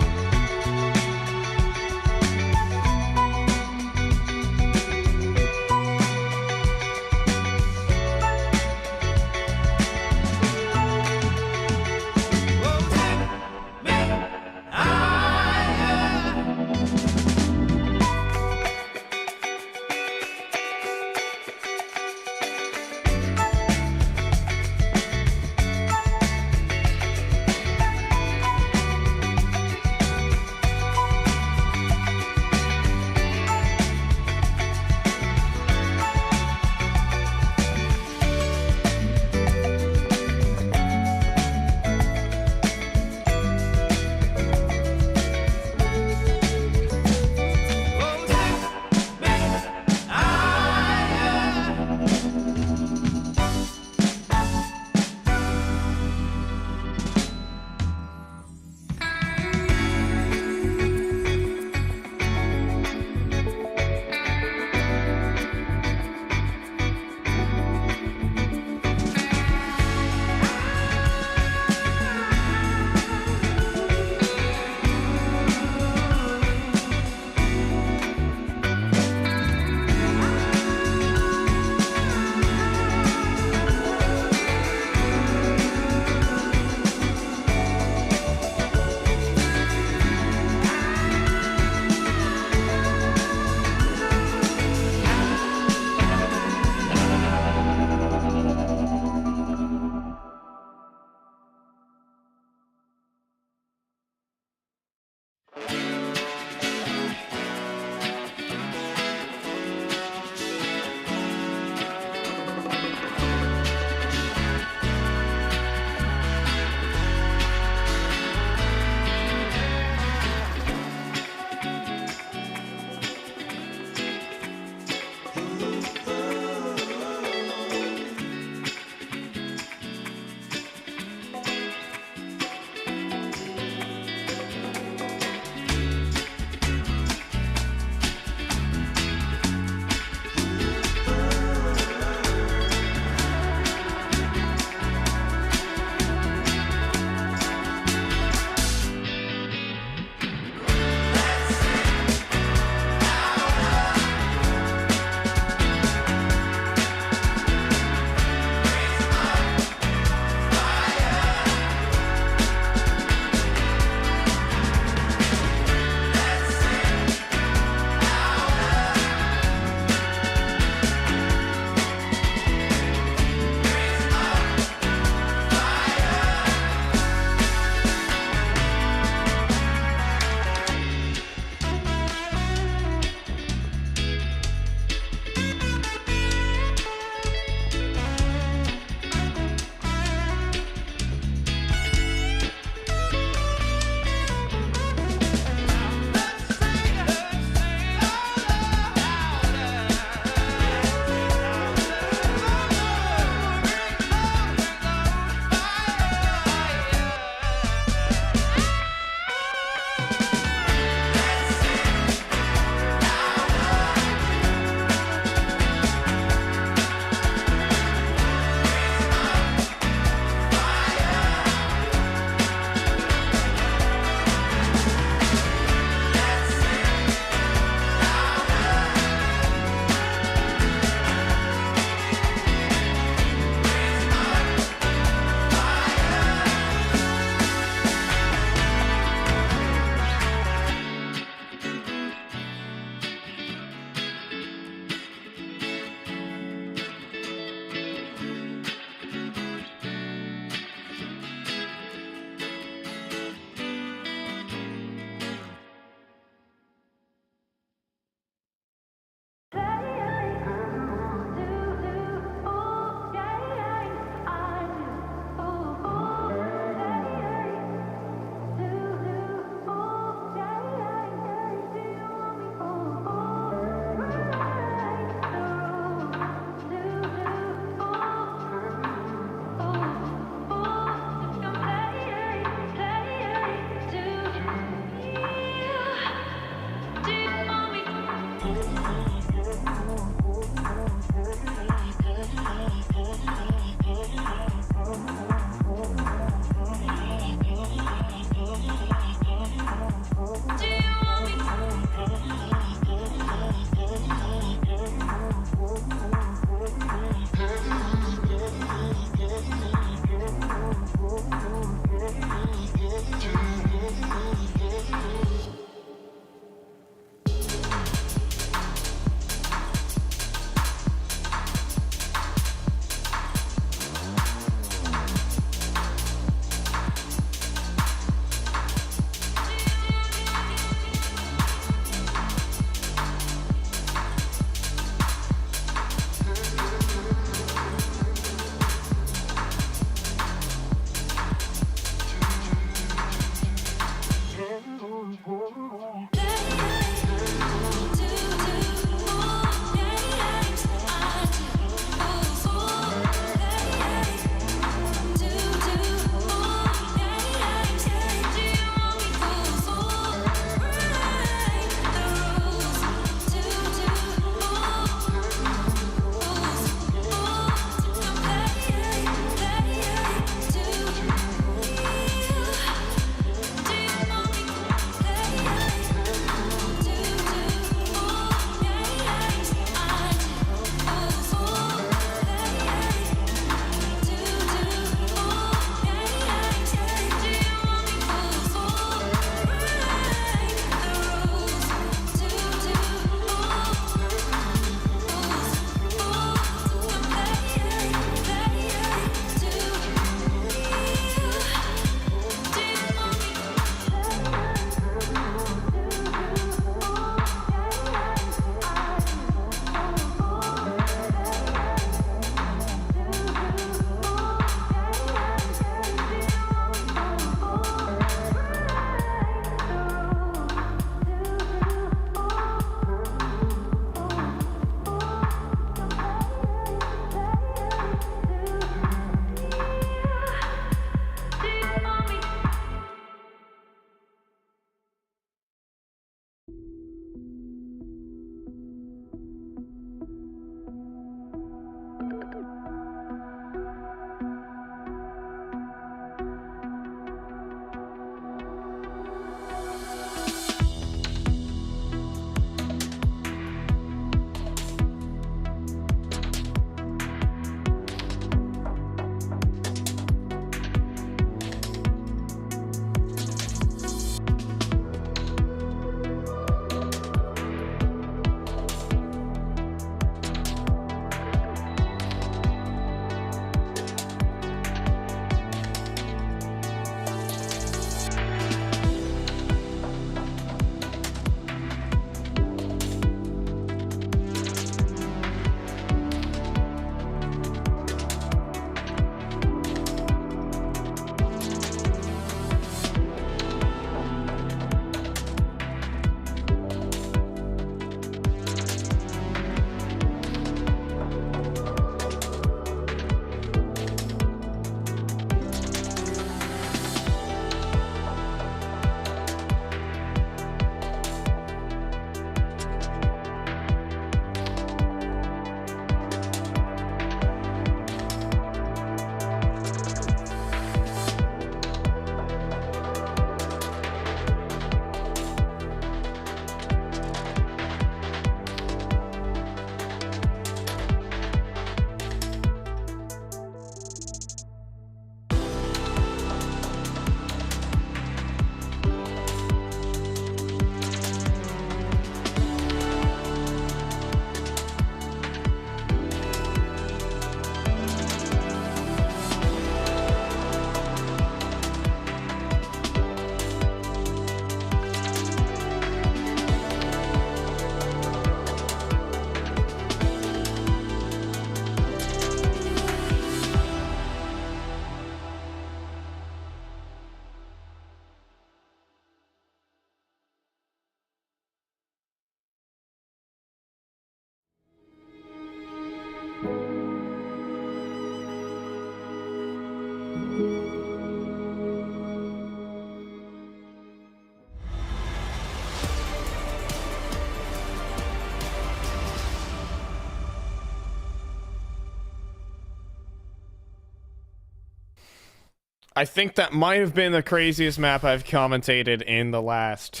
I think that might have been the craziest map I've commentated in the last...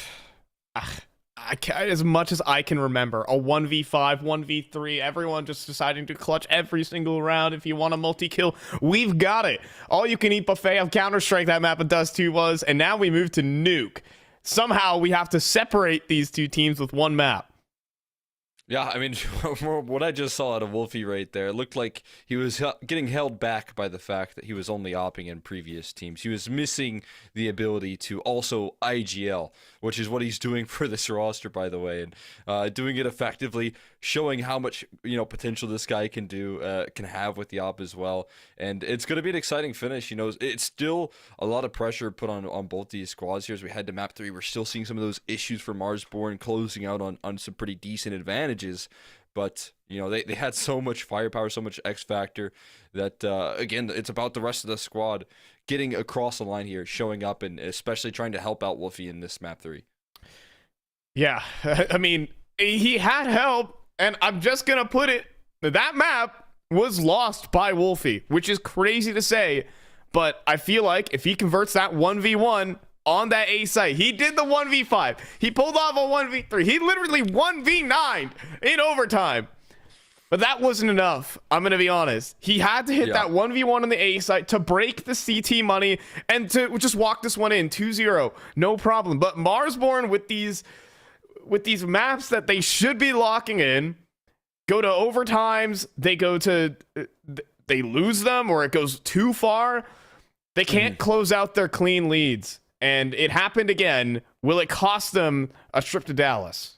as much as I can remember. A 1v5, 1v3, everyone just deciding to clutch every single round. If you want a multi-kill, we've got it. All you can eat buffet of Counter-Strike that map in Dust 2 was, and now we move to Nuke. Somehow we have to separate these two teams with one map. Yeah, I mean, what I just saw out of Wolfie right there, it looked like he was getting held back by the fact that he was only opping in previous teams. He was missing the ability to also IGL, which is what he's doing for this roster, by the way, and doing it effectively, showing how much potential this guy can do, can have with the op as well. And it's going to be an exciting finish. It's still a lot of pressure put on both these squads here as we head to map 3. We're still seeing some of those issues for Marsborn closing out on some pretty decent advantages. But they had so much firepower, so much X factor that again, it's about the rest of the squad getting across the line here, showing up, and especially trying to help out Wolfie in this map 3. Yeah, I mean, he had help, and I'm just gonna put it, that map was lost by Wolfie, which is crazy to say, but I feel like if he converts that 1v1 on that A site, he did the 1v5, he pulled off a 1v3, he literally 1v9 in overtime, but that wasn't enough. I'm gonna be honest, he had to hit that 1v1 on the A site to break the CT money and to just walk this one in 2-0, no problem. But Marsborn with these maps that they should be locking in go to overtimes, they lose them, or it goes too far, they can't close out their clean leads. And it happened again. Will it cost them a trip to Dallas?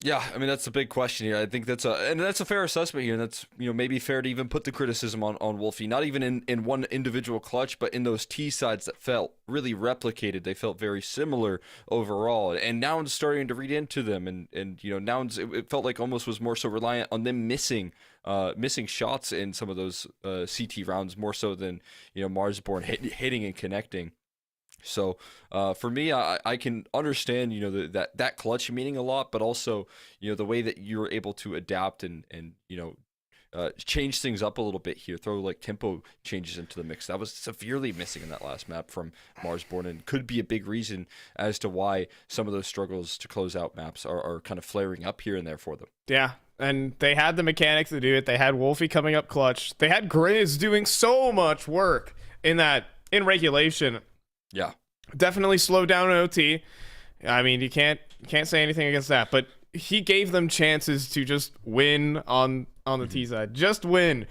Yeah, I mean, that's the big question here. I think that's a fair assessment here, and that's maybe fair to even put the criticism on Wolfie, not even in one individual clutch, but in those T sides that felt really replicated. They felt very similar overall, and Nouns starting to read into them, and Nouns, it felt like almost was more so reliant on them missing shots in some of those CT rounds more so than Marsborn hitting and connecting. So for me, I can understand that clutch meaning a lot, but also the way that you're able to adapt and change things up a little bit here, throw like tempo changes into the mix. That was severely missing in that last map from Marsborn, and could be a big reason as to why some of those struggles to close out maps are kind of flaring up here and there for them. Yeah, and they had the mechanics to do it. They had Wolfie coming up clutch. They had Grizz doing so much work in regulation. Yeah, definitely slowed down OT. I mean, you can't say anything against that, but he gave them chances to just win on the T side. Just win.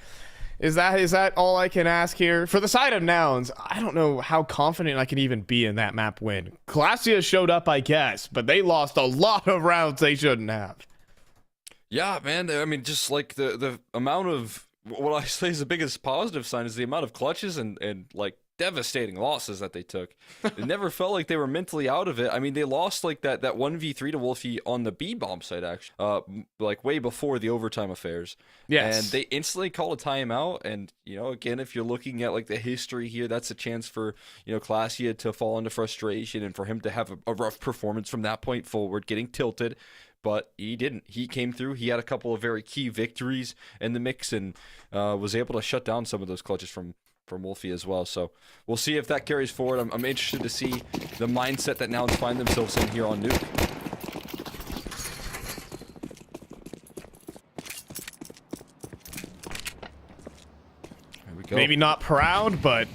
Is that all I can ask here? For the side of Nouns, I don't know how confident I can even be in that map win. Clasia showed up, I guess, but they lost a lot of rounds they shouldn't have. Yeah, man. I mean, just like the amount of, what I say is the biggest positive sign is the amount of clutches and like devastating losses that they took. It never felt like they were mentally out of it. I mean, they lost like that 1v3 to Wolfie on the B-bomb site, actually, like way before the overtime affairs. Yes. And they instantly called a timeout. And, again, if you're looking at like the history here, that's a chance for, Clasia to fall into frustration and for him to have a rough performance from that point forward, getting tilted. But he didn't. He came through. He had a couple of very key victories in the mix and was able to shut down some of those clutches from Wolfie as well. So we'll see if that carries forward. I'm interested to see the mindset that Nouns find themselves in here on Nuke. There we go. Maybe not proud, but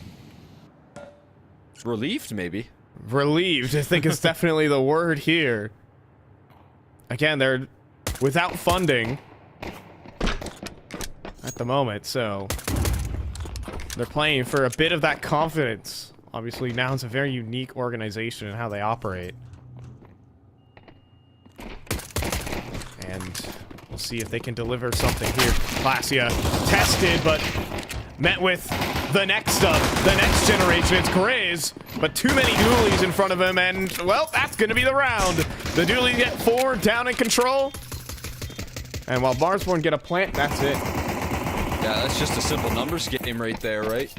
relieved, maybe. Relieved, I think is definitely the word here. Again, they're without funding at the moment, so they're playing for a bit of that confidence. Obviously, Nouns a very unique organization in how they operate. And we'll see if they can deliver something here. Clasia tested, but met with the next generation. It's Grizz, but too many dualies in front of him, and, well, that's going to be the round. The dualies get 4 down in control. And while Marsborn get a plant, that's it. Yeah, that's just a simple numbers game right there, right?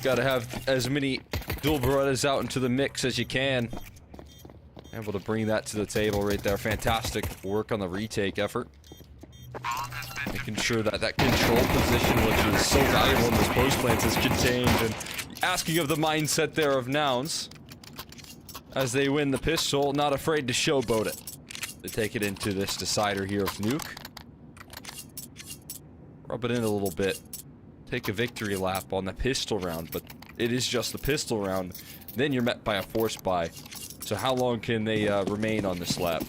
Gotta have as many dual Berettas out into the mix as you can. Able to bring that to the table right there. Fantastic work on the retake effort. Making sure that control position, which is so valuable in those post plants, is contained. And asking of the mindset there of Nouns. As they win the pistol, not afraid to showboat it. They take it into this decider here of Nuke. Rub it in a little bit. Take a victory lap on the pistol round, but it is just the pistol round. Then you're met by a force buy. So how long can they remain on this lap?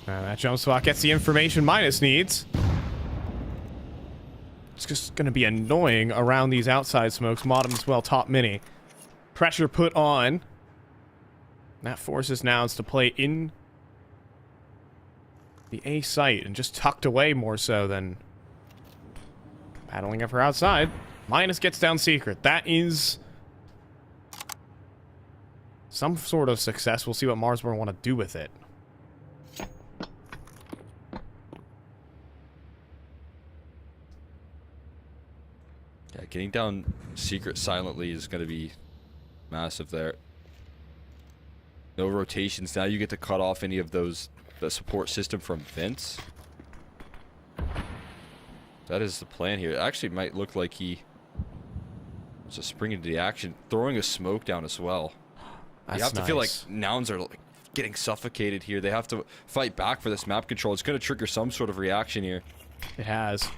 That jump spot gets the information Minus needs. It's just going to be annoying around these outside smokes. Modem as well, top mini. Pressure put on. That forces Nouns to play in the A site and just tucked away more so than battling up her outside. Minus gets down secret. That is some sort of success. We'll see what Marsborn want to do with it. Yeah, getting down secret silently is going to be massive there. No rotations. Now you get to cut off any of those, the support system from Vince. That is the plan here. It actually might look like he was just springing into the action, throwing a smoke down as well. That's you have to feel like nice. Nouns are like getting suffocated here. They have to fight back for this map control. It's going to trigger some sort of reaction here. It has.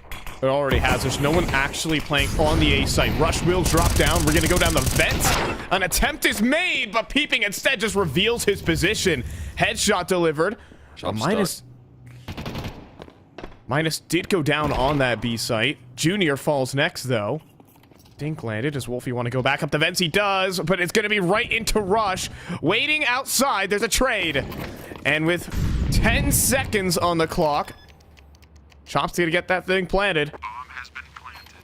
It already has. There's no one actually playing on the A site. Rush will drop down. We're going to go down the vent. An attempt is made, but Peeping instead just reveals his position. Headshot delivered. Minus did go down on that B site. Junior falls next, though. Dink landed. Does Wolfie want to go back up the vents? He does, but it's going to be right into Rush. Waiting outside. There's a trade. And with 10 seconds on the clock, Chop's going to get that thing planted. Bomb has been planted.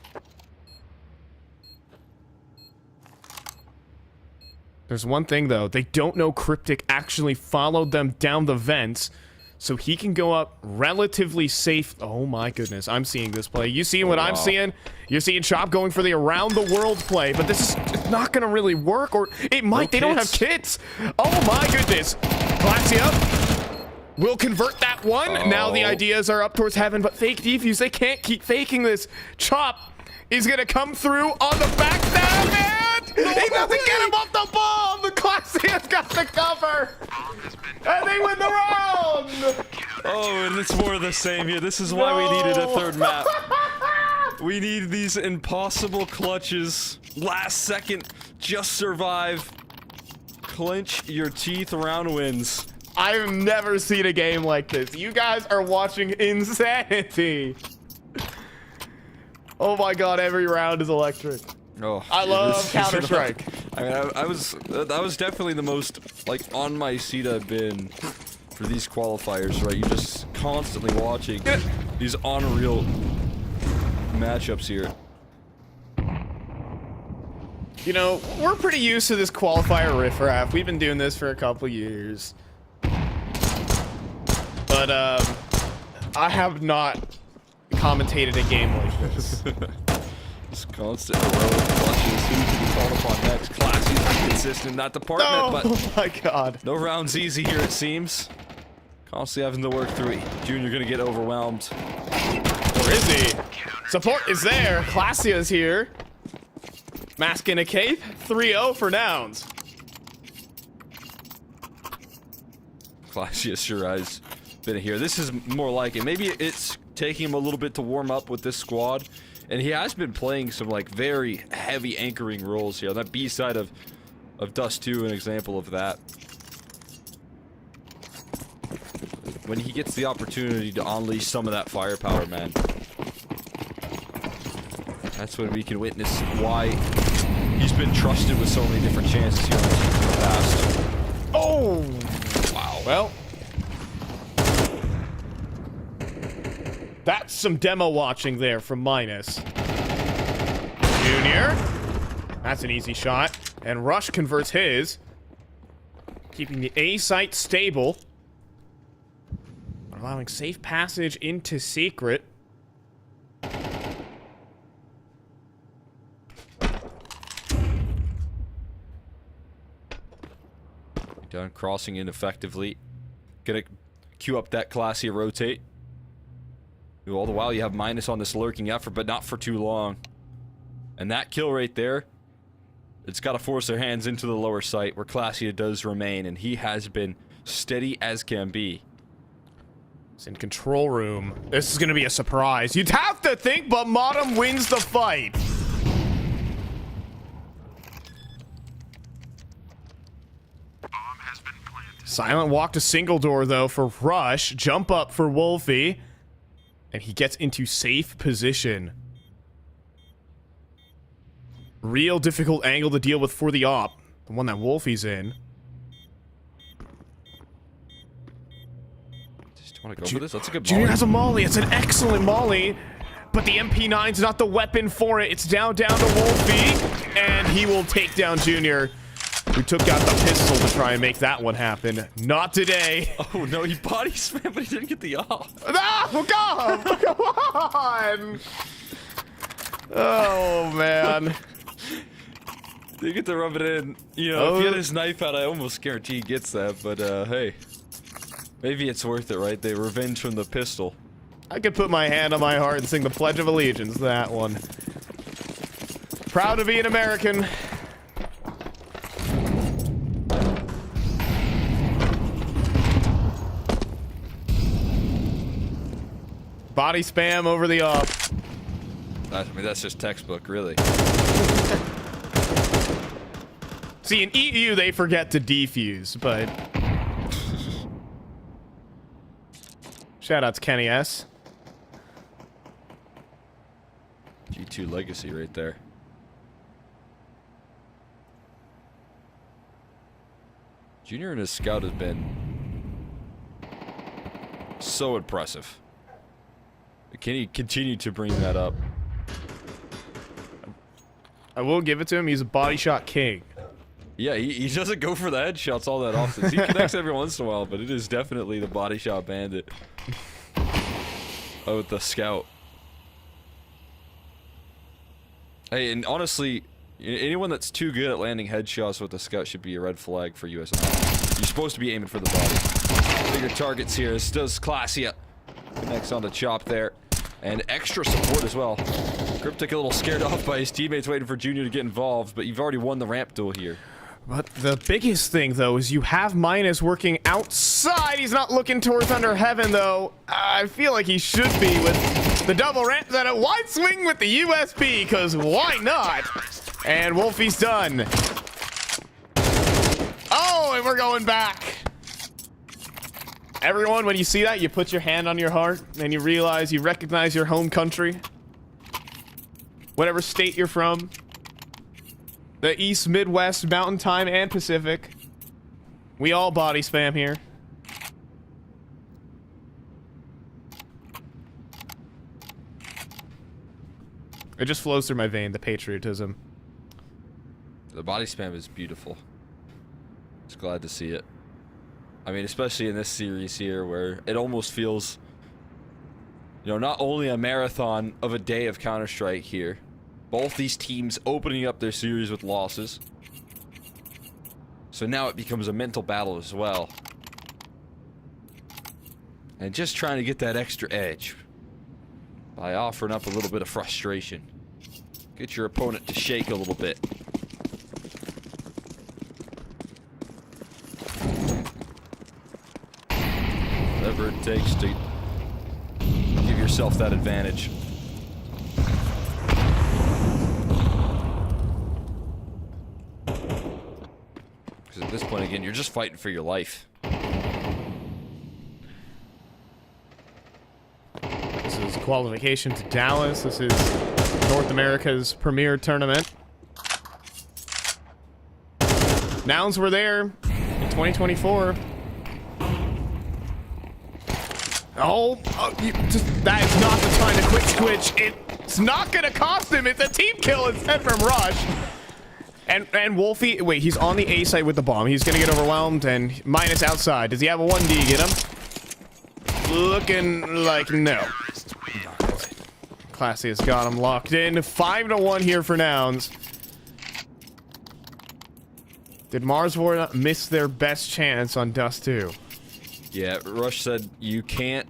There's one thing, though. They don't know Cryptic actually followed them down the vents, so he can go up relatively safe. Oh, my goodness. I'm seeing this play. You seeing what I'm seeing? You're seeing Chop going for the around-the-world play, but this is not going to really work, or it might. No they don't have kits. Oh, my goodness. Glaxia will convert that one. Now the ideas are up towards heaven, but fake defuse. They can't keep faking this. Chop is going to come through on the back stab, and he doesn't get him off the bomb. The Glaxia's got the cover. And they win the round. Oh, and it's more of the same here. This is why we needed a third map. We need these impossible clutches. Last second, just survive. Clench your teeth round wins. I've never seen a game like this. You guys are watching insanity. Oh my god, every round is electric. Oh, I love Counter-Strike. I mean, that was definitely the most, like, on my seat I've been for these qualifiers, right? You're just constantly watching these unreal matchups here. You know, we're pretty used to this qualifier riffraff. We've been doing this for a couple years. But, I have not commentated a game like this. This constant heroic clutches. Who can be called upon next? Classy's inconsistent in that department, but Oh my god. no rounds easy here, it seems. Constantly having to work through it. Junior gonna get overwhelmed. Or is he? Support is there. Glacia's here. Mask in a cape. 3-0 for Nouns. Glacia sure has been here. This is more like it. Maybe it's taking him a little bit to warm up with this squad. And he has been playing some, like, very heavy anchoring roles here. That B side of Dust 2, an example of that. When he gets the opportunity to unleash some of that firepower, man. That's when we can witness why he's been trusted with so many different chances here in the past. Oh! Wow. Well, that's some demo watching there from Minus. Junior. That's an easy shot. And Rush converts his. Keeping the A site stable. Allowing safe passage into secret. Down, crossing in effectively. Gonna queue up that classy rotate. All the while you have minus on this lurking effort, but not for too long. And that kill right there, it's got to force their hands into the lower sight where Classy does remain, and he has been steady as can be. It's in control room. This is going to be a surprise. You'd have to think, but Modem wins the fight. Bomb has been planted. Silent walk to single door, though, for Rush. Jump up for Wolfie. And he gets into safe position. Real difficult angle to deal with for the op. The one that Wolfie's in. Just want to go for this? That's a good Junior molly. has a molly. It's an excellent molly. But the MP9's not the weapon for it. It's down to Wolfie. And he will take down Junior, who took out the pistol to try and make that one happen. Not today. Oh no, he body slammed, but he didn't get the off. Oh, God! Come on! Oh, man. They get to rub it in. You know, if he had his knife out, I almost guarantee he gets that, but hey. Maybe it's worth it, right? They revenge from the pistol. I could put my hand on my heart and sing the Pledge of Allegiance, that one. Proud to be an American. Body spam over the op. I mean, that's just textbook, really. See, in EU, they forget to defuse, but... Shoutouts, Kenny S. G2 legacy right there. Junior and his scout has been so impressive. Can he continue to bring that up? I will give it to him. He's a body shot king. Yeah, he doesn't go for the headshots all that often. He connects every once in a while, but it is definitely the body shot bandit. Oh, the scout. Hey, and honestly, anyone that's too good at landing headshots with the scout should be a red flag for USM. You're supposed to be aiming for the body. Bigger targets here. This does Classy. Next on the chop there. And extra support as well. Cryptic a little scared off by his teammates waiting for Junior to get involved, but you've already won the ramp duel here. But the biggest thing, though, is you have Minus working outside. He's not looking towards Under Heaven, though. I feel like he should be with the double ramp at a wide swing with the USB, because why not? And Wolfie's done. Oh, and we're going back. Everyone, when you see that, you put your hand on your heart, and you realize, you recognize your home country. Whatever state you're from. The East, Midwest, Mountain Time, and Pacific. We all body spam here. It just flows through my vein, the patriotism. The body spam is beautiful. Just glad to see it. I mean, especially in this series here, where it almost feels, you know, not only a marathon of a day of Counter-Strike here, both these teams opening up their series with losses. So now it becomes a mental battle as well. And just trying to get that extra edge by offering up a little bit of frustration. Get your opponent to shake a little bit. Whatever it takes to give yourself that advantage. Because at this point, again, you're just fighting for your life. This is qualification to Dallas. This is North America's premier tournament. Nouns were there in 2024. That is not the time to quick switch. It's not going to cost him. It's a team kill instead from Rush. And Wolfie, wait, he's on the A site with the bomb. He's going to get overwhelmed, and Minus outside. Does he have a 1D? Get him? Looking like no. Classy has got him locked in. 5-1 here for Nouns. Did Marsborn miss their best chance on Dust 2? Yeah, Rush said you can't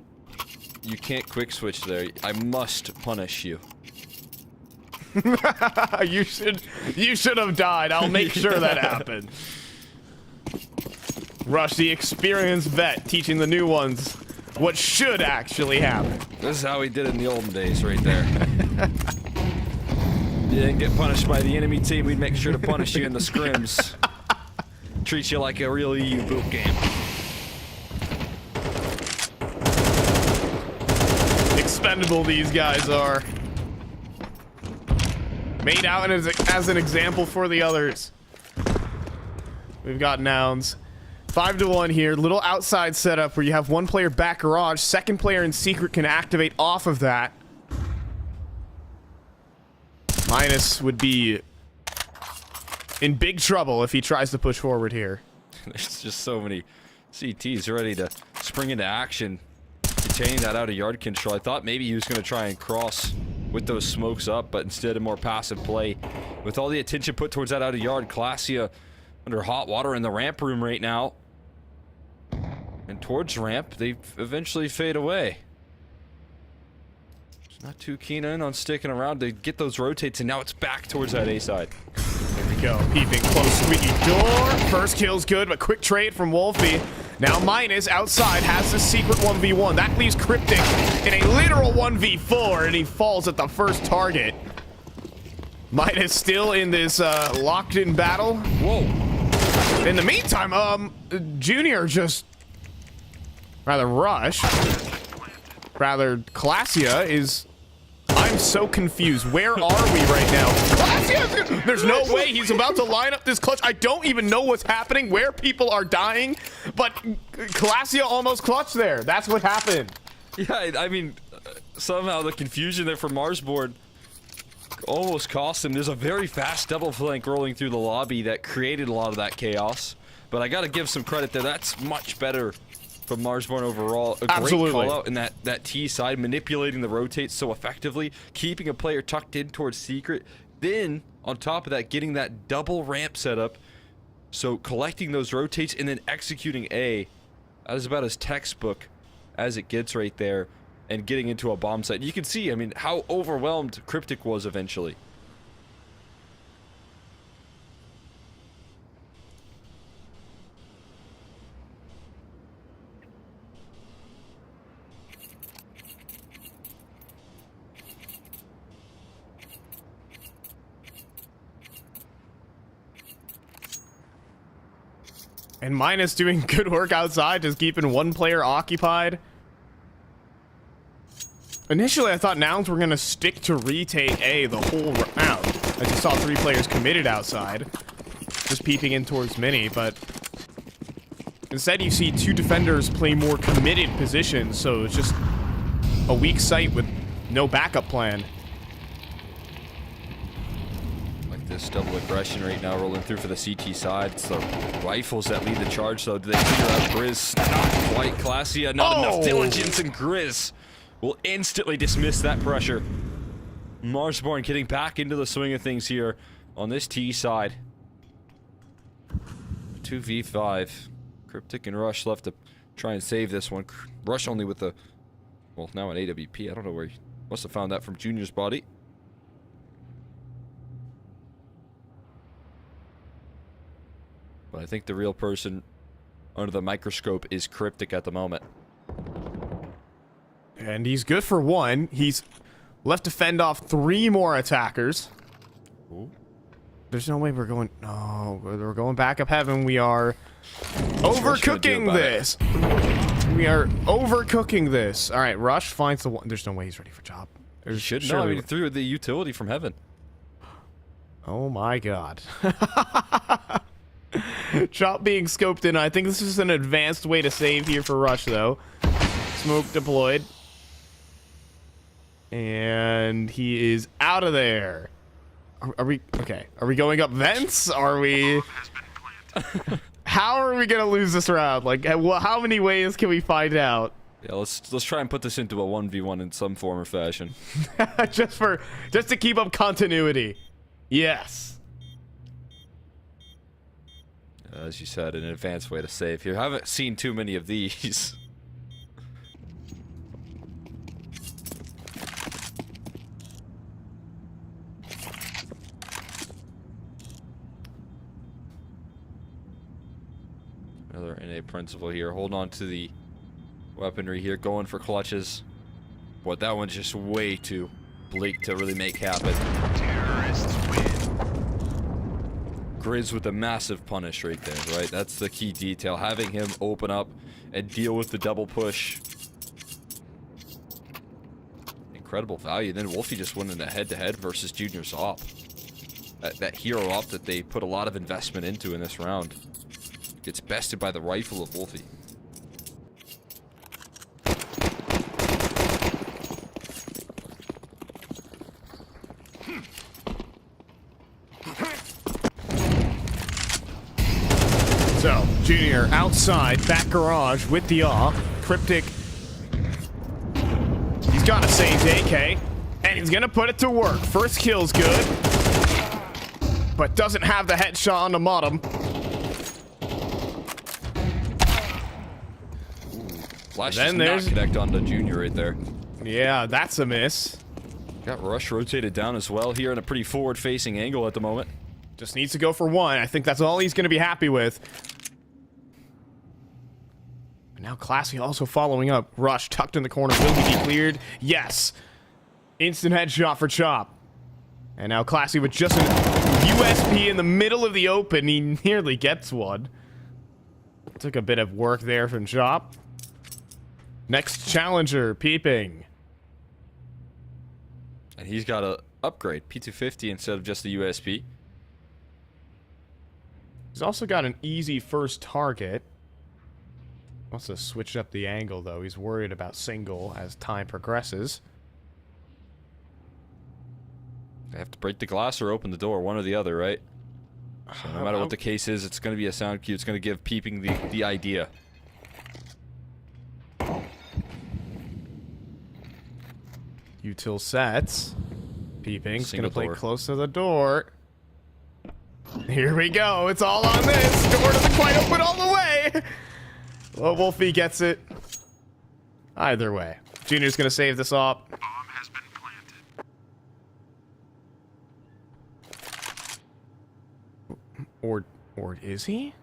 quick switch there. I must punish you. you should have died. I'll make sure that happened. Rush, the experienced vet, teaching the new ones what should actually happen. This is how we did it in the olden days, right there. You didn't get punished by the enemy team, we'd make sure to punish you in the scrims. Treat you like a real EU boot camp. Expendable these guys are. Made out as an example for the others. We've got Nouns. 5-1 here. Little outside setup where you have one player back garage. Second player in secret can activate off of that. Minus would be in big trouble if he tries to push forward here. There's just so many CTs ready to spring into action. Containing that out of yard control. I thought maybe he was going to try and cross with those smokes up, but instead a more passive play. With all the attention put towards that out of yard, Classia under hot water in the ramp room right now. And towards ramp, they eventually fade away. It's not too keen on sticking around to get those rotates, and now it's back towards that A side. There we go. Peeping close, squeaky door. First kill's good, but quick trade from Wolfie. Now Minus outside has the secret 1v1. That leaves Cryptic in a literal 1v4, and he falls at the first target. Minus still in this locked-in battle. Whoa. In the meantime, Junior just... Rush. Classia is... I'm so confused. Where are we right now? Classia! There's no way he's about to line up this clutch. I don't even know what's happening, where people are dying, but Classia almost clutched there. That's what happened. Yeah, I mean, somehow the confusion there for Marsborn almost cost him. There's a very fast double flank rolling through the lobby that created a lot of that chaos. But I got to give some credit there. That's much better from Marsborn overall. A great call out in that T side, manipulating the rotates so effectively, keeping a player tucked in towards secret. Then, on top of that, getting that double ramp setup. So collecting those rotates and then executing A. That is about as textbook as it gets right there. And getting into a bomb site. You can see, I mean, how overwhelmed Cryptic was eventually. And Minus doing good work outside, just keeping one player occupied. Initially, I thought Nouns were going to stick to retake A the whole round. I just saw 3 players committed outside, just peeping in towards Mini, but instead you see 2 defenders play more committed positions, so it's just a weak site with no backup plan. Like this double aggression right now rolling through for the CT side. It's the rifles that lead the charge, so do they figure out Grizz? Not quite. Classia, not enough diligence, and Grizz will instantly dismiss that pressure. Marsborn getting back into the swing of things here on this T side. 2v5. Cryptic and Rush left to try and save this one. Rush only with the, well, now an AWP. I don't know where he must have found that from Junior's body. But I think the real person under the microscope is Cryptic at the moment. And he's good for 1. He's left to fend off 3 more attackers. Ooh. There's no way we're going... No, we're going back up heaven. We are overcooking this. We are overcooking this. All right, Rush finds the one. There's no way he's ready for job. He should know. He threw the utility from heaven. Oh my god. Chop being scoped in. I think this is an advanced way to save here for Rush, though. Smoke deployed. And he is out of there. Are we okay? Are we going up vents? Are we? How are we gonna lose this round? Like, how many ways can we find out? Yeah, let's try and put this into a 1v1 in some form or fashion. just to keep up continuity. Yes. as you said, an advanced way to save here. I haven't seen too many of these. Another NA principal here. Hold on to the weaponry here. Going for clutches. But that one's just way too bleak to really make happen. Terrorists win. Grizz with a massive punish right there, right? That's the key detail. Having him open up and deal with the double push. Incredible value. Then Wolfie just went in a head-to-head versus Junior's op. That hero op that they put a lot of investment into in this round. Gets bested by the rifle of Wolfie. So, Junior outside, back garage with the AWP. Cryptic. He's got a saved AK, and he's gonna put it to work. First kill's good, but doesn't have the headshot on the bottom. Flash Then does there's- not connect onto Junior right there. Yeah, that's a miss. Got Rush rotated down as well here in a pretty forward-facing angle at the moment. Just needs to go for one. I think that's all he's gonna be happy with. And now Classy also following up. Rush tucked in the corner. Will he be cleared? Yes. Instant headshot for Chop. And now Classy with just an USP in the middle of the open. He nearly gets one. Took a bit of work there from Chop. Next challenger, peeping. And he's got a upgrade, P250 instead of just the USP. He's also got an easy first target. Wants to switch up the angle, though. He's worried about single as time progresses. They have to break the glass or open the door, one or the other, right? So no matter what the case is, it's going to be a sound cue. It's going to give peeping the idea. Util sets. Peeping's gonna Single play door. close to the door. Here we go. It's all on this. Door doesn't quite open all the way. Well, Wolfie gets it. Either way. Junior's gonna save this op. Bomb has been planted. Or is he?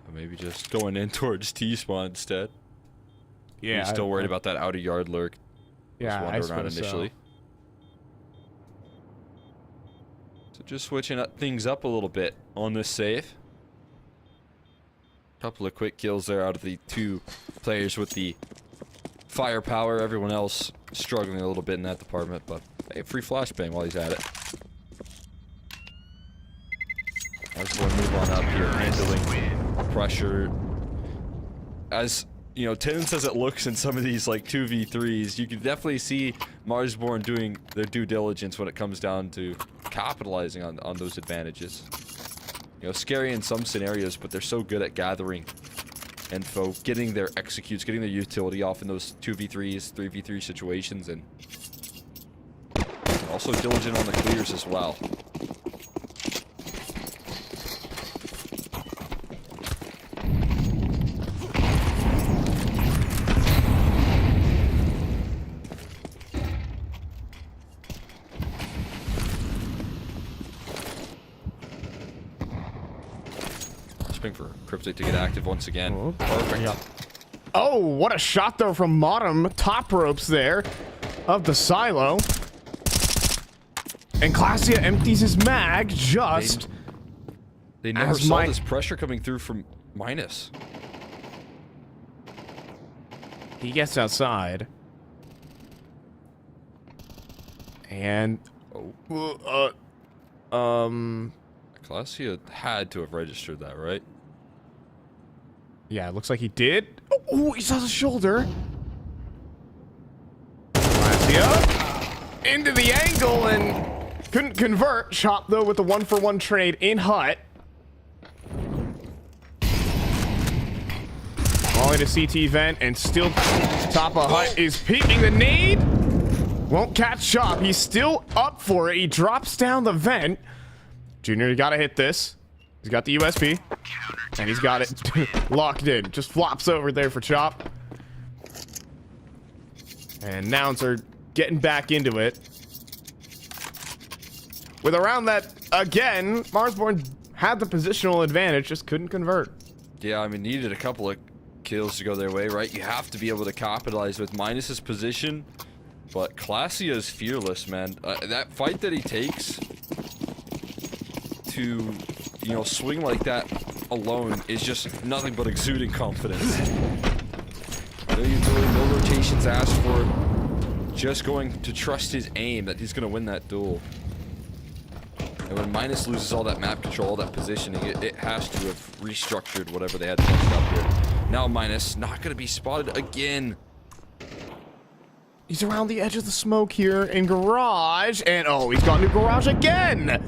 Or maybe just going in towards T-spawn instead. Yeah. He's still worried about that outer yard lurk. Yeah, I Just wander around suppose initially. So just switching things up a little bit on this save. Couple of quick kills there out of the two players with the firepower. Everyone else struggling a little bit in that department, but hey, free flashbang while he's at it. Let's go and move on up here, handling pressure. As you know, tense as it looks in some of these like 2v3s, you can definitely see Marsborn doing their due diligence when it comes down to capitalizing on those advantages. You know, scary in some scenarios, but they're so good at gathering info, getting their executes, getting their utility off in those 2v3s, 3v3 situations, and also diligent on the clears as well. For Cryptic to get active once again. Oh, Perfect. yeah. Oh, what a shot though from Modem. Top ropes there of the silo. And Classia empties his mag just. They never as saw my- this pressure coming through from Minus. He gets outside. And Classia had to have registered that, right? yeah, it looks like he did. Oh, he saw the shoulder. Classia into the angle and couldn't convert. Chop though with the 1-for-1 trade in hut. Falling to CT vent and still top of hut is peeking the nade. Won't catch Chop. He's still up for it. He drops down the vent. Junior, you gotta hit this. He's got the USB. And he's got it locked in. Just flops over there for Chop. And Nouns are getting back into it. With around that, again, Marsborn had the positional advantage, just couldn't convert. Yeah, I mean, needed a couple of kills to go their way, right? You have to be able to capitalize with Minus's position. But Clasia is fearless, man. That fight that he takes to, you know, swing like that alone is just nothing but exuding confidence. No utility, no rotations asked for. Just going to trust his aim that he's going to win that duel. And when Minus loses all that map control, all that positioning, it has to have restructured whatever they had set up here. Now Minus not going to be spotted again. He's around the edge of the smoke here in Garage, and oh, he's gone to Garage again!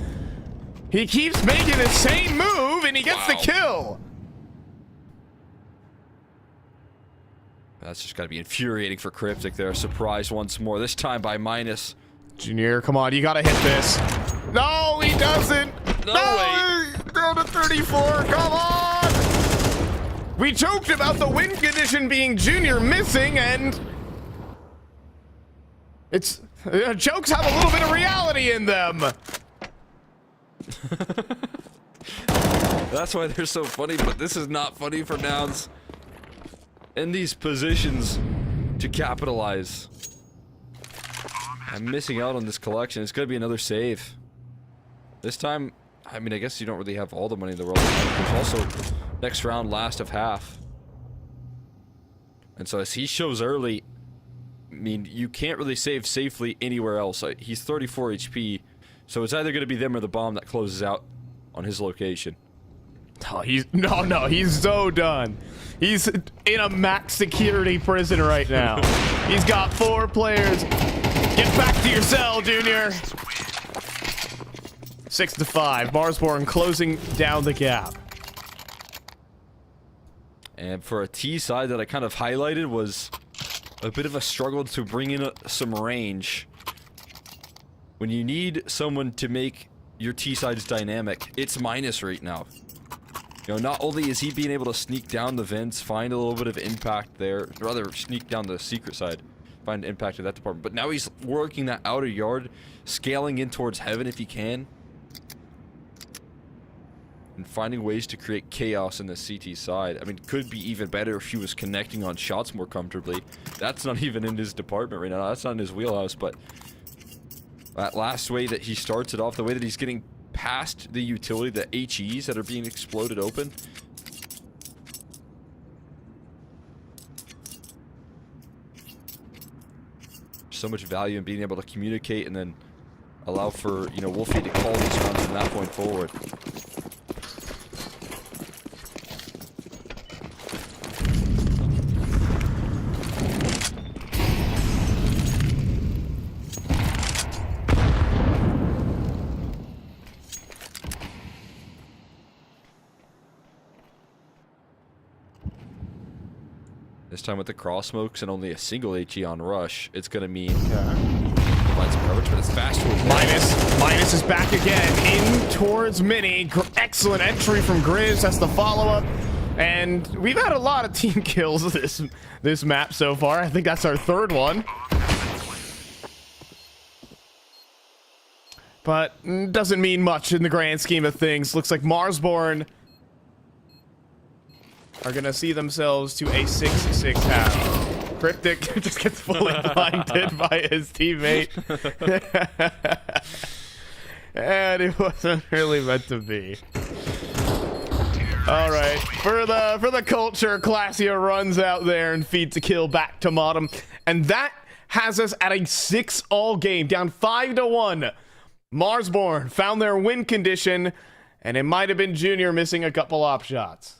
He keeps making the same move, and he gets the kill! That's just got to be infuriating for Cryptic there. Surprised once more, this time by Minus. Junior, come on, you gotta hit this. No, he doesn't! No way! Down to 34, come on! We joked about the win condition being Junior missing, and... It's... jokes have a little bit of reality in them! That's why they're so funny, but this is not funny for Nouns. In these positions to capitalize. I'm missing out on this collection. It's gonna be another save. This time, I mean, I guess you don't really have all the money in the world. There's also next round, last of half. And so as he shows early, I mean, you can't really save safely anywhere else. He's 34 HP, so it's either gonna be them or the bomb that closes out on his location. Oh, he's so done. He's in a max security prison right now. He's got 4 players. Get back to your cell, Junior. 6-5. Marsborn closing down the gap. And for a T side that I kind of highlighted was a bit of a struggle to bring in some range. When you need someone to make your T sides dynamic, it's Minus right now. You know, not only is he being able to sneak down the vents, find a little bit of impact there, rather sneak down the secret side, find impact in that department, but now he's working that outer yard, scaling in towards heaven if he can, and finding ways to create chaos in the CT side. I mean, could be even better if he was connecting on shots more comfortably. That's not even in his department right now. That's not in his wheelhouse, but that last way that he starts it off, the way that he's getting past the utility, the HEs that are being exploded open. So much value in being able to communicate and then allow for, you know, Wolfie to call these rounds from that point forward. This time with the cross smokes and only a single HE on rush, it's gonna mean provide some coverage, but it's fast towards Minus is back again in towards Mini. Excellent entry from Grizz. That's the follow-up, and we've had a lot of team kills this map so far. I think that's our 3rd one, but doesn't mean much in the grand scheme of things. Looks like Marsborn are gonna see themselves to a 6-6 half. Cryptic just gets fully blinded by his teammate. And it wasn't really meant to be. Alright, for the culture, Clasia runs out there and feeds a kill back to Modem. And that has us at a 6-all game, down 5-1. Marsborn found their win condition, and it might have been Junior missing a couple op shots.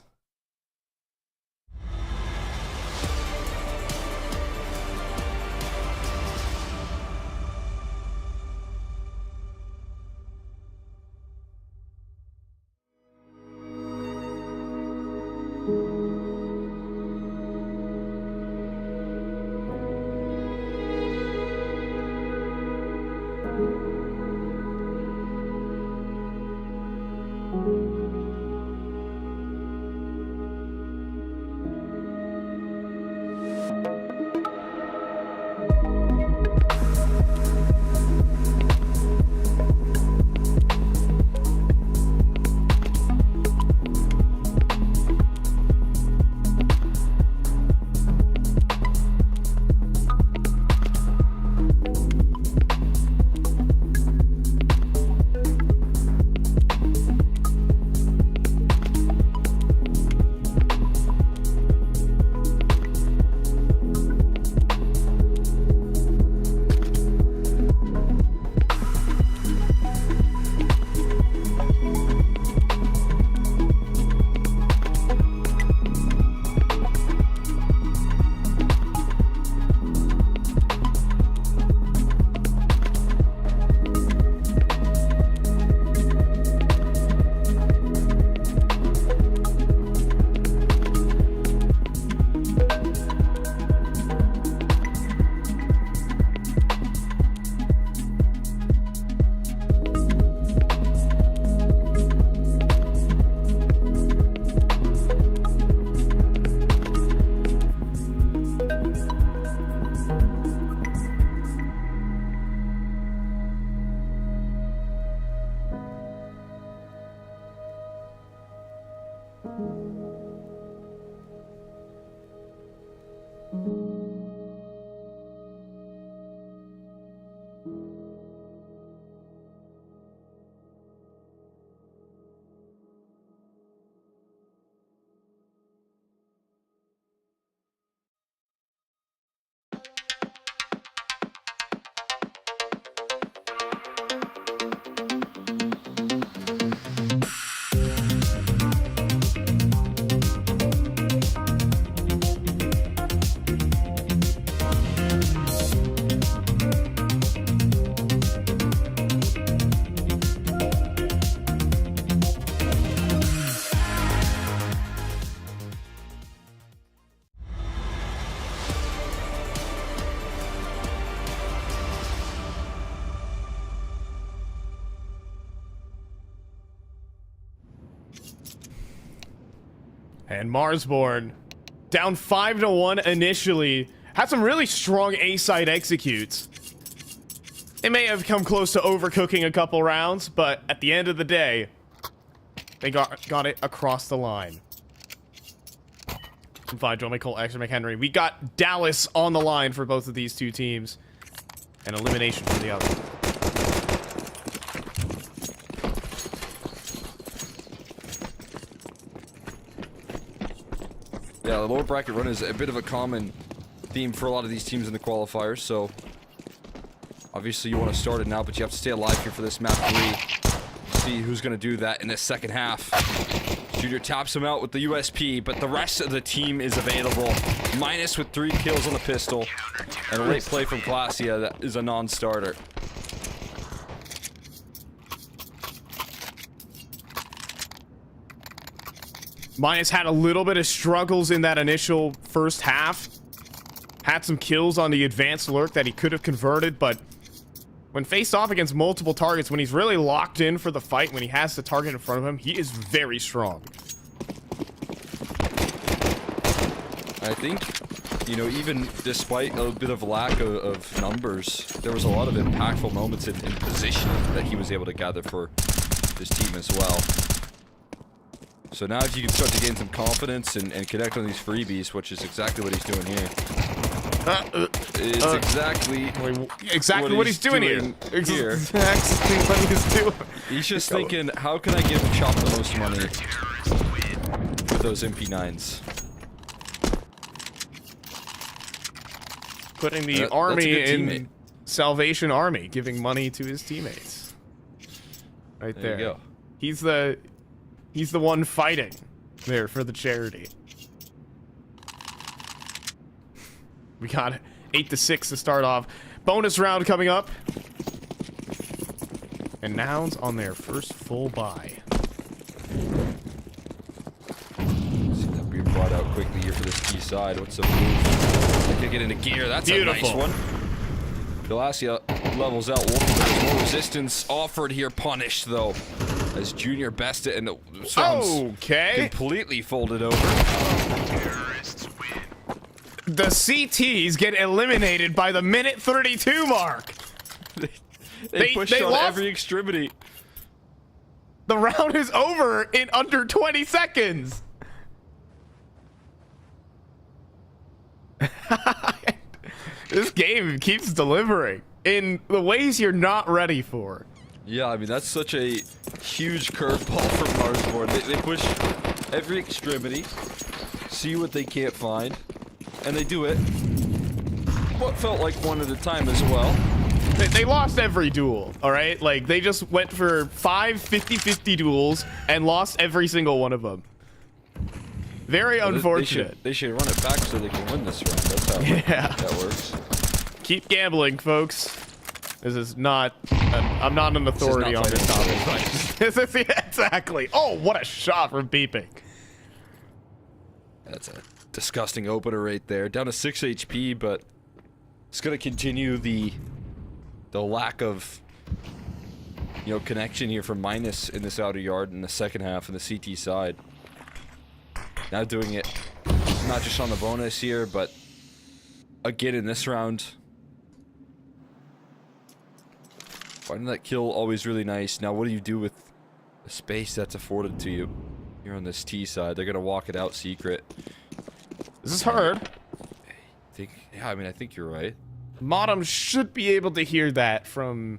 And Marsborn, down 5-1 initially, had some really strong A-side executes. They may have come close to overcooking a couple rounds, but at the end of the day, they got it across the line. Fine, Joe McCole, Extra McHenry. We got Dallas on the line for both of these two teams, and elimination for the other. Yeah, the lower bracket run is a bit of a common theme for a lot of these teams in the qualifiers, so obviously you want to start it now, but you have to stay alive here for this map 3. See who's going to do that in the second half. Junior taps him out with the USP, but the rest of the team is available. Minus with 3 kills on the pistol, and a late play from Glacia that is a non-starter. Minus had a little bit of struggles in that initial first half. Had some kills on the advanced lurk that he could have converted, but when faced off against multiple targets, when he's really locked in for the fight, when he has the target in front of him, he is very strong. I think, you know, even despite a bit of lack of numbers, there was a lot of impactful moments in positioning that he was able to gather for this team as well. So now if you can start to gain some confidence and connect on these freebies, which is exactly what he's doing here. It's exactly what he's doing here. Exactly what he's doing. He's just thinking, how can I give Chop the most money with those MP9s? Putting the army in Salvation Army, giving money to his teammates. Right there. You go. He's the one fighting there for the charity. We got 8-6 to start off. Bonus round coming up. And Nouns on their first full buy. See that being brought out quickly here for this key side. What's the move? They can get into gear. That's beautiful. A nice one. Glacia levels out Wolfie, but there's more resistance offered here. Punished, though, as Junior best it, and the sounds Okay. completely folded over. Terrorists win. The CTs get eliminated by the minute 32 mark. They pushed they on lost. every extremity. The round is over in under 20 seconds. This game keeps delivering in the ways you're not ready for. Yeah, I mean, that's such a huge curveball from Marsboard. They push every extremity, see what they can't find, and they do it what felt like one at a time as well. They lost every duel, all right? Like, they just went for 5 50-50 duels and lost every single one of them. Very unfortunate. They should run it back so they can win this round. That's how that works. Keep gambling, folks. This is not... I'm not an authority on this topic. This is, yeah, exactly. Oh, what a shot from Beeping. That's a disgusting opener right there. Down to 6 HP, but it's going to continue the lack of, you know, connection here from Minus in this outer yard in the second half on the CT side. Now doing it not just on the bonus here, but again in this round. Finding that kill always really nice. Now what do you do with the space that's afforded to you here on this T side? They're going to walk it out secret. This is hard. I think you're right. Modem should be able to hear that from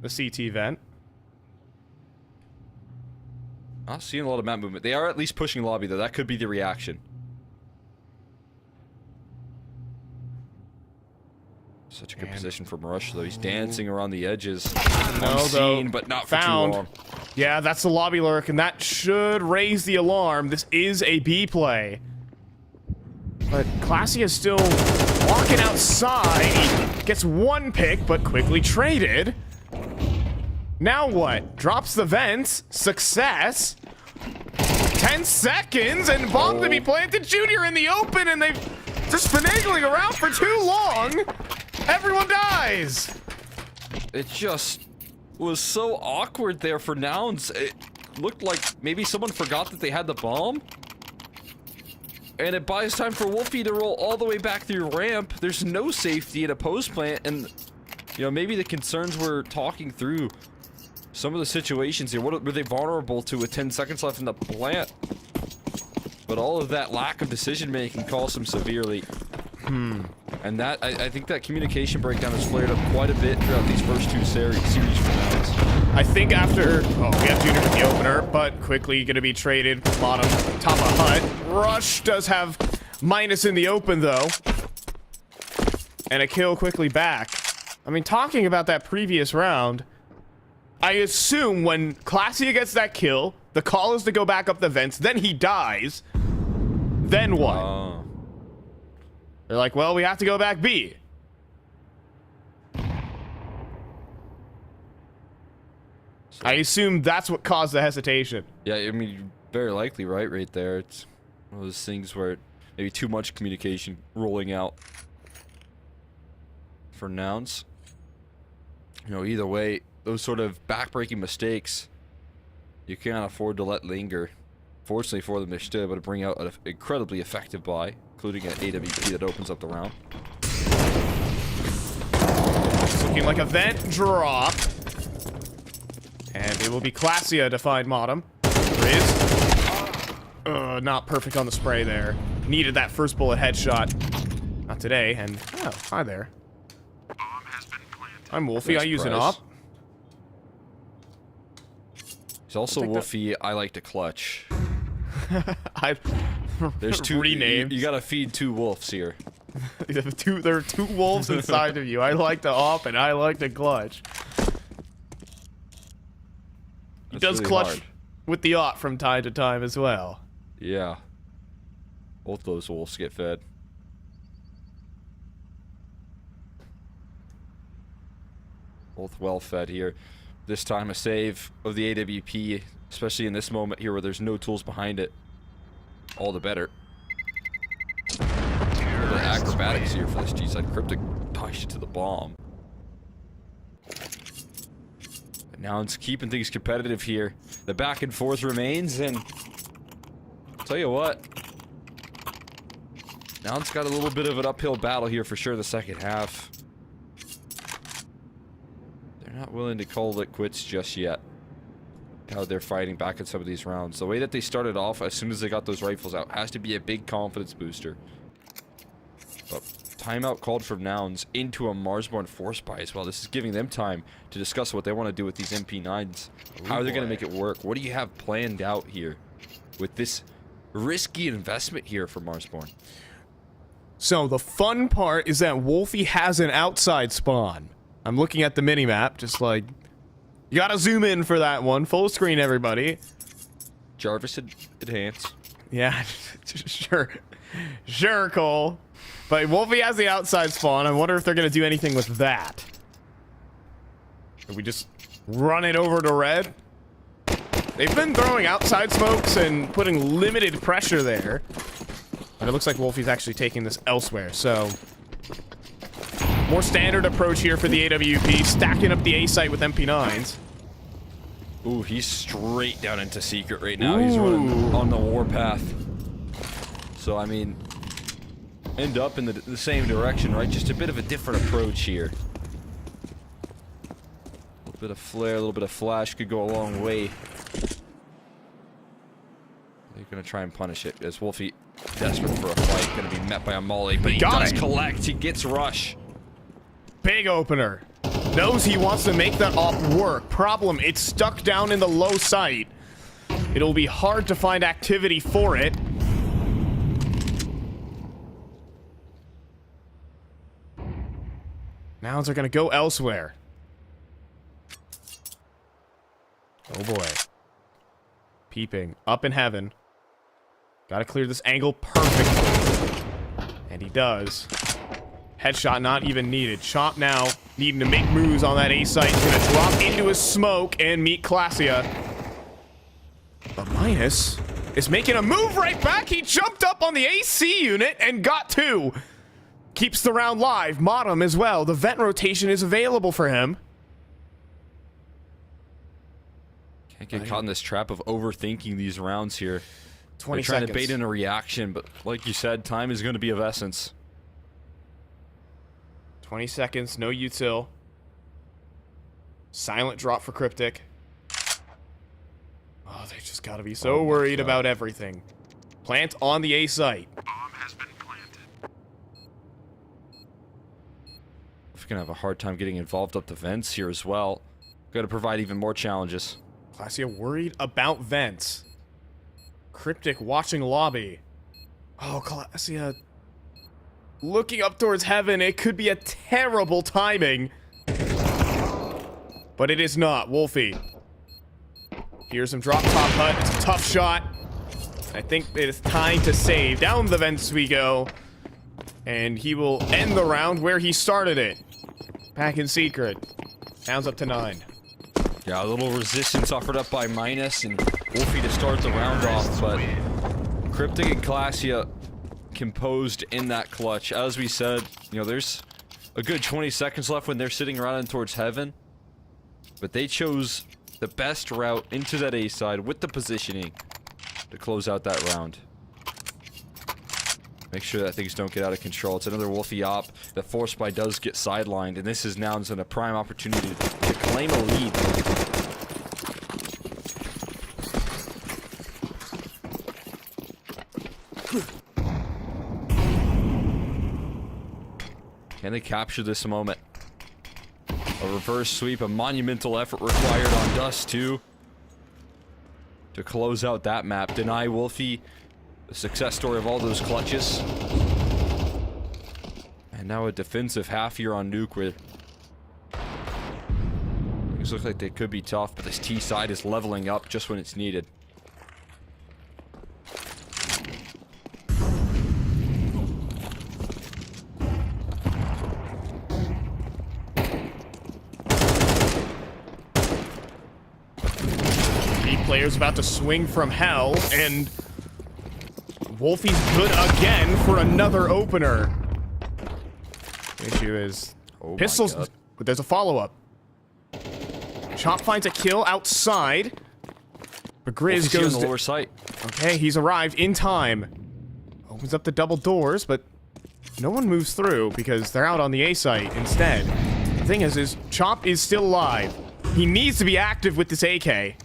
the CT vent. Not seeing a lot of map movement. They are at least pushing lobby, though. That could be the reaction. Such a good position from Rush, though. He's dancing around the edges. Unseen, but not for too long. Yeah, that's the lobby lurk, and that should raise the alarm. This is a B play. But Classy is still walking outside. He gets one pick, but quickly traded. Now what? Drops the vents. Success. 10 seconds, and bomb to be planted. Junior in the open, and they've just finagling around for too long. Everyone dies. It just was so awkward there for Nouns. It looked like maybe someone forgot that they had the bomb. And it buys time for Wolfie to roll all the way back through ramp. There's no safety in a post plant, and you know, maybe the concerns were talking through some of the situations here. What were they vulnerable to with 10 seconds left in the plant? But all of that lack of decision making cost them severely. And that I think that communication breakdown has flared up quite a bit throughout these first two series for Nouns. I think after... Oh, we have Junior with the opener, but quickly going to be traded. Bottom, top of hut. Rush does have Minus in the open, though. And a kill quickly back. I mean, talking about that previous round, I assume when Classy gets that kill, the call is to go back up the vents, then he dies. Then what? They're like, well, we have to go back B. I assume that's what caused the hesitation. Yeah, I mean, very likely, right there. It's one of those things where maybe too much communication rolling out for Nouns. You know, either way, those sort of backbreaking mistakes, you can't afford to let linger. Fortunately for them, they're still able to bring out an incredibly effective buy, including an AWP that opens up the round. It's looking like a vent drop. And it will be Classia to find Modem. Riz. Not perfect on the spray there. Needed that first bullet headshot. Not today, and... Oh, hi there. Bomb has been planted. I'm Wolfie, Nice I use an price. op. He's also Wolfie, I like to clutch. There's two... renames. You gotta feed two wolves here. There are two wolves inside of you. I like to op and I like to clutch. He does really clutch hard. with the op from time to time as well. Yeah. Both those wolves get fed. Both well fed here. This time a save of the AWP, especially in this moment here where there's no tools behind it. All the better. The acrobatics here for this G-side. Cryptic pushed to the bomb. But now it's keeping things competitive here. The back and forth remains, and I'll tell you what, now it's got a little bit of an uphill battle here for sure the second half. They're not willing to call it quits just yet. How they're fighting back in some of these rounds. The way that they started off as soon as they got those rifles out has to be a big confidence booster. But timeout called from Nouns into a Marsborn force buy as well. This is giving them time to discuss what they want to do with these MP9s. How are they going to make it work? What do you have planned out here with this risky investment here for Marsborn? So the fun part is that Wolfie has an outside spawn. I'm looking at the minimap, just like, you gotta zoom in for that one. Full screen, everybody. Jarvis enhance. Yeah, sure. Sure, Cole. But Wolfie has the outside spawn. I wonder if they're gonna do anything with that. Did we just run it over to red? They've been throwing outside smokes and putting limited pressure there. But it looks like Wolfie's actually taking this elsewhere, so... more standard approach here for the AWP, stacking up the A site with MP9s. Ooh, he's straight down into secret right now. He's running on the warpath. So, I mean, end up in the same direction, right? Just a bit of a different approach here. A little bit of flare, a little bit of flash could go a long way. They're going to try and punish it as Wolfie, desperate for a fight, going to be met by a molly, but he does collect. He gets rush. Big opener. Knows he wants to make that op work. Problem, it's stuck down in the low site. It'll be hard to find activity for it. Nouns are gonna go elsewhere. Oh boy. Peeping. Up in heaven. Gotta clear this angle perfectly. And he does. Headshot not even needed. Chomp now needing to make moves on that A site. He's gonna drop into his smoke and meet Classia. But Minus is making a move right back. He jumped up on the AC unit and got two. Keeps the round live. Modem as well. The vent rotation is available for him. Can't get caught in this trap of overthinking these rounds here. 20 They're trying seconds. to bait in a reaction, but like you said, time is going to be of essence. 20 seconds, no util. Silent drop for Cryptic. Oh, they just gotta be so worried about everything. Plant on the A site. Bomb has been planted. We're going to have a hard time getting involved up the vents here as well. Got to provide even more challenges. Classia worried about vents. Cryptic watching lobby. Oh, Classia looking up towards heaven. It could be a terrible timing. But it is not. Wolfie. Here's some drop top hut. It's a tough shot. I think it is time to save. Down the vents we go. And he will end the round where he started it. Back in secret. Sounds up to 9. Yeah, a little resistance offered up by Minus and Wolfie to start the round off, but Cryptic and Classia composed in that clutch. As we said, you know, there's a good 20 seconds left when they're sitting running towards heaven, but they chose the best route into that A side with the positioning to close out that round. Make sure that things don't get out of control. It's another Wolfie op. The force buy does get sidelined, and this is now in a prime opportunity to claim a lead. Can they capture this moment? A reverse sweep, a monumental effort required on Dust 2 to close out that map. Deny Wolfie the success story of all those clutches. And now a defensive half here on Nuke where things look like they could be tough, but this T side is leveling up just when it's needed. Players about to swing from hell, and Wolfie's good again for another opener. The issue is pistols, but there's a follow-up. Chop finds a kill outside. But Grizz Wolfie's here on goes... the lower site. Okay, he's arrived in time. Opens up the double doors, but no one moves through because they're out on the A site instead. The thing is Chop is still alive. He needs to be active with this AK.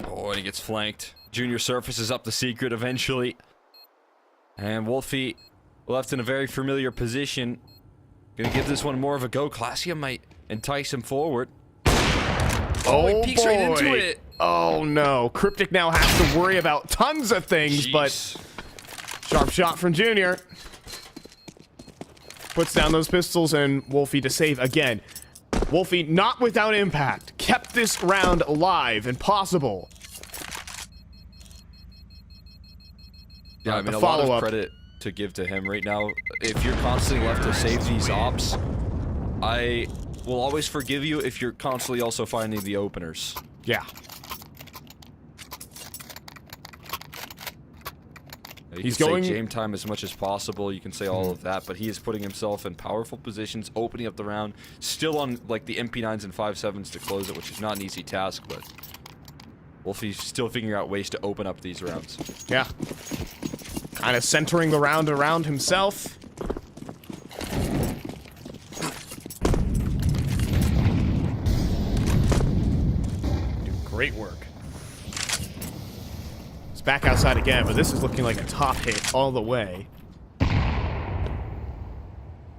Oh, and he gets flanked. Junior surfaces up the secret eventually. And Wolfie left in a very familiar position. Gonna give this one more of a go. Classia might entice him forward. Oh, he peeks right into it. Oh no. Cryptic now has to worry about tons of things, but sharp shot from Junior. Puts down those pistols and Wolfie to save again. Wolfie, not without impact, kept this round alive and possible. Yeah, I mean, a lot of credit to give to him right now. If you're constantly left to save these ops, I will always forgive you if you're constantly also finding the openers. Yeah. He's going say game time as much as possible. You can say all of that, but he is putting himself in powerful positions, opening up the round, still on like the MP9s and 5.7s to close it, which is not an easy task, but Wolfie's still figuring out ways to open up these rounds. Yeah. Kind of centering the round around himself. Doing great work. It's back outside again, but this is looking like a top hit all the way.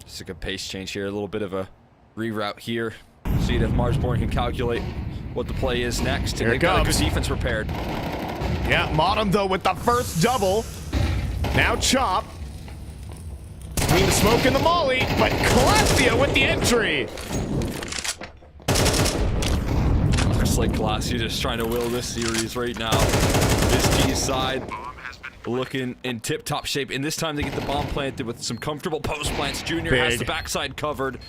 Just like a pace change here, a little bit of a reroute here. See if Marsborn can calculate what the play is next. Here it comes. Got a good defense prepared. Yeah, Modem though with the first double. Now Chop. Between the smoke and the molly, but Classia with the entry. Looks like Classia just trying to will this series right now. This G side looking in tip-top shape, and this time they get the bomb planted with some comfortable post plants. Junior has the backside covered,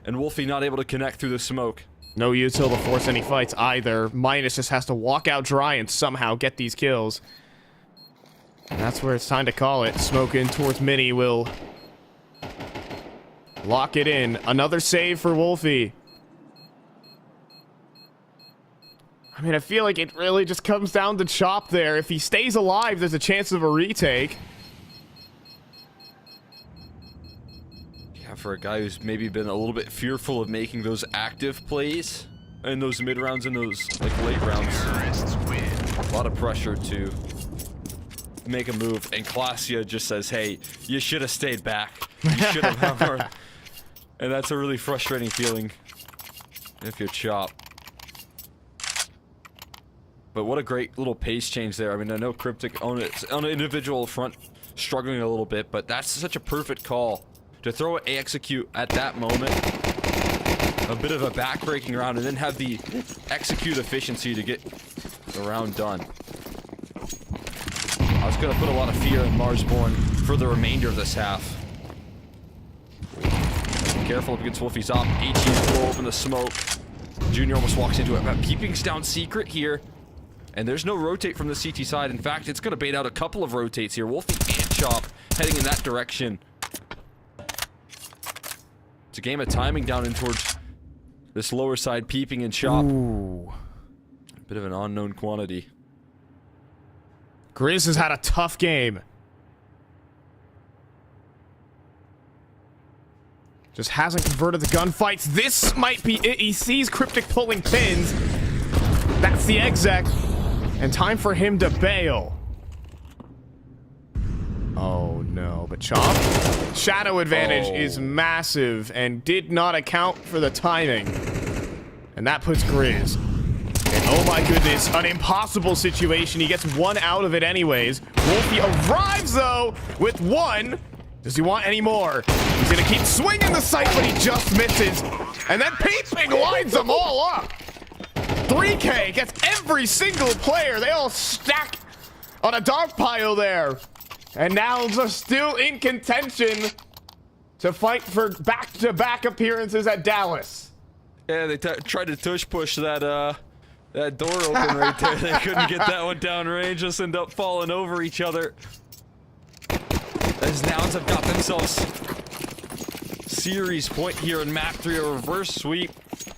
and Wolfie not able to connect through the smoke. No util to force any fights either. Minus just has to walk out dry and somehow get these kills. And that's where it's time to call it. Smoke in towards Mini will lock it in. Another save for Wolfie. I mean, I feel like it really just comes down to Chop there. If he stays alive, there's a chance of a retake. For a guy who's maybe been a little bit fearful of making those active plays in those mid rounds and those like late rounds, a lot of pressure to make a move, and Classia just says, hey, you should have stayed back, you should have hammered. And that's a really frustrating feeling if you're Chop. But what a great little pace change there. I mean, I know Cryptic on an individual front struggling a little bit, but that's such a perfect call to throw an execute at that moment, a bit of a back-breaking round, and then have the execute efficiency to get the round done. I was going to put a lot of fear in Marsborn for the remainder of this half. Be careful against Wolfie's op. HE's blow open the smoke. Junior almost walks into it. But peeping's down secret here, and there's no rotate from the CT side. In fact, it's going to bait out a couple of rotates here. Wolfie and Chop heading in that direction. It's a game of timing down in towards this lower side, peeping and Chop. Ooh. A bit of an unknown quantity. Grizz has had a tough game. Just hasn't converted the gunfights. This might be it. He sees Cryptic pulling pins. That's the exec. And time for him to bail. Oh no, but Chop. Shadow advantage is massive and did not account for the timing. And that puts Grizz. And oh my goodness, an impossible situation. He gets one out of it anyways. Wolfie arrives though with one. Does he want any more? He's gonna keep swinging the sight, but he just misses. And then Peeping lines them all up. 3K gets every single player. They all stack on a dog pile there. And now they're still in contention to fight for back-to-back appearances at Dallas. Yeah, they tried to tush push that door open right there. They couldn't get that one down range. Just end up falling over each other. As Nouns have got themselves series point here in map 3, a reverse sweep.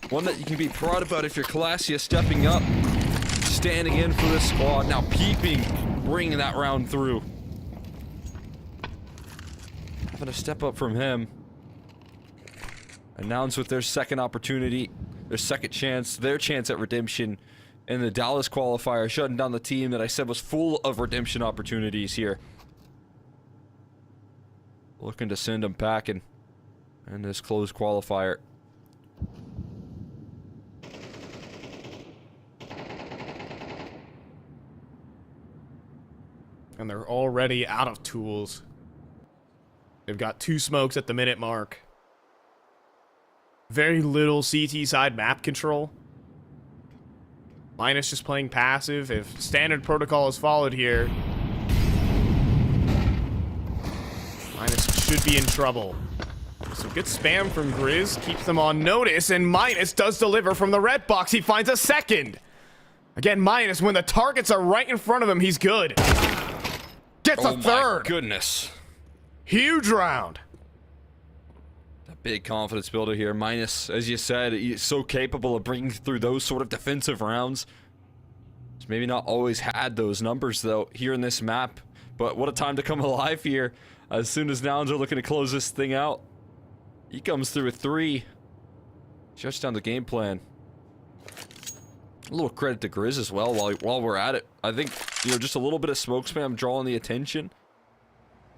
One that you can be proud about if you're Classius stepping up, standing in for this squad. Now Peeping, bringing that round through. Having a step up from him. Announced with their second opportunity, their second chance, their chance at redemption in the Dallas qualifier, shutting down the team that I said was full of redemption opportunities here. Looking to send them packing in this closed qualifier. And they're already out of tools. They've got 2 smokes at the minute mark. Very little CT side map control. Minus just playing passive. If standard protocol is followed here, Minus should be in trouble. So good spam from Grizz. Keeps them on notice. And Minus does deliver from the red box. He finds a second. Again, Minus, when the targets are right in front of him, he's good. Gets a third. My goodness. Huge round. A big confidence builder here. Minus, as you said, he's so capable of bringing through those sort of defensive rounds. He's maybe not always had those numbers, though, here in this map. But what a time to come alive here. As soon as Nouns are looking to close this thing out, he comes through with 3. Shuts down the game plan. A little credit to Grizz as well while we're at it. I think, you know, just a little bit of smoke spam drawing the attention.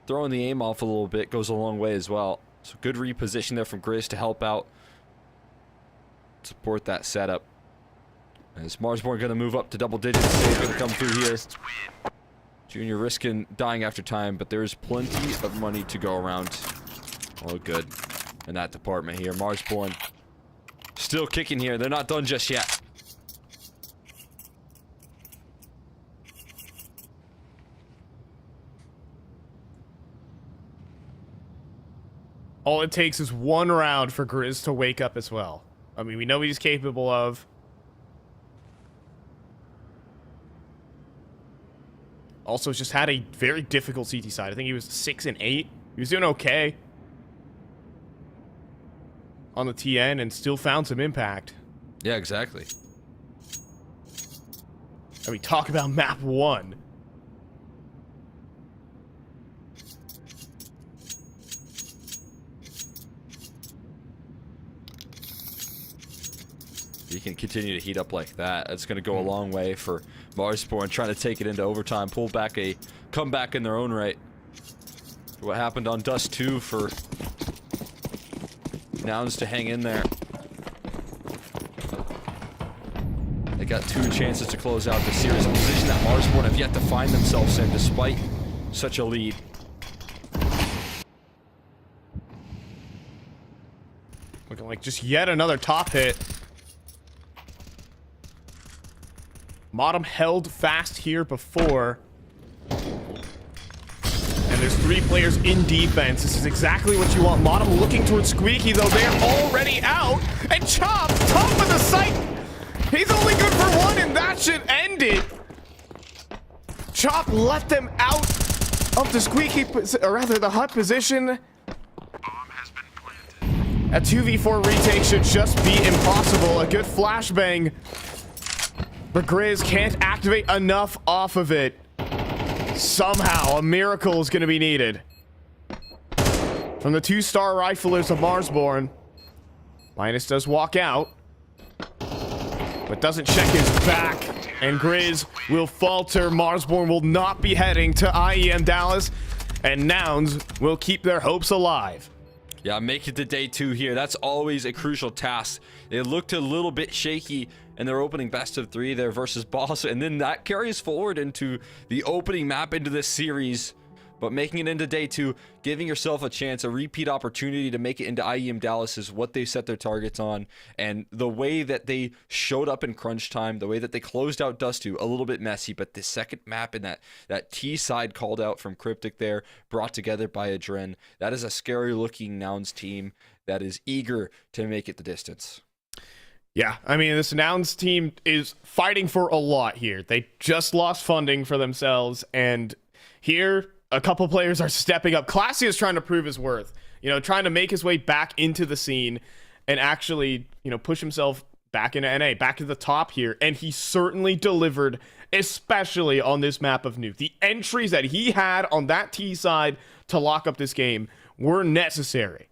Throwing the aim off a little bit goes a long way as well. So good reposition there from Grizz to help out. Support that setup. As Marsborn going to move up to double digits. They're going to come through here. Junior risking dying after time, but there's plenty of money to go around. All good in that department here. Marsborn still kicking here. They're not done just yet. All it takes is 1 round for Grizz to wake up as well. I mean, we know what he's capable of. Also, just had a very difficult CT side. I think he was 6 and 8. He was doing okay on the TN and still found some impact. Yeah, exactly. I mean, talk about map 1. You can continue to heat up like that. That's going to go a long way for Marsborn trying to take it into overtime. Pull back a comeback in their own right. What happened on Dust 2 for Nouns to hang in there. They got 2 chances to close out the series. A position that Marsborn have yet to find themselves in despite such a lead. Looking like just yet another top hit. Modem held fast here before. And there's 3 players in defense. This is exactly what you want. Modem looking towards Squeaky, though. They're already out. And Chop, top of the site. He's only good for 1, and that should end it. Chop let them out of the Squeaky, or rather the hut position. Bomb has been planted. A 2v4 retake should just be impossible. A good flashbang. But Grizz can't activate enough off of it. Somehow, a miracle is going to be needed. From the 2-star riflers of Marsborn. Minus does walk out. But doesn't check his back. And Grizz will falter. Marsborn will not be heading to IEM Dallas. And Nouns will keep their hopes alive. Yeah, make it to day 2 here. That's always a crucial task. It looked a little bit shaky in their opening best of 3 there versus Boss, and then that carries forward into the opening map into this series. But making it into day 2, giving yourself a chance, a repeat opportunity to make it into IEM Dallas is what they set their targets on. And the way that they showed up in crunch time, the way that they closed out Dust 2, a little bit messy, but the second map in that T side called out from Cryptic there, brought together by Adren, that is a scary looking Nouns team that is eager to make it the distance. Yeah, I mean, this Nouns team is fighting for a lot here. They just lost funding for themselves, and here, a couple players are stepping up. Classy is trying to prove his worth. you know, trying to make his way back into the scene and actually, you know, push himself back into NA, back to the top here. And he certainly delivered, especially on this map of Nuke. The entries that he had on that T side to lock up this game were necessary.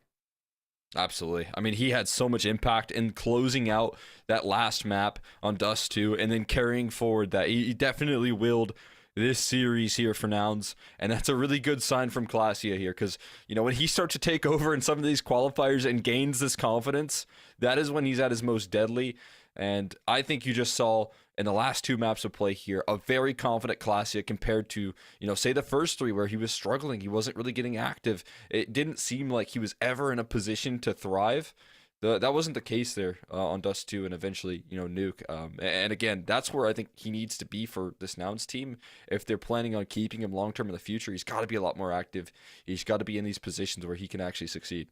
Absolutely. I mean, he had so much impact in closing out that last map on Dust 2 and then carrying forward that. He definitely willed this series here for Nouns, and that's a really good sign from Clasia here, because, you know, when he starts to take over in some of these qualifiers and gains this confidence, that is when he's at his most deadly. And I think you just saw in the last 2 maps of play here a very confident Clasia compared to, you know, say the first 3 where he was struggling. He wasn't really getting active. It didn't seem like he was ever in a position to thrive. That wasn't the case there on Dust 2 and eventually, you know, Nuke. And again, that's where I think he needs to be for this Nouns team. If they're planning on keeping him long-term in the future, he's got to be a lot more active. He's got to be in these positions where he can actually succeed.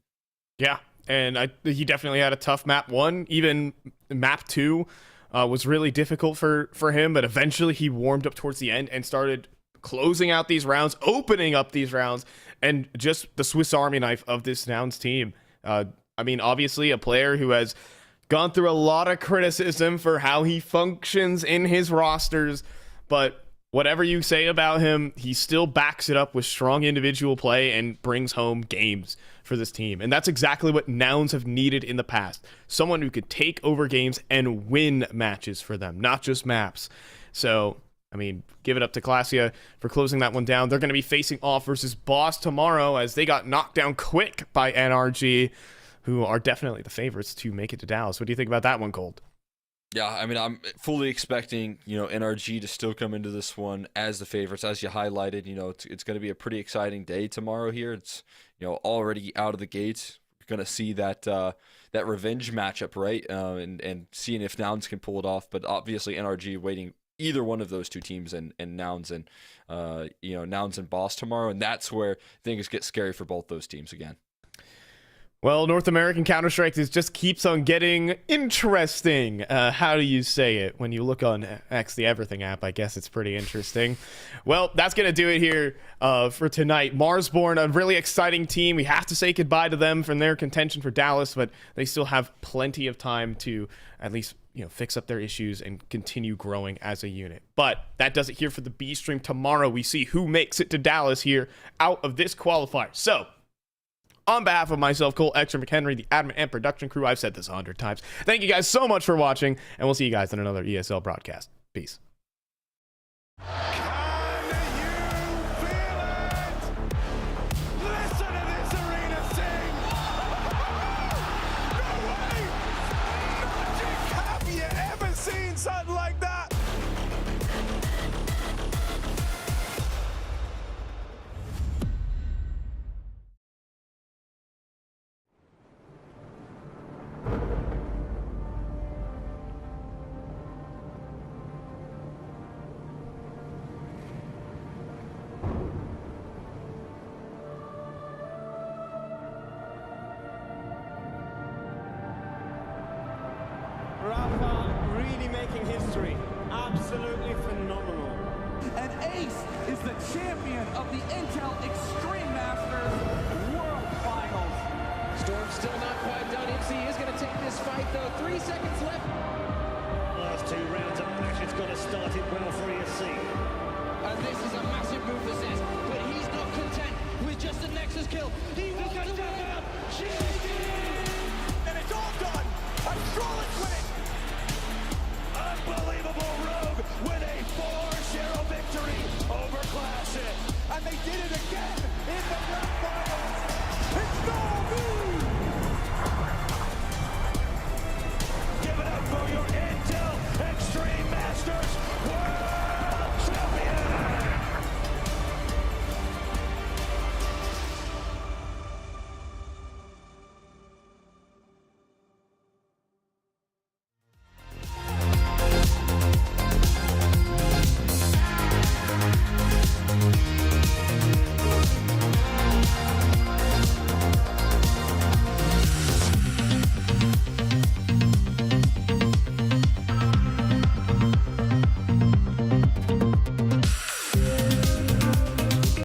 Yeah, and he definitely had a tough map 1. Even map 2 was really difficult for him, but eventually he warmed up towards the end and started closing out these rounds, opening up these rounds, and just the Swiss Army knife of this Nouns team. I mean, obviously a player who has gone through a lot of criticism for how he functions in his rosters, but whatever you say about him, he still backs it up with strong individual play and brings home games for this team. And that's exactly what Nouns have needed in the past. Someone who could take over games and win matches for them, not just maps. So, I mean, give it up to Clasia for closing that one down. They're going to be facing off versus Boss tomorrow as they got knocked down quick by NRG, who are definitely the favorites to make it to Dallas. What do you think about that one, Cold? Yeah, I mean, I'm fully expecting, you know, NRG to still come into this one as the favorites. As you highlighted, you know, it's going to be a pretty exciting day tomorrow here. It's, you know, already out of the gates. We're going to see that that revenge matchup, right? And seeing if Nouns can pull it off. But obviously NRG waiting either one of those 2 teams and Nouns and, you know, Nouns and Boss tomorrow. And that's where things get scary for both those teams again. Well, North American Counter-Strike just keeps on getting interesting. How do you say it? When you look on X, the Everything app, I guess it's pretty interesting. Well, that's going to do it here for tonight. Marsborn, a really exciting team. We have to say goodbye to them from their contention for Dallas, but they still have plenty of time to at least, you know, fix up their issues and continue growing as a unit. But that does it here for the B stream. Tomorrow we see who makes it to Dallas here out of this qualifier. So, on behalf of myself, Cole, Extra McHenry, the admin and production crew, I've said this 100 times. Thank you guys so much for watching, and we'll see you guys in another ESL broadcast. Peace. Something like that. Rafa really making history. Absolutely phenomenal. And Ace is the champion of the Intel Extreme Masters World Finals. Storm's still not quite done. MC is going to take this fight, though. 3 seconds left. Last 2 rounds of match, it's got to start it well for ESC. And this is a massive move for Zez, but he's not content with just a Nexus kill. He wants to win. And it's all done.